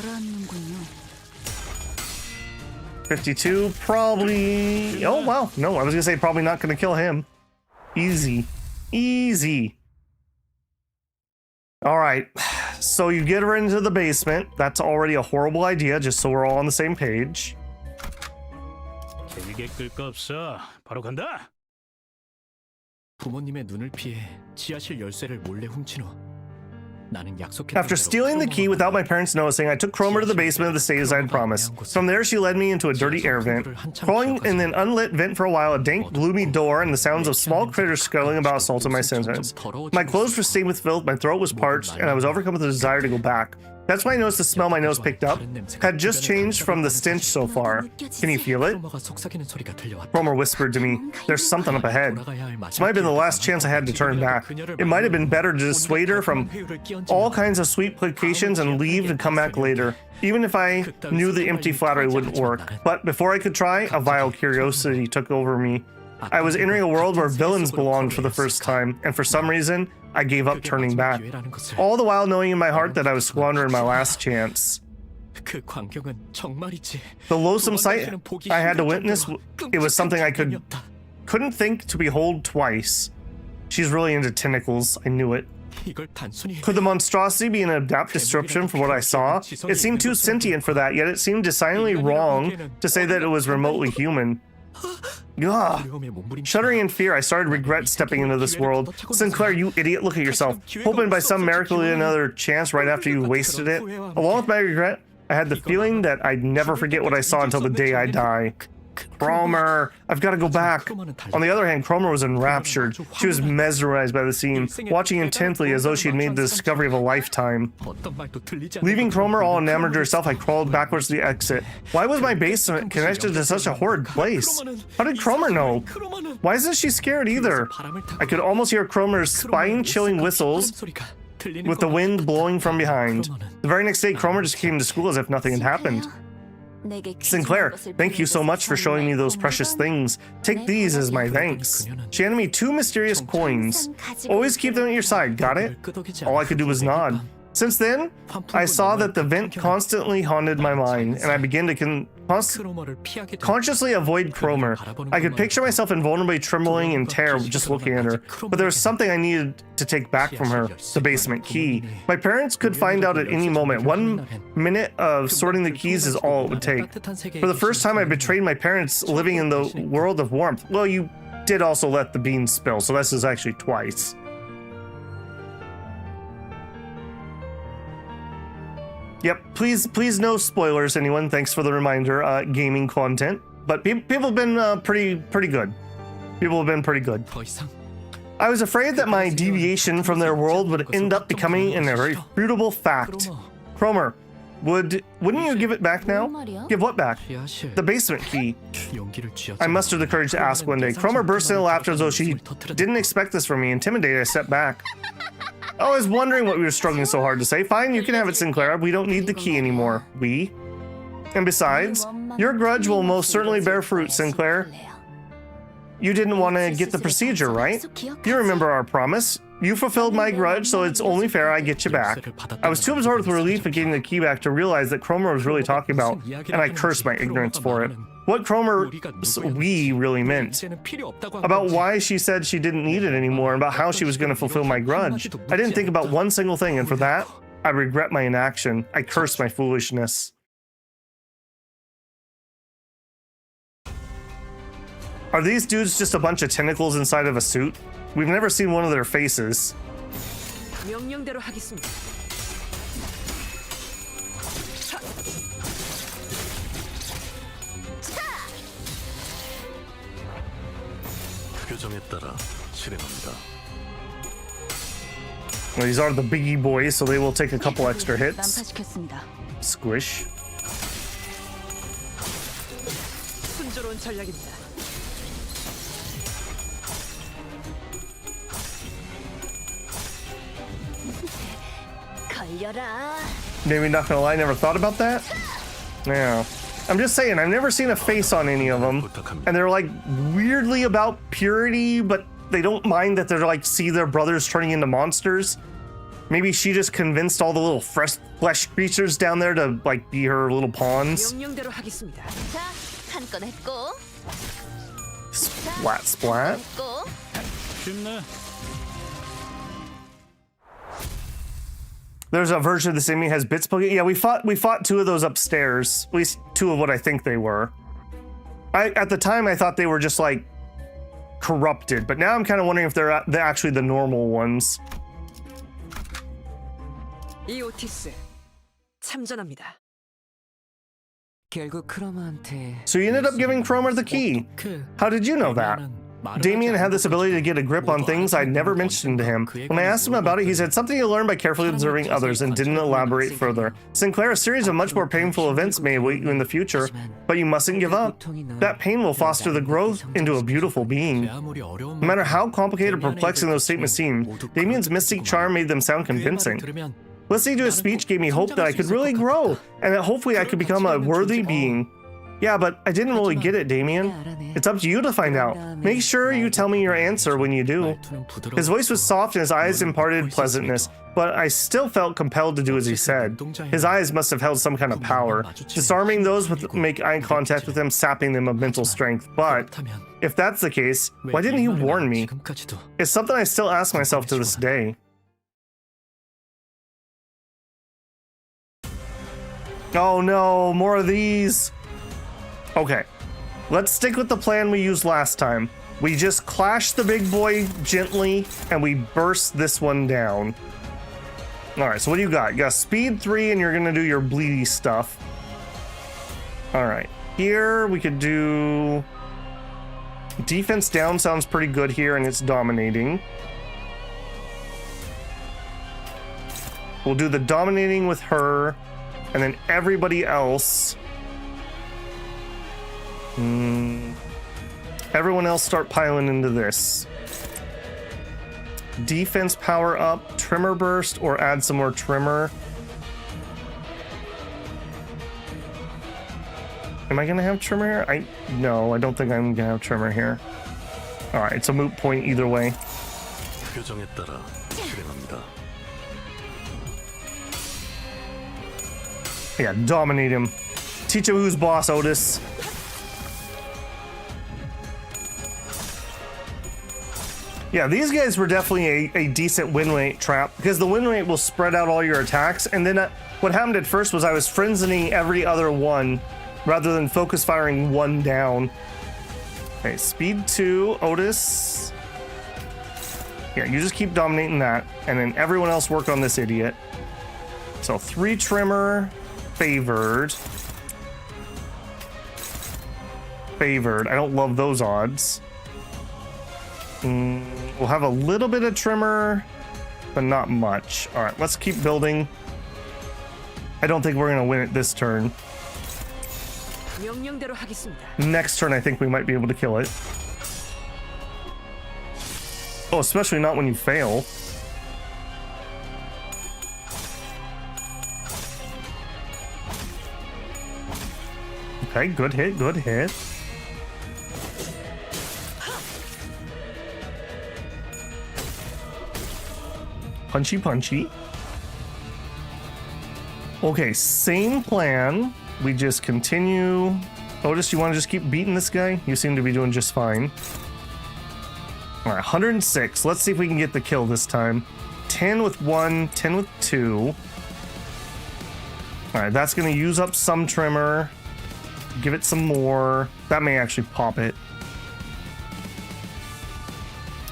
52, probably... Oh, wow. No, I was gonna say probably not gonna kill him. Easy. Easy. All right. So you get her into the basement. That's already a horrible idea, just so we're all on the same page. 재미게 끌 거 없어. 바로 간다. 부모님의 눈을 피해 지하실 열쇠를 몰래 훔친 후 나는 약속했던 After stealing the key without my parents noticing, I took Cromer to the basement of the stage as I had promised. From there, she led me into a dirty air vent. Crawling in an unlit vent for a while, a dank, gloomy door, and the sounds of small critters scuttling about assaulted my senses. My clothes were stained with filth, my throat was parched, and I was overcome with a desire to go back. That's when I noticed the smell my nose picked up had just changed from the stench so far. Can you feel it? Cromer whispered to me, there's something up ahead. This might have been the last chance I had to turn back. It might have been better to dissuade her from all kinds of sweet placations and leave and come back later, even if I knew the empty flattery wouldn't work. But before I could try, a vile curiosity took over me. I was entering a world where villains belonged for the first time, and for some reason, I gave up turning back. All the while knowing in my heart that I was squandering my last chance. The loathsome sight I had to witness, it was something I couldn't think to behold twice. She's really into tentacles, I knew it. Could the monstrosity be an apt description for what I saw? It seemed too sentient for that, yet it seemed decidedly wrong to say that it was remotely human. Ugh. Shuddering in fear, I started to regret stepping into this world. Sinclair, you idiot, look at yourself. Hoping by some miracle you had another chance right after you wasted it. Along with my regret, I had the feeling that I'd never forget what I saw until the day I die. Cromer, I've got to go back. On the other hand, Cromer was enraptured. She was mesmerized by the scene, watching intently as though she had made the discovery of a lifetime. Leaving Cromer all enamored herself, I crawled backwards to the exit. Why was my basement connected to such a horrid place? How did Cromer know? Why isn't she scared either? I could almost hear Cromer's spine-chilling whistles with the wind blowing from behind. The very next day, Cromer just came to school as if nothing had happened. Sinclair, thank you so much for showing me those precious things. Take these as my thanks. She handed me 2 mysterious coins. Always keep them at your side, got it? All I could do was nod. Since then, I saw that the vent constantly haunted my mind, and I began to consciously avoid Cromer. I could picture myself invulnerably trembling in terror just looking at her, but there was something I needed to take back from her, the basement key. My parents could find out at any moment. 1 minute of sorting the keys is all it would take. For the first time, I betrayed my parents living in the world of warmth. Well, you did also let the beans spill, so this is actually twice. Yep, please no spoilers, anyone. Thanks for the reminder, gaming content. But people have been pretty good. People have been pretty good. I was afraid that my deviation from their world would end up becoming an irrefutable fact. Cromer, wouldn't you give it back now? Give what back? The basement key. I mustered the courage to ask one day. Cromer burst into laughter as though she didn't expect this from me. Intimidated, I stepped back. I was wondering what we were struggling so hard to say. Fine, you can have it, Sinclair. We don't need the key anymore. And besides, your grudge will most certainly bear fruit, Sinclair. You didn't want to get the procedure, right? You remember our promise. You fulfilled my grudge, so it's only fair I get you back. I was too absorbed with relief at getting the key back to realize that Cromer was really talking about, and I cursed my ignorance for it. What Cromer we really meant. About why she said she didn't need it anymore, and about how she was going to fulfill my grudge. I didn't think about one single thing, and for that, I regret my inaction. I curse my foolishness. Are these dudes just a bunch of tentacles inside of a suit? We've never seen one of their faces. 명령대로 하겠습니다. 규정에 따라 실행합니다. Well, these are the biggie boys, so they will take a couple extra hits. 난파시켰습니다. Squish. 순조로운 전략입니다. 걸려라. Maybe not gonna lie, never thought about that. Yeah. I'm just saying, I've never seen a face on any of them. And they're like weirdly about purity, but they don't mind that they're like, see their brothers turning into monsters. Maybe she just convinced all the little fresh flesh creatures down there to like be her little pawns. 명령대로 하겠습니다. 자, 한 건 했고. Splat, splat. 했고. 쉽네. There's a version of this enemy has bits poking. Yeah, we fought two of those upstairs. At least two of what I think they were. At the time I thought they were just like corrupted, but now I'm kind of wondering if they're actually the normal ones. 이 오티스 참전합니다. 결국 크로마한테 So you ended up giving Cromer the key. How did you know that? Damien had this ability to get a grip on things I'd never mentioned to him. When I asked him about it, he said something you learn by carefully observing others and didn't elaborate further. Sinclair, a series of much more painful events may await you in the future, but you mustn't give up. That pain will foster the growth into a beautiful being. No matter how complicated or perplexing those statements seem, Damien's mystic charm made them sound convincing. Listening to his speech gave me hope that I could really grow, and that hopefully I could become a worthy being. Yeah, but I didn't really get it, Damien. It's up to you to find out. Make sure you tell me your answer when you do. His voice was soft and his eyes imparted pleasantness, but I still felt compelled to do as he said. His eyes must have held some kind of power, disarming those who make eye contact with him, sapping them of mental strength. But if that's the case, why didn't he warn me? It's something I still ask myself to this day. Oh no, more of these. Okay, let's stick with the plan we used last time. We just clash the big boy gently and we burst this one down. All right, so what do you got? You got speed 3 and you're gonna do your bleedy stuff. All right, here we could do defense down. Sounds pretty good here, and it's dominating. We'll do the dominating with her, and then everybody else. Everyone else start piling into this. Defense power up, trimmer burst, or add some more trimmer. Am I gonna have trimmer here? No, I don't think I'm gonna have trimmer here. All right, it's a moot point either way. 표정에 따라 실행합니다. Yeah, dominate him. Teach him who's boss, Otis. Yeah, these guys were definitely a decent win rate trap, because the win rate will spread out all your attacks. And then what happened at first was I was frenzying every other one rather than focus firing one down. Okay, speed 2, Otis. Yeah, you just keep dominating that, and then everyone else work on this idiot. So 3 trimmer, favored. Favored. I don't love those odds. We'll have a little bit of trimmer, but not much. All right, let's keep building. I don't think we're gonna win it this turn. 명령대로 하겠습니다. Next turn, I think we might be able to kill it. Oh, especially not when you fail. Okay, good hit, good hit. Punchy, punchy. Okay, same plan. We just continue. Otis, you want to just keep beating this guy? You seem to be doing just fine. All right, 106. Let's see if we can get the kill this time. 10 with 1, 10 with 2. All right, that's going to use up some trimmer. Give it some more. That may actually pop it.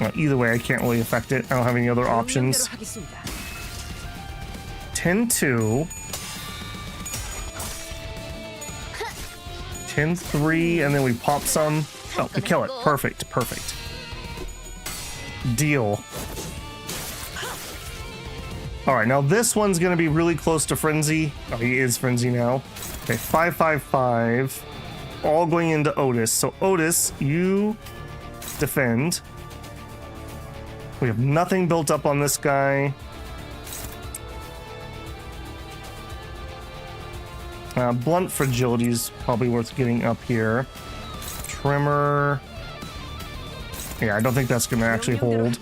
Well, either way, I can't really affect it. I don't have any other options. 10-2. 10-3, and then we pop some. Oh, we kill it. Perfect, perfect. Deal. All right, now this one's going to be really close to Frenzy. Oh, he is Frenzy now. Okay, 5-5-5. All going into Otis. So Otis, you defend. We have nothing built up on this guy. Blunt fragility is probably worth getting up here. Trimmer. Yeah, I don't think that's gonna actually hold.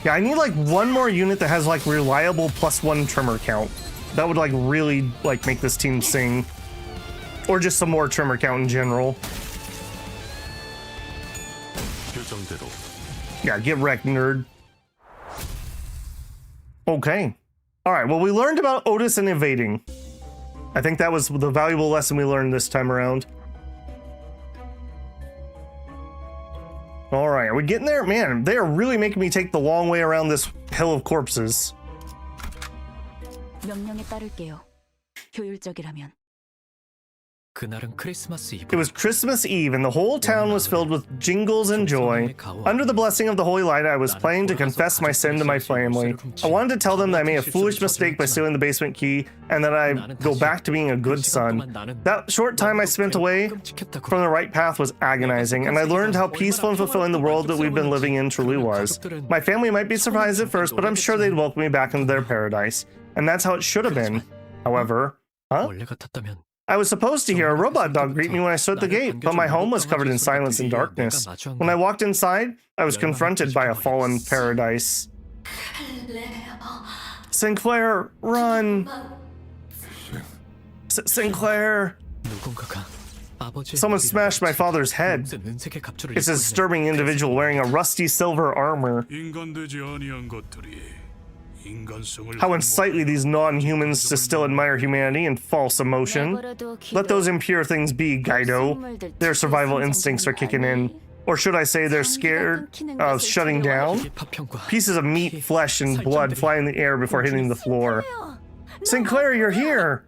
Yeah, I need like one more unit that has like reliable +1 trimmer count. That would like really like make this team sing. Or just some more trimmer count in general. 표정대로 Yeah, get wrecked, nerd. Okay. Alright, well, we learned about Otis and evading. I think that was the valuable lesson we learned this time around. Alright, are we getting there? Man, they are really making me take the long way around this hill of corpses. 명령에 따를게요. 효율적이라면. 그날은 크리스마스 이브. It was Christmas Eve, and the whole town was filled with jingles and joy. Under the blessing of the Holy Light, I was planning to confess my sin to my family. I wanted to tell them that I made a foolish mistake by stealing the basement key, and that I go back to being a good son. That short time I spent away from the right path was agonizing, and I learned how peaceful and fulfilling the world that we've been living in truly was. My family might be surprised at first, but I'm sure they'd welcome me back into their paradise. And that's how it should have been. However, 원래 같았다면 I was supposed to hear a robot dog greet me when I stood at the gate, but my home was covered in silence and darkness. When I walked inside, I was confronted by a fallen paradise. Sinclair, run! Sinclair! 누군가가 아버지의 Someone 머리를 smashed my father's head. 무슨 은색의 갑주를 It's a 입고 있는 disturbing individual wearing a rusty silver armor. 인간되지 아니한 것들이 인간성을 How unsightly these non-humans to still admire humanity and false emotion. Let those impure things be, Gaido. Their survival instincts are kicking in. Or should I say they're scared of shutting down? 파편과 Pieces of meat, flesh, and blood fly in the air before hitting the floor. Sinclair, you're here!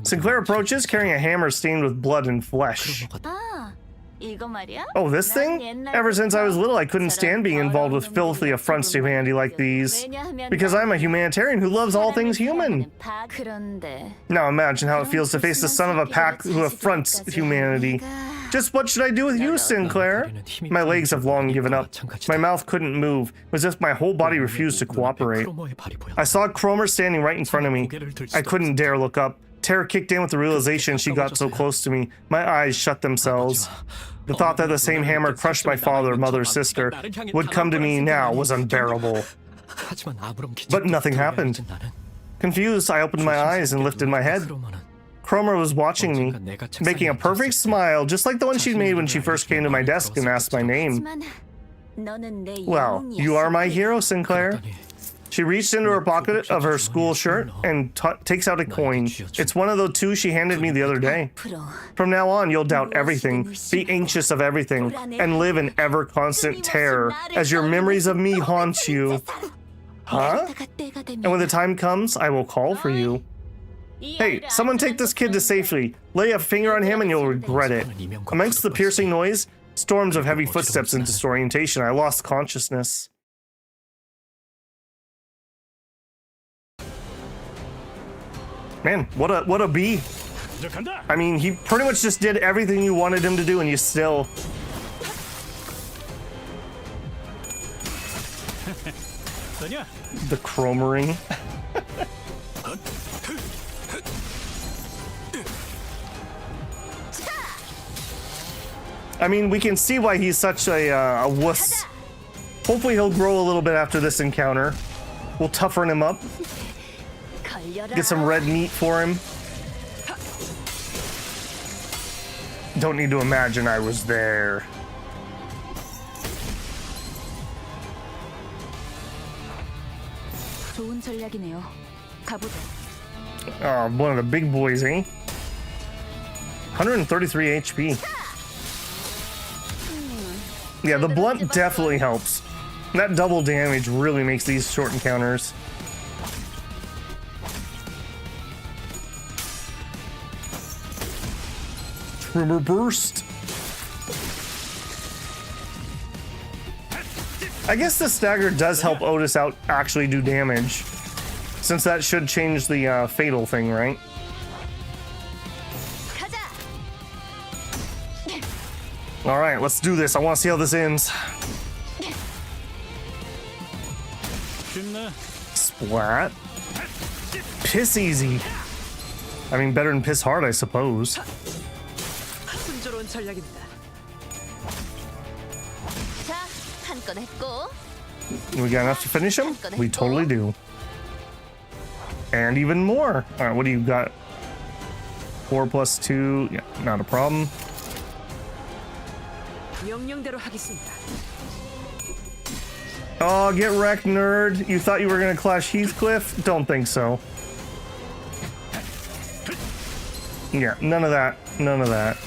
Sinclair approaches, carrying a hammer stained with blood and flesh. 아, 이거 말이야? Oh, this thing? Ever since I was little, I couldn't stand being involved with filthy affronts to humanity like these. Because I'm a humanitarian who loves all things human. 그런데 Now imagine how it feels to face the son of a pack who affronts humanity. Just what should I do with you, Sinclair? My legs have long given up. My mouth couldn't move. It was as if my whole body refused to cooperate. I saw Cromer standing right in front of me. I couldn't dare look up. Terror kicked in with the realization she got so close to me. My eyes shut themselves. The thought that the same hammer crushed my father, mother, sister would come to me now was unbearable. But nothing happened. Confused, I opened my eyes and lifted my head. Cromer was watching me, making a perfect smile, just like the one she'd made when she first came to my desk and asked my name. Well, you are my hero, Sinclair. She reached into her pocket of her school shirt and takes out a coin. It's one of the two she handed me the other day. From now on, you'll doubt everything, be anxious of everything, and live in ever-constant terror as your memories of me haunt you. Huh? And when the time comes, I will call for you. Hey, someone take this kid to safety. Lay a finger on him and you'll regret it. Amongst the piercing noise, storms of heavy footsteps and disorientation, I lost consciousness. Man, what a bee. I mean, he pretty much just did everything you wanted him to do and you still... The Cromering. I mean, we can see why he's such a wuss. Hopefully he'll grow a little bit after this encounter. We'll toughen him up. Get some red meat for him. Don't need to imagine I was there. 좋은 전략이네요. 가보죠. Oh, one of the big boys, eh? 133 HP. Yeah, the blunt definitely helps. That double damage really makes these short encounters. Tremor burst. I guess the stagger does help Otis out actually do damage, since that should change the fatal thing, right? All right, let's do this. I want to see how this ends. Splat. Piss easy. I mean, better than piss hard, I suppose. 순조로운 전략입니다. 자, 한 건 했고. We got enough to finish him? We totally do. And even more. All right, what do you got? 4+2. Yeah, not a problem. 명령대로 하겠습니다. Oh, get wrecked, nerd. You thought you were gonna clash Heathcliff? Don't think so. Yeah, none of that. None of that.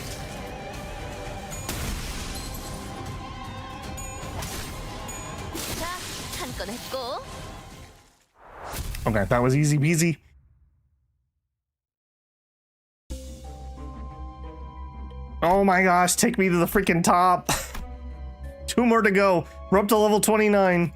자, 한 건 했고. Okay, that was easy peasy. Oh my gosh, take me to the freaking top. 2 more to go. We're up to level 29.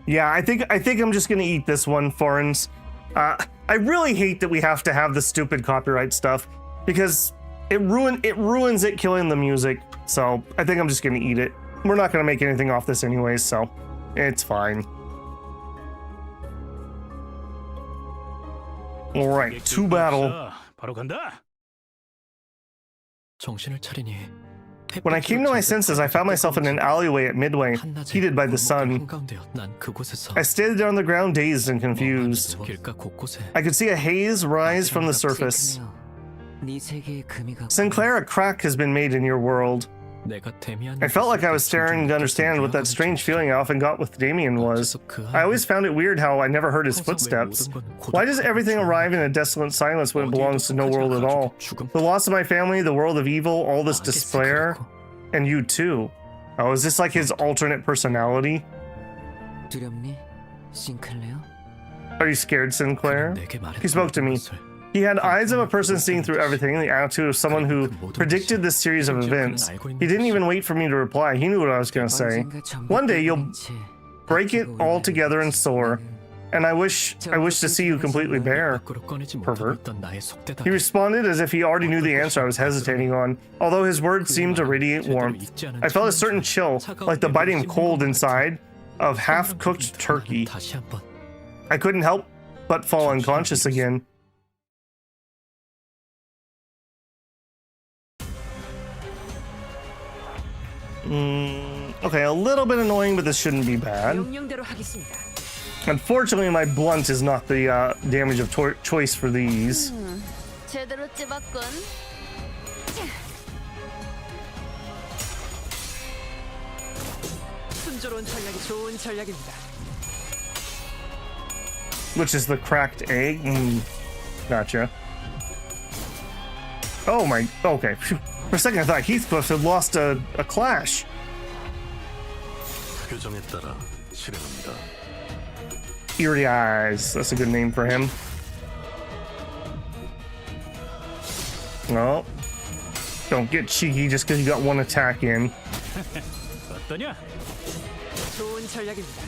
Yeah, I think I'm just gonna eat this one, foreigns. I really hate that we have to have the stupid copyright stuff because it ruins it killing the music. So I think I'm just gonna eat it. We're not gonna make anything off this anyways, so it's fine. All right, 2 battle. 바로 간다. 정신을 차리니. When I came to my senses, I found myself in an alleyway at Midway, heated by the sun. I stayed there on the ground, dazed and confused. I could see a haze rise from the surface. Sinclair, a crack has been made in your world. I felt like I was staring to understand what that strange feeling I often got with Damien was. I always found it weird how I never heard his footsteps. Why does everything arrive in a desolate silence when it belongs to no world at all? The loss of my family, the world of evil, all this despair, and you too. Oh, is this like his alternate personality? Are you scared, Sinclair? He spoke to me. He had eyes of a person seeing through everything, the attitude of someone who predicted this series of events. He didn't even wait for me to reply. He knew what I was going to say. One day you'll break it all together and soar. And I wish to see you completely bare. Pervert. He responded as if he already knew the answer I was hesitating on, although his words seemed to radiate warmth. I felt a certain chill, like the biting cold inside of half-cooked turkey. I couldn't help but fall unconscious again. Okay, a little bit annoying, but this shouldn't be bad. Unfortunately, my blunt is not the damage of choice for these. 제대로 찝었군. 순조로운 전략이 좋은 전략입니다. Which is the cracked egg? Gotcha. Oh my, okay. For a second I thought Heathcliff had lost a clash. 표정에 따라 실행합니다. Eerie Eyes, that's a good name for him. No. Don't get cheeky just because you got 1 attack in. 어떠냐? 좋은 전략입니다.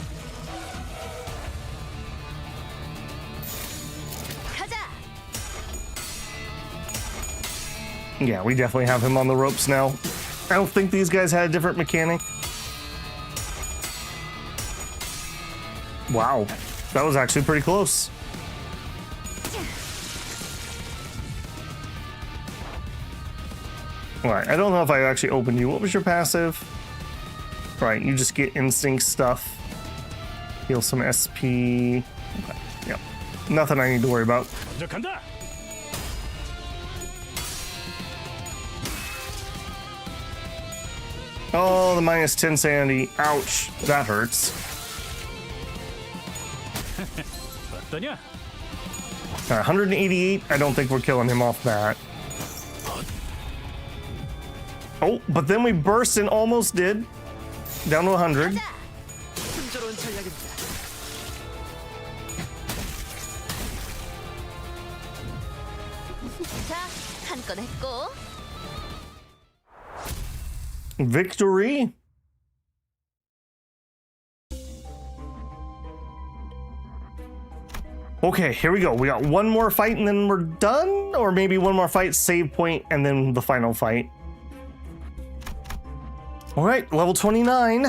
가자. Yeah, we definitely have him on the ropes now. I don't think these guys had a different mechanic. Wow, that was actually pretty close. Alright, I don't know if I actually opened you. What was your passive? Right, you just get instinct stuff. Heal some SP. Okay, yeah. Nothing I need to worry about. 먼저 간다. Oh, the -10 sanity. Ouch, that hurts. 어떠냐? 188. I don't think we're killing him off that. Oh, but then we burst and almost did. Down to 100. 순조로운 전략입니다. 자, 한 건 했고. Victory. Okay, here we go. We got 1 more fight and then we're done? Or maybe 1 more fight, save point, and then the final fight. Alright, level 29.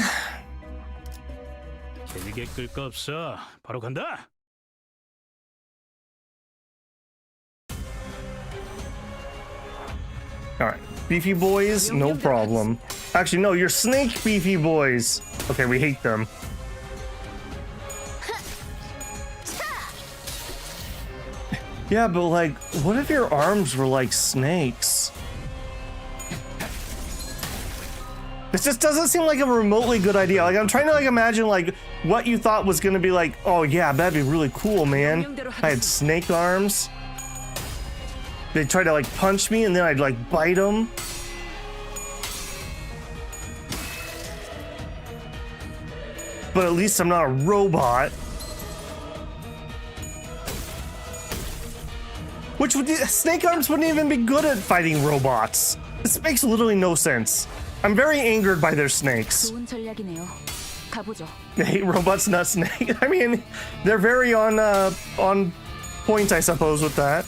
길게 끌 거 없어. 바로 간다. Alright, beefy boys, no problem. Actually, no, you're snake beefy boys. Okay, we hate them. Yeah, but like, what if your arms were like snakes? This just doesn't seem like a remotely good idea. Like, I'm trying to like imagine like what you thought was gonna be like, oh yeah, that'd be really cool, man. I had snake arms. They'd try to like punch me and then I'd like bite them. But at least I'm not a robot. Which would, snake arms wouldn't even be good at fighting robots. This makes literally no sense. I'm very angered by their snakes. 좋은 전략이네요. 가보죠. They hate robots, not snakes. I mean, they're very on point, I suppose, with that.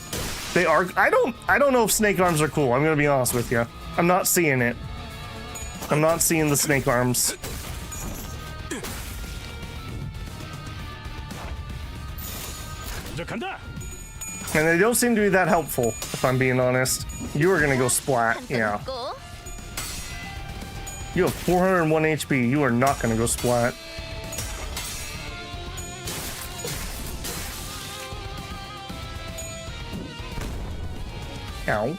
They are. I don't know if snake arms are cool. I'm gonna be honest with you. I'm not seeing it. I'm not seeing the snake arms. 먼저 간다. And they don't seem to be that helpful, if I'm being honest. You are gonna go splat, yeah. 고 You have 401 HP. You are not gonna go splat. Ow.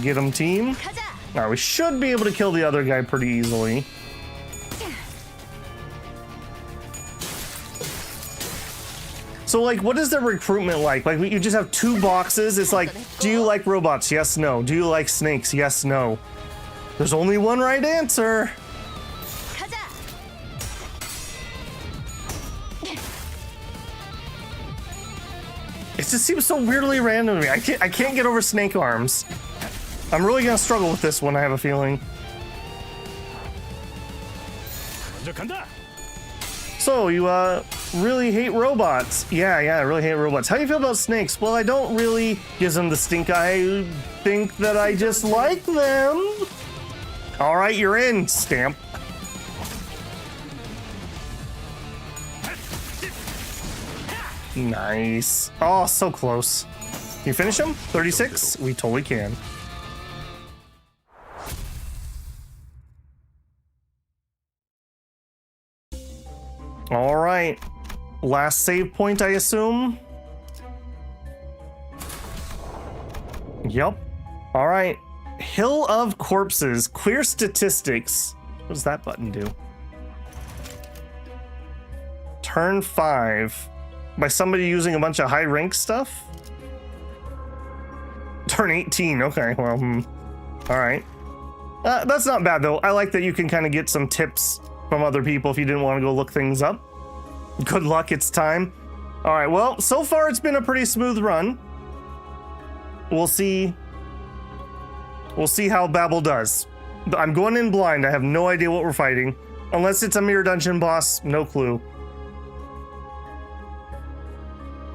Get him, team. 가자. Now we should be able to kill the other guy pretty easily. So like, what is the recruitment like? Like, you just have 2 boxes. It's like, do you like robots? Yes, no. Do you like snakes? Yes, no. There's only one right answer. 가자. It just seems so weirdly random to me. I can't get over snake arms. I'm really gonna struggle with this one, I have a feeling. 먼저 간다. So, you, really hate robots. Yeah, I really hate robots. How do you feel about snakes? Well, I don't really gives them the stink eye. Think that I just like them. All right, you're in, Stamp. Nice. Oh, so close. Can you finish him? 36? We totally can. All right. Last save point, I assume. Yep. All right. Hill of Corpses. Clear statistics. What does that button do? Turn 5. By somebody using a bunch of high rank stuff? Turn 18. Okay, well, all right. That's not bad, though. I like that you can kind of get some tips from other people if you didn't want to go look things up. Good luck, it's time. All right, well, so far it's been a pretty smooth run. We'll see. We'll see how Babel does. I'm going in blind. I have no idea what we're fighting. Unless it's a mirror dungeon boss, no clue.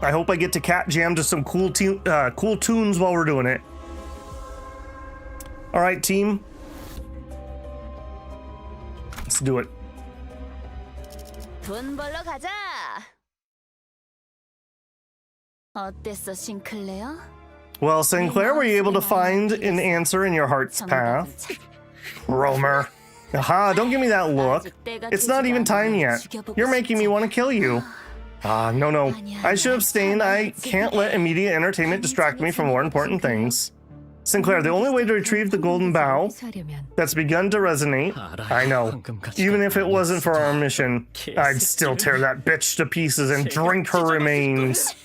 I hope I get to cat jam to some cool tunes while we're doing it. All right, team. Let's do it. 돈 벌러 가자. 어땠어, 싱클레어? Well, Sinclair, were you able to find an answer in your heart's path? Romer. Aha, don't give me that look. It's not even time yet. You're making me want to kill you. No. I should abstain. I can't let immediate entertainment distract me from more important things. Sinclair, the only way to retrieve the golden bow that's begun to resonate, I know. Even if it wasn't for our mission, I'd still tear that bitch to pieces and drink her remains.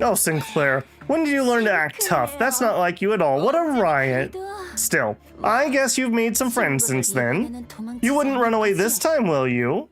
Oh, Sinclair, when did you learn to act tough? That's not like you at all. What a riot. Still, I guess you've made some friends since then. You wouldn't run away this time, will you?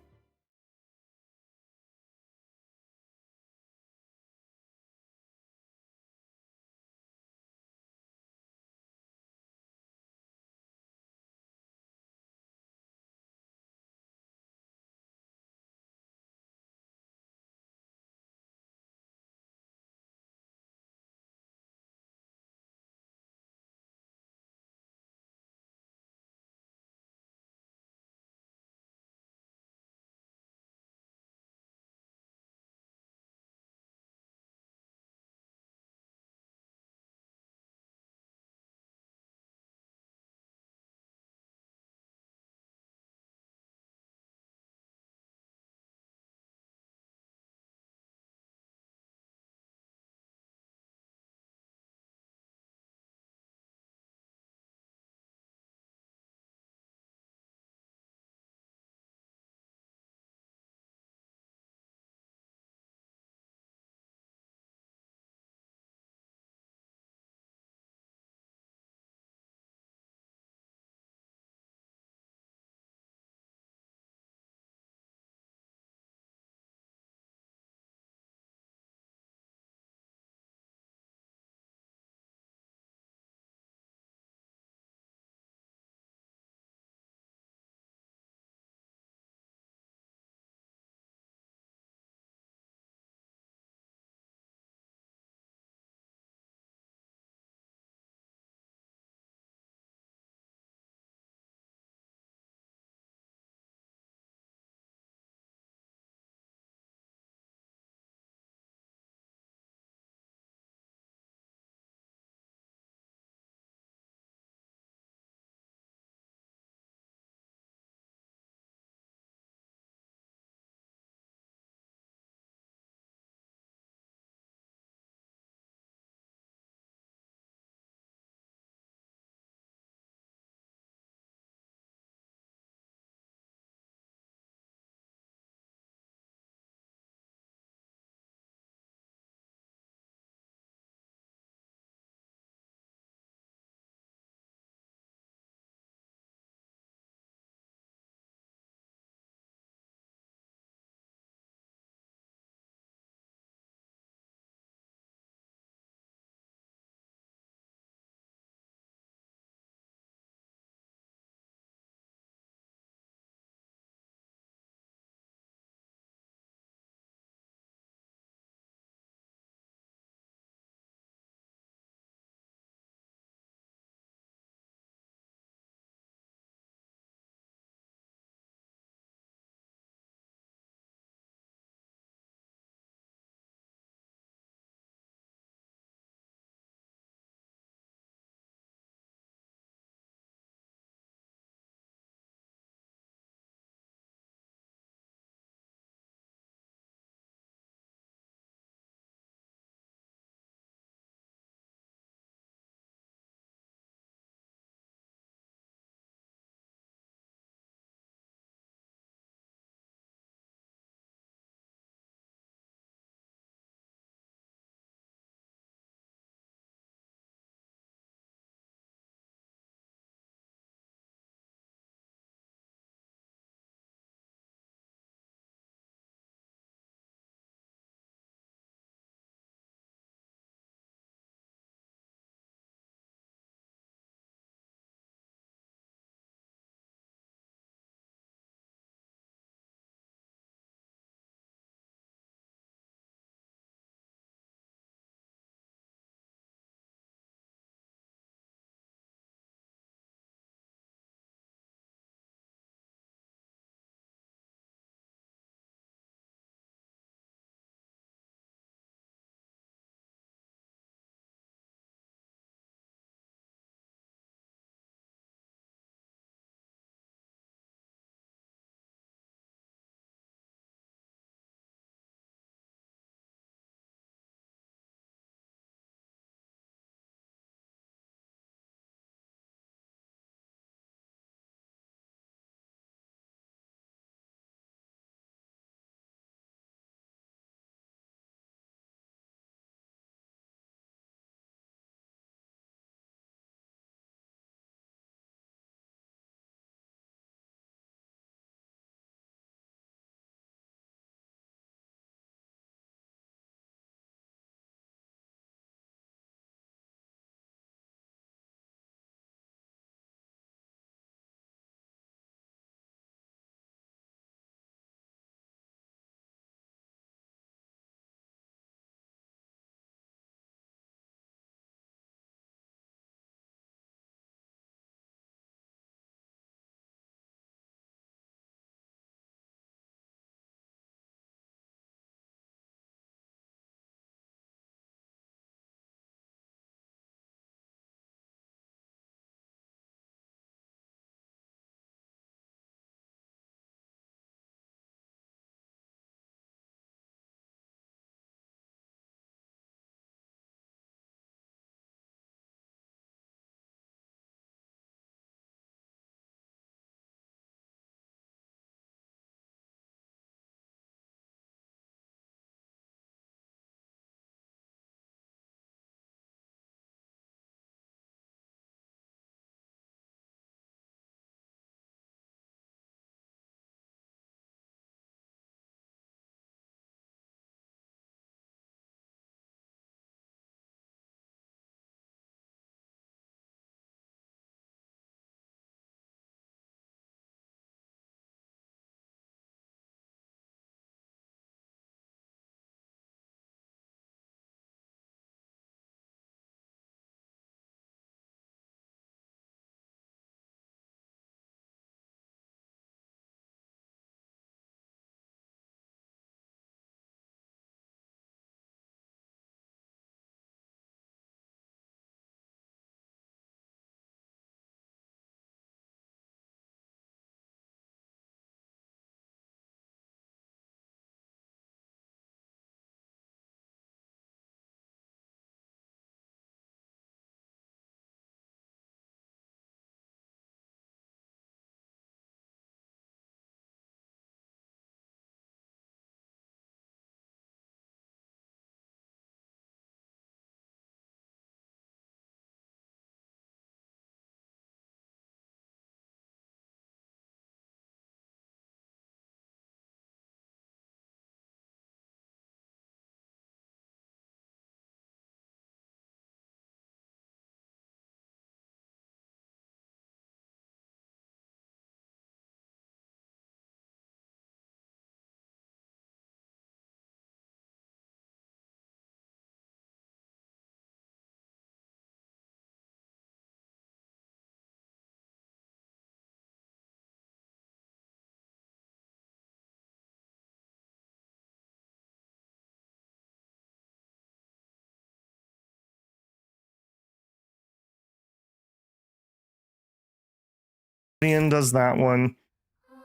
Ian does that one.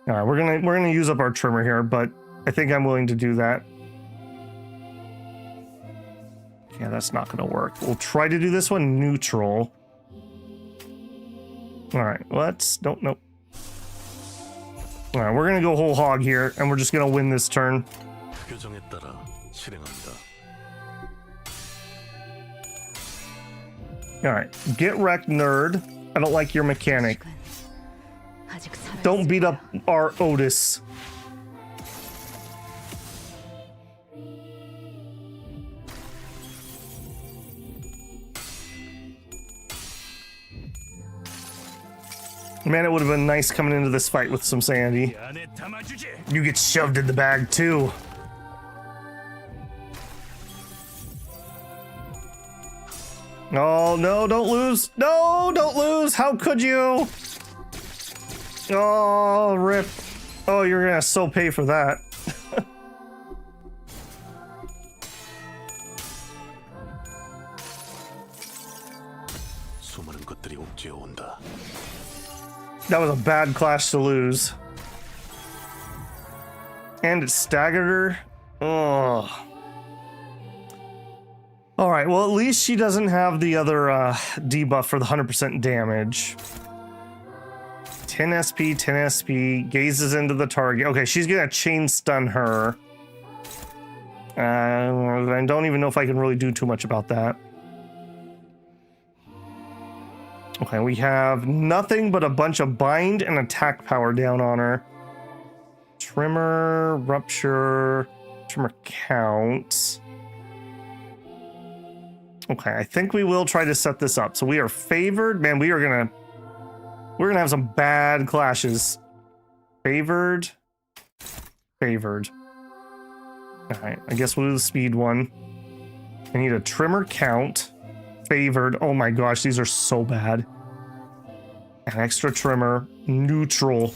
All right, we're gonna use up our trimmer here, but I think I'm willing to do that. Yeah, that's not gonna work. We'll try to do this one neutral. All right, nope. All right, we're gonna go whole hog here, and we're just gonna win this turn. 규정에 따라 실행합니다. All right, get wrecked, nerd. I don't like your mechanic. 아직 살아. Don't beat up our Otis. Man, it would have been nice coming into this fight with some sanity. 안에 담아주지. You get shoved in the bag too. Oh, no, don't lose. No, don't lose. How could you? Oh, rip. Oh, you're gonna so pay for that. 수많은 것들이 옥죄어 온다. That was a bad clash to lose. And it staggered her. Oh. All right, well, at least she doesn't have the other debuff for the 100% damage. 10 SP, 10 SP, gazes into the target. Okay, she's gonna chain stun her. I don't even know if I can really do too much about that. Okay, we have nothing but a bunch of bind and attack power down on her. Trimmer, rupture, trimmer count. Okay, I think we will try to set this up. So we are favored. Man, we're gonna have some bad clashes. Favored. Favored. Alright, I guess we'll do the speed one. I need a trimmer count. Favored. Oh my gosh, these are so bad. An extra trimmer. Neutral.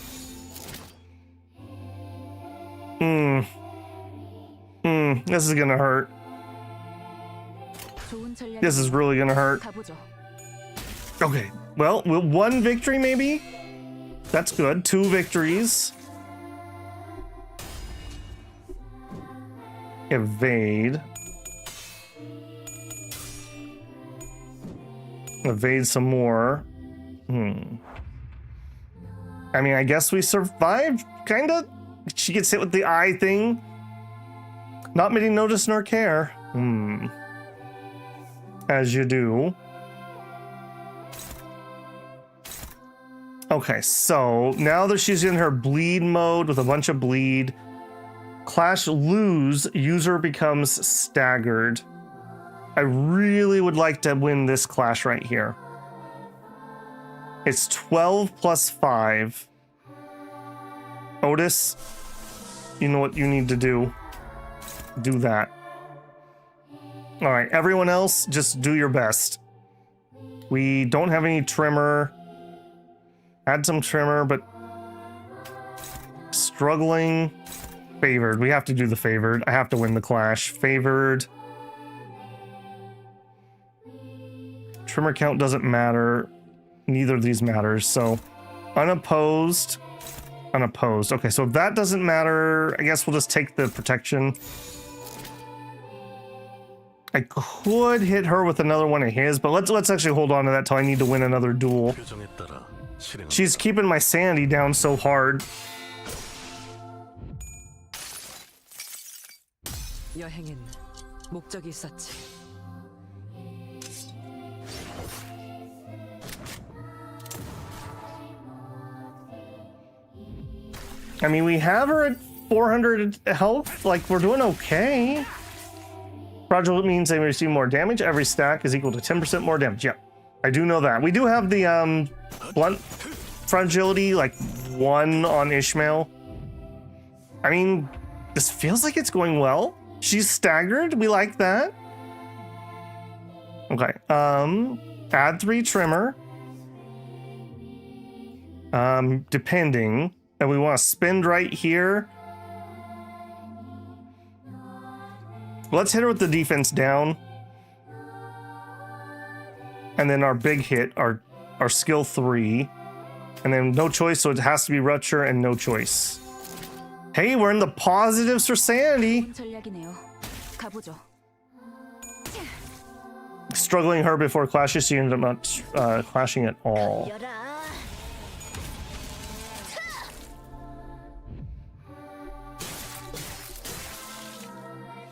This is gonna hurt. 좋은 전략. This is really gonna hurt. 가보죠. Okay, well, one victory maybe? That's good. 2 victories. Evade. Evade some more. I mean, I guess we survived, kinda. She gets hit with the eye thing. Not many notice nor care. As you do. Okay, so now that she's in her bleed mode with a bunch of bleed, clash lose, user becomes staggered. I really would like to win this clash right here. It's 12 plus 5. Otis, you know what you need to do. Do that. All right, everyone else, just do your best. We don't have any trimmer. Add some trimmer, but struggling. Favored. We have to do the favored. I have to win the clash. Favored. Trimmer count doesn't matter. Neither of these matters. So unopposed. Unopposed. Okay, so if that doesn't matter, I guess we'll just take the protection. I could hit her with another one of his, but let's actually hold on to that till I need to win another duel. 규정에 따라 실행합니다. She's keeping my sanity down so hard. 여행엔 목적이 있었지. I mean, we have her at 400 health. Like, we're doing okay. Fragile means they receive more damage. Every stack is equal to 10% more damage. Yeah, I do know that. We do have the blunt fragility, like 1 on Ishmael. I mean, this feels like it's going well. She's staggered. We like that. Okay. Add 3 trimmer. Depending. And we want to spend right here. Let's hit her with the defense down. And then our big hit, our skill 3. And then no choice, so it has to be rupture and no choice. Hey, we're in the positives for Sanity. 전략이네요. 가보죠. Struggling her before clashes, she ended up not clashing at all. 열아.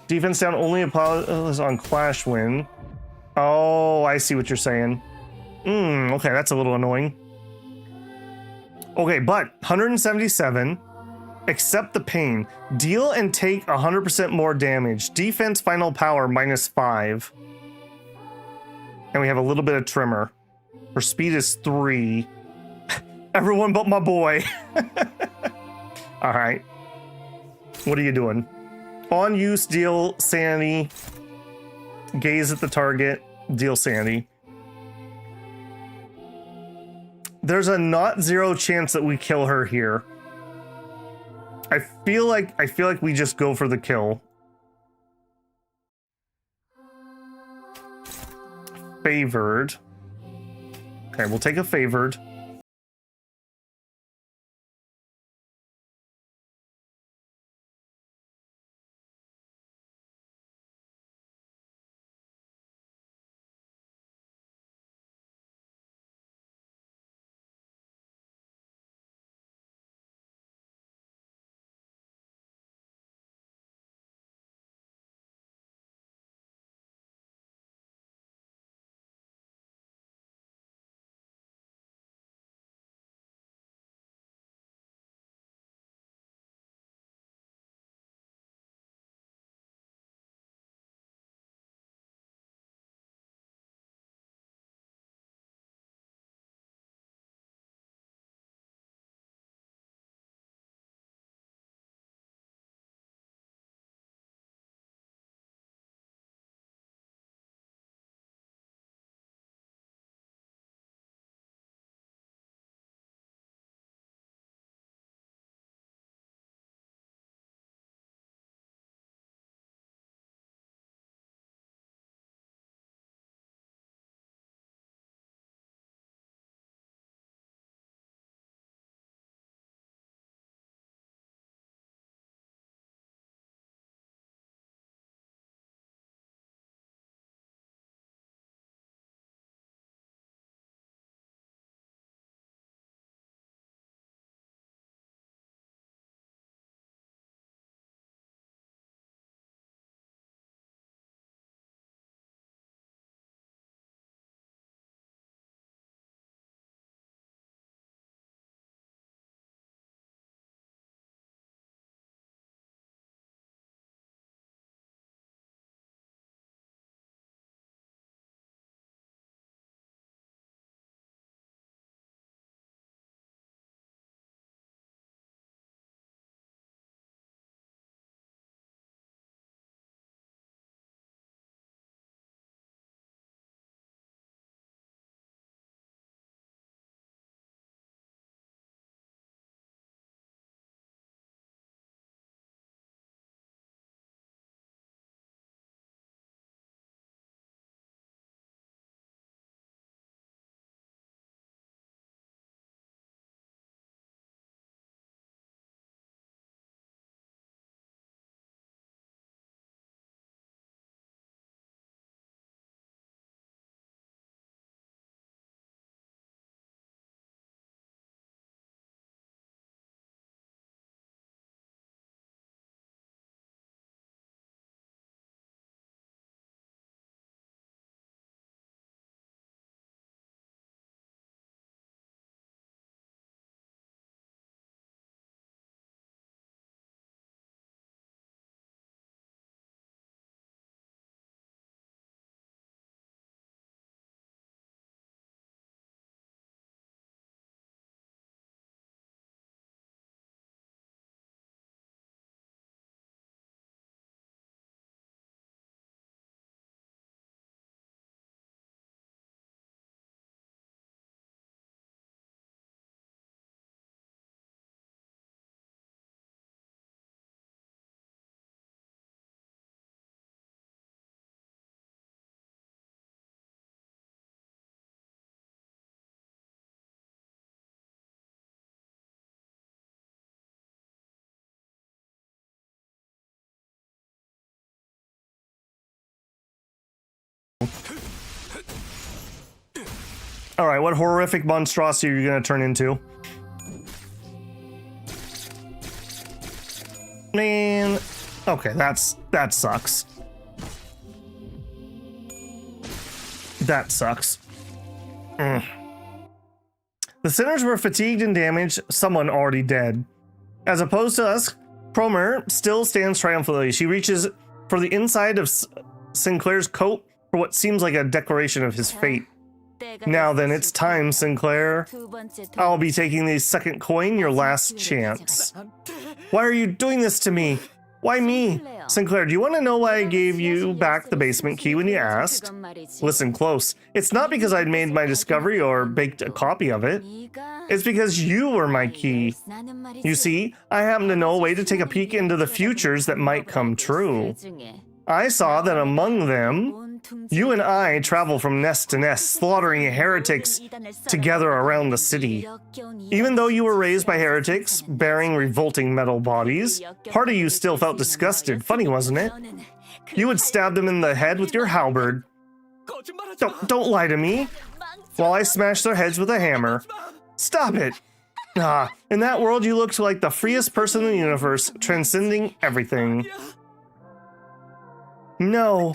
Defense down only applies on clash win. Oh, I see what you're saying. Okay, that's a little annoying. Okay, but 177. Accept the pain. Deal and take 100% more damage. Defense final power -5. And we have a little bit of trimmer. Her speed is 3. Everyone but my boy. All right. What are you doing? On use, deal sanity. Gaze at the target, deal sanity. There's a not 0 chance that we kill her here. I feel like we just go for the kill. Favored. Okay, we'll take a favored. All right, what horrific monstrosity are you gonna turn into? Man, okay, that sucks. That sucks. The sinners were fatigued and damaged, someone already dead. As opposed to us, Cromer still stands triumphantly. She reaches for the inside of Sinclair's coat for what seems like a declaration of his fate. Now then, it's time, Sinclair. I'll be taking the second coin, your last chance. Why are you doing this to me? Why me? Sinclair, do you want to know why I gave you back the basement key when you asked? Listen close. It's not because I'd made my discovery or baked a copy of it. It's because you were my key. You see, I happen to know a way to take a peek into the futures that might come true. I saw that among them, you and I travel from nest to nest, slaughtering heretics together around the city. Even though you were raised by heretics, bearing revolting metal bodies, part of you still felt disgusted. Funny, wasn't it? You would stab them in the head with your halberd. Don't lie to me. While I smashed their heads with a hammer. Stop it. In that world, you looked like the freest person in the universe, transcending everything. No,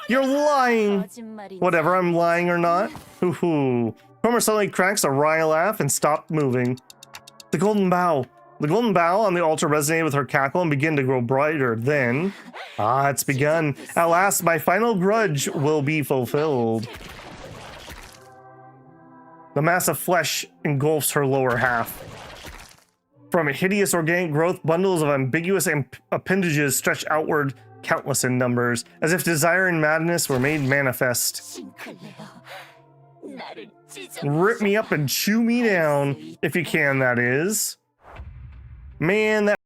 you're lying. Whatever, I'm lying or not. Hoo-hoo. Cromer suddenly cracks a wry laugh and stopped moving. The golden bow. The golden bow on the altar resonated with her cackle and began to grow brighter. Then, it's begun. At last, my final grudge will be fulfilled. The mass of flesh engulfs her lower half. From a hideous organic growth, bundles of ambiguous appendages stretch outward, countless in numbers, as if desire and madness were made manifest. Rip me up and chew me down, if you can, that is. Man, that...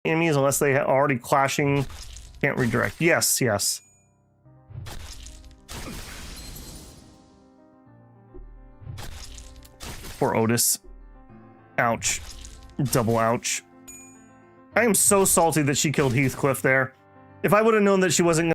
enemies, unless they are already clashing, can't redirect. Yes, yes. Poor Otis. Ouch. Double ouch. I am so salty that she killed Heathcliff there. If I would have known that she wasn't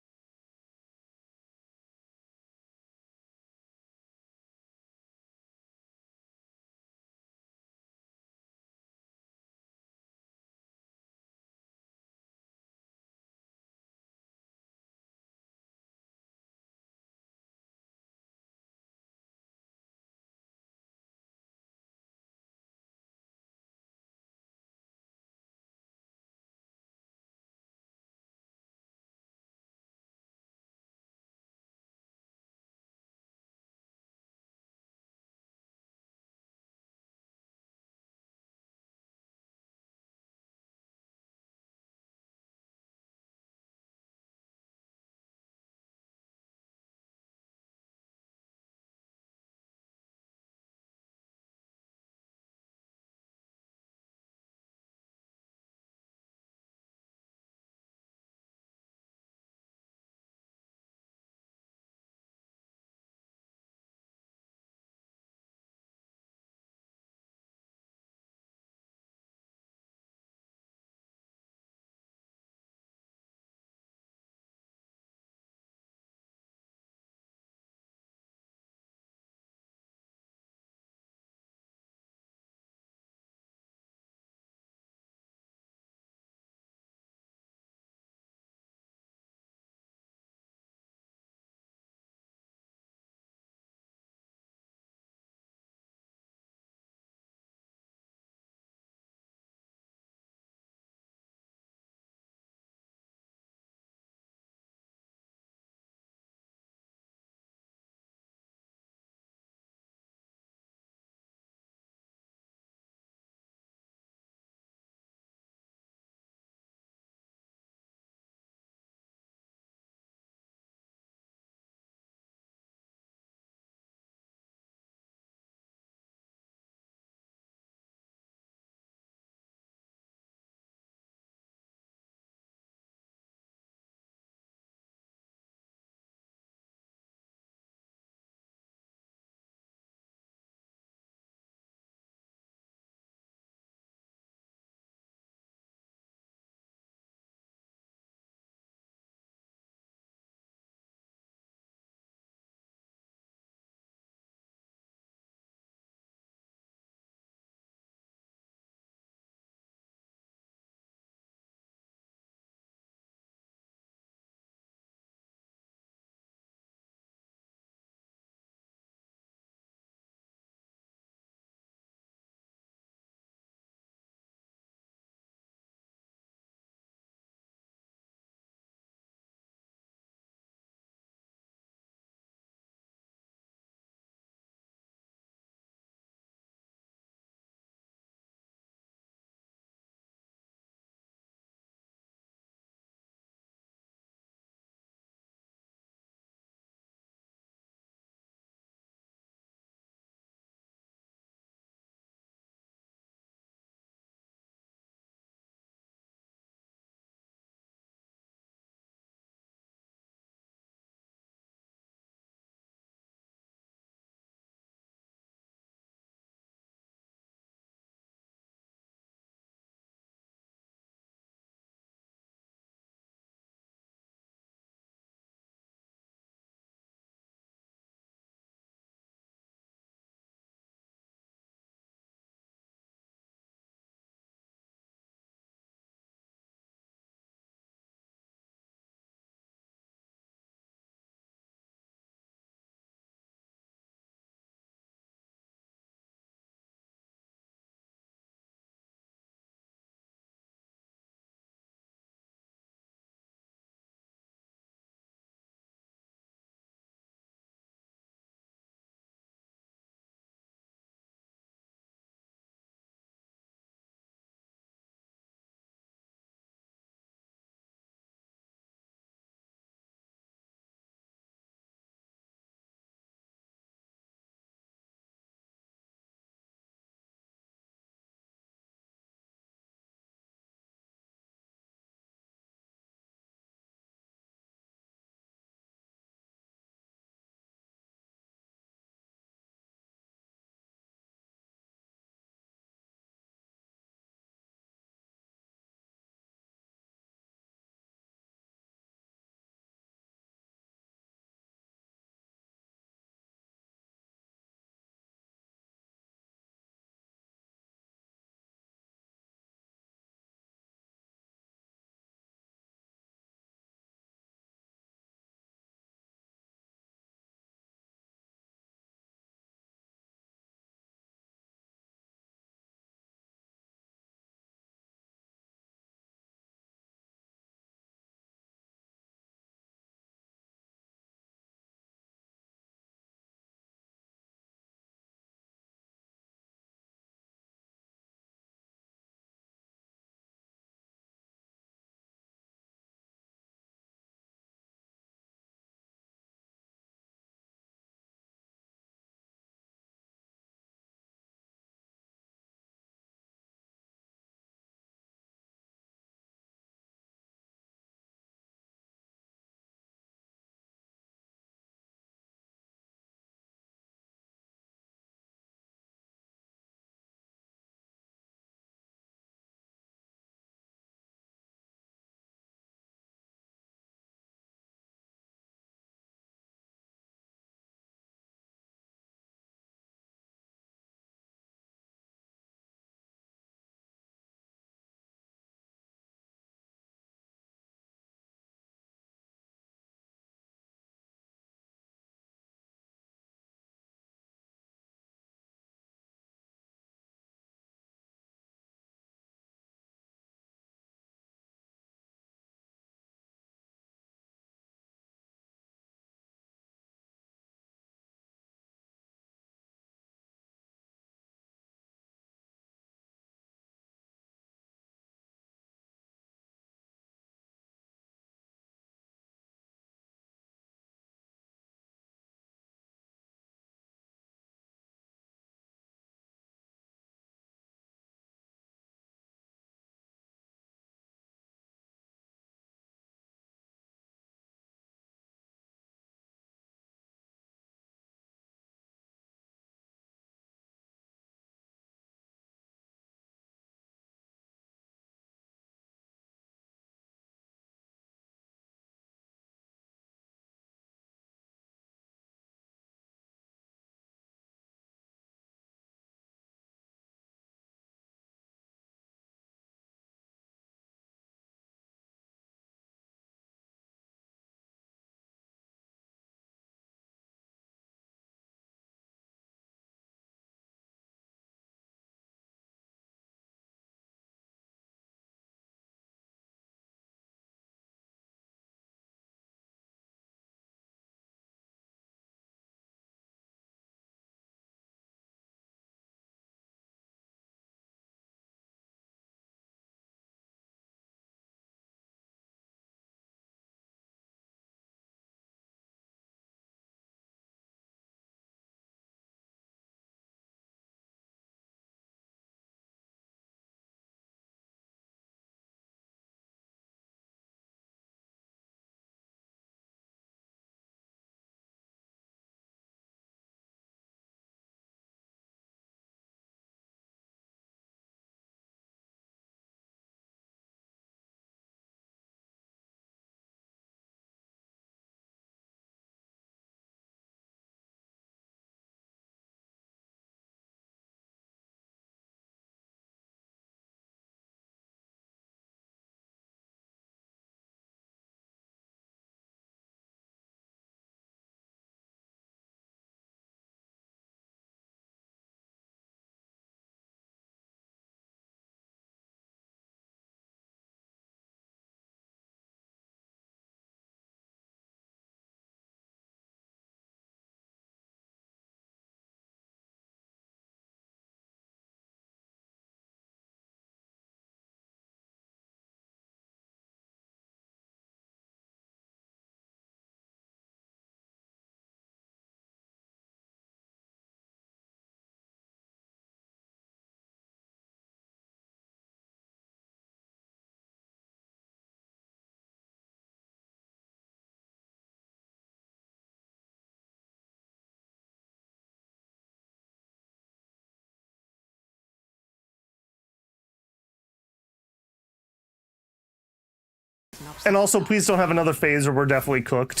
And also, please don't have another phase or we're definitely cooked.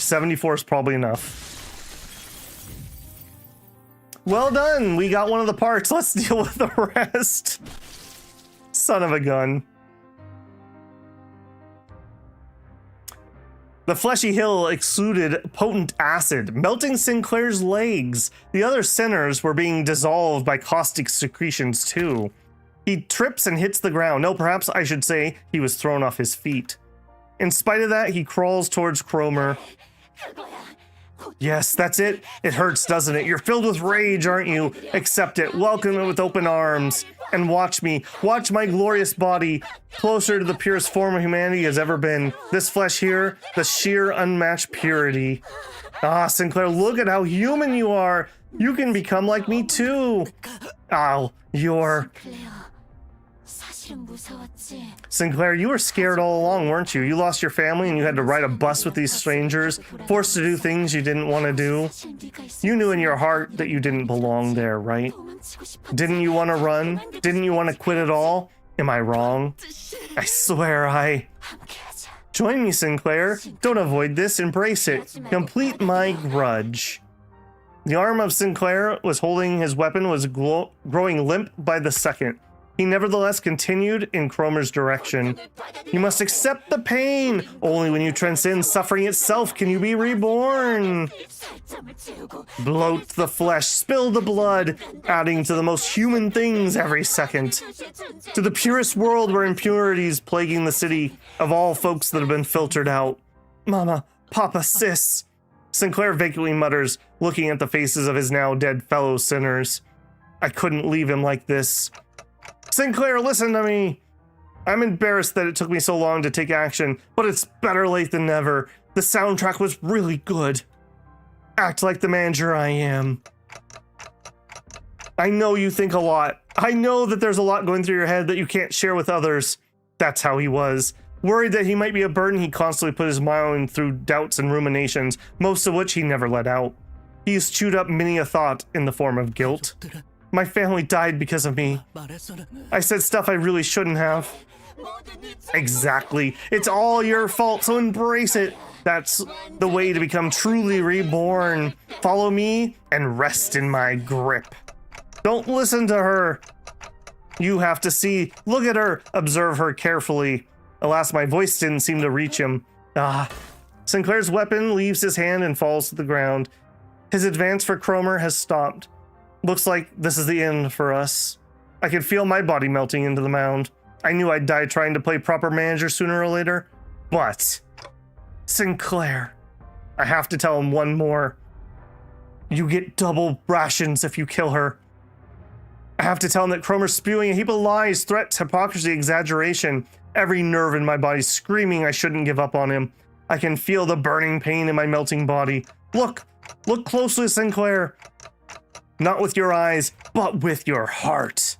74 is probably enough. Well done! We got one of the parts. Let's deal with the rest. Son of a gun. The fleshy hill exuded potent acid, melting Sinclair's legs. The other sinners were being dissolved by caustic secretions too. He trips and hits the ground. No, perhaps I should say he was thrown off his feet. In spite of that, he crawls towards Cromer. Yes, that's it. It hurts, doesn't it? You're filled with rage, aren't you? Accept it. Welcome it with open arms. And watch me. Watch my glorious body, closer to the purest form of humanity has ever been. This flesh here, the sheer unmatched purity. Ah, Sinclair, look at how human you are. You can become like me too. Ow, you're... Sinclair, you were scared all along, weren't you? You lost your family and you had to ride a bus with these strangers, forced to do things you didn't want to do. You knew in your heart that you didn't belong there, right? Didn't you want to run? Didn't you want to quit it all? Am I wrong? I swear Join me, Sinclair. Don't avoid this, embrace it. Complete my grudge. The arm of Sinclair was holding his weapon was growing limp by the second. He nevertheless continued in Cromer's direction. You must accept the pain. Only when you transcend suffering itself can you be reborn. Bloat the flesh, spill the blood, adding to the most human things every second. To the purest world where impurities plaguing the city of all folks that have been filtered out. Mama, Papa, Sis. Sinclair vacantly mutters, looking at the faces of his now dead fellow sinners. I couldn't leave him like this. Sinclair, listen to me. I'm embarrassed that it took me so long to take action, but it's better late than never. The soundtrack was really good. Act like the manager I am. I know you think a lot. I know that there's a lot going through your head that you can't share with others. That's how he was. Worried that he might be a burden, he constantly put his mind through doubts and ruminations, most of which he never let out. He's chewed up many a thought in the form of guilt. My family died because of me. I said stuff I really shouldn't have. Exactly. It's all your fault, so embrace it. That's the way to become truly reborn. Follow me and rest in my grip. Don't listen to her. You have to see. Look at her. Observe her carefully. Alas, my voice didn't seem to reach him. Sinclair's weapon leaves his hand and falls to the ground. His advance for Cromer has stopped. Looks like this is the end for us. I could feel my body melting into the mound. I knew I'd die trying to play proper manager sooner or later. But... Sinclair. I have to tell him one more. You get double rations if you kill her. I have to tell him that Cromer's spewing a heap of lies, threats, hypocrisy, exaggeration. Every nerve in my body screaming I shouldn't give up on him. I can feel the burning pain in my melting body. Look closely, Sinclair. Not with your eyes, but with your heart.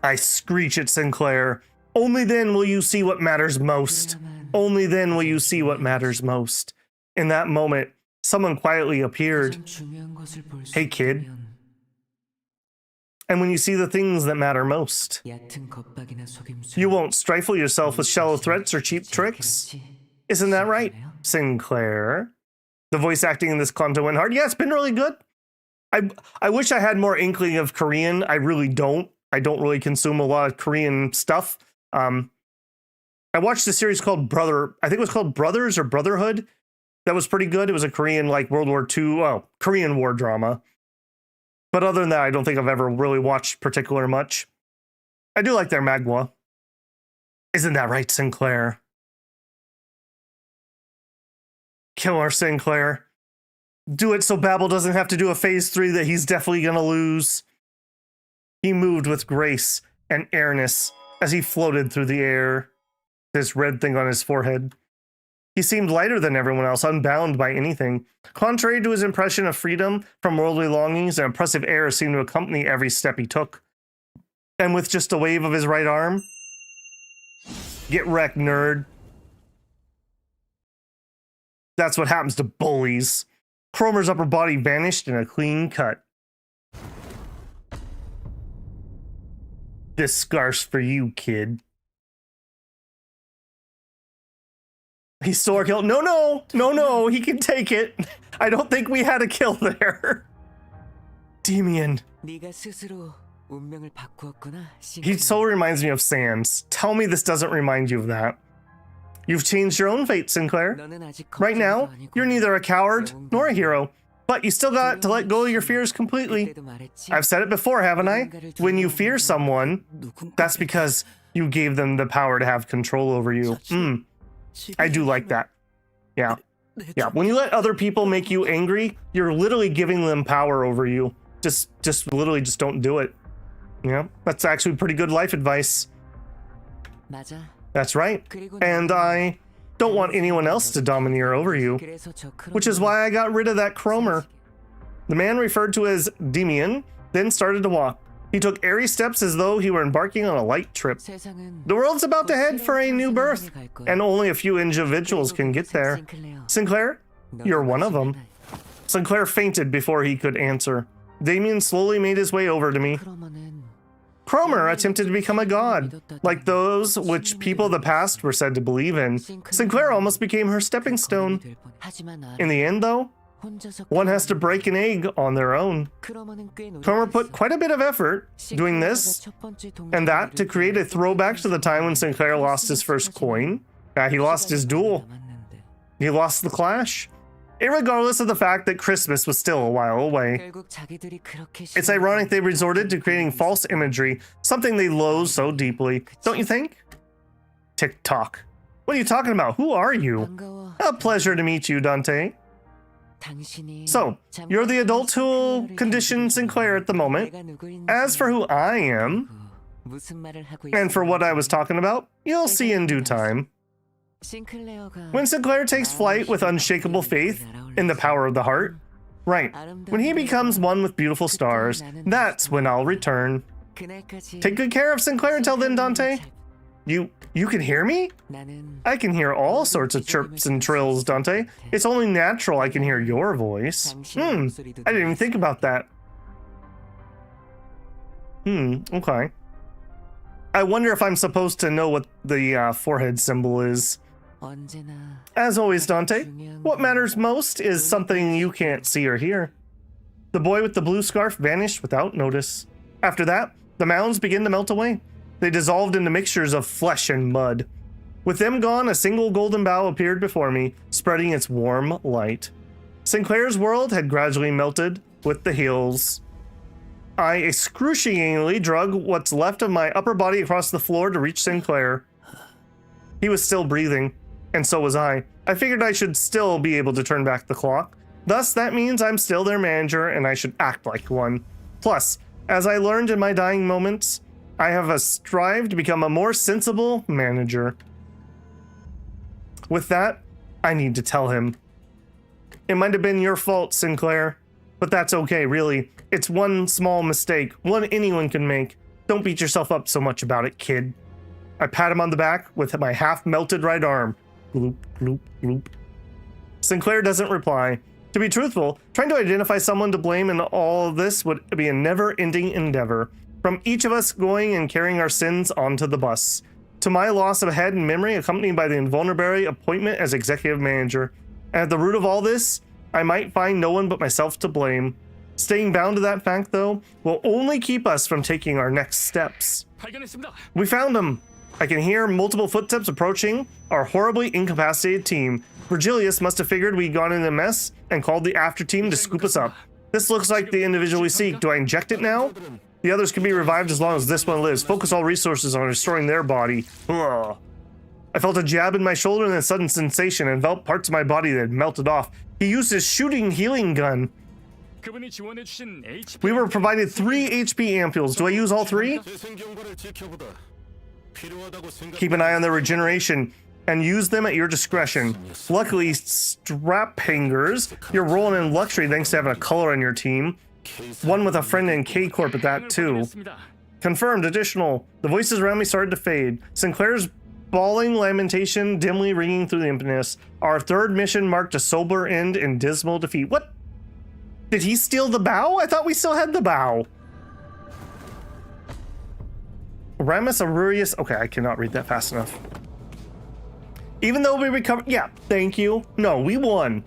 I screech at Sinclair. Only then will you see what matters most. Only then will you see what matters most. In that moment, someone quietly appeared. Hey, kid. And when you see the things that matter most, you won't stifle yourself with shallow threats or cheap tricks. Isn't that right, Sinclair? The voice acting in this Canto went hard. Yeah, it's been really good. I wish I had more inkling of Korean. I really don't. I don't really consume a lot of Korean stuff. I watched a series called I think it was called Brothers or Brotherhood. That was pretty good. It was a Korean, like, World War II, Korean War drama. But other than that, I don't think I've ever really watched particular much. I do like their magwa. Isn't that right, Sinclair? Kill her, Sinclair. Do it so Babel doesn't have to do a phase 3 that he's definitely gonna lose. He moved with grace and airness as he floated through the air, this red thing on his forehead. He seemed lighter than everyone else, unbound by anything. Contrary to his impression of freedom from worldly longings, an impressive air seemed to accompany every step he took. And with just a wave of his right arm, get wrecked, nerd. That's what happens to bullies. Cromer's upper body vanished in a clean cut. This scarf's for you, kid. He stole our kill. No, he can take it. I don't think we had a kill there. Demian. He so reminds me of Sans. Tell me this doesn't remind you of that. You've changed your own fate, Sinclair. Right now, you're neither a coward nor a hero, but you still got to let go of your fears completely. I've said it before, haven't I? When you fear someone, that's because you gave them the power to have control over you. I do like that. Yeah. When you let other people make you angry, you're literally giving them power over you. Just literally just don't do it. Yeah, that's actually pretty good life advice. That's right. And I don't want anyone else to domineer over you, which is why I got rid of that Cromer. The man referred to as Demian then started to walk. He took airy steps as though he were embarking on a light trip. The world's about to head for a new birth, and only a few individuals can get there. Sinclair, you're one of them. Sinclair fainted before he could answer. Demian slowly made his way over to me. Cromer attempted to become a god, like those which people of the past were said to believe in. Sinclair almost became her stepping stone. In the end, though, one has to break an egg on their own. Cromer put quite a bit of effort doing this and that to create a throwback to the time when Sinclair lost his first coin. He lost his duel. He lost the clash. Irregardless of the fact that Christmas was still a while away. It's ironic they resorted to creating false imagery, something they loathe so deeply, don't you think? TikTok. What are you talking about? Who are you? A pleasure to meet you, Dante. So, you're the adult who will condition Sinclair at the moment. As for who I am, and for what I was talking about, you'll see in due time. When Sinclair takes flight with unshakable faith in the power of the heart, right, when he becomes one with beautiful stars, that's when I'll return. Take good care of Sinclair until then, Dante. You can hear me? I can hear all sorts of chirps and trills, Dante. It's only natural I can hear your voice. I didn't even think about that. Okay. I wonder if I'm supposed to know what the forehead symbol is. As always, Dante, what matters most is something you can't see or hear. The boy with the blue scarf vanished without notice. After that, the mounds began to melt away. They dissolved into mixtures of flesh and mud. With them gone, a single golden bough appeared before me, spreading its warm light. Sinclair's world had gradually melted with the hills. I excruciatingly drug what's left of my upper body across the floor to reach Sinclair. He was still breathing, and so was I. I figured I should still be able to turn back the clock. Thus, that means I'm still their manager, and I should act like one. Plus, as I learned in my dying moments, I have a strive to become a more sensible manager. With that, I need to tell him. It might have been your fault, Sinclair, but that's okay, really. It's one small mistake, one anyone can make. Don't beat yourself up so much about it, kid. I pat him on the back with my half-melted right arm. Gloop, gloop, gloop. Sinclair doesn't reply. To be truthful, trying to identify someone to blame in all of this would be a never-ending endeavor. From each of us going and carrying our sins onto the bus. To my loss of head and memory accompanied by the invulnerability appointment as executive manager. And at the root of all this, I might find no one but myself to blame. Staying bound to that fact, though, will only keep us from taking our next steps. We found him. I can hear multiple footsteps approaching our horribly incapacitated team. Virgilius must have figured we'd gone in a mess and called the after team to scoop us up. This looks like the individual we seek. Do I inject it now? The others can be revived as long as this one lives. Focus all resources on restoring their body. Ugh. I felt a jab in my shoulder and a sudden sensation enveloped parts of my body that had melted off. He used his shooting healing gun. We were provided 3 HP ampules. Do I use all 3? Keep an eye on their regeneration and use them at your discretion. Luckily, strap hangers, you're rolling in luxury thanks to having a color on your team. One with a friend in K Corp at that too. Confirmed, additional. The voices around me started to fade. Sinclair's bawling lamentation dimly ringing through the emptiness. Our third mission marked a sober end in dismal defeat. What? Did he steal the bow? I thought we still had the bow. Ramus Aurelius. Okay, I cannot read that fast enough. Even though we recovered, yeah, thank you. No, we won.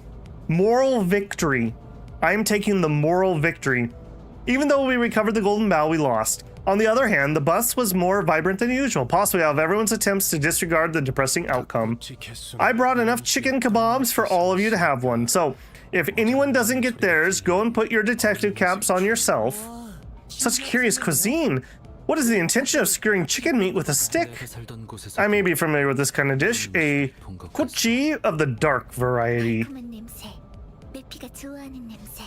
Moral victory. I'm taking the moral victory. Even though we recovered the golden bough, we lost. On the other hand, the bus was more vibrant than usual, possibly out of everyone's attempts to disregard the depressing outcome. I brought enough chicken kebabs for all of you to have one, so if anyone doesn't get theirs, go and put your detective caps on yourself. Such curious cuisine. What is the intention of skewering chicken meat with a stick? I may be familiar with this kind of dish, a kuchi of the dark variety.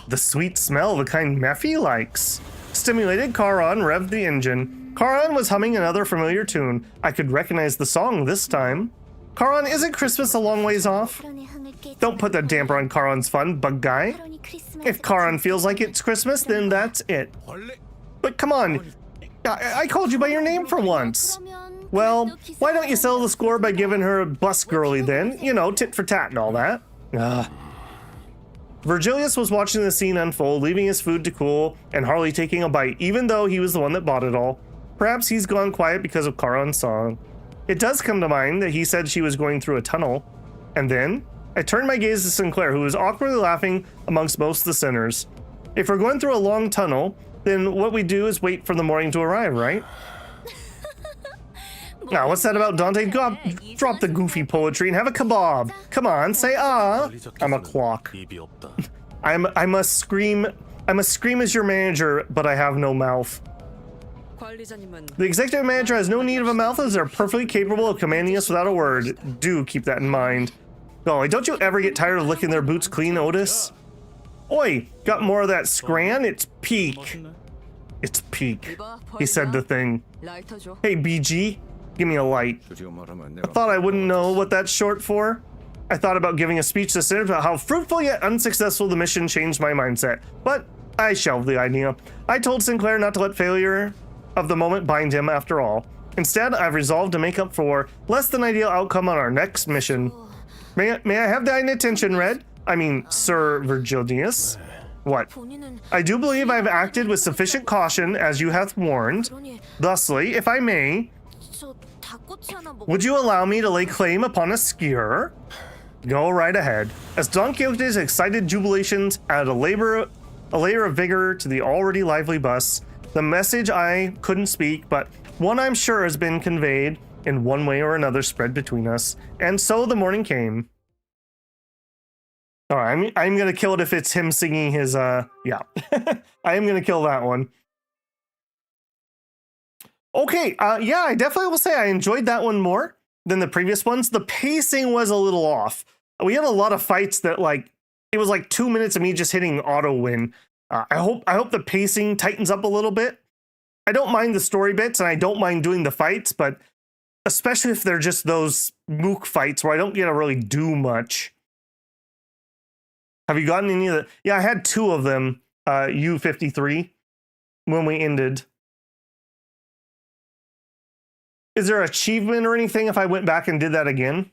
The sweet smell, the kind Mephi likes. Stimulated, Charon revved the engine. Charon was humming another familiar tune. I could recognize the song this time. Charon, isn't Christmas a long ways off? Don't put the damper on Charon's fun, bug guy. If Charon feels like it's Christmas, then that's it. But come on, I called you by your name for once. Well, why don't you settle the score by giving her a bus girly then? You know, tit for tat and all that. Virgilius was watching the scene unfold, leaving his food to cool and hardly taking a bite, even though he was the one that bought it all. Perhaps he's gone quiet because of Charon's song. It does come to mind that he said she was going through a tunnel. And then I turned my gaze to Sinclair, who was awkwardly laughing amongst most of the sinners. If we're going through a long tunnel, then what we do is wait for the morning to arrive, right? Now, what's that about Dante? Drop the goofy poetry and have a kebab. Come on, say ah. I'm a clock. I must scream as your manager, but I have no mouth. The executive manager has no need of a mouth as they're perfectly capable of commanding us without a word. Do keep that in mind. Golly, don't you ever get tired of licking their boots clean, Otis? Oi, got more of that scran? It's peak. It's peak. He said the thing. Hey, BG, give me a light. I thought I wouldn't know what that's short for. I thought about giving a speech to sinners about how fruitful yet unsuccessful the mission changed my mindset, but I shelved the idea. I told Sinclair not to let failure of the moment bind him after all. Instead, I've resolved to make up for less than ideal outcome on our next mission. May I have thine attention, Red? I mean, Sir Virgilius. What? I do believe I've acted with sufficient caution as you hath warned. Thusly, if I may, would you allow me to lay claim upon a skewer? Go right ahead. As Don Quixote's excited jubilations added a layer of vigor to the already lively bus, the message I couldn't speak, but one I'm sure has been conveyed in one way or another spread between us. And so the morning came. All right, I'm gonna kill it if it's him singing his, yeah. I am gonna kill that one. Okay, yeah, I definitely will say I enjoyed that one more than the previous ones. The pacing was a little off. We had a lot of fights that, like, it was like 2 minutes of me just hitting auto win. I hope the pacing tightens up a little bit. I don't mind the story bits and I don't mind doing the fights, but especially if they're just those mook fights where I don't get to really do much. Have you gotten any of the... Yeah, I had 2 of them, U53, when we ended. Is there an achievement or anything if I went back and did that again?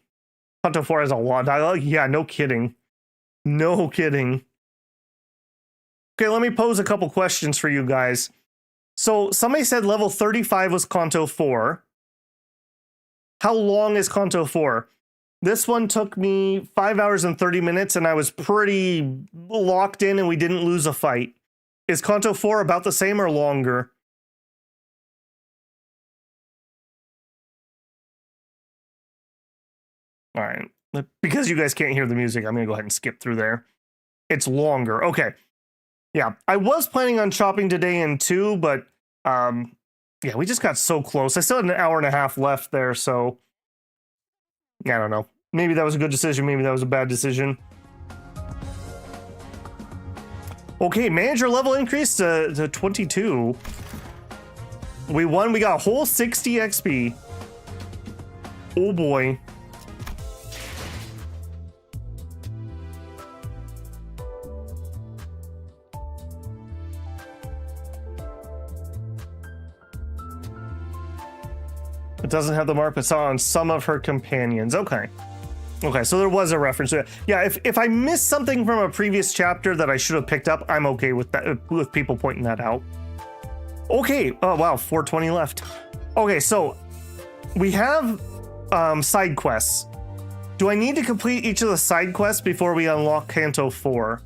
Canto 4 has a lot of dialogue. Yeah, no kidding. No kidding. Okay, let me pose a couple questions for you guys. So somebody said level 35 was Canto 4. How long is Canto 4? This one took me 5 hours and 30 minutes and I was pretty locked in and we didn't lose a fight. Is Canto 4 about the same or longer? All right, because you guys can't hear the music, I'm gonna go ahead and skip through there. It's longer, okay. Yeah, I was planning on chopping today in 2, but yeah, we just got so close. I still had an hour and a half left there, so I don't know. Maybe that was a good decision, maybe that was a bad decision. Okay, manager level increased to 22. We won, we got a whole 60 XP. Oh boy. It doesn't have the mark, but saw on some of her companions. Okay. Okay, so there was a reference to it. Yeah, if I missed something from a previous chapter that I should have picked up, I'm okay with that, with people pointing that out. Okay, oh wow, 420 left. Okay, so we have side quests. Do I need to complete each of the side quests before we unlock Canto 4?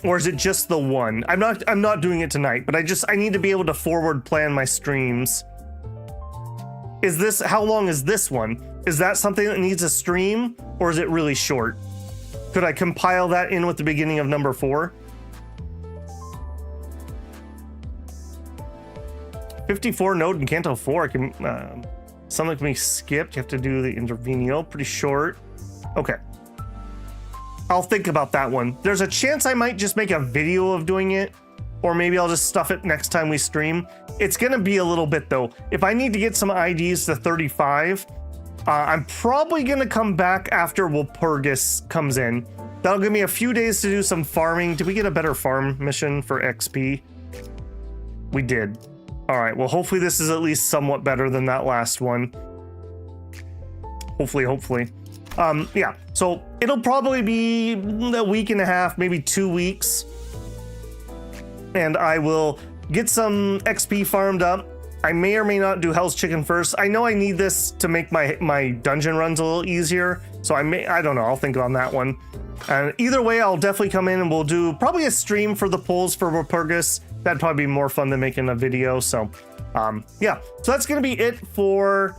Or is it just the one? I'm not doing it tonight, but I need to be able to forward plan my streams. How long is this one? Is that something that needs a stream, or is it really short? Could I compile that in with the beginning of number 4? 54 node in Canto 4. I can something can be skipped. You have to do the intervenio. Pretty short. Okay. I'll think about that one. There's a chance I might just make a video of doing it, or maybe I'll just stuff it next time we stream. It's gonna be a little bit though. If I need to get some IDs to 35, I'm probably gonna come back after Walpurgis comes in. That'll give me a few days to do some farming. Did we get a better farm mission for XP? We did. All right, well, hopefully this is at least somewhat better than that last one. Hopefully. Yeah, so it'll probably be a week and a half, maybe 2 weeks. And I will get some XP farmed up. I may or may not do Hell's Chicken first. I know I need this to make my dungeon runs a little easier. So I don't know, I'll think on that one. And either way, I'll definitely come in and we'll do probably a stream for the polls for Walpurgis. That'd probably be more fun than making a video. So yeah, so that's gonna be it for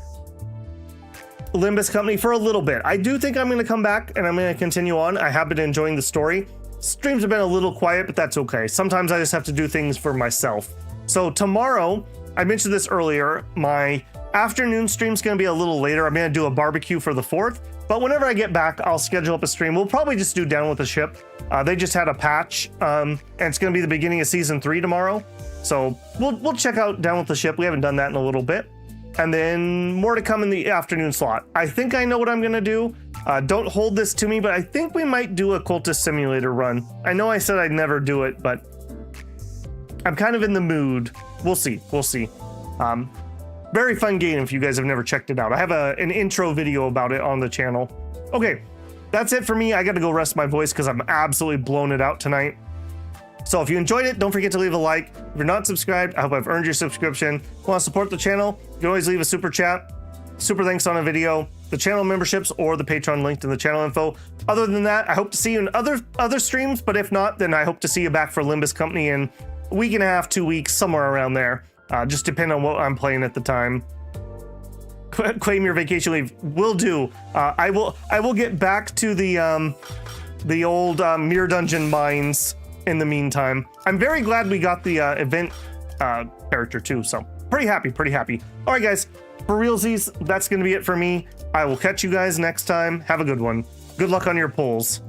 Limbus Company for a little bit. I do think I'm gonna come back and I'm gonna continue on. I have been enjoying the story. Streams have been a little quiet, but that's okay. Sometimes I just have to do things for myself. So tomorrow, I mentioned this earlier, my afternoon stream's gonna be a little later. I'm gonna do a barbecue for the 4th, but whenever I get back, I'll schedule up a stream. We'll probably just do Down with the Ship. They just had a patch, and it's gonna be the beginning of season 3 tomorrow. So we'll check out Down with the Ship. We haven't done that in a little bit. And then more to come in the afternoon slot. I think I know what I'm gonna do. Don't hold this to me, but I think we might do a Cultist Simulator run. I know I said I'd never do it, but I'm kind of in the mood. We'll see. Very fun game if you guys have never checked it out. I have an intro video about it on the channel. Okay, that's it for me. I gotta go rest my voice because I'm absolutely blown it out tonight. So if you enjoyed it, don't forget to leave a like. If you're not subscribed, I hope I've earned your subscription. Want to support the channel? You can always leave a super chat. Super thanks on a video, the channel memberships, or the Patreon linked in the channel info. Other than that, I hope to see you in other streams, but if not, then I hope to see you back for Limbus Company in a week and a half, 2 weeks, somewhere around there. Just depending on what I'm playing at the time. Claim your vacation leave. Will do. I will get back to the old Mirror Dungeon mines in the meantime. I'm very glad we got the event character too, so pretty happy. All right, guys, for realsies, that's going to be it for me. I will catch you guys next time. Have a good one. Good luck on your polls.